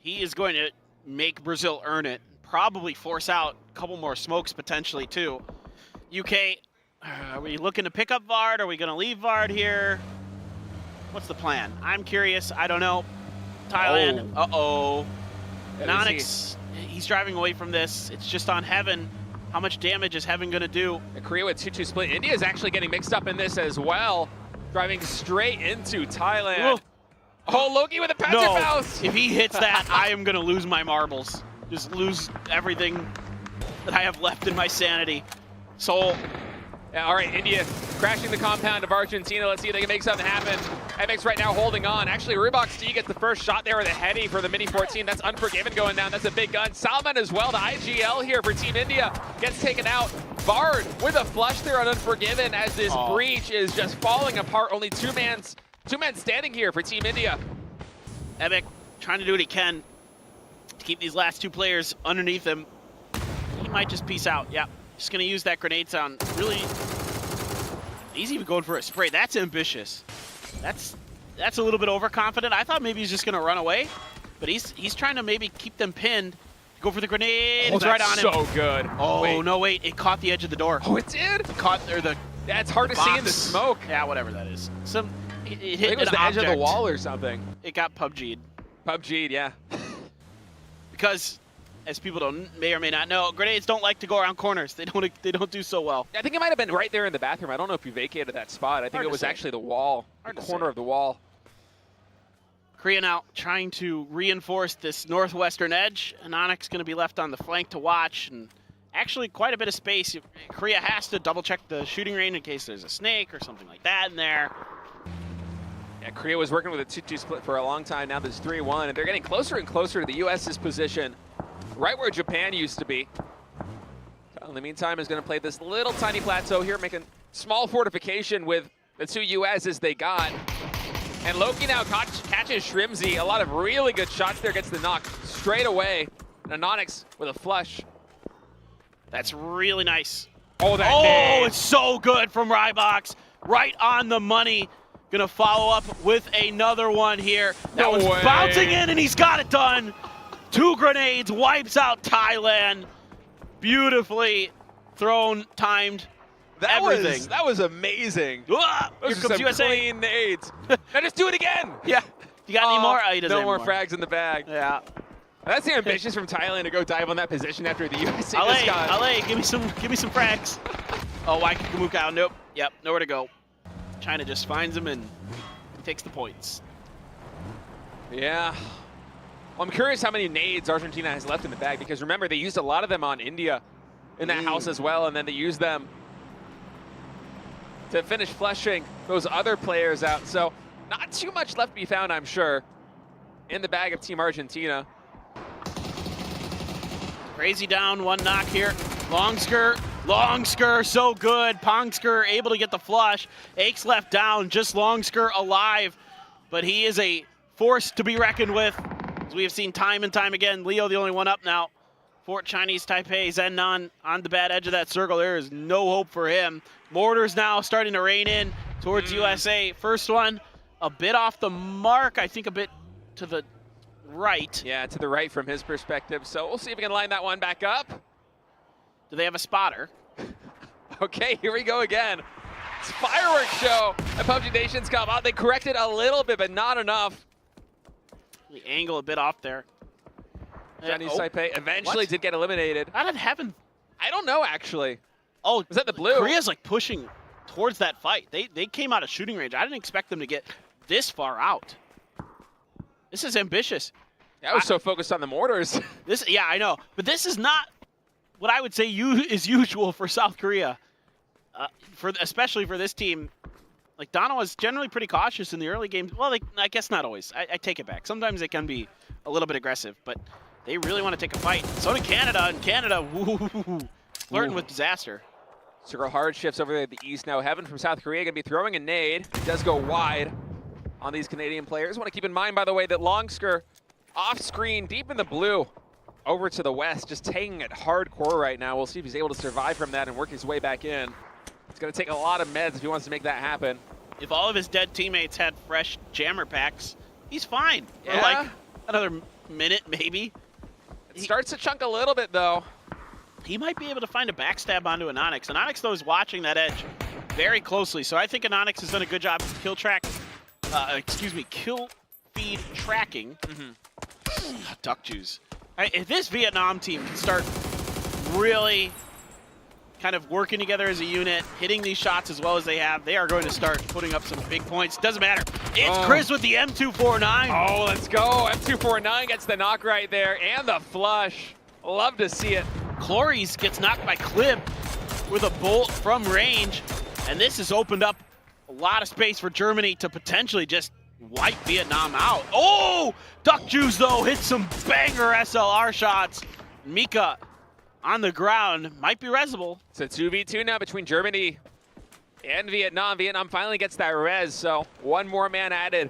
Speaker 1: is going to make Brazil earn it. Probably force out a couple more smokes potentially too. UK, are we looking to pick up Vard? Are we going to leave Vard here? What's the plan? I'm curious. I don't know. Thailand.
Speaker 2: Oh.
Speaker 1: Uh-oh.
Speaker 2: Yeah,
Speaker 1: Nonix, he's driving away from this. It's just on Heaven. How much damage is Heaven going to do?
Speaker 2: Korea with 2-2 split. India is actually getting mixed up in this as well. Driving straight into Thailand. Oh, Loki with a Panzer Faust.
Speaker 1: If he hits that, I am going to lose my marbles. Just lose everything that I have left in my sanity. Soul.
Speaker 2: Yeah, all right, India crashing the compound of Argentina. Let's see if they can make something happen. MX right now holding on. Actually, Reebok D gets the first shot there with a heady for the Mini 14. That's Unforgiven going down. That's a big gun. Salman as well, the IGL here for Team India, gets taken out. Vard with a flush there on Unforgiven as this breach is just falling apart. Only two men standing here for Team India.
Speaker 1: Epic trying to do what he can to keep these last two players underneath him. He might just peace out. Yeah, just gonna use that grenade sound. Really, he's even going for a spray. That's ambitious. That's a little bit overconfident. I thought maybe he's just gonna run away, but he's trying to maybe keep them pinned. Go for the grenade.
Speaker 2: Oh,
Speaker 1: it's right on him.
Speaker 2: So good.
Speaker 1: Oh
Speaker 2: wait.
Speaker 1: No, wait! It caught the edge of the door.
Speaker 2: Oh, it did.
Speaker 1: It caught the.
Speaker 2: That's hard to see in the smoke.
Speaker 1: Yeah, whatever that is. It hit
Speaker 2: I think it was
Speaker 1: an
Speaker 2: the edge
Speaker 1: object.
Speaker 2: of the wall or something.
Speaker 1: It got PUBG'd.
Speaker 2: PUBG'd, yeah.
Speaker 1: Because, as people may or may not know, grenades don't like to go around corners. They don't do so well.
Speaker 2: I think it might have been right there in the bathroom. I don't know if you vacated that spot. I think it was actually the wall, the corner of the wall.
Speaker 1: Korea now trying to reinforce this northwestern edge. Anonix going to be left on the flank to watch, and actually quite a bit of space. Korea has to double check the shooting range in case there's a snake or something like that in there.
Speaker 2: Yeah, Korea was working with a 2-2 split for a long time. Now there's 3-1, and they're getting closer and closer to the U.S.'s position, right where Japan used to be. So in the meantime, is going to play this little tiny plateau here, making small fortification with the two U.S.'s they got. And Loki now catches Shrimzy. A lot of really good shots there, gets the knock straight away. And Anonix with a flush.
Speaker 1: That's really nice.
Speaker 2: Oh, that
Speaker 1: it's so good from Rybox. Right on the money. Gonna follow up with another one here. That was bouncing in, and he's got it done. 2 grenades, wipes out Thailand. Beautifully thrown, timed, everything.
Speaker 2: That was amazing.
Speaker 1: Here comes USA.
Speaker 2: Clean nades. Now just do it again.
Speaker 1: Yeah. You got any more? Oh, he doesn't
Speaker 2: no
Speaker 1: have
Speaker 2: more frags in the bag.
Speaker 1: Yeah.
Speaker 2: That's ambitious from Thailand to go dive on that position after the USA
Speaker 1: LA, give me some frags. Oh, Waikikamuka, nope. Yep, nowhere to go. China just finds him and takes the points.
Speaker 2: Yeah. Well, I'm curious how many nades Argentina has left in the bag, because remember, they used a lot of them on India in that house as well, and then they used them to finish flushing those other players out. So not too much left to be found, I'm sure, in the bag of Team Argentina.
Speaker 1: Crazy down, 1 knock here. Longsker, so good. Pongsker able to get the flush. Aches left down, just Longsker alive. But he is a force to be reckoned with, as we have seen time and time again. Leo the only one up now. for Chinese Taipei. Zennon on the bad edge of that circle. There is no hope for him. Mortars now starting to rain in towards USA. First one a bit off the mark. I think a bit to the right.
Speaker 2: Yeah, to the right from his perspective. So we'll see if we can line that one back up.
Speaker 1: Do they have a spotter?
Speaker 2: Okay, here we go again. It's a fireworks show at PUBG Nations Cup. They corrected a little bit, but not enough.
Speaker 1: The angle a bit off there.
Speaker 2: Chinese Taipei eventually did get eliminated.
Speaker 1: How did happen?
Speaker 2: I don't know, actually.
Speaker 1: Oh,
Speaker 2: was that the blue?
Speaker 1: Korea's like pushing towards that fight. They came out of shooting range. I didn't expect them to get this far out. This is ambitious.
Speaker 2: Yeah, I was so focused on the mortars.
Speaker 1: Yeah, I know. But this is not what I would say is usual for South Korea. Especially for this team. Like, Dono is generally pretty cautious in the early games. Well, I guess not always. I take it back. Sometimes they can be a little bit aggressive, but they really want to take a fight. So did Canada, and Canada, flirting with disaster.
Speaker 2: Circle hard shifts over there at the east now. Heaven from South Korea going to be throwing a nade. He does go wide on these Canadian players. Want to keep in mind, by the way, that Longsker off screen, deep in the blue, over to the west, just taking it hardcore right now. We'll see if he's able to survive from that and work his way back in. It's going to take a lot of meds if he wants to make that happen.
Speaker 1: If all of his dead teammates had fresh jammer packs, he's fine.
Speaker 2: Yeah.
Speaker 1: For like another minute, maybe.
Speaker 2: It starts to chunk a little bit, though.
Speaker 1: He might be able to find a backstab onto Anonix. Anonix, though, is watching that edge very closely. So I think Anonix has done a good job kill feed tracking. Duck juice. If this Vietnam team can start really kind of working together as a unit, hitting these shots as well as they have, they are going to start putting up some big points. Doesn't matter. It's Chris with the M249.
Speaker 2: Oh, let's go. M249 gets the knock right there and the flush. Love to see it.
Speaker 1: Cloris gets knocked by Clib with a bolt from range, and this has opened up a lot of space for Germany to potentially just wipe Vietnam out. Oh! Duck Juice, though, hits some banger SLR shots. Mika on the ground, might be resable.
Speaker 2: It's a 2v2 now between Germany and Vietnam. Vietnam finally gets that res, so one more man added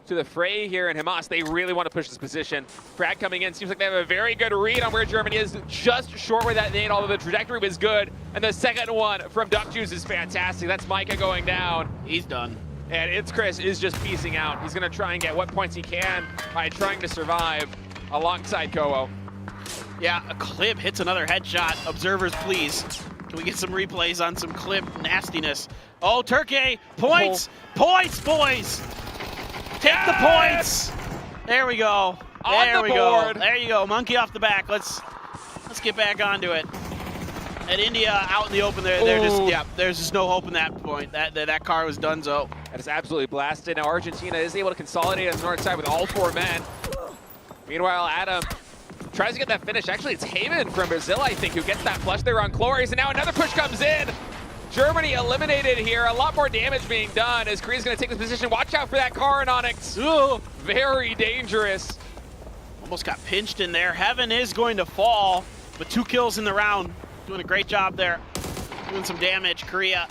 Speaker 2: to the fray here in Hamas. They really want to push this position. Frag coming in, seems like they have a very good read on where Germany is, just short with that nade, although the trajectory was good. And the second one from Duck Juice is fantastic. That's Micah going down.
Speaker 1: He's done.
Speaker 2: And It's Chris is just piecing out. He's gonna try and get what points he can by trying to survive alongside Kowo.
Speaker 1: Yeah, a Clib hits another headshot. Observers, please. Can we get some replays on some Clib nastiness? Oh, Turkey, points, points, boys. Take the points. There we go. There we go. There you go. Monkey off the back. Let's get back onto it. And India out in the open there. There's just no hope in that point. That car was donezo.
Speaker 2: That is absolutely blasted. Now Argentina is able to consolidate on the north side with all four men. Meanwhile, Adam tries to get that finish. Actually, it's Haven from Brazil, I think, who gets that flush there on Cloris. And now another push comes in. Germany eliminated here. A lot more damage being done as Korea's going to take this position. Watch out for that car in Onyx. Ooh, very dangerous.
Speaker 1: Almost got pinched in there. Heaven is going to fall, but 2 kills in the round. Doing a great job there. Doing some damage. Korea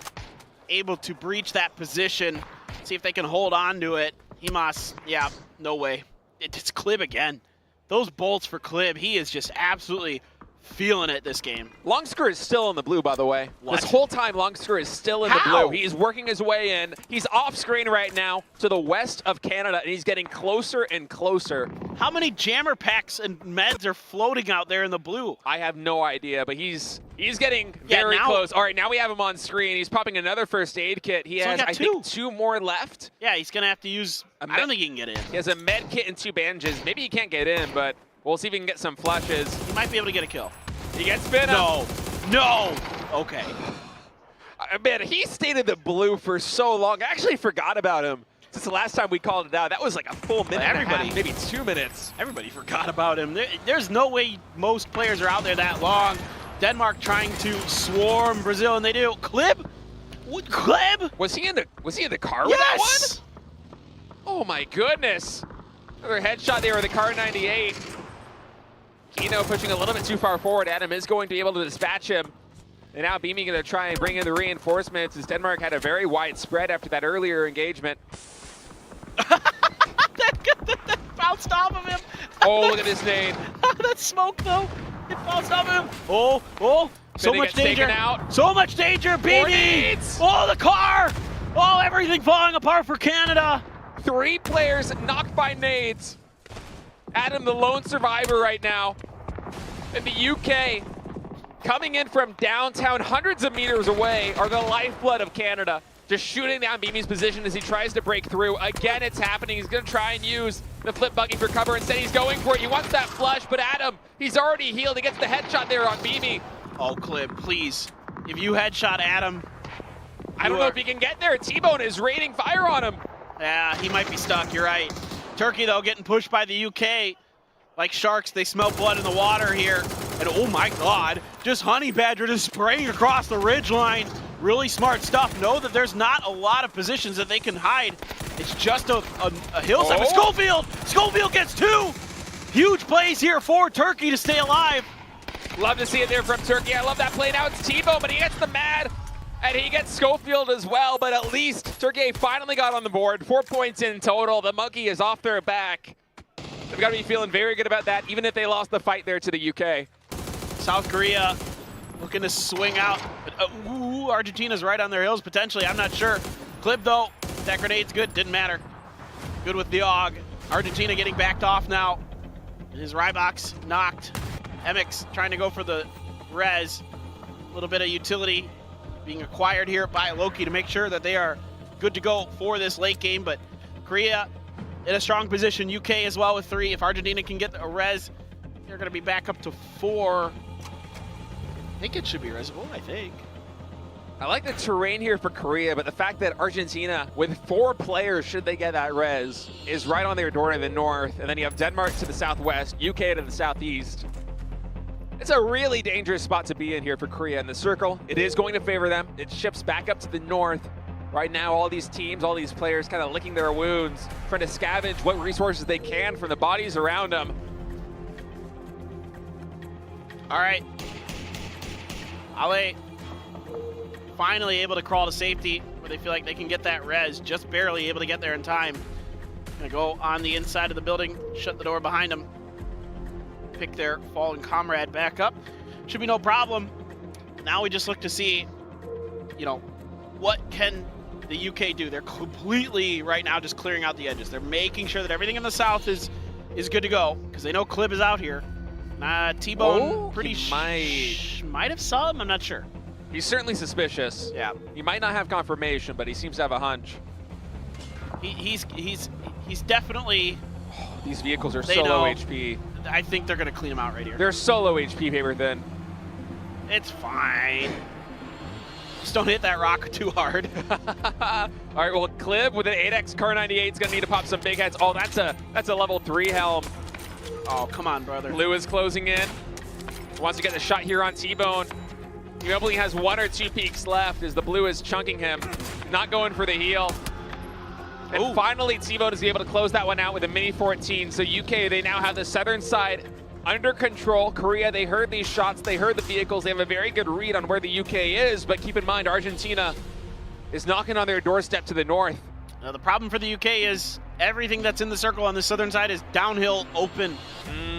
Speaker 1: able to breach that position. See if they can hold on to it. Himas, yeah, no way. It's Clib again. Those bolts for Clib, he is just absolutely feeling it this game.
Speaker 2: Longsker is still in the blue, by the way.
Speaker 1: What?
Speaker 2: This whole time, Longsker is still in the blue. He is working his way in. He's off screen right now to the west of Canada, and he's getting closer and closer.
Speaker 1: How many jammer packs and meds are floating out there in the blue?
Speaker 2: I have no idea, but he's getting very close. All right, now we have him on screen. He's popping another first aid kit. He has, I think, 2 more left.
Speaker 1: Yeah, he's going to have to use... I don't think he can get in.
Speaker 2: He has a med kit and 2 bandages. Maybe he can't get in, but we'll see if he can get some flushes.
Speaker 1: He might be able to get a kill.
Speaker 2: He gets Venom.
Speaker 1: No. Okay.
Speaker 2: Man, he stayed in the blue for so long. I actually forgot about him since the last time we called it out. That was like a full minute and a half, maybe 2 minutes.
Speaker 1: Everybody forgot about him. There's no way most players are out there that long. Denmark trying to swarm Brazil, and they do. Clib? What, Clib?
Speaker 2: Was he in the car with that one? Oh my goodness. Another headshot there with the car 98. Kino pushing a little bit too far forward. Adam is going to be able to dispatch him. And now Beaming going to try and bring in the reinforcements as Denmark had a very wide spread after that earlier engagement.
Speaker 1: that bounced off of him.
Speaker 2: Oh, look at this nade.
Speaker 1: That smoke, though. It falls off him. Oh, so
Speaker 2: Finna
Speaker 1: much
Speaker 2: get taken
Speaker 1: danger.
Speaker 2: out.
Speaker 1: So much danger, baby.
Speaker 2: Nades.
Speaker 1: Oh, the car. Oh, everything falling apart for Canada.
Speaker 2: 3 players knocked by nades. Adam, the lone survivor right now. And the UK, coming in from downtown, hundreds of meters away, are the lifeblood of Canada. Just shooting down Mimi's position as he tries to break through. Again, it's happening. He's going to try and use the flip buggy for cover. Instead, he's going for it. He wants that flush, but Adam, he's already healed. He gets the headshot there on Mimi.
Speaker 1: Oh, Clip, please. If you headshot Adam.
Speaker 2: I don't know if he can get there. T-Bone is raining fire on him.
Speaker 1: Yeah, he might be stuck. You're right. Turkey, though, getting pushed by the UK. Like sharks, they smell blood in the water here. And oh my God, just Honey Badger just spraying across the ridgeline. Really smart stuff. Know that there's not a lot of positions that they can hide. It's just a hillside. But Schofield gets 2. Huge plays here for Turkey to stay alive.
Speaker 2: Love to see it there from Turkey. I love that play. Now it's T-Bone, but he gets the mad. And he gets Schofield as well, but at least Turkey finally got on the board. 4 points in total. The monkey is off their back. They've got to be feeling very good about that, even if they lost the fight there to the UK.
Speaker 1: South Korea looking to swing out. But, Argentina's right on their heels, potentially. I'm not sure. Clip, though, that grenade's good. Didn't matter. Good with the AUG. Argentina getting backed off now. His Rybox knocked. Emmix trying to go for the res. A little bit of utility being acquired here by Loki to make sure that they are good to go for this late game. But Korea in a strong position. UK as well with 3. If Argentina can get a res, they're going to be back up to 4. I think it should be resable, I think.
Speaker 2: I like the terrain here for Korea, but the fact that Argentina, with 4 players, should they get that res, is right on their door to the north. And then you have Denmark to the southwest, UK to the southeast. It's a really dangerous spot to be in here for Korea in the circle. It is going to favor them. It shifts back up to the north. Right now, all these teams, all these players kind of licking their wounds, trying to scavenge what resources they can from the bodies around them.
Speaker 1: All right. Ale finally able to crawl to safety where they feel like they can get that res, just barely able to get there in time. Gonna go on the inside of the building, shut the door behind them, pick their fallen comrade back up. Should be no problem. Now we just look to see, you know, what can the UK do. They're completely right now just clearing out the edges. They're making sure that everything in the south is good to go because they know Clib is out here. T-Bone might have saw him. I'm not sure.
Speaker 2: He's certainly suspicious.
Speaker 1: Yeah.
Speaker 2: He might not have confirmation, but he seems to have a hunch.
Speaker 1: He's definitely.
Speaker 2: These vehicles are so low HP.
Speaker 1: I think they're going to clean him out right here.
Speaker 2: They're so low HP, paper thin.
Speaker 1: It's fine. Just don't hit that rock too hard.
Speaker 2: All right, well, Clib with an 8X Car 98 is going to need to pop some big heads. Oh, that's a level 3 helm.
Speaker 1: Oh, come on, brother.
Speaker 2: Blue is closing in. Wants to get the shot here on T-Bone. He only has 1 or 2 peaks left as the blue is chunking him. Not going for the heal. And finally, T-Bone is able to close that one out with a Mini 14. So UK, they now have the southern side under control. Korea, they heard these shots. They heard the vehicles. They have a very good read on where the UK is. But keep in mind, Argentina is knocking on their doorstep to the north.
Speaker 1: Now, the problem for the UK is everything that's in the circle on the southern side is downhill, open.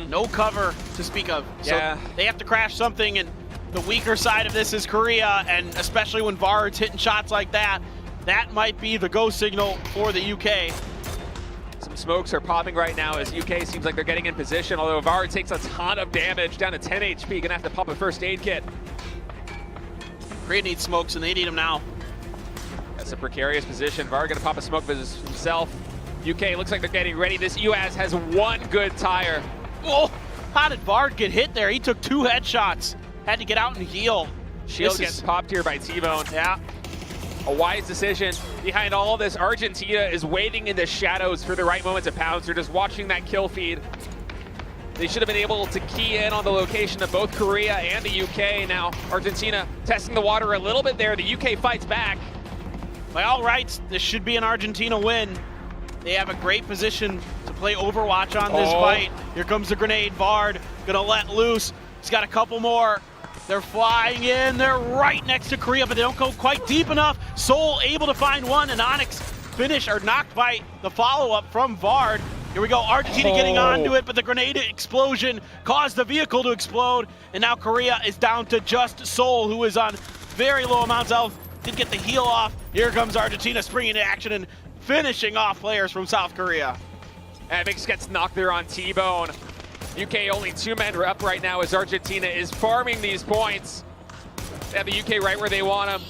Speaker 1: No cover to speak of. So they have to crash something, and the weaker side of this is Korea, and especially when VAR's hitting shots like that, that might be the go signal for the UK.
Speaker 2: Some smokes are popping right now as UK seems like they're getting in position, although VAR takes a ton of damage, down to 10 HP, gonna have to pop a first aid kit.
Speaker 1: Korea needs smokes, and they need them now.
Speaker 2: That's a precarious position. VAR gonna pop a smoke himself. UK looks like they're getting ready. This US has 1 good tire.
Speaker 1: Oh, how did VAR get hit there? He took 2 headshots. Had to get out and heal.
Speaker 2: Shield gets popped here by T-Bone.
Speaker 1: Yeah.
Speaker 2: A wise decision. Behind all this, Argentina is waiting in the shadows for the right moment to pounce. They're just watching that kill feed. They should have been able to key in on the location of both Korea and the UK. Now, Argentina testing the water a little bit there. The UK fights back.
Speaker 1: By all rights, this should be an Argentina win. They have a great position to play Overwatch on this fight. Here comes the grenade. Vard gonna let loose. He's got a couple more. They're flying in. They're right next to Korea, but they don't go quite deep enough. Soul able to find one, and Onyx finished or knocked by the follow-up from Vard. Here we go, Argentina getting onto it, but the grenade explosion caused the vehicle to explode, and now Korea is down to just Seoul, who is on very low amounts of health, did get the heal off. Here comes Argentina springing into action and finishing off players from South Korea.
Speaker 2: And Mix gets knocked there on T-Bone. UK only 2 men are up right now as Argentina is farming these points. They have the UK right where they want them.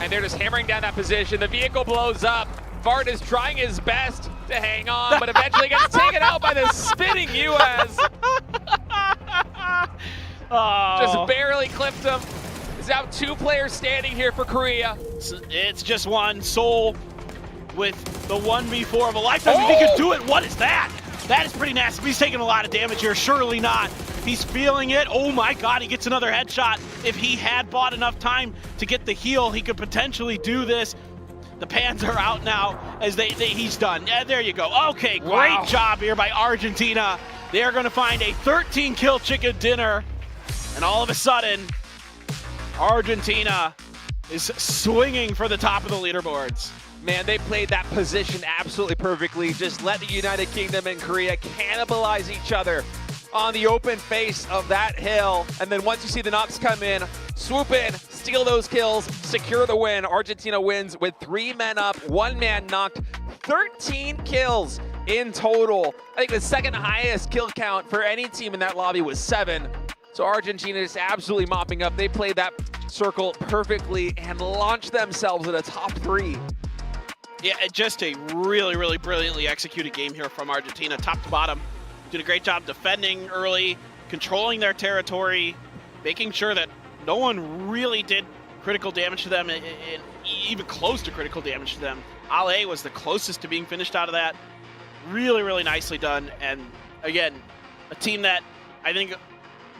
Speaker 2: And they're just hammering down that position. The vehicle blows up. Vard is trying his best to hang on, but eventually gets taken out by the spinning US. Just barely clipped him. There's now 2 players standing here for Korea.
Speaker 1: It's just one. Seoul with the 1v4 of a lifetime. If he could do it, what is that? That is pretty nasty. He's taking a lot of damage here. Surely not. He's feeling it. Oh my God, he gets another headshot. If he had bought enough time to get the heal, he could potentially do this. The pans are out now as he's done. Yeah, there you go. Okay, great job here by Argentina. They are going to find a 13-kill chicken dinner. And all of a sudden, Argentina is swinging for the top of the leaderboards.
Speaker 2: Man, they played that position absolutely perfectly. Just let the United Kingdom and Korea cannibalize each other on the open face of that hill. And then once you see the knocks come in, swoop in, steal those kills, secure the win. Argentina wins with 3 men up, 1 man knocked, 13 kills in total. I think the second highest kill count for any team in that lobby was 7. So Argentina is absolutely mopping up. They played that circle perfectly and launched themselves in a top 3.
Speaker 1: Yeah, just a really, really brilliantly executed game here from Argentina, top to bottom. Did a great job defending early, controlling their territory, making sure that no one really did critical damage to them, and even close to critical damage to them. Ale was the closest to being finished out of that. Really, really nicely done. And again, a team that I think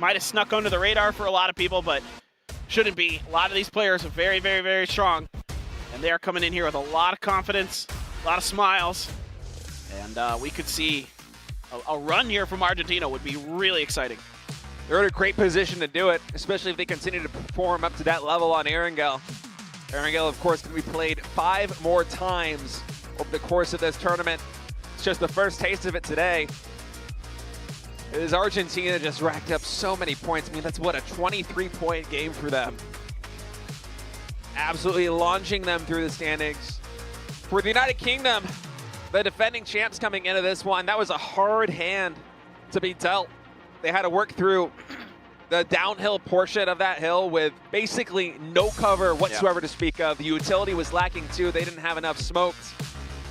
Speaker 1: might have snuck under the radar for a lot of people, but shouldn't be. A lot of these players are very, very, very strong. And they are coming in here with a lot of confidence, a lot of smiles, and we could see a run here from Argentina would be really exciting.
Speaker 2: They're in a great position to do it, especially if they continue to perform up to that level on Erangel. Erangel, of course, can be played 5 more times over the course of this tournament. It's just the first taste of it today. As Argentina just racked up so many points. I mean, that's what, a 23-point game for them. Absolutely launching them through the standings. For the United Kingdom, the defending champs coming into this one, that was a hard hand to be dealt. They had to work through the downhill portion of that hill with basically no cover whatsoever to speak of. The utility was lacking too. They didn't have enough smokes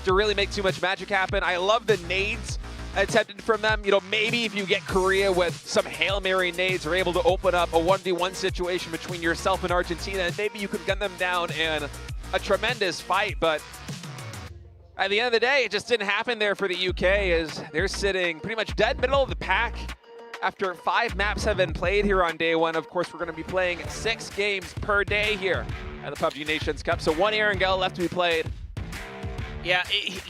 Speaker 2: to really make too much magic happen. I love the nades attempted from them. You know, maybe if you get Korea with some Hail Mary nades, are able to open up a 1v1 situation between yourself and Argentina, and maybe you could gun them down in a tremendous fight. But at the end of the day, it just didn't happen there for the UK, as they're sitting pretty much dead middle of the pack after 5 maps have been played here on day 1. Of course, we're going to be playing 6 games per day here at the PUBG Nations Cup, so 1 Erangel left to be played.
Speaker 1: Yeah,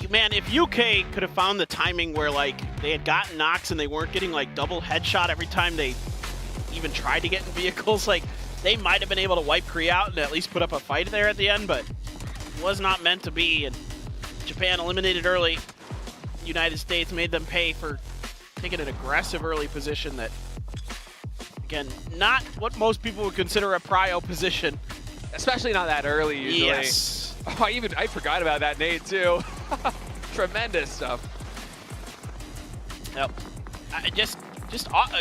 Speaker 1: man, if UK could have found the timing where, like, they had gotten knocks and they weren't getting, like, double headshot every time they even tried to get in vehicles, like, they might have been able to wipe Korea out and at least put up a fight there at the end, but it was not meant to be. And Japan eliminated early. United States made them pay for taking an aggressive early position that, again, not what most people would consider a prio position.
Speaker 2: Especially not that early, usually.
Speaker 1: Yes.
Speaker 2: Oh, I forgot about that nade too. Tremendous stuff.
Speaker 1: Yep.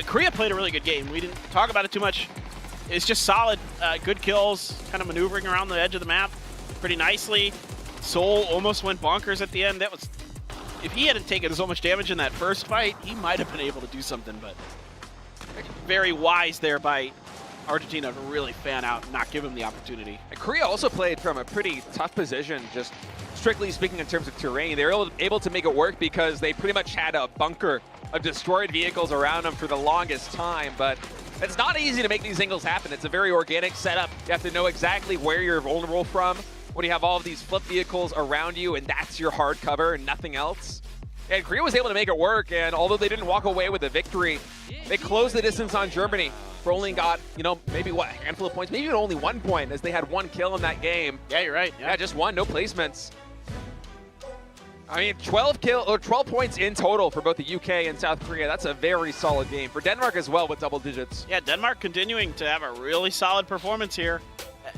Speaker 1: Korea played a really good game. We didn't talk about it too much. It's just solid, good kills, kind of maneuvering around the edge of the map pretty nicely. Seoul almost went bonkers at the end. That was, if he hadn't taken so much damage in that first fight, he might have been able to do something, but very wise there by Argentina to really fan out and not give him the opportunity.
Speaker 2: And Korea also played from a pretty tough position, just strictly speaking in terms of terrain. They were able to make it work because they pretty much had a bunker of destroyed vehicles around them for the longest time, but it's not easy to make these angles happen. It's a very organic setup. You have to know exactly where you're vulnerable from when you have all of these flip vehicles around you, and that's your hard cover and nothing else. And Korea was able to make it work, and although they didn't walk away with a victory, they closed the distance on Germany. For only got, you know, maybe what, a handful of points, maybe even only 1 point, as they had 1 kill in that game.
Speaker 1: Yeah, you're right.
Speaker 2: Yeah, just 1, no placements. I mean, 12 points in total for both the UK and South Korea. That's a very solid game. For Denmark as well with double digits.
Speaker 1: Yeah, Denmark continuing to have a really solid performance here.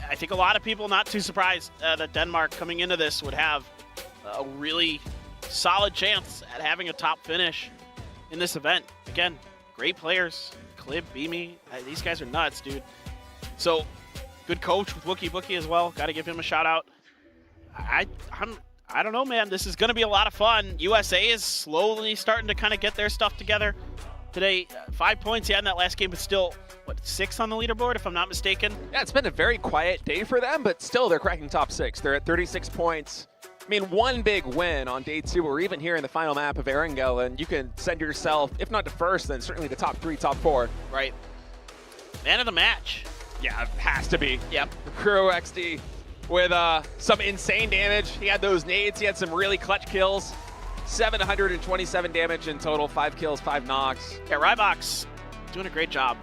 Speaker 1: I think a lot of people not too surprised that Denmark coming into this would have a really solid chance at having a top finish in this event. Again, great players. Clib, Beamy, these guys are nuts, dude. So, good coach with Wookie as well. Got to give him a shout out. I don't know, man. This is going to be a lot of fun. USA is slowly starting to kind of get their stuff together. Today, 5 points in that last game, but still, what, 6 on the leaderboard, if I'm not mistaken?
Speaker 2: Yeah, it's been a very quiet day for them, but still they're cracking top 6. They're at 36 points. I mean, one big win on day 2, or even here in the final map of Erangel, and you can send yourself, if not to first, then certainly the top 3, top 4.
Speaker 1: Right. Man of the match.
Speaker 2: Yeah, it has to be.
Speaker 1: Yep.
Speaker 2: Kuro XD with some insane damage. He had those nades. He had some really clutch kills. 727 damage in total, 5 kills, 5 knocks.
Speaker 1: Yeah, Rybox doing a great job.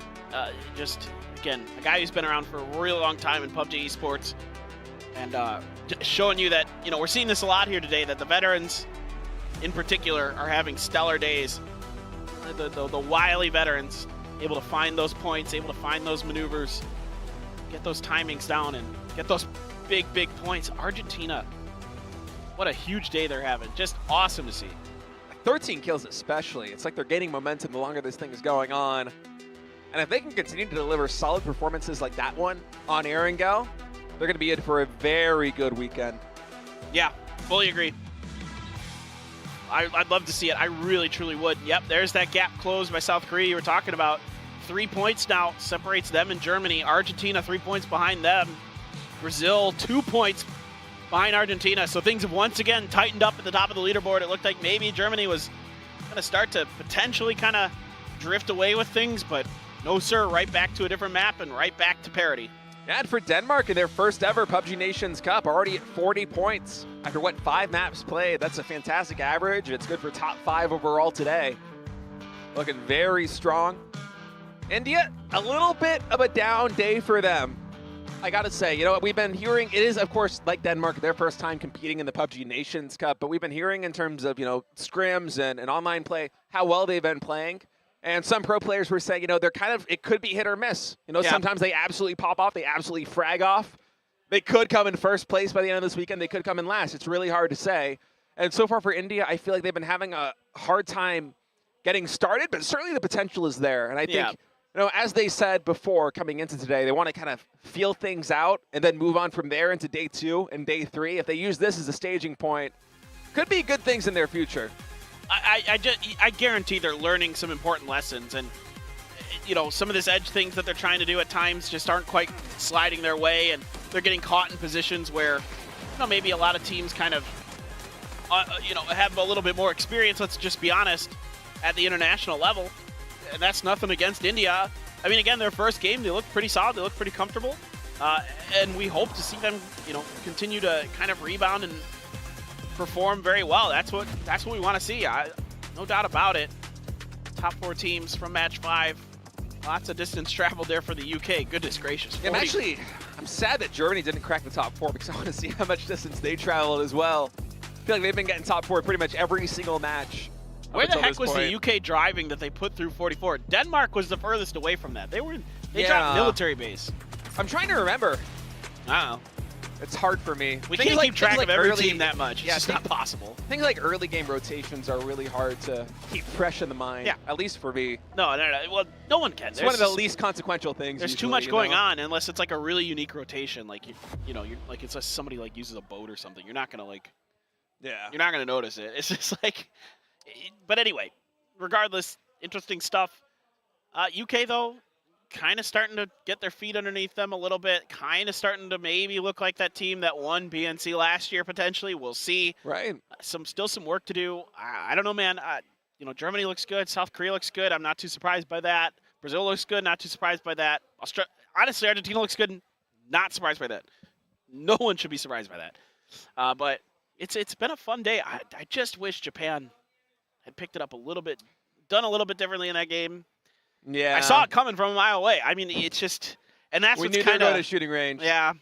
Speaker 1: Just, again, a guy who's been around for a really long time in PUBG esports. And showing you that, you know, we're seeing this a lot here today, that the veterans in particular are having stellar days. The wily veterans able to find those points, able to find those maneuvers, get those timings down, and get those big points. Argentina, what a huge day they're having. Just awesome to see.
Speaker 2: 13 kills especially. It's like they're gaining momentum the longer this thing is going on. And if they can continue to deliver solid performances like that one on Erangel, they're going to be in for a very good weekend.
Speaker 1: Yeah, fully agree. I'd love to see it. I really, truly would. Yep, there's that gap closed by South Korea you were talking about. 3 points now separates them and Germany. Argentina 3 points behind them. Brazil 2 points behind Argentina. So things have once again tightened up at the top of the leaderboard. It looked like maybe Germany was going to start to potentially kind of drift away with things, but no, sir. Right back to a different map and right back to parity.
Speaker 2: And for Denmark in their first ever PUBG Nations Cup, already at 40 points. After what, 5 maps played, that's a fantastic average. It's good for top 5 overall today. Looking very strong. India, a little bit of a down day for them. I gotta say, you know what, we've been hearing, it is of course like Denmark, their first time competing in the PUBG Nations Cup, but we've been hearing in terms of, you know, scrims and online play, how well they've been playing. And some pro players were saying, you know, they're kind of, it could be hit or miss. You know, sometimes they absolutely pop off, they absolutely frag off. They could come in first place by the end of this weekend, they could come in last. It's really hard to say. And so far for India, I feel like they've been having a hard time getting started, but certainly the potential is there. And I think, you know, as they said before coming into today, they want to kind of feel things out and then move on from there into day 2 and day 3. If they use this as a staging point, could be good things in their future.
Speaker 1: I guarantee they're learning some important lessons, and you know, some of this edge things that they're trying to do at times just aren't quite sliding their way, and they're getting caught in positions where, you know, maybe a lot of teams kind of you know, have a little bit more experience, let's just be honest, at the international level. And that's nothing against India. I mean, again, their first game, they look pretty solid, they look pretty comfortable, and we hope to see them, you know, continue to kind of rebound and perform very well. That's what we want to see. No doubt about it. Top 4 teams from match 5. Lots of distance traveled there for the UK. Goodness gracious.
Speaker 2: Yeah, I'm sad that Germany didn't crack the top 4 because I want to see how much distance they traveled as well. I feel like they've been getting top 4 pretty much every single match.
Speaker 1: Where the heck was the UK driving that they put through 44? Denmark was the furthest away from that. They dropped military base.
Speaker 2: I'm trying to remember.
Speaker 1: I don't know.
Speaker 2: It's hard for me.
Speaker 1: We can't keep track of every team that much. It's just not possible.
Speaker 2: Things like early game rotations are really hard to keep fresh in the mind. Yeah. At least for me.
Speaker 1: No. Well, no one can.
Speaker 2: It's one of the least consequentible things.
Speaker 1: There's too much going on unless it's like a really unique rotation. Like you know, like it's like somebody like uses a boat or something. You're not gonna like. Yeah. You're not gonna notice it. It's just like. But anyway, regardless, interesting stuff. UK though, kind of starting to get their feet underneath them a little bit, kind of starting to maybe look like that team that won BNC last year potentially. We'll see. Right. Still some work to do. I don't know, man. You know, Germany looks good. South Korea looks good. I'm not too surprised by that. Brazil looks good. Not too surprised by that. Honestly, Argentina looks good. Not surprised by that. No one should be surprised by that. But it's been a fun day. I just wish Japan had picked it up a little bit, done a little bit differently in that game. Yeah, I saw it coming from a mile away. I mean, it's just, and that's what's kind of. We knew to go
Speaker 2: to shooting range.
Speaker 1: Yeah,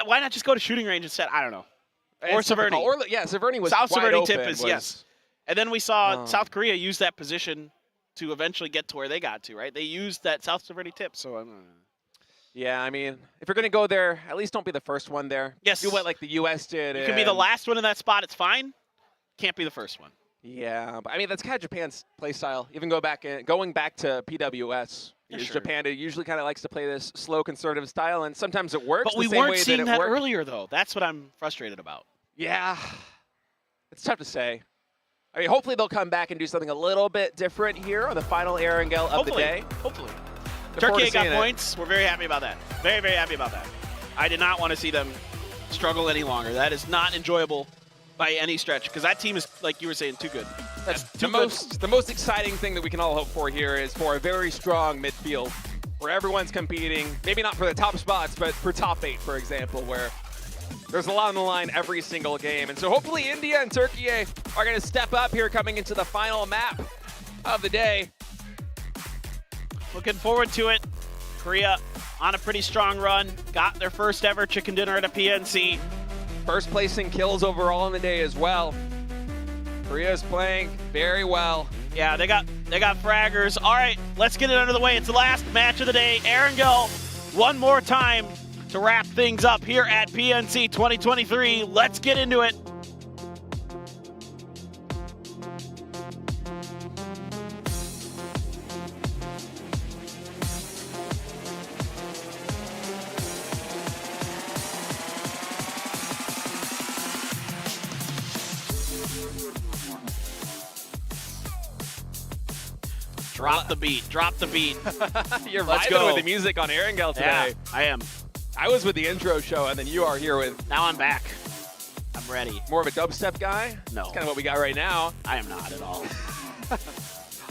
Speaker 1: why not just go to shooting range instead? I don't know. Or Severny.
Speaker 2: Or, yeah, Severny was
Speaker 1: South
Speaker 2: wide
Speaker 1: Severny
Speaker 2: open,
Speaker 1: tip is, yes. And then we saw South Korea use that position to eventually get to where they got to, right? They used that South Severny tip, so
Speaker 2: yeah, I mean, if you're going to go there, at least don't be the first one there.
Speaker 1: Yes.
Speaker 2: Do what like the U.S. did.
Speaker 1: You can be the last one in that spot, it's fine. Can't be the first one.
Speaker 2: Yeah, but I mean, that's kind of Japan's play style. Even going back to PWS, Japan usually kind of likes to play this slow, conservative style, and sometimes it works.
Speaker 1: But we weren't seeing that earlier, though. That's what I'm frustrated about.
Speaker 2: Yeah, it's tough to say. I mean, hopefully they'll come back and do something a little bit different here on the final Erangel of the day.
Speaker 1: Hopefully. Turkey got points. We're very happy about that. Very, very happy about that. I did not want to see them struggle any longer. That is not enjoyable by any stretch, because that team is, like you were saying, too good. That's too good.
Speaker 2: The most exciting thing that we can all hope for here is for a very strong midfield where everyone's competing, maybe not for the top spots, but for top 8, for example, where there's a lot on the line every single game. And so hopefully India and Turkey are going to step up here coming into the final map of the day.
Speaker 1: Looking forward to it. Korea on a pretty strong run. Got their first ever chicken dinner at a PNC.
Speaker 2: First place in kills overall in the day as well. Korea's playing very well.
Speaker 1: Yeah, they got fraggers. All right, let's get it under the way. It's the last match of the day. Erangel, one more time to wrap things up here at PNC 2023. Let's get into it. Drop the beat. Drop the beat.
Speaker 2: You're
Speaker 1: Let's
Speaker 2: vibing
Speaker 1: go
Speaker 2: with the music on Erangel today.
Speaker 1: Yeah, I am.
Speaker 2: I was with the intro show, and then you are here with...
Speaker 1: Now I'm back. I'm ready.
Speaker 2: More of a dubstep guy?
Speaker 1: No.
Speaker 2: That's kind of what we got right now.
Speaker 1: I am not at all.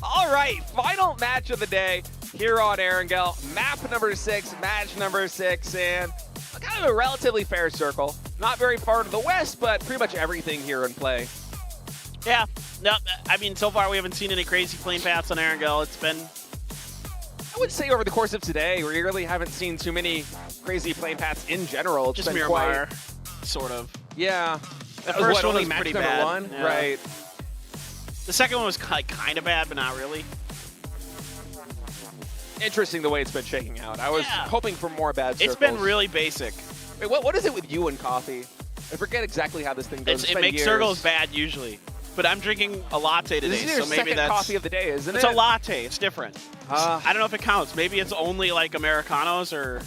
Speaker 2: All right, final match of the day here on Erangel. Map number 6, match number 6, and kind of a relatively fair circle. Not very far to the west, but pretty much everything here in play.
Speaker 1: Yeah. No, I mean, so far we haven't seen any crazy plane paths on Erangel. It's been...
Speaker 2: I would say over the course of today, we really haven't seen too many crazy plane paths in general. It's
Speaker 1: just
Speaker 2: been
Speaker 1: Miramar, sort of.
Speaker 2: Yeah.
Speaker 1: The first one was
Speaker 2: match
Speaker 1: pretty
Speaker 2: number
Speaker 1: bad.
Speaker 2: 1?
Speaker 1: Yeah.
Speaker 2: Right.
Speaker 1: The second one was kind of bad, but not really.
Speaker 2: Interesting the way it's been shaking out. I was hoping for more bad circles.
Speaker 1: It's been really basic.
Speaker 2: Wait, what is it with you and coffee? I forget exactly how this thing goes.
Speaker 1: It makes circles bad usually. But I'm drinking a latte today,
Speaker 2: this is your
Speaker 1: so maybe
Speaker 2: second
Speaker 1: that's
Speaker 2: coffee of the day, isn't
Speaker 1: it's
Speaker 2: it?
Speaker 1: It's a latte. It's different. I don't know if it counts. Maybe it's only like Americanos or...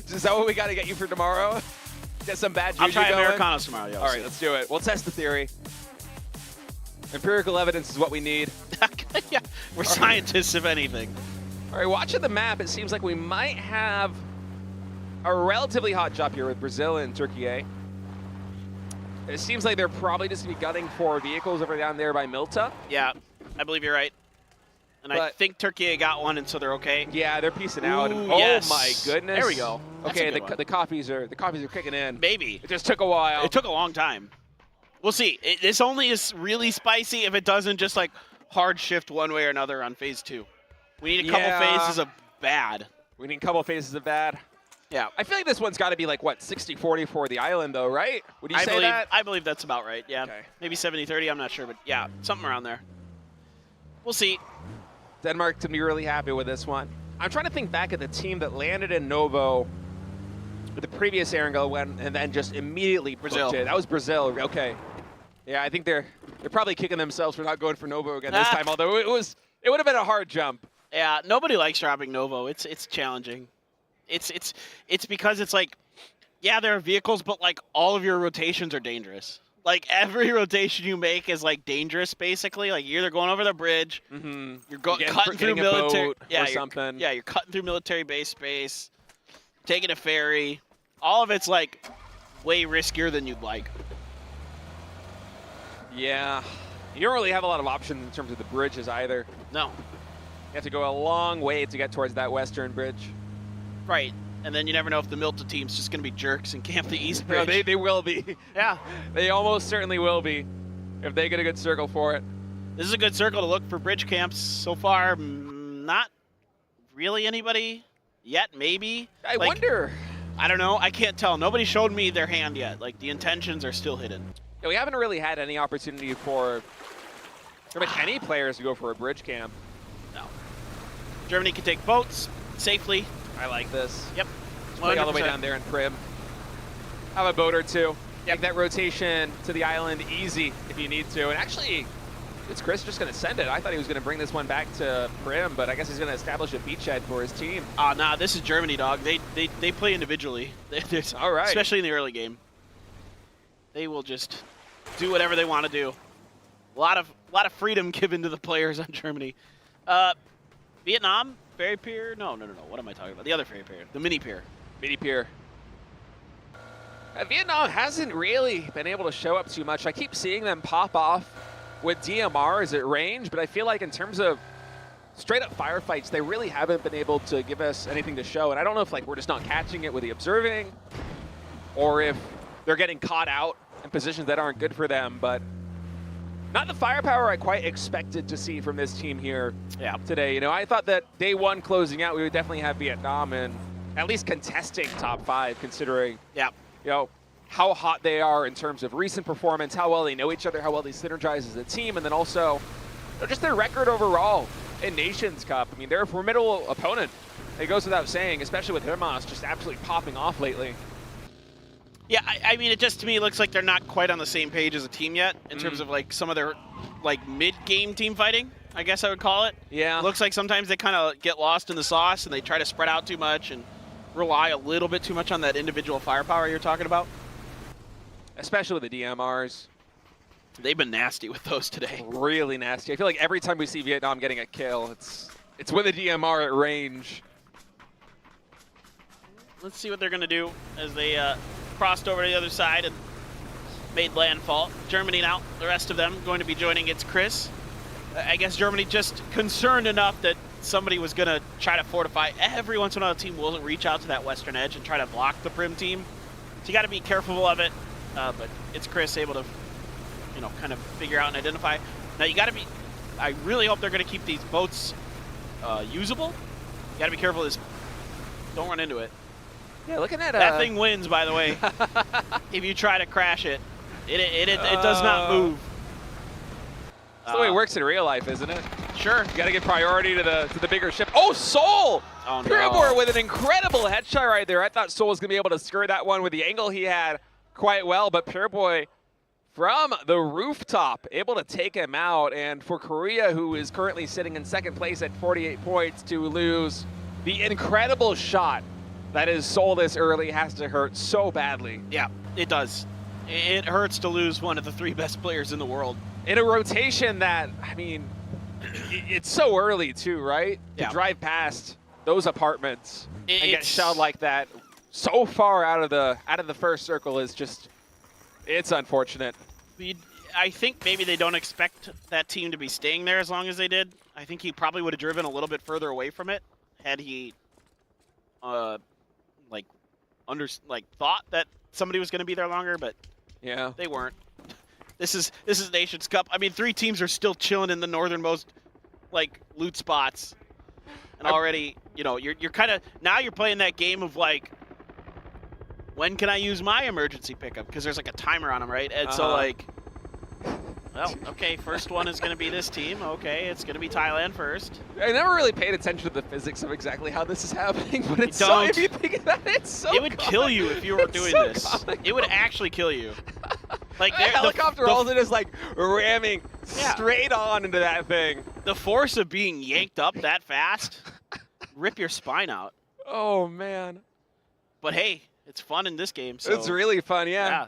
Speaker 2: Is that what we got to get you for tomorrow? Get some bad juju
Speaker 1: I'll try
Speaker 2: going?
Speaker 1: Americanos tomorrow, yo.
Speaker 2: All right, let's do it. We'll test the theory. Empirical evidence is what we need.
Speaker 1: Yeah, we're scientists, if anything.
Speaker 2: All right, watching the map, it seems like we might have a relatively hot job here with Brazil and Turkey. It seems like they're probably just going to be gunning for vehicles over down there by Milta.
Speaker 1: Yeah, I believe you're right. And I think Turkey got one, and so they're okay.
Speaker 2: Yeah, they're piecing out.
Speaker 1: Ooh,
Speaker 2: oh
Speaker 1: yes.
Speaker 2: my goodness!
Speaker 1: There we go. That's
Speaker 2: okay, the coffees are kicking in.
Speaker 1: Maybe
Speaker 2: it just took a while.
Speaker 1: It took a long time. We'll see. This only is really spicy if it doesn't just like hard shift one way or another on phase 2. We need a couple phases of bad.
Speaker 2: We need a couple phases of bad.
Speaker 1: Yeah.
Speaker 2: I feel like this one's got to be like, what, 60-40 for the island, though, right? Would you say that?
Speaker 1: I believe that's about right, yeah.
Speaker 2: Okay.
Speaker 1: Maybe 70-30, I'm not sure, but yeah, something around there. We'll see.
Speaker 2: Denmark to be really happy with this one. I'm trying to think back at the team that landed in Novo with the previous Erangel went and then just immediately
Speaker 1: Brazil.
Speaker 2: It. That was Brazil. Okay. Yeah, I think they're probably kicking themselves for not going for Novo again this time, although it would have been a hard jump.
Speaker 1: Yeah, nobody likes dropping Novo. It's challenging. It's because it's like, yeah, there are vehicles, but like all of your rotations are dangerous. Like every rotation you make is like dangerous, basically. Like you're either going over the bridge, you're cutting through military,
Speaker 2: or something.
Speaker 1: Yeah, you're cutting through military base space, taking a ferry. All of it's like way riskier than you'd like.
Speaker 2: Yeah, you don't really have a lot of options in terms of the bridges either.
Speaker 1: No,
Speaker 2: you have to go a long way to get towards that western bridge.
Speaker 1: Right. And then you never know if the Milta team's just going to be jerks and camp the East Bridge.
Speaker 2: No, they will be.
Speaker 1: Yeah.
Speaker 2: They almost certainly will be if they get a good circle for it.
Speaker 1: This is a good circle to look for bridge camps. So far, not really anybody yet, maybe.
Speaker 2: I wonder.
Speaker 1: I don't know. I can't tell. Nobody showed me their hand yet. Like, the intentions are still hidden.
Speaker 2: Yeah, we haven't really had any opportunity for pretty much any players to go for a bridge camp.
Speaker 1: No. Germany can take boats safely.
Speaker 2: I like this.
Speaker 1: Yep.
Speaker 2: Play all the way
Speaker 1: 100%.
Speaker 2: down there in Prim. Have a boat or two. Make that rotation to the island easy if you need to. And actually, it's Chris just going to send it. I thought he was going to bring this one back to Prim, but I guess he's going to establish a beachhead for his team.
Speaker 1: Nah, this is Germany, dog. They play individually.
Speaker 2: All right.
Speaker 1: Especially in the early game. They will just do whatever they want to do. A lot of freedom given to the players on Germany. Vietnam, ferry pier? No. What am I talking about? The other ferry pier. The mini pier.
Speaker 2: Mini pier. Vietnam hasn't really been able to show up too much. I keep seeing them pop off with DMRs at range, but I feel like in terms of straight up firefights, they really haven't been able to give us anything to show. And I don't know if like we're just not catching it with the observing, or if they're getting caught out in positions that aren't good for them, but not the firepower I quite expected to see from this team here today. You know, I thought that day one closing out, we would definitely have Vietnam and at least contesting top 5, considering you know, how hot they are in terms of recent performance, how well they know each other, how well they synergize as a team, and then also you know, just their record overall in Nations Cup. I mean, they're a formidable opponent. It goes without saying, especially with Hermas just absolutely popping off lately.
Speaker 1: Yeah, I mean, it just to me looks like they're not quite on the same page as a team yet in terms of like some of their like mid-game team fighting, I guess I would call it.
Speaker 2: Yeah.
Speaker 1: It looks like sometimes they kind of get lost in the sauce and they try to spread out too much and rely a little bit too much on that individual firepower you're talking about.
Speaker 2: Especially with the DMRs.
Speaker 1: They've been nasty with those today.
Speaker 2: Really nasty. I feel like every time we see Vietnam getting a kill, it's with a DMR at range.
Speaker 1: Let's see what they're going to do as they crossed over to the other side and made landfall. Germany now, the rest of them going to be joining. It's Chris. I guess Germany just concerned enough that somebody was going to try to fortify. Every once in a while, a team will reach out to that western edge and try to block the Prim team. So you got to be careful of it. But it's Chris able to, you know, kind of figure out and identify. Now you got to be. I really hope they're going to keep these boats usable. You got to be careful of this. Don't run into it.
Speaker 2: Yeah, looking at
Speaker 1: that thing wins, by the way. If you try to crash it, it does not move.
Speaker 2: That's the way it works in real life, isn't it?
Speaker 1: Sure.
Speaker 2: You got to give priority to the bigger ship. Oh, Soul!
Speaker 1: Oh, no.
Speaker 2: Purebor with an incredible headshot right there. I thought Soul was going to be able to skirt that one with the angle he had quite well, but Pureboy from the rooftop able to take him out. And for Korea, who is currently sitting in second place at 48 points, to lose the incredible shot that is Soul this early has to hurt so badly.
Speaker 1: Yeah, it does. It hurts to lose one of the 3 best players in the world.
Speaker 2: In a rotation that, I mean, it's so early too, right?
Speaker 1: Yeah.
Speaker 2: To drive past those apartments and get shelled like that so far out of the first circle is just, it's unfortunate.
Speaker 1: I think maybe they don't expect that team to be staying there as long as they did. I think he probably would have driven a little bit further away from it had he thought that somebody was going to be there longer, but
Speaker 2: yeah,
Speaker 1: they weren't. This is Nations Cup. I mean, 3 teams are still chilling in the northernmost like loot spots, and already, you know, you're kind of now you're playing that game of like, when can I use my emergency pickup? Because there's like a timer on them, right? And so like, well, okay, first one is going to be this team. Okay, it's going to be Thailand first.
Speaker 2: I never really paid attention to the physics of exactly how this is happening, but it's
Speaker 1: You
Speaker 2: so,
Speaker 1: don't.
Speaker 2: if you think about it, it's so
Speaker 1: It would kill you if you were doing
Speaker 2: so
Speaker 1: this.
Speaker 2: comical.
Speaker 1: It would actually kill you. Like
Speaker 2: the helicopter also just like ramming straight on into that thing.
Speaker 1: The force of being yanked up that fast, rip your spine out.
Speaker 2: Oh man.
Speaker 1: But hey, it's fun in this game. So
Speaker 2: It's really fun, yeah.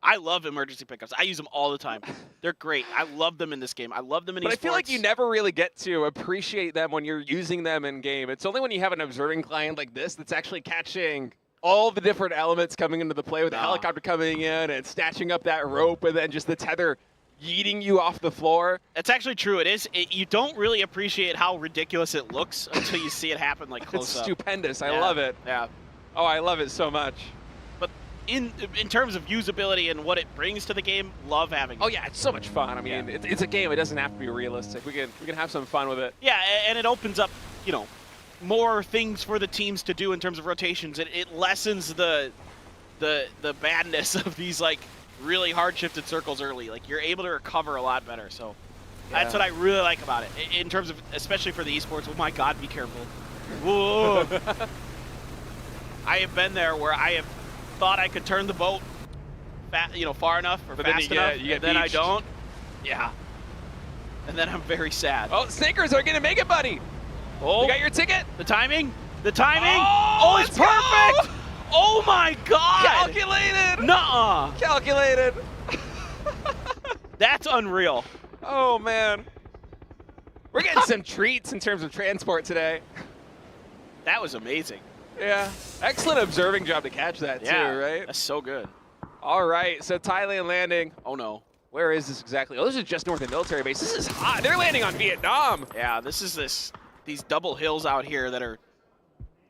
Speaker 1: I love emergency pickups. I use them all the time. They're great. I love them in this game. I love them in esports.
Speaker 2: But I feel like you never really get to appreciate them when you're using them in game. It's only when you have an observing client like this that's actually catching all the different elements coming into the play, with the helicopter coming in and snatching up that rope and then just the tether yeeting you off the floor.
Speaker 1: That's actually true. It is. You don't really appreciate how ridiculous it looks until you see it happen like close
Speaker 2: It's
Speaker 1: up.
Speaker 2: stupendous. I love it.
Speaker 1: Yeah.
Speaker 2: Oh, I love it so much.
Speaker 1: But in terms of usability and what it brings to the game, love having it.
Speaker 2: Oh yeah, it's so much fun. I mean, it's a game. It doesn't have to be realistic. We can have some fun with it.
Speaker 1: Yeah, and it opens up, you know, more things for the teams to do in terms of rotations. It lessens the badness of these like really hard shifted circles early. Like you're able to recover a lot better. So that's what I really like about it in terms of, especially for the esports. Oh my God, be careful. Whoa. I have been there where I have thought I could turn the boat far enough or fast enough, and then I don't. Yeah. And then I'm very sad.
Speaker 2: Oh, Snickers are gonna make it, buddy.
Speaker 1: Oh,
Speaker 2: you got your ticket?
Speaker 1: The timing? The timing?
Speaker 2: Oh,
Speaker 1: it's perfect!
Speaker 2: Go!
Speaker 1: Oh my God!
Speaker 2: Calculated!
Speaker 1: Nuh-uh!
Speaker 2: Calculated.
Speaker 1: That's unreal.
Speaker 2: Oh man. We're getting some treats in terms of transport today.
Speaker 1: That was amazing.
Speaker 2: Yeah. Excellent observing job to catch that too, right?
Speaker 1: That's so good.
Speaker 2: All right, so Thailand landing.
Speaker 1: Oh no.
Speaker 2: Where is this exactly? Oh, this is just north of the military base. This is hot. They're landing on Vietnam.
Speaker 1: Yeah, these double hills out here that are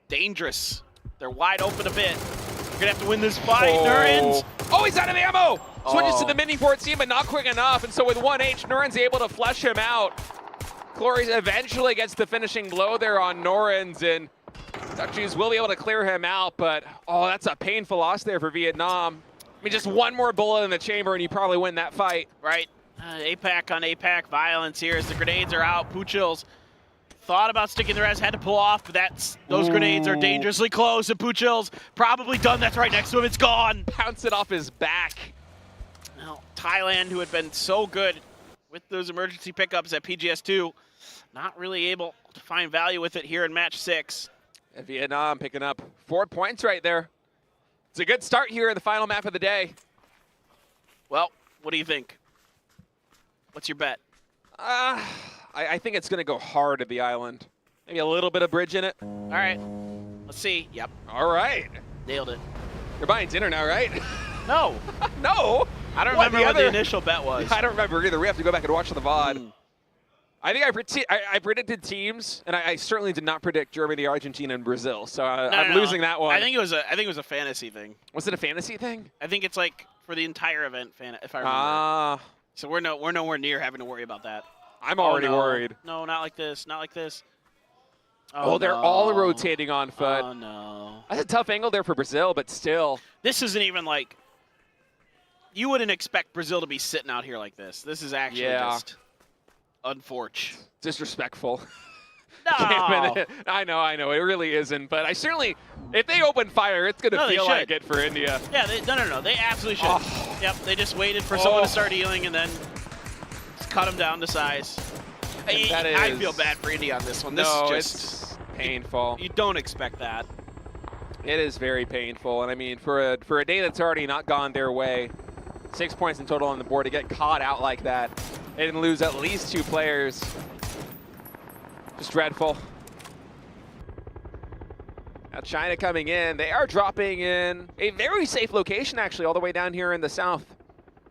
Speaker 1: dangerous. They're wide open a bit. You're gonna have to win this fight, Nurins.
Speaker 2: Oh, he's out of ammo. Switches to the mini 14, but not quick enough. And so with 1H, Nurin's able to flush him out. Glory eventually gets the finishing blow there on Norins, and Duckies will be able to clear him out, but oh, that's a painful loss there for Vietnam. I mean, just one more bullet in the chamber and you probably win that fight.
Speaker 1: Right. APAC on APAC violence here as the grenades are out. Puchil's thought about sticking the res, had to pull off, but those grenades are dangerously close, and Puchil's probably done. That's right next to him. It's gone.
Speaker 2: Pounce it off his back.
Speaker 1: Now, Thailand, who had been so good with those emergency pickups at PGS2, not really able to find value with it here in match 6.
Speaker 2: And Vietnam picking up 4 points right there. It's a good start here in the final map of the day.
Speaker 1: Well, what do you think? What's your bet?
Speaker 2: I think it's going to go hard at the island. Maybe a little bit of bridge in it.
Speaker 1: All right. Let's see. Yep.
Speaker 2: All right.
Speaker 1: Nailed it.
Speaker 2: You're buying dinner now, right?
Speaker 1: No.
Speaker 2: No.
Speaker 1: I don't remember what the initial bet was.
Speaker 2: I don't remember either. We have to go back and watch the VOD. I think I predicted teams, and I certainly did not predict Germany, Argentina, and Brazil. So I'm losing that one.
Speaker 1: I think it was a fantasy thing.
Speaker 2: Was it a fantasy thing?
Speaker 1: I think it's like for the entire event, if I remember. So we're nowhere near having to worry about that.
Speaker 2: I'm already worried.
Speaker 1: No, not like this. Not like this.
Speaker 2: Oh, they're all rotating on foot.
Speaker 1: Oh no.
Speaker 2: That's a tough angle there for Brazil, but still.
Speaker 1: This isn't even like. You wouldn't expect Brazil to be sitting out here like this. This is actually just. Unfortunate.
Speaker 2: Disrespectful.
Speaker 1: No.
Speaker 2: I know. It really isn't. But I certainly, if they open fire, it's going to feel like it for India.
Speaker 1: Yeah, no. They absolutely should.
Speaker 2: Oh.
Speaker 1: Yep, they just waited for someone to start healing and then just cut them down to size. I feel bad for India on this one. This is just
Speaker 2: it's painful.
Speaker 1: You don't expect that.
Speaker 2: It is very painful. And I mean, for a day that's already not gone their way, 6 points in total on the board, to get caught out like that and lose at least 2 players. Just dreadful. Now China coming in. They are dropping in a very safe location, actually, all the way down here in the south.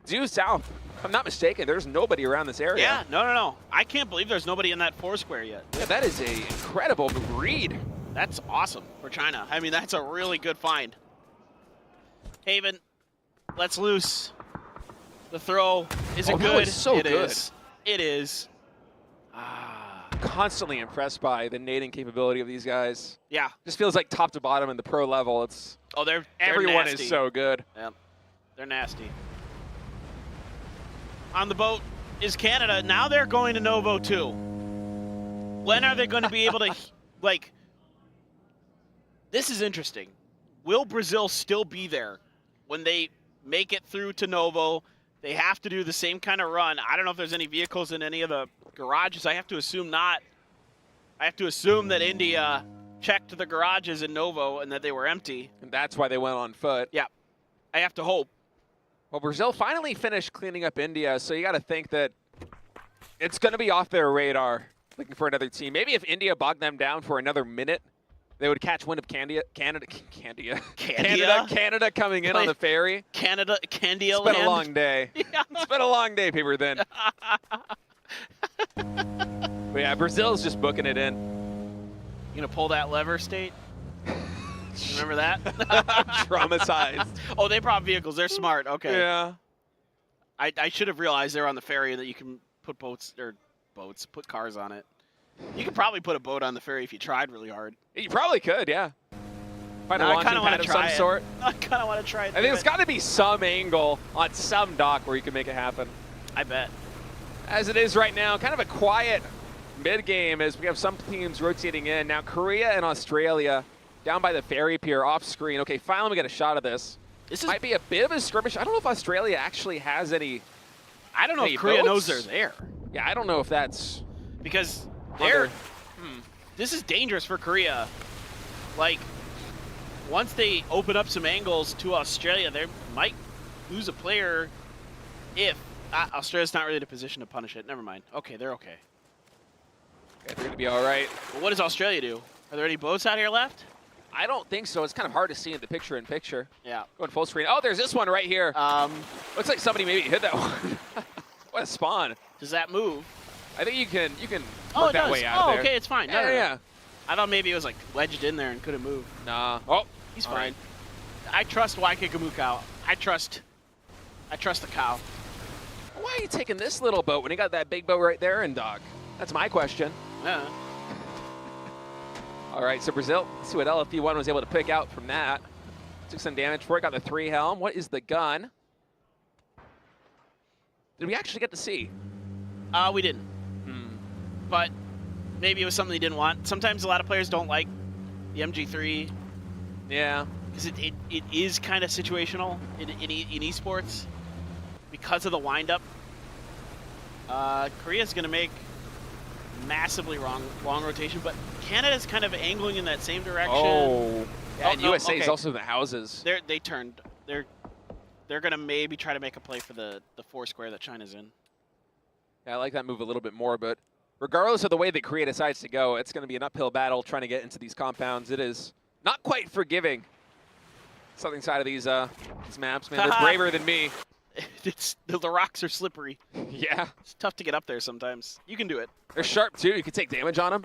Speaker 2: Due south. If I'm not mistaken, there's nobody around this area.
Speaker 1: Yeah, no. I can't believe there's nobody in that 4 square yet.
Speaker 2: Yeah, that is an incredible read.
Speaker 1: That's awesome for China. I mean, that's a really good find. Haven, let's loose. The throw, is it good?
Speaker 2: That was so
Speaker 1: it
Speaker 2: good.
Speaker 1: It is.
Speaker 2: Constantly impressed by the nading capability of these guys.
Speaker 1: Yeah.
Speaker 2: Just feels like top to bottom in the pro level.
Speaker 1: They're
Speaker 2: everyone
Speaker 1: nasty.
Speaker 2: is so good.
Speaker 1: Yep. They're nasty. On the boat is Canada. Now they're going to Novo too. When are they going to be able to, like, this is interesting. Will Brazil still be there when they make it through to Novo? They have to do the same kind of run. I don't know if there's any vehicles in any of the garages. I have to assume not. I have to assume that India checked the garages in Novo and that they were empty.
Speaker 2: And that's why they went on foot.
Speaker 1: Yeah. I have to hope.
Speaker 2: Well, Brazil finally finished cleaning up India, so you got to think that it's going to be off their radar, looking for another team. Maybe if India bogged them down for another minute, they would catch wind of Canada coming in on the ferry.
Speaker 1: Candia
Speaker 2: It's been a long day.
Speaker 1: Yeah.
Speaker 2: It's been a long day, paper thin. But yeah, Brazil's just booking it in.
Speaker 1: You gonna pull that lever, State? Remember that?
Speaker 2: Traumatized.
Speaker 1: Oh, they brought vehicles. They're smart. Okay.
Speaker 2: Yeah.
Speaker 1: I should have realized they're on the ferry and that you can put put cars on it. You could probably put a boat on the ferry if you tried really hard.
Speaker 2: You probably could, yeah. Find a
Speaker 1: I
Speaker 2: launching
Speaker 1: kind of want
Speaker 2: pad
Speaker 1: to
Speaker 2: of some
Speaker 1: try it.
Speaker 2: sort.
Speaker 1: I kind of want to try it.
Speaker 2: I think there's got to be some angle on some dock where you can make it happen.
Speaker 1: I bet.
Speaker 2: As it is right now, kind of a quiet mid-game as we have some teams rotating in. Now Korea and Australia down by the ferry pier off screen. Okay, finally we get a shot of this. This might be a bit of a skirmish. I don't know if Australia actually has any.
Speaker 1: I don't know if Korea knows they're there.
Speaker 2: Yeah, I don't know if that's
Speaker 1: because they're. This is dangerous for Korea. Like, once they open up some angles to Australia, they might lose a player if Australia's not really in a position to punish it. Never mind. Okay, they're okay.
Speaker 2: Okay, they're going to be all right.
Speaker 1: But what does Australia do? Are there any boats out here left?
Speaker 2: I don't think so. It's kind of hard to see in the picture-in-picture.
Speaker 1: Yeah.
Speaker 2: Going full screen. Oh, there's this one right here. Looks like somebody maybe hit that one. What a spawn.
Speaker 1: Does that move?
Speaker 2: I think you can
Speaker 1: work
Speaker 2: that way out there.
Speaker 1: Okay, it's fine. No,
Speaker 2: Yeah.
Speaker 1: I thought maybe it was like wedged in there and couldn't move.
Speaker 2: Nah. Oh,
Speaker 1: he's fine. I trust Waikikamuka. I trust the cow.
Speaker 2: Why are you taking this little boat when you got that big boat right there in dock? That's my question.
Speaker 1: Yeah.
Speaker 2: All right, so Brazil, let's see what LFP1 was able to pick out from that. Took some damage for it, got the 3 helm. What is the gun? Did we actually get to see?
Speaker 1: We didn't. But maybe it was something they didn't want. Sometimes a lot of players don't like the MG3.
Speaker 2: Yeah.
Speaker 1: Because it is kind of situational in esports because of the windup. Korea's going to make massively long rotation, but Canada's kind of angling in that same direction.
Speaker 2: Oh. Yeah, and USA is
Speaker 1: okay.
Speaker 2: also in the houses.
Speaker 1: They turned. They're going to maybe try to make a play for the 4 square that China's in.
Speaker 2: Yeah, I like that move a little bit more, but regardless of the way that Korea decides to go, it's going to be an uphill battle trying to get into these compounds. It is not quite forgiving. Something side of these maps, man. They're braver than me.
Speaker 1: The rocks are slippery.
Speaker 2: Yeah.
Speaker 1: It's tough to get up there sometimes. You can do it.
Speaker 2: They're sharp, too. You can take damage on them.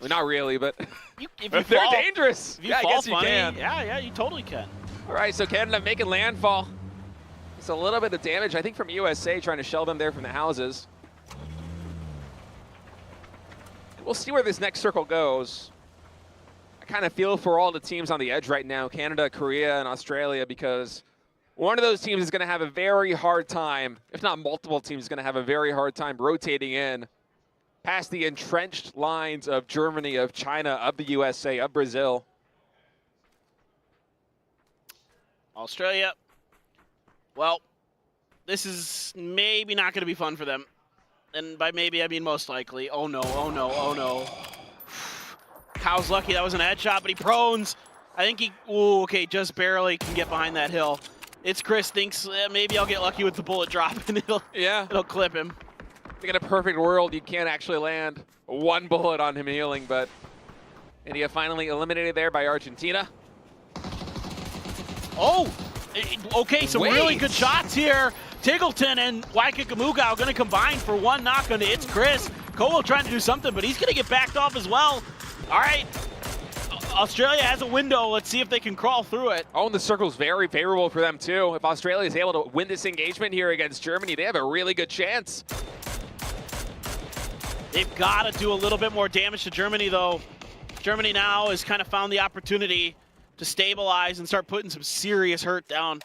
Speaker 2: Well, not really, but
Speaker 1: if
Speaker 2: they're dangerous.
Speaker 1: If you fall
Speaker 2: I guess
Speaker 1: funny,
Speaker 2: you can.
Speaker 1: Yeah, you totally can.
Speaker 2: All right, so Canada making landfall. It's a little bit of damage, I think, from USA trying to shell them there from the houses. We'll see where this next circle goes. I kind of feel for all the teams on the edge right now, Canada, Korea, and Australia, because one of those teams is going to have a very hard time, if not multiple teams, going to have a very hard time rotating in past the entrenched lines of Germany, of China, of the USA, of Brazil.
Speaker 1: Australia, well, this is maybe not going to be fun for them. And by maybe, I mean most likely. Oh no, oh no, oh no. Cow's lucky that was an headshot, but he prones. I think he, ooh, okay, just barely can get behind that hill. It's Chris thinks maybe I'll get lucky with the bullet drop and it'll clip him.
Speaker 2: I think in a perfect world, you can't actually land one bullet on him healing, but India finally eliminated there by Argentina.
Speaker 1: Oh, okay, some really good shots here. Tiggleton and Waikikamuka are going to combine for one knock on It's Chris. Cole trying to do something, but he's going to get backed off as well. All right, Australia has a window. Let's see if they can crawl through it.
Speaker 2: Oh, and the circle's very favorable for them, too. If Australia is able to win this engagement here against Germany, they have a really good chance.
Speaker 1: They've got to do a little bit more damage to Germany, though. Germany now has kind of found the opportunity to stabilize and start putting some serious hurt down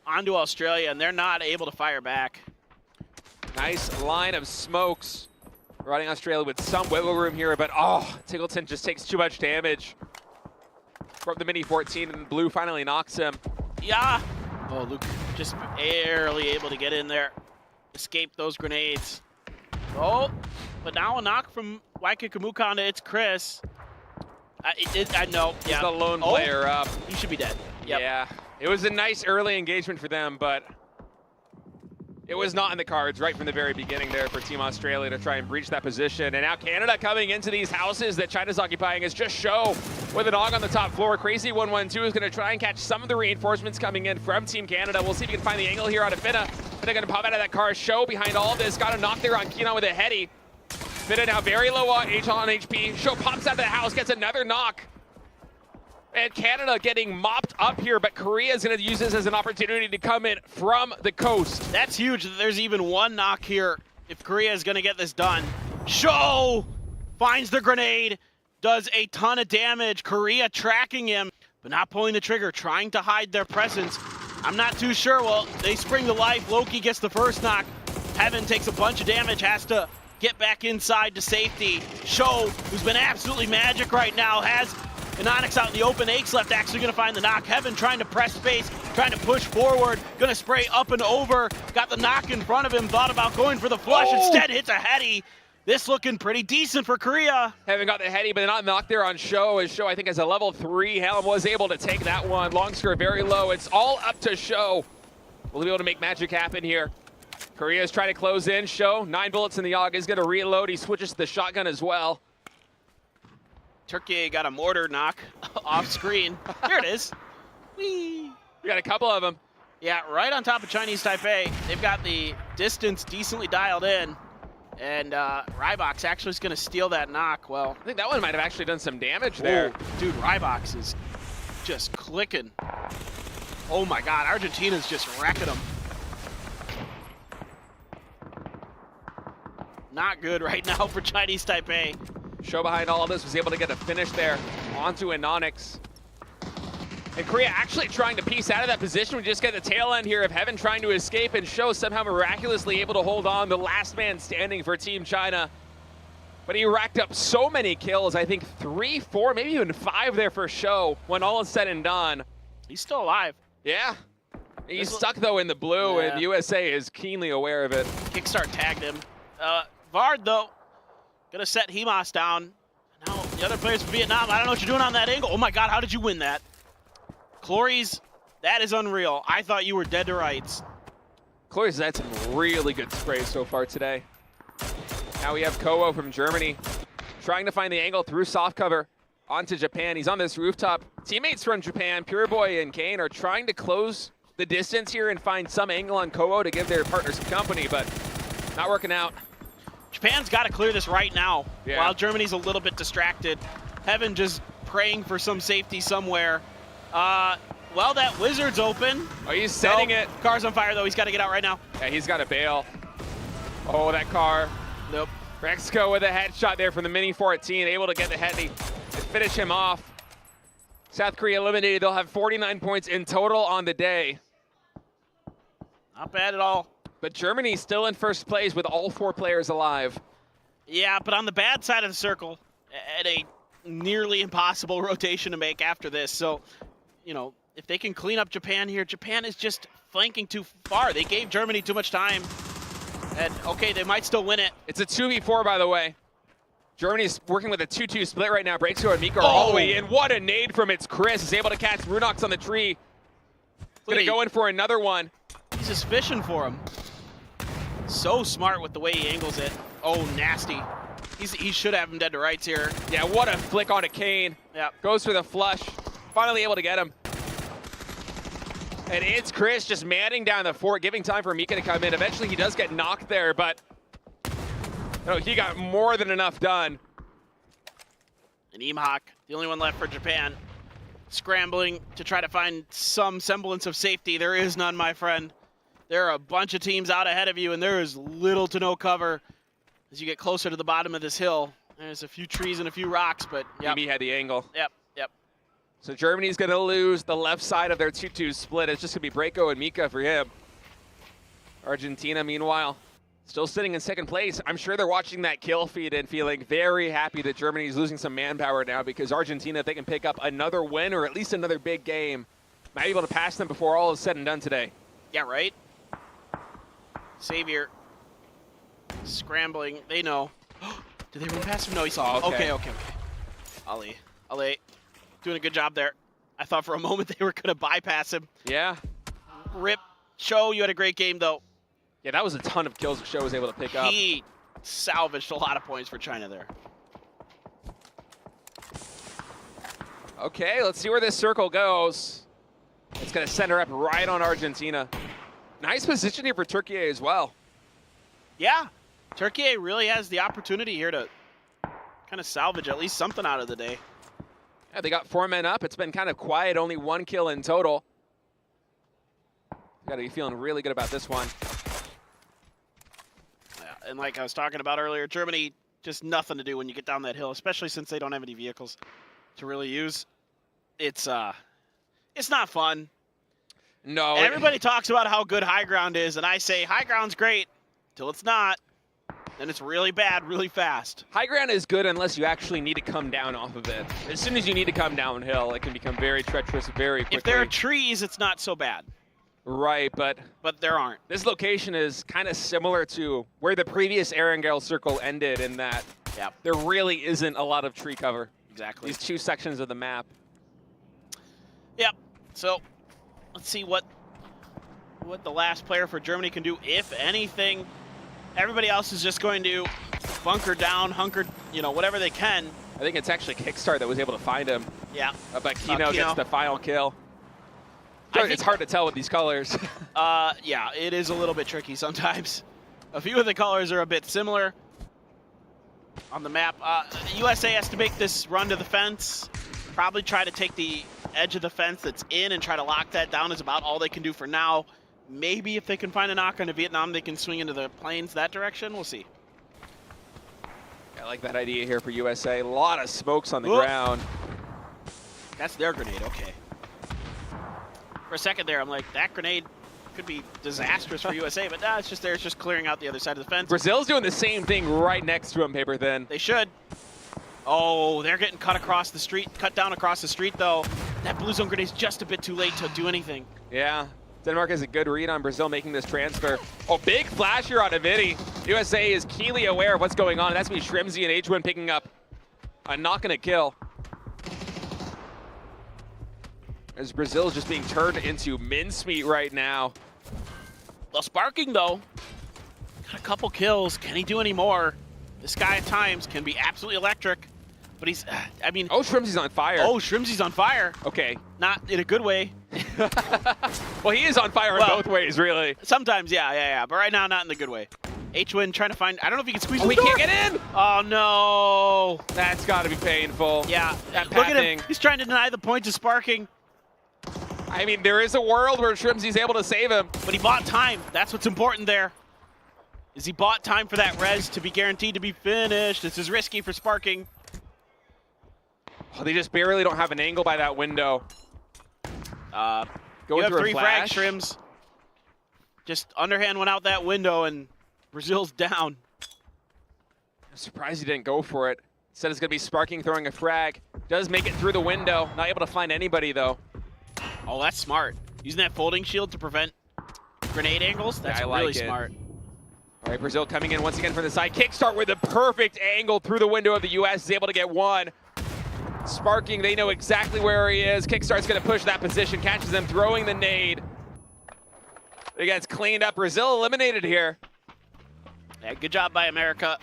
Speaker 1: onto Australia, and they're not able to fire back.
Speaker 2: Nice line of smokes. Riding Australia with some wiggle room here, but oh, Tiggleton just takes too much damage. From the Mini 14, and Blue finally knocks him.
Speaker 1: Yeah. Oh, Luke just barely able to get in there. Escape those grenades. Oh, but now a knock from Waikikamuka onto It's Chris. I know.
Speaker 2: He's the lone player up.
Speaker 1: He should be dead. Yep.
Speaker 2: Yeah. It was a nice early engagement for them, but it was not in the cards right from the very beginning there for Team Australia to try and breach that position. And now Canada coming into these houses that China's occupying is just show with an AUG on the top floor. Crazy 112 is going to try and catch some of the reinforcements coming in from Team Canada. We'll see if we can find the angle here out of Finna. Finna going to pop out of that car. Show behind all of this. Got a knock there on Keenan with a heady. Finna now very low on HP. Show pops out of the house, gets another knock. And Canada getting mopped up here, but Korea is going to use this as an opportunity to come in from the coast.
Speaker 1: That's huge. There's even one knock here if Korea is going to get this done. Show finds the grenade, does a ton of damage. Korea tracking him, but not pulling the trigger, trying to hide their presence. I'm not too sure. Well, they spring the life. Loki gets the first knock. Heaven takes a bunch of damage, has to get back inside to safety. Show, who's been absolutely magic right now, has an Onyx out in the open. Aches left actually gonna find the knock. Heaven trying to press space, trying to push forward, gonna spray up and over. Got the knock in front of him, thought about going for the flush, instead hits a heady. This looking pretty decent for Korea.
Speaker 2: Haven't got the heady, but not knocked there on Show, as Show, I think, has a level 3. Helm was able to take that one. Long score very low. It's all up to Show. Will he be able to make magic happen here? Korea's trying to close in. Show, 9 bullets in the AUG, is going to reload. He switches to the shotgun as well.
Speaker 1: Turkey got a mortar knock off screen. Here it is. Whee!
Speaker 2: We got a couple of them.
Speaker 1: Yeah, right on top of Chinese Taipei. They've got the distance decently dialed in. And Rybox actually is going to steal that knock. Well,
Speaker 2: I think that one might have actually done some damage there.
Speaker 1: Whoa, dude, Rybox is just clicking. Oh my God, Argentina's just wrecking them. Not good right now for Chinese Taipei.
Speaker 2: Show behind all of this was able to get a finish there onto an Onyx. And Korea actually trying to piece out of that position. We just get the tail end here of Heaven trying to escape, and Show somehow miraculously able to hold on, the last man standing for Team China. But he racked up so many kills, I think 3, 4, maybe even 5 there for Show when all is said and done.
Speaker 1: He's still alive.
Speaker 2: Yeah. He's stuck though in the blue,
Speaker 1: Yeah.
Speaker 2: and the USA is keenly aware of it.
Speaker 1: Kickstart tagged him. Vard though, gonna set Hemos down. Now the other players from Vietnam, I don't know what you're doing on that angle. Oh my God, how did you win that? Clories, that is unreal. I thought you were dead to rights.
Speaker 2: Clories has had some really good sprays so far today. Now we have Kowo from Germany trying to find the angle through soft cover onto Japan. He's on this rooftop. Teammates from Japan, Pureboy and Kane, are trying to close the distance here and find some angle on Kowo to give their partner some company, but not working out.
Speaker 1: Japan's got to clear this right now,
Speaker 2: Yeah.
Speaker 1: while Germany's a little bit distracted. Heaven just praying for some safety somewhere. Well, that Wizard's open.
Speaker 2: Oh, he's setting it.
Speaker 1: Car's on fire, though. He's got to get out right now.
Speaker 2: Yeah, he's got to bail. Oh, that car.
Speaker 1: Nope.
Speaker 2: Mexico with a headshot there from the Mini 14, able to get the heady and finish him off. South Korea eliminated. They'll have 49 points in total on the day.
Speaker 1: Not bad at all.
Speaker 2: But Germany's still in first place with all 4 players alive.
Speaker 1: Yeah, but on the bad side of the circle, at a nearly impossible rotation to make after this. So, you know, if they can clean up Japan here, Japan is just flanking too far. They gave Germany too much time. And, okay, they might still win it.
Speaker 2: It's a 2v4, by the way. Germany's working with a 2-2 split right now. Breakthrough and Mika are all the way in. What a nade from It's Chris. Is able to catch Runox on the tree. Going to go in for another one.
Speaker 1: He's just fishing for him. So smart with the way he angles it. Oh, nasty. He should have him dead to rights here.
Speaker 2: Yeah, what a flick on a Kane.
Speaker 1: Yeah.
Speaker 2: Goes for the flush. Finally able to get him. And It's Chris just manning down the fort, giving time for Mika to come in. Eventually he does get knocked there, but no, he got more than enough done.
Speaker 1: And Imhak, the only one left for Japan, scrambling to try to find some semblance of safety. There is none, my friend. There are a bunch of teams out ahead of you, and there is little to no cover as you get closer to the bottom of this hill. There's a few trees and a few rocks, but yep.
Speaker 2: He had the angle.
Speaker 1: Yep.
Speaker 2: So Germany's going to lose the left side of their 2-2 split. It's just going to be Breako and Mika for him. Argentina, meanwhile, still sitting in second place. I'm sure they're watching that kill feed and feeling very happy that Germany's losing some manpower now, because Argentina, if they can pick up another win or at least another big game, might be able to pass them before all is said and done today.
Speaker 1: Yeah, right? Xavier scrambling. They know. Did they run past him? No, he saw him. Okay. Ali doing a good job there. I thought for a moment they were going to bypass him.
Speaker 2: Yeah.
Speaker 1: Rip. Show, you had a great game, though.
Speaker 2: Yeah, that was a ton of kills that Show was able to pick up.
Speaker 1: He salvaged a lot of points for China there.
Speaker 2: Okay, let's see where this circle goes. It's going to center up right on Argentina. Nice position here for Turkey as well.
Speaker 1: Yeah, Turkey really has the opportunity here to kind of salvage at least something out of the day.
Speaker 2: Yeah, they got 4 men up. It's been kind of quiet, only 1 kill in total. Got to be feeling really good about this one.
Speaker 1: Yeah, and like I was talking about earlier, Germany just nothing to do when you get down that hill, especially since they don't have any vehicles to really use. It's not fun.
Speaker 2: No.
Speaker 1: Everybody talks about how good high ground is, and I say high ground's great till it's not. Then it's really bad really fast.
Speaker 2: High ground is good unless you actually need to come down off of it. As soon as you need to come downhill, it can become very treacherous very quickly.
Speaker 1: If there are trees, it's not so bad.
Speaker 2: Right, but
Speaker 1: there aren't.
Speaker 2: This location is kind of similar to where the previous Erangel circle ended in that there really isn't a lot of tree cover.
Speaker 1: Exactly.
Speaker 2: These two sections of the map.
Speaker 1: Yep. So let's see what the last player for Germany can do, if anything. Everybody else is just going to bunker down, hunker, whatever they can.
Speaker 2: I think it's actually Kickstart that was able to find him.
Speaker 1: Yeah.
Speaker 2: But Kino gets the final kill. It's hard to tell with these colors.
Speaker 1: Yeah, it is a little bit tricky sometimes. A few of the colors are a bit similar on the map. USA has to make this run to the fence. Probably try to take the edge of the fence that's in and try to lock that down is about all they can do for now. Maybe if they can find a knock onto Vietnam, they can swing into the plains that direction. We'll see.
Speaker 2: I like that idea here for USA. A lot of smokes on the ground.
Speaker 1: That's their grenade, okay. For a second there, I'm like, that grenade could be disastrous for USA, but no, it's just there. It's just clearing out the other side of the fence.
Speaker 2: Brazil's doing the same thing right next to him, Paper Thin.
Speaker 1: They should. Oh, they're getting cut across the street, cut down across the street, though. That blue zone grenade's just a bit too late to do anything.
Speaker 2: Yeah. Denmark has a good read on Brazil making this transfer. Oh, big flash here on Aviti. USA is keenly aware of what's going on. That's me, Shrimsy and H1 picking up a knock and a kill. As Brazil is just being turned into mincemeat right now.
Speaker 1: Well, Sparking, though, got a couple kills. Can he do any more? This guy at times can be absolutely electric, but he's, I mean...
Speaker 2: Oh, Shrimsy's on fire.
Speaker 1: Oh, Shrimsy's on fire.
Speaker 2: Okay.
Speaker 1: Not in a good way.
Speaker 2: Well, he is on fire in both ways, really.
Speaker 1: Sometimes, yeah. But right now, not in the good way. H-Win trying to find... I don't know if he can squeeze
Speaker 2: the door. He can't get in!
Speaker 1: Oh, no.
Speaker 2: That's got to be painful.
Speaker 1: Yeah. Look at him. He's trying to deny the point to Sparking.
Speaker 2: I mean, there is a world where Shrimsy's able to save him.
Speaker 1: But he bought time. That's what's important there. Is he bought time for that res to be guaranteed to be finished. This is risky for Sparking.
Speaker 2: Oh, they just barely don't have an angle by that window.
Speaker 1: You have 3 frags, Shrims. Just underhand went out that window, and Brazil's down.
Speaker 2: I'm surprised he didn't go for it. Instead, it's going to be Sparking throwing a frag. Does make it through the window. Not able to find anybody, though.
Speaker 1: Oh, that's smart. Using that folding shield to prevent grenade angles, that's really smart.
Speaker 2: All right, Brazil coming in once again from the side. Kickstart with a perfect angle through the window of the U.S. is able to get one. Sparking, they know exactly where he is. Kickstart's going to push that position, catches them throwing the nade. It gets cleaned up. Brazil eliminated here.
Speaker 1: Yeah, good job by America.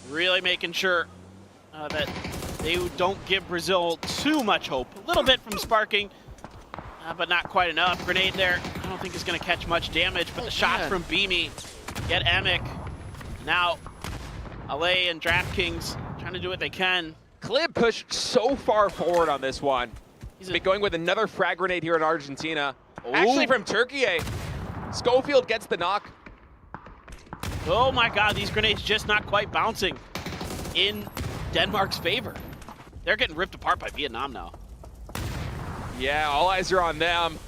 Speaker 1: Really making sure that they don't give Brazil too much hope. A little bit from Sparking, but not quite enough. Grenade there, I don't think is going to catch much damage, but the shots from Beamy get Emic. Now, LA and DraftKings trying to do what they can.
Speaker 2: Klib pushed so far forward on this one. He's been going with another frag grenade here in Argentina.
Speaker 1: Ooh.
Speaker 2: Actually from Turkey. Schofield gets the knock.
Speaker 1: Oh my God, these grenades just not quite bouncing in Denmark's favor. They're getting ripped apart by Vietnam now.
Speaker 2: Yeah, all eyes are on them.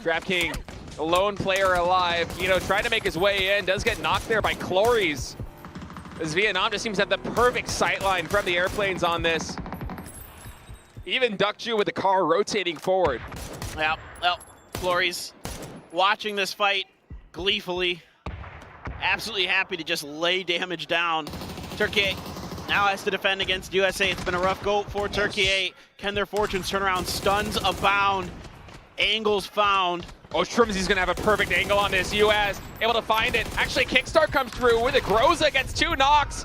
Speaker 2: DraftKings, the lone player alive. Trying to make his way in. Does get knocked there by Clories. As Vietnam just seems to have the perfect sightline from the airplanes on this. Even Dukju with the car rotating forward.
Speaker 1: Yeah, well, Clories watching this fight gleefully. Absolutely happy to just lay damage down. Turkey now has to defend against USA. It's been a rough go for Turkey. Can their fortunes turn around? Stuns abound. Angles found.
Speaker 2: Oh, Shrimsy's going to have a perfect angle on this. US able to find it. Actually, Kickstart comes through with a Groza, gets 2 knocks.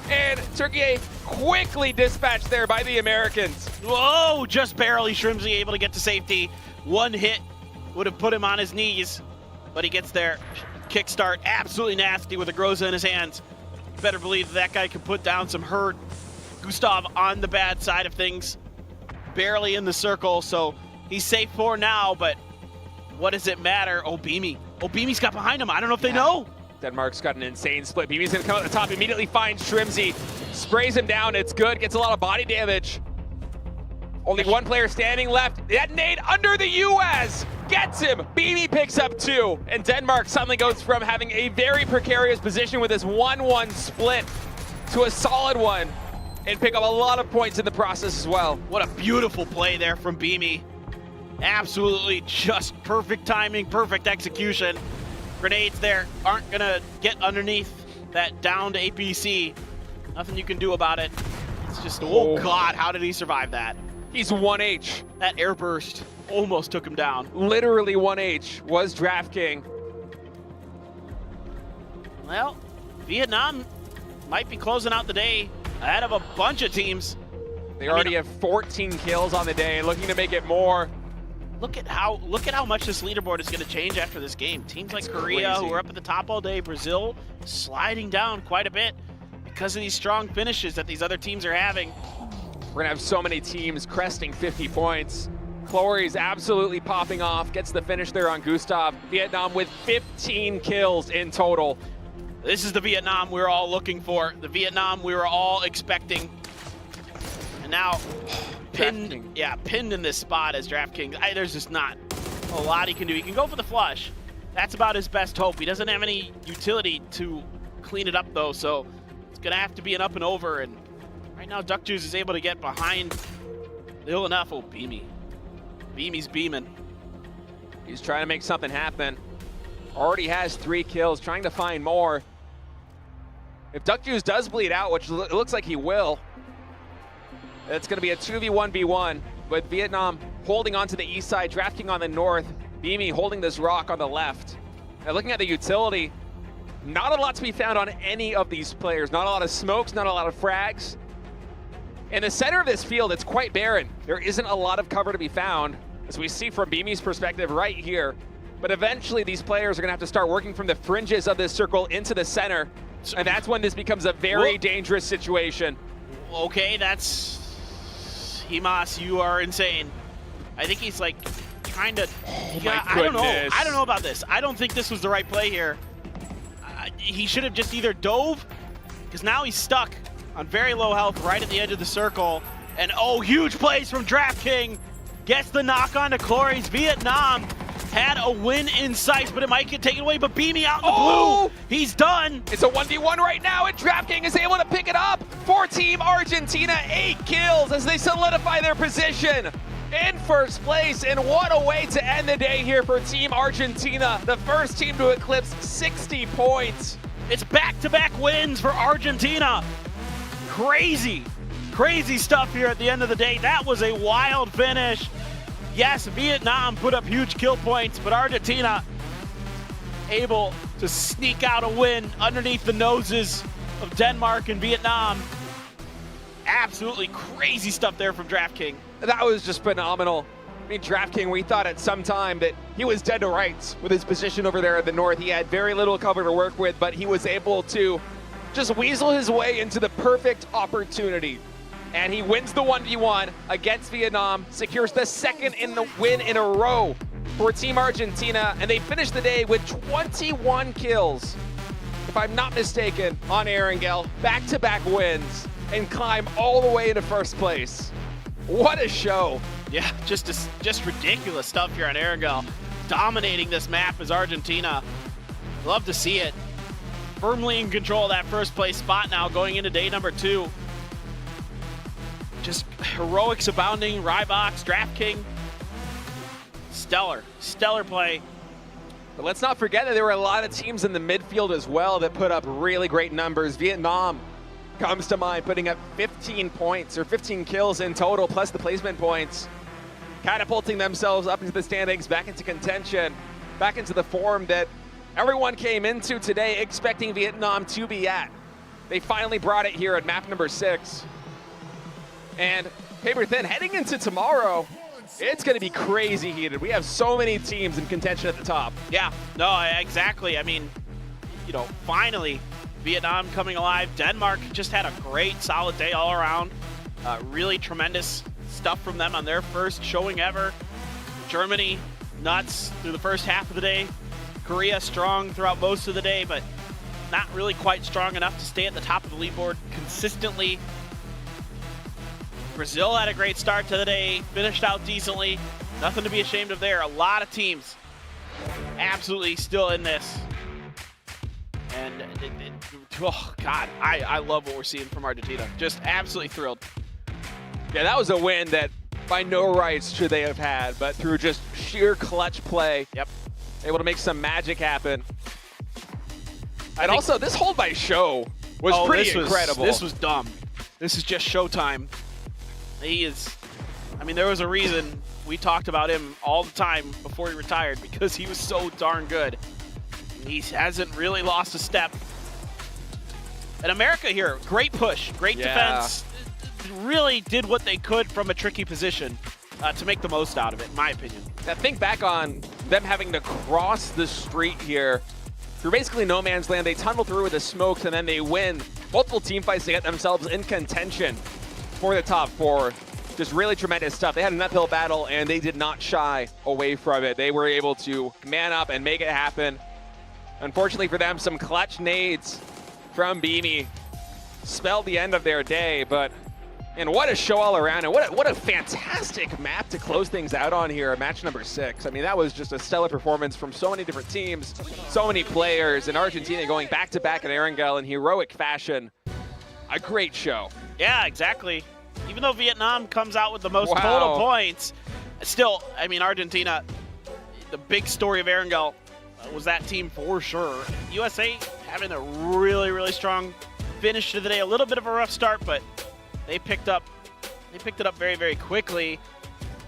Speaker 2: And Turkey quickly dispatched there by the Americans.
Speaker 1: Whoa, just barely Shrimsy able to get to safety. One hit would have put him on his knees, but he gets there. Kickstart absolutely nasty with a Groza in his hands. Better believe that guy could put down some hurt. Gustav on the bad side of things. Barely in the circle, so he's safe for now, but what does it matter? Oh, Beamy. Oh, Beamy's got behind him. I don't know if they know.
Speaker 2: Denmark's got an insane split. BB's gonna come out the top, immediately finds Shrimzy, sprays him down, it's good, gets a lot of body damage. Only one player standing left. That nade under the US gets him. BB picks up 2, and Denmark suddenly goes from having a very precarious position with this 1-1 split to a solid one, and pick up a lot of points in the process as well.
Speaker 1: What a beautiful play there from Beamy. Absolutely just perfect timing, perfect execution. Grenades there aren't gonna get underneath that downed APC. Nothing you can do about it. It's just, oh God, how did he survive that?
Speaker 2: He's 1H.
Speaker 1: That air burst almost took him down.
Speaker 2: Literally 1H was DraftKing.
Speaker 1: Well, Vietnam might be closing out the day ahead of a bunch of teams.
Speaker 2: They already have 14 kills on the day, looking to make it more.
Speaker 1: Look at how much this leaderboard is going to change after this game. Teams like Korea,
Speaker 2: crazy.
Speaker 1: who are up at the top all day, Brazil sliding down quite a bit because of these strong finishes that these other teams are having.
Speaker 2: We're gonna have so many teams cresting 50 points. Chloe's absolutely popping off, gets the finish there on Gustav. Vietnam with 15 kills in total.
Speaker 1: This is the Vietnam we were all looking for, the Vietnam we were all expecting. And now, pinned in this spot as DraftKings. There's just not a lot he can do. He can go for the flush. That's about his best hope. He doesn't have any utility to clean it up though, so it's gonna have to be an up and over. And right now, Duck Juice is able to get behind Lil enough. Oh, Beamy. Beamy's beaming.
Speaker 2: He's trying to make something happen. Already has 3 kills, trying to find more. If Duck Juice does bleed out, which it looks like he will, it's going to be a 2v1v1 with Vietnam holding on to the east side, DraftKings on the north, Beamy holding this rock on the left. Now looking at the utility, not a lot to be found on any of these players. Not a lot of smokes, not a lot of frags. In the center of this field, it's quite barren. There isn't a lot of cover to be found, as we see from Beamy's perspective right here. But eventually these players are going to have to start working from the fringes of this circle into the center, and that's when this becomes a very dangerous situation.
Speaker 1: Okay, that's... Himas, you are insane. I think he's like trying to... I don't know. I don't know about this. I don't think this was the right play here. He should have just either dove, because now he's stuck on very low health right at the edge of the circle. And oh, huge plays from DraftKings. Gets the knock on to Chloe's. Vietnam had a win in sight, but it might get taken away. But Beamy out in the blue. He's done.
Speaker 2: It's a 1v1 right now, and DraftKings is able to pick it up for Team Argentina. 8 kills as they solidify their position in first place. And what a way to end the day here for Team Argentina. The first team to eclipse 60 points.
Speaker 1: It's back-to-back wins for Argentina. Crazy, crazy stuff here at the end of the day. That was a wild finish. Yes, Vietnam put up huge kill points, but Argentina able to sneak out a win underneath the noses of Denmark and Vietnam. Absolutely crazy stuff there from DraftKings.
Speaker 2: That was just phenomenal. I mean, DraftKings, we thought at some time that he was dead to rights with his position over there at the north. He had very little cover to work with, but he was able to just weasel his way into the perfect opportunity. And he wins the 1v1 against Vietnam, secures the second win in a row for Team Argentina, and they finish the day with 21 kills, if I'm not mistaken, on Erangel. Back-to-back wins, and climb all the way into first place. What a show.
Speaker 1: Yeah, just ridiculous stuff here on Erangel. Dominating this map is Argentina. Love to see it. Firmly in control of that first place spot now going into day number 2. Just heroics abounding, Rybox, DraftKings. Stellar play.
Speaker 2: But let's not forget that there were a lot of teams in the midfield as well that put up really great numbers. Vietnam comes to mind, putting up 15 points, or 15 kills in total, plus the placement points. Catapulting themselves up into the standings, back into contention, back into the form that everyone came into today expecting Vietnam to be at. They finally brought it here at map number 6. And paper thin, heading into tomorrow, it's going to be crazy heated. We have so many teams in contention at the top.
Speaker 1: Yeah, no, exactly. I mean, you know, finally, Vietnam coming alive. Denmark just had a great, solid day all around. Really tremendous stuff from them on their first showing ever. Germany, nuts through the first half of the day. Korea, strong throughout most of the day. But not really quite strong enough to stay at the top of the leaderboard consistently. Brazil had a great start to the day, finished out decently. Nothing to be ashamed of there. A lot of teams absolutely still in this. And, oh, God, I love what we're seeing from Argentina. Just absolutely thrilled.
Speaker 2: Yeah, that was a win that by no rights should they have had, but through just sheer clutch play, able to make some magic happen. And also, this hold by Show was pretty incredible.
Speaker 1: This was dumb. This is just showtime. He is, I mean, there was a reason we talked about him all the time before he retired because he was so darn good. He hasn't really lost a step. And America here, great push, great defense. Really did what they could from a tricky position to make the most out of it, in my opinion.
Speaker 2: Now think back on them having to cross the street here through basically no man's land. They tunnel through with the smokes and then they win multiple team fights to get themselves in contention for the top 4. Just really tremendous stuff. They had an uphill battle and they did not shy away from it. They were able to man up and make it happen. Unfortunately for them, some clutch nades from Beamy spelled the end of their day, but and what a show all around, and what a fantastic map to close things out on here, match number 6. I mean, that was just a stellar performance from so many different teams, so many players, and Argentina going back-to-back at Erangel in heroic fashion. A great show.
Speaker 1: Yeah, exactly. Even though Vietnam comes out with the most total points, still, I mean, Argentina, the big story of Erangel was that team for sure. USA having a really, really strong finish to the day. A little bit of a rough start, but they picked it up very, very quickly.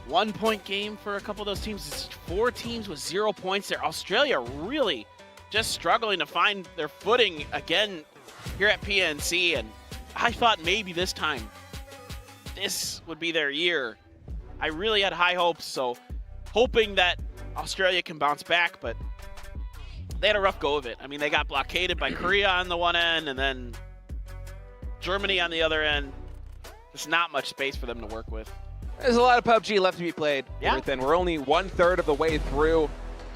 Speaker 1: 1 point game for a couple of those teams. It's 4 teams with 0 points there. Australia really just struggling to find their footing again here at PNC, and I thought maybe this time this would be their year. I really had high hopes, so hoping that Australia can bounce back, but they had a rough go of it. I mean, they got blockaded by Korea on the one end and then Germany on the other end. There's not much space for them to work with.
Speaker 2: There's a lot of PUBG left to be played.
Speaker 1: Yeah.
Speaker 2: We're only 1/3 of the way through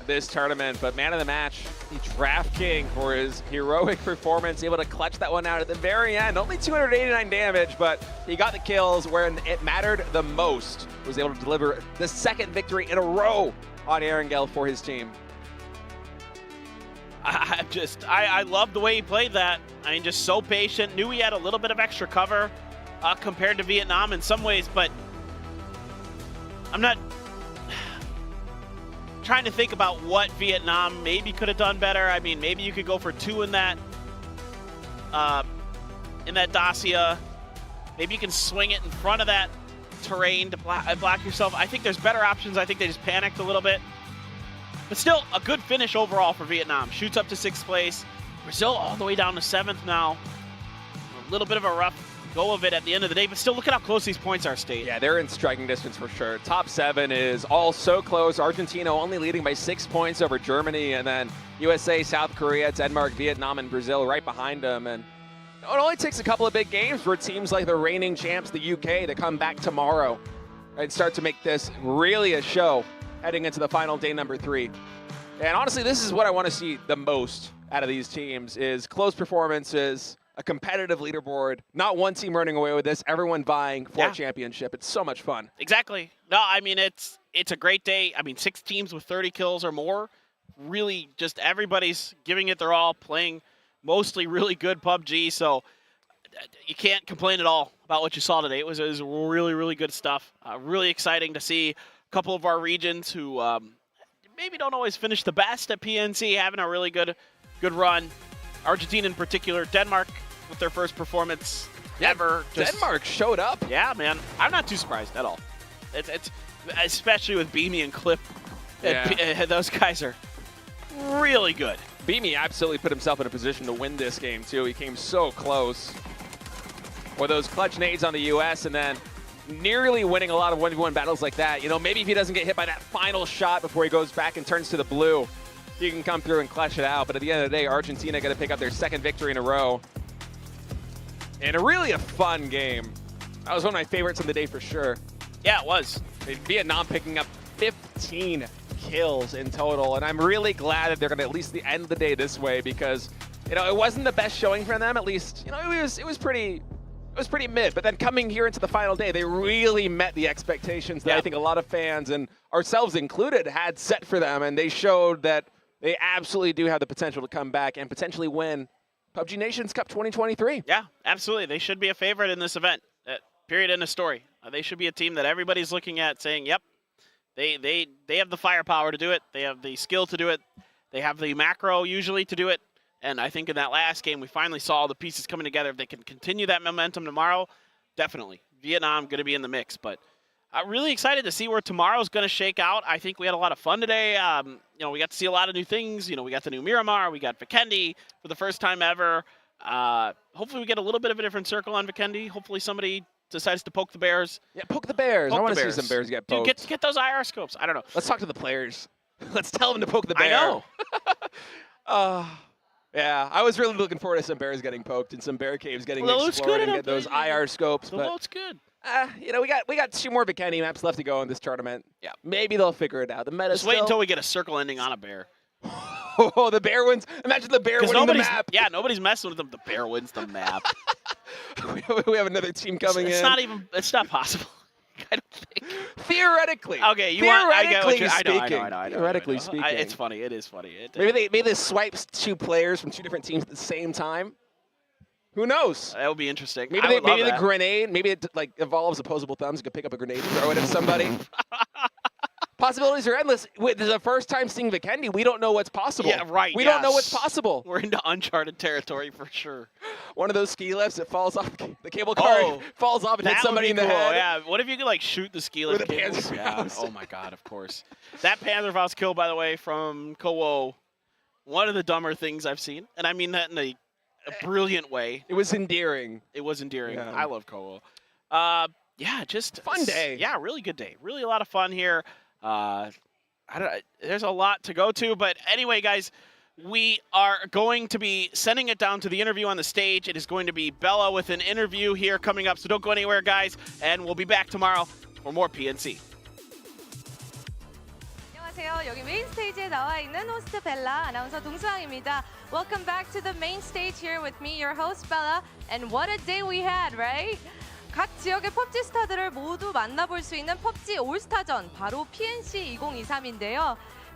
Speaker 2: this tournament, but man of the match, the Draft King for his heroic performance, able to clutch that one out at the very end. Only 289 damage, but he got the kills when it mattered the most. Was able to deliver the 2nd victory in a row on Erangel for his team.
Speaker 1: I love the way he played that. I mean, just so patient. Knew he had a little bit of extra cover compared to Vietnam in some ways, but I'm not trying to think about what Vietnam maybe could have done better. I mean, maybe you could go for 2 in that Dacia. Maybe you can swing it in front of that terrain to block yourself. I think there's better options. I think they just panicked a little bit. But still, a good finish overall for Vietnam. Shoots up to 6th place. Brazil all the way down to 7th now. A little bit of a rough go of it at the end of the day, but still look at how close these points are, State.
Speaker 2: Yeah, they're in striking distance for sure. Top 7 is all so close. Argentina only leading by 6 points over Germany, and then USA, South Korea, Denmark, Vietnam, and Brazil right behind them. And it only takes a couple of big games for teams like the reigning champs, the UK, to come back tomorrow and start to make this really a show heading into the final day number 3. And honestly, this is what I want to see the most out of these teams, is close performances, a competitive leaderboard, not one team running away with this, everyone vying for a championship. It's so much fun.
Speaker 1: Exactly. No, I mean, it's a great day. I mean, 6 teams with 30 kills or more. Really, just everybody's giving it their all, playing mostly really good PUBG, so you can't complain at all about what you saw today. It was really, really good stuff. Really exciting to see a couple of our regions who maybe don't always finish the best at PNC having a really good run. Argentina in particular, Denmark with their first performance ever.
Speaker 2: Denmark showed up.
Speaker 1: Yeah, man. I'm not too surprised at all. It's especially with Beamy and Clip.
Speaker 2: Yeah.
Speaker 1: Those guys are really good.
Speaker 2: Beamy absolutely put himself in a position to win this game, too. He came so close with those clutch nades on the U.S. and then nearly winning a lot of 1v1 battles like that. You know, maybe if he doesn't get hit by that final shot before he goes back and turns to the blue, he can come through and clutch it out. But at the end of the day, Argentina going to pick up their 2nd victory in a row. And a fun game. That was one of my favorites of the day for sure.
Speaker 1: Yeah, it was.
Speaker 2: Vietnam picking up 15 kills in total. And I'm really glad that they're going to at least end the day this way, because You know, it wasn't the best showing for them. At least, you know, it was pretty mid. But then coming here into the final day, they really met the expectations that I think a lot of fans and ourselves included had set for them, and they showed that they absolutely do have the potential to come back and potentially win PUBG Nations Cup 2023.
Speaker 1: Yeah, absolutely. They should be a favorite in this event. Period. End of story. They should be a team that everybody's looking at saying, yep, they have the firepower to do it. They have the skill to do it. They have the macro usually to do it. And I think in that last game, we finally saw all the pieces coming together. If they can continue that momentum tomorrow, definitely. Vietnam going to be in the mix. But I'm really excited to see where tomorrow's going to shake out. I think we had a lot of fun today. You know, we got to see a lot of new things. You know, we got the new Miramar. We got Vikendi for the first time ever. Hopefully we get a little bit of a different circle on Vikendi. Hopefully somebody decides to poke the bears.
Speaker 2: Yeah, poke the bears. I want to see some bears get poked.
Speaker 1: Dude, get those IR scopes. I don't know.
Speaker 2: Let's talk to the players. Let's tell them to poke the bear.
Speaker 1: I know.
Speaker 2: Yeah, I was really looking forward to some bears getting poked and some bear caves getting explored and get those IR scopes.
Speaker 1: The loot's good.
Speaker 2: You know, we got 2 more Vikendi maps left to go in this tournament. Yeah, maybe they'll figure it out. The meta.
Speaker 1: Just wait until we get a circle ending on a bear.
Speaker 2: Oh, the bear wins. Imagine the bear winning the map.
Speaker 1: Yeah, nobody's messing with them. The bear wins the map.
Speaker 2: We have another team coming in.
Speaker 1: It's not possible. I don't think.
Speaker 2: Theoretically.
Speaker 1: Okay,
Speaker 2: Theoretically speaking.
Speaker 1: It's funny. It is funny.
Speaker 2: Maybe they swipe 2 players from 2 different teams at the same time. Who knows?
Speaker 1: That would be interesting.
Speaker 2: Maybe the grenade. Maybe it like evolves opposable thumbs. You can pick up a grenade and throw it at somebody. Possibilities are endless. This is the first time seeing Vikendi. We don't know what's possible.
Speaker 1: Yeah, right.
Speaker 2: We don't know what's possible.
Speaker 1: We're into uncharted territory for sure.
Speaker 2: One of those ski lifts, it falls off. The cable car falls off and hits somebody in the head.
Speaker 1: Yeah. What if you could like shoot the ski lift?
Speaker 2: With a Panzerfaust.
Speaker 1: Oh my God, of course. That Panzerfaust kill, by the way, from Kowo, one of the dumber things I've seen, and I mean that in a brilliant way.
Speaker 2: It was endearing.
Speaker 1: Yeah. I love Kowo. Yeah, just
Speaker 2: fun day.
Speaker 1: Yeah, really good day. Really a lot of fun here. There's a lot to go to, but anyway, guys, we are going to be sending it down to the interview on the stage. It is going to be Bella with an interview here coming up, so don't go anywhere, guys, and we'll be back tomorrow for more PNC.
Speaker 5: 안녕하세요. 여기 메인 스테이지에 나와 있는 호스트 벨라 아나운서 동수왕입니다. Welcome back to the main stage here with me, your host Bella, and what a day we had, right? 각 지역의 펍지 스타들을 모두 만나볼 수 있는 펍지 올스타전, 바로 PNC 2023인데요.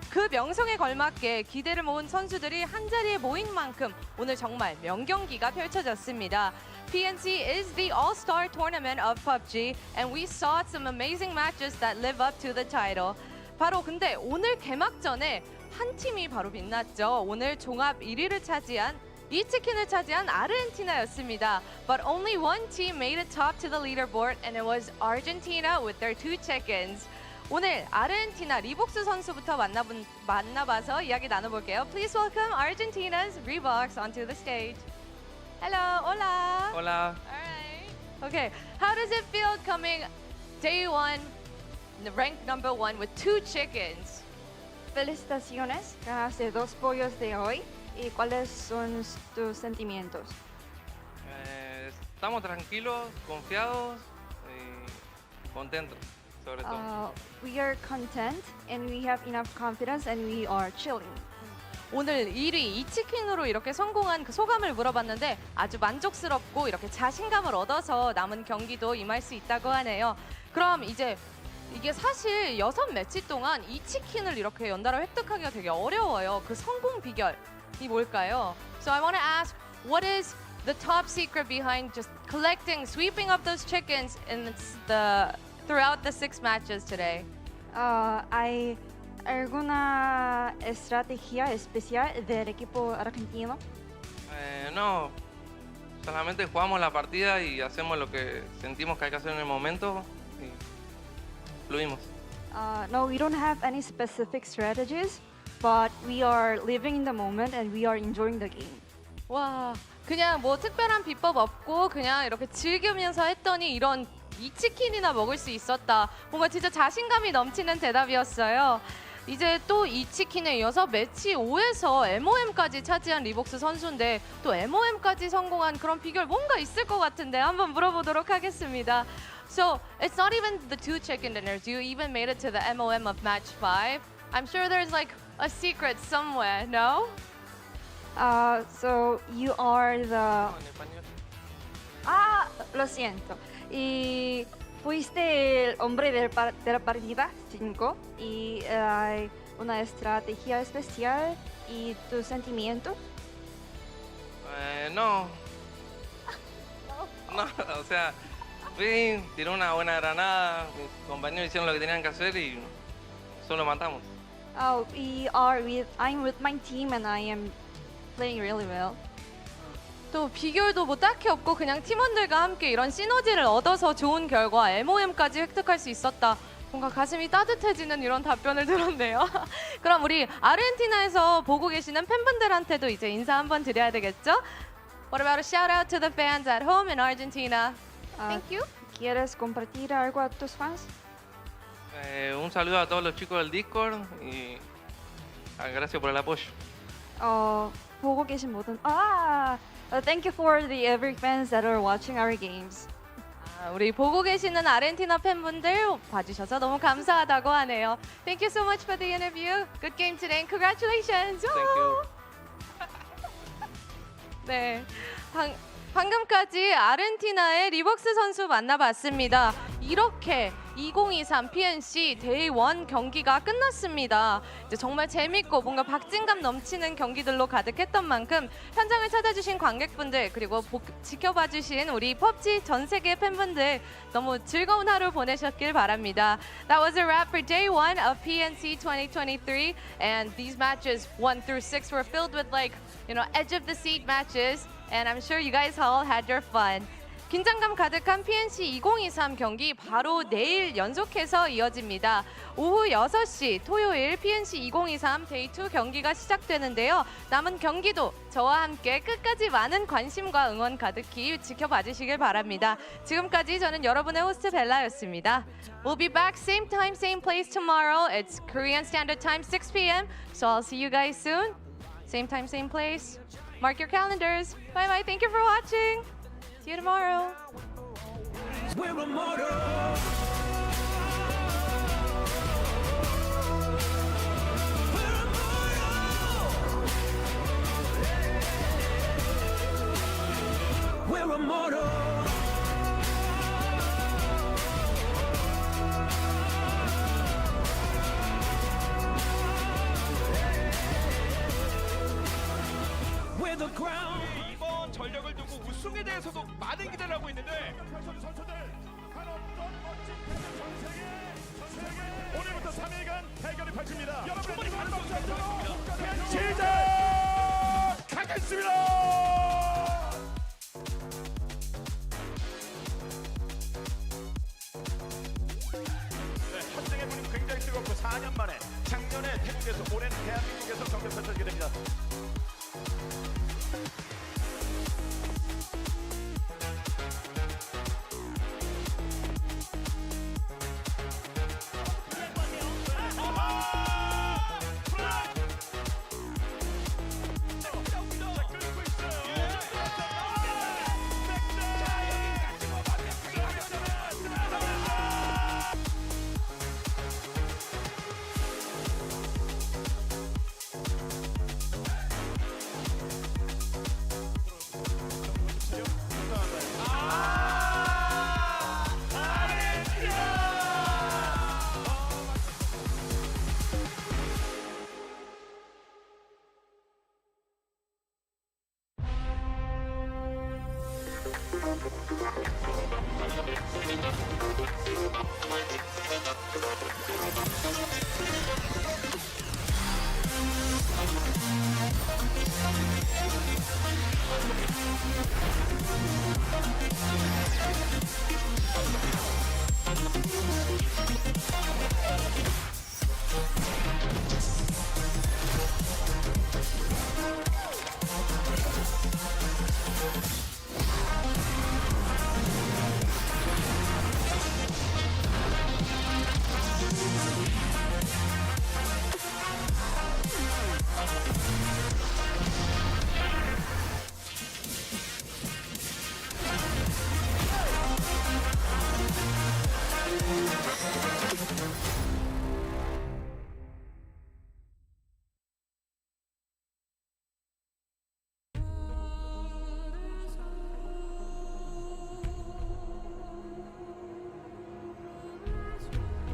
Speaker 5: 그 명성에 걸맞게 기대를 모은 선수들이 한자리에 모인 만큼 오늘 정말 명경기가 펼쳐졌습니다. PNC is the all-star tournament of PUBG, and we saw some amazing matches that live up to the title. 바로 근데 오늘 개막전에 한 팀이 바로 빛났죠. 오늘 종합 1위를 차지한 이 치킨을 차지한 아르헨티나였습니다. But only one team made it top to the leaderboard, and it was Argentina with their 2 chickens. 오늘 아르헨티나 리복스 선수부터 만나봐서 이야기 나눠볼게요. Please welcome Argentina's Reeboks onto the stage. Hello, hola.
Speaker 16: Hola.
Speaker 5: All right. Okay, how does it feel coming day 1, ranked number 1 with 2 chickens?
Speaker 17: Felicitaciones, ganaste 2 pollos de hoy. ¿Y cuáles son tus sentimientos?
Speaker 16: Estamos tranquilos, confiados y contentos, sobre todo.
Speaker 17: We are content and we have enough confidence and we are chilling.
Speaker 5: 오늘 1위 이 치킨으로 이렇게 성공한 그 소감을 물어봤는데 아주 만족스럽고 이렇게 자신감을 얻어서 남은 경기도 임할 수 있다고 하네요. 그럼 이제 이게 사실 6매치 동안 이 치킨을 이렇게 연달아 획득하기가 되게 어려워요. 그 성공 비결이 뭘까요? So I want to ask, what is the top secret behind just collecting, sweeping up those chickens throughout the 6 matches today?
Speaker 17: ¿Hay alguna estrategia especial del equipo argentino?
Speaker 16: No, solamente jugamos la partida y hacemos lo que sentimos que hay que hacer en el momento y fluimos.
Speaker 17: No, we don't have any specific strategies, but we are living in the moment and we are enjoying the game.
Speaker 5: 와, 그냥 뭐 특별한 비법 없고 그냥 이렇게 즐기면서 했더니 이런 이 치킨이나 먹을 수 있었다. 뭔가 진짜 자신감이 넘치는 대답이었어요. 이제 또 이 치킨에 이어서 매치 5에서 MOM까지 차지한 리복스 선수인데 또 MOM까지 성공한 그런 비결 뭔가 있을 것 같은데 한번 물어보도록 하겠습니다. So it's not even the 2 chicken dinners. You even made it to the MOM of match 5. I'm sure there's like a secret somewhere, no?
Speaker 17: So you are the... Lo siento. Y fuiste el hombre de la partida 5 y hay una estrategia especial y tus sentimientos.
Speaker 16: No. No, o sea, fui, tiré una buena granada, mis compañeros hicieron lo que tenían que hacer y solo matamos.
Speaker 17: Oh, I'm with my team and I am playing really well.
Speaker 5: 또 비결도 뭐 딱히 없고 그냥 팀원들과 함께 이런 시너지를 얻어서 좋은 결과 MOM까지 획득할 수 있었다. 뭔가 가슴이 따뜻해지는 이런 답변을 들었네요. 그럼 우리 아르헨티나에서 보고 계시는 팬분들한테도 이제 인사 한번 드려야 되겠죠? What about a shout out to the fans at home in Argentina? Thank you.
Speaker 17: ¿Quieres compartir algo a tus fans?
Speaker 16: Un saludo a todos los chicos del Discord y gracias por el apoyo.
Speaker 17: 보고 계신 모든 thank you for the every fans that are watching our games.
Speaker 5: 우리 보고 계시는 아르헨티나 팬분들 봐주셔서 너무 감사하다고 하네요. Thank you so much for the interview. Good game today and congratulations.
Speaker 16: Thank you.
Speaker 5: 네, 방금까지 아르헨티나의 리벅스 선수 만나봤습니다. 이렇게 2023 PNC 데이 1 경기가 끝났습니다. 이제 정말 재밌고 뭔가 박진감 넘치는 경기들로 가득했던 만큼 현장을 찾아주신 관객분들 그리고 지켜봐주신 우리 PUBG 전 세계 팬분들 너무 즐거운 하루 보내셨길 바랍니다. That was a wrap for day 1 of PNC 2023, and these matches 1 through 6 were filled with edge of the seat matches, and I'm sure you guys all had your fun. 긴장감 가득한 PNC 2023 경기 바로 내일 연속해서 이어집니다. 오후 6시 토요일 PNC 2023 데이 2 경기가 시작되는데요. 남은 경기도 저와 함께 끝까지 많은 관심과 응원 가득히 지켜봐 주시길 바랍니다. 지금까지 저는 여러분의 호스트 벨라였습니다. We'll be back same time, same place tomorrow. It's Korean Standard Time, 6 p.m. So I'll see you guys soon. Same time, same place. Mark your calendars. Bye-bye. Thank you for watching. See you tomorrow.
Speaker 7: We're immortal. We're immortal. We're the ground.
Speaker 2: 이번 전력을 두고 우승에 대해서도 많은 기대를 하고 있는데
Speaker 12: 오늘부터 3일간 대결이 펼칩니다.
Speaker 2: 충분히 가능성이 있습니다.
Speaker 12: 시작하겠습니다.
Speaker 2: 현장의 분위기 굉장히 뜨겁고 4년 만에 작년에 태국에서 올해는 대한민국에서 경기 펼쳐지게 됩니다.
Speaker 7: We'll be right back.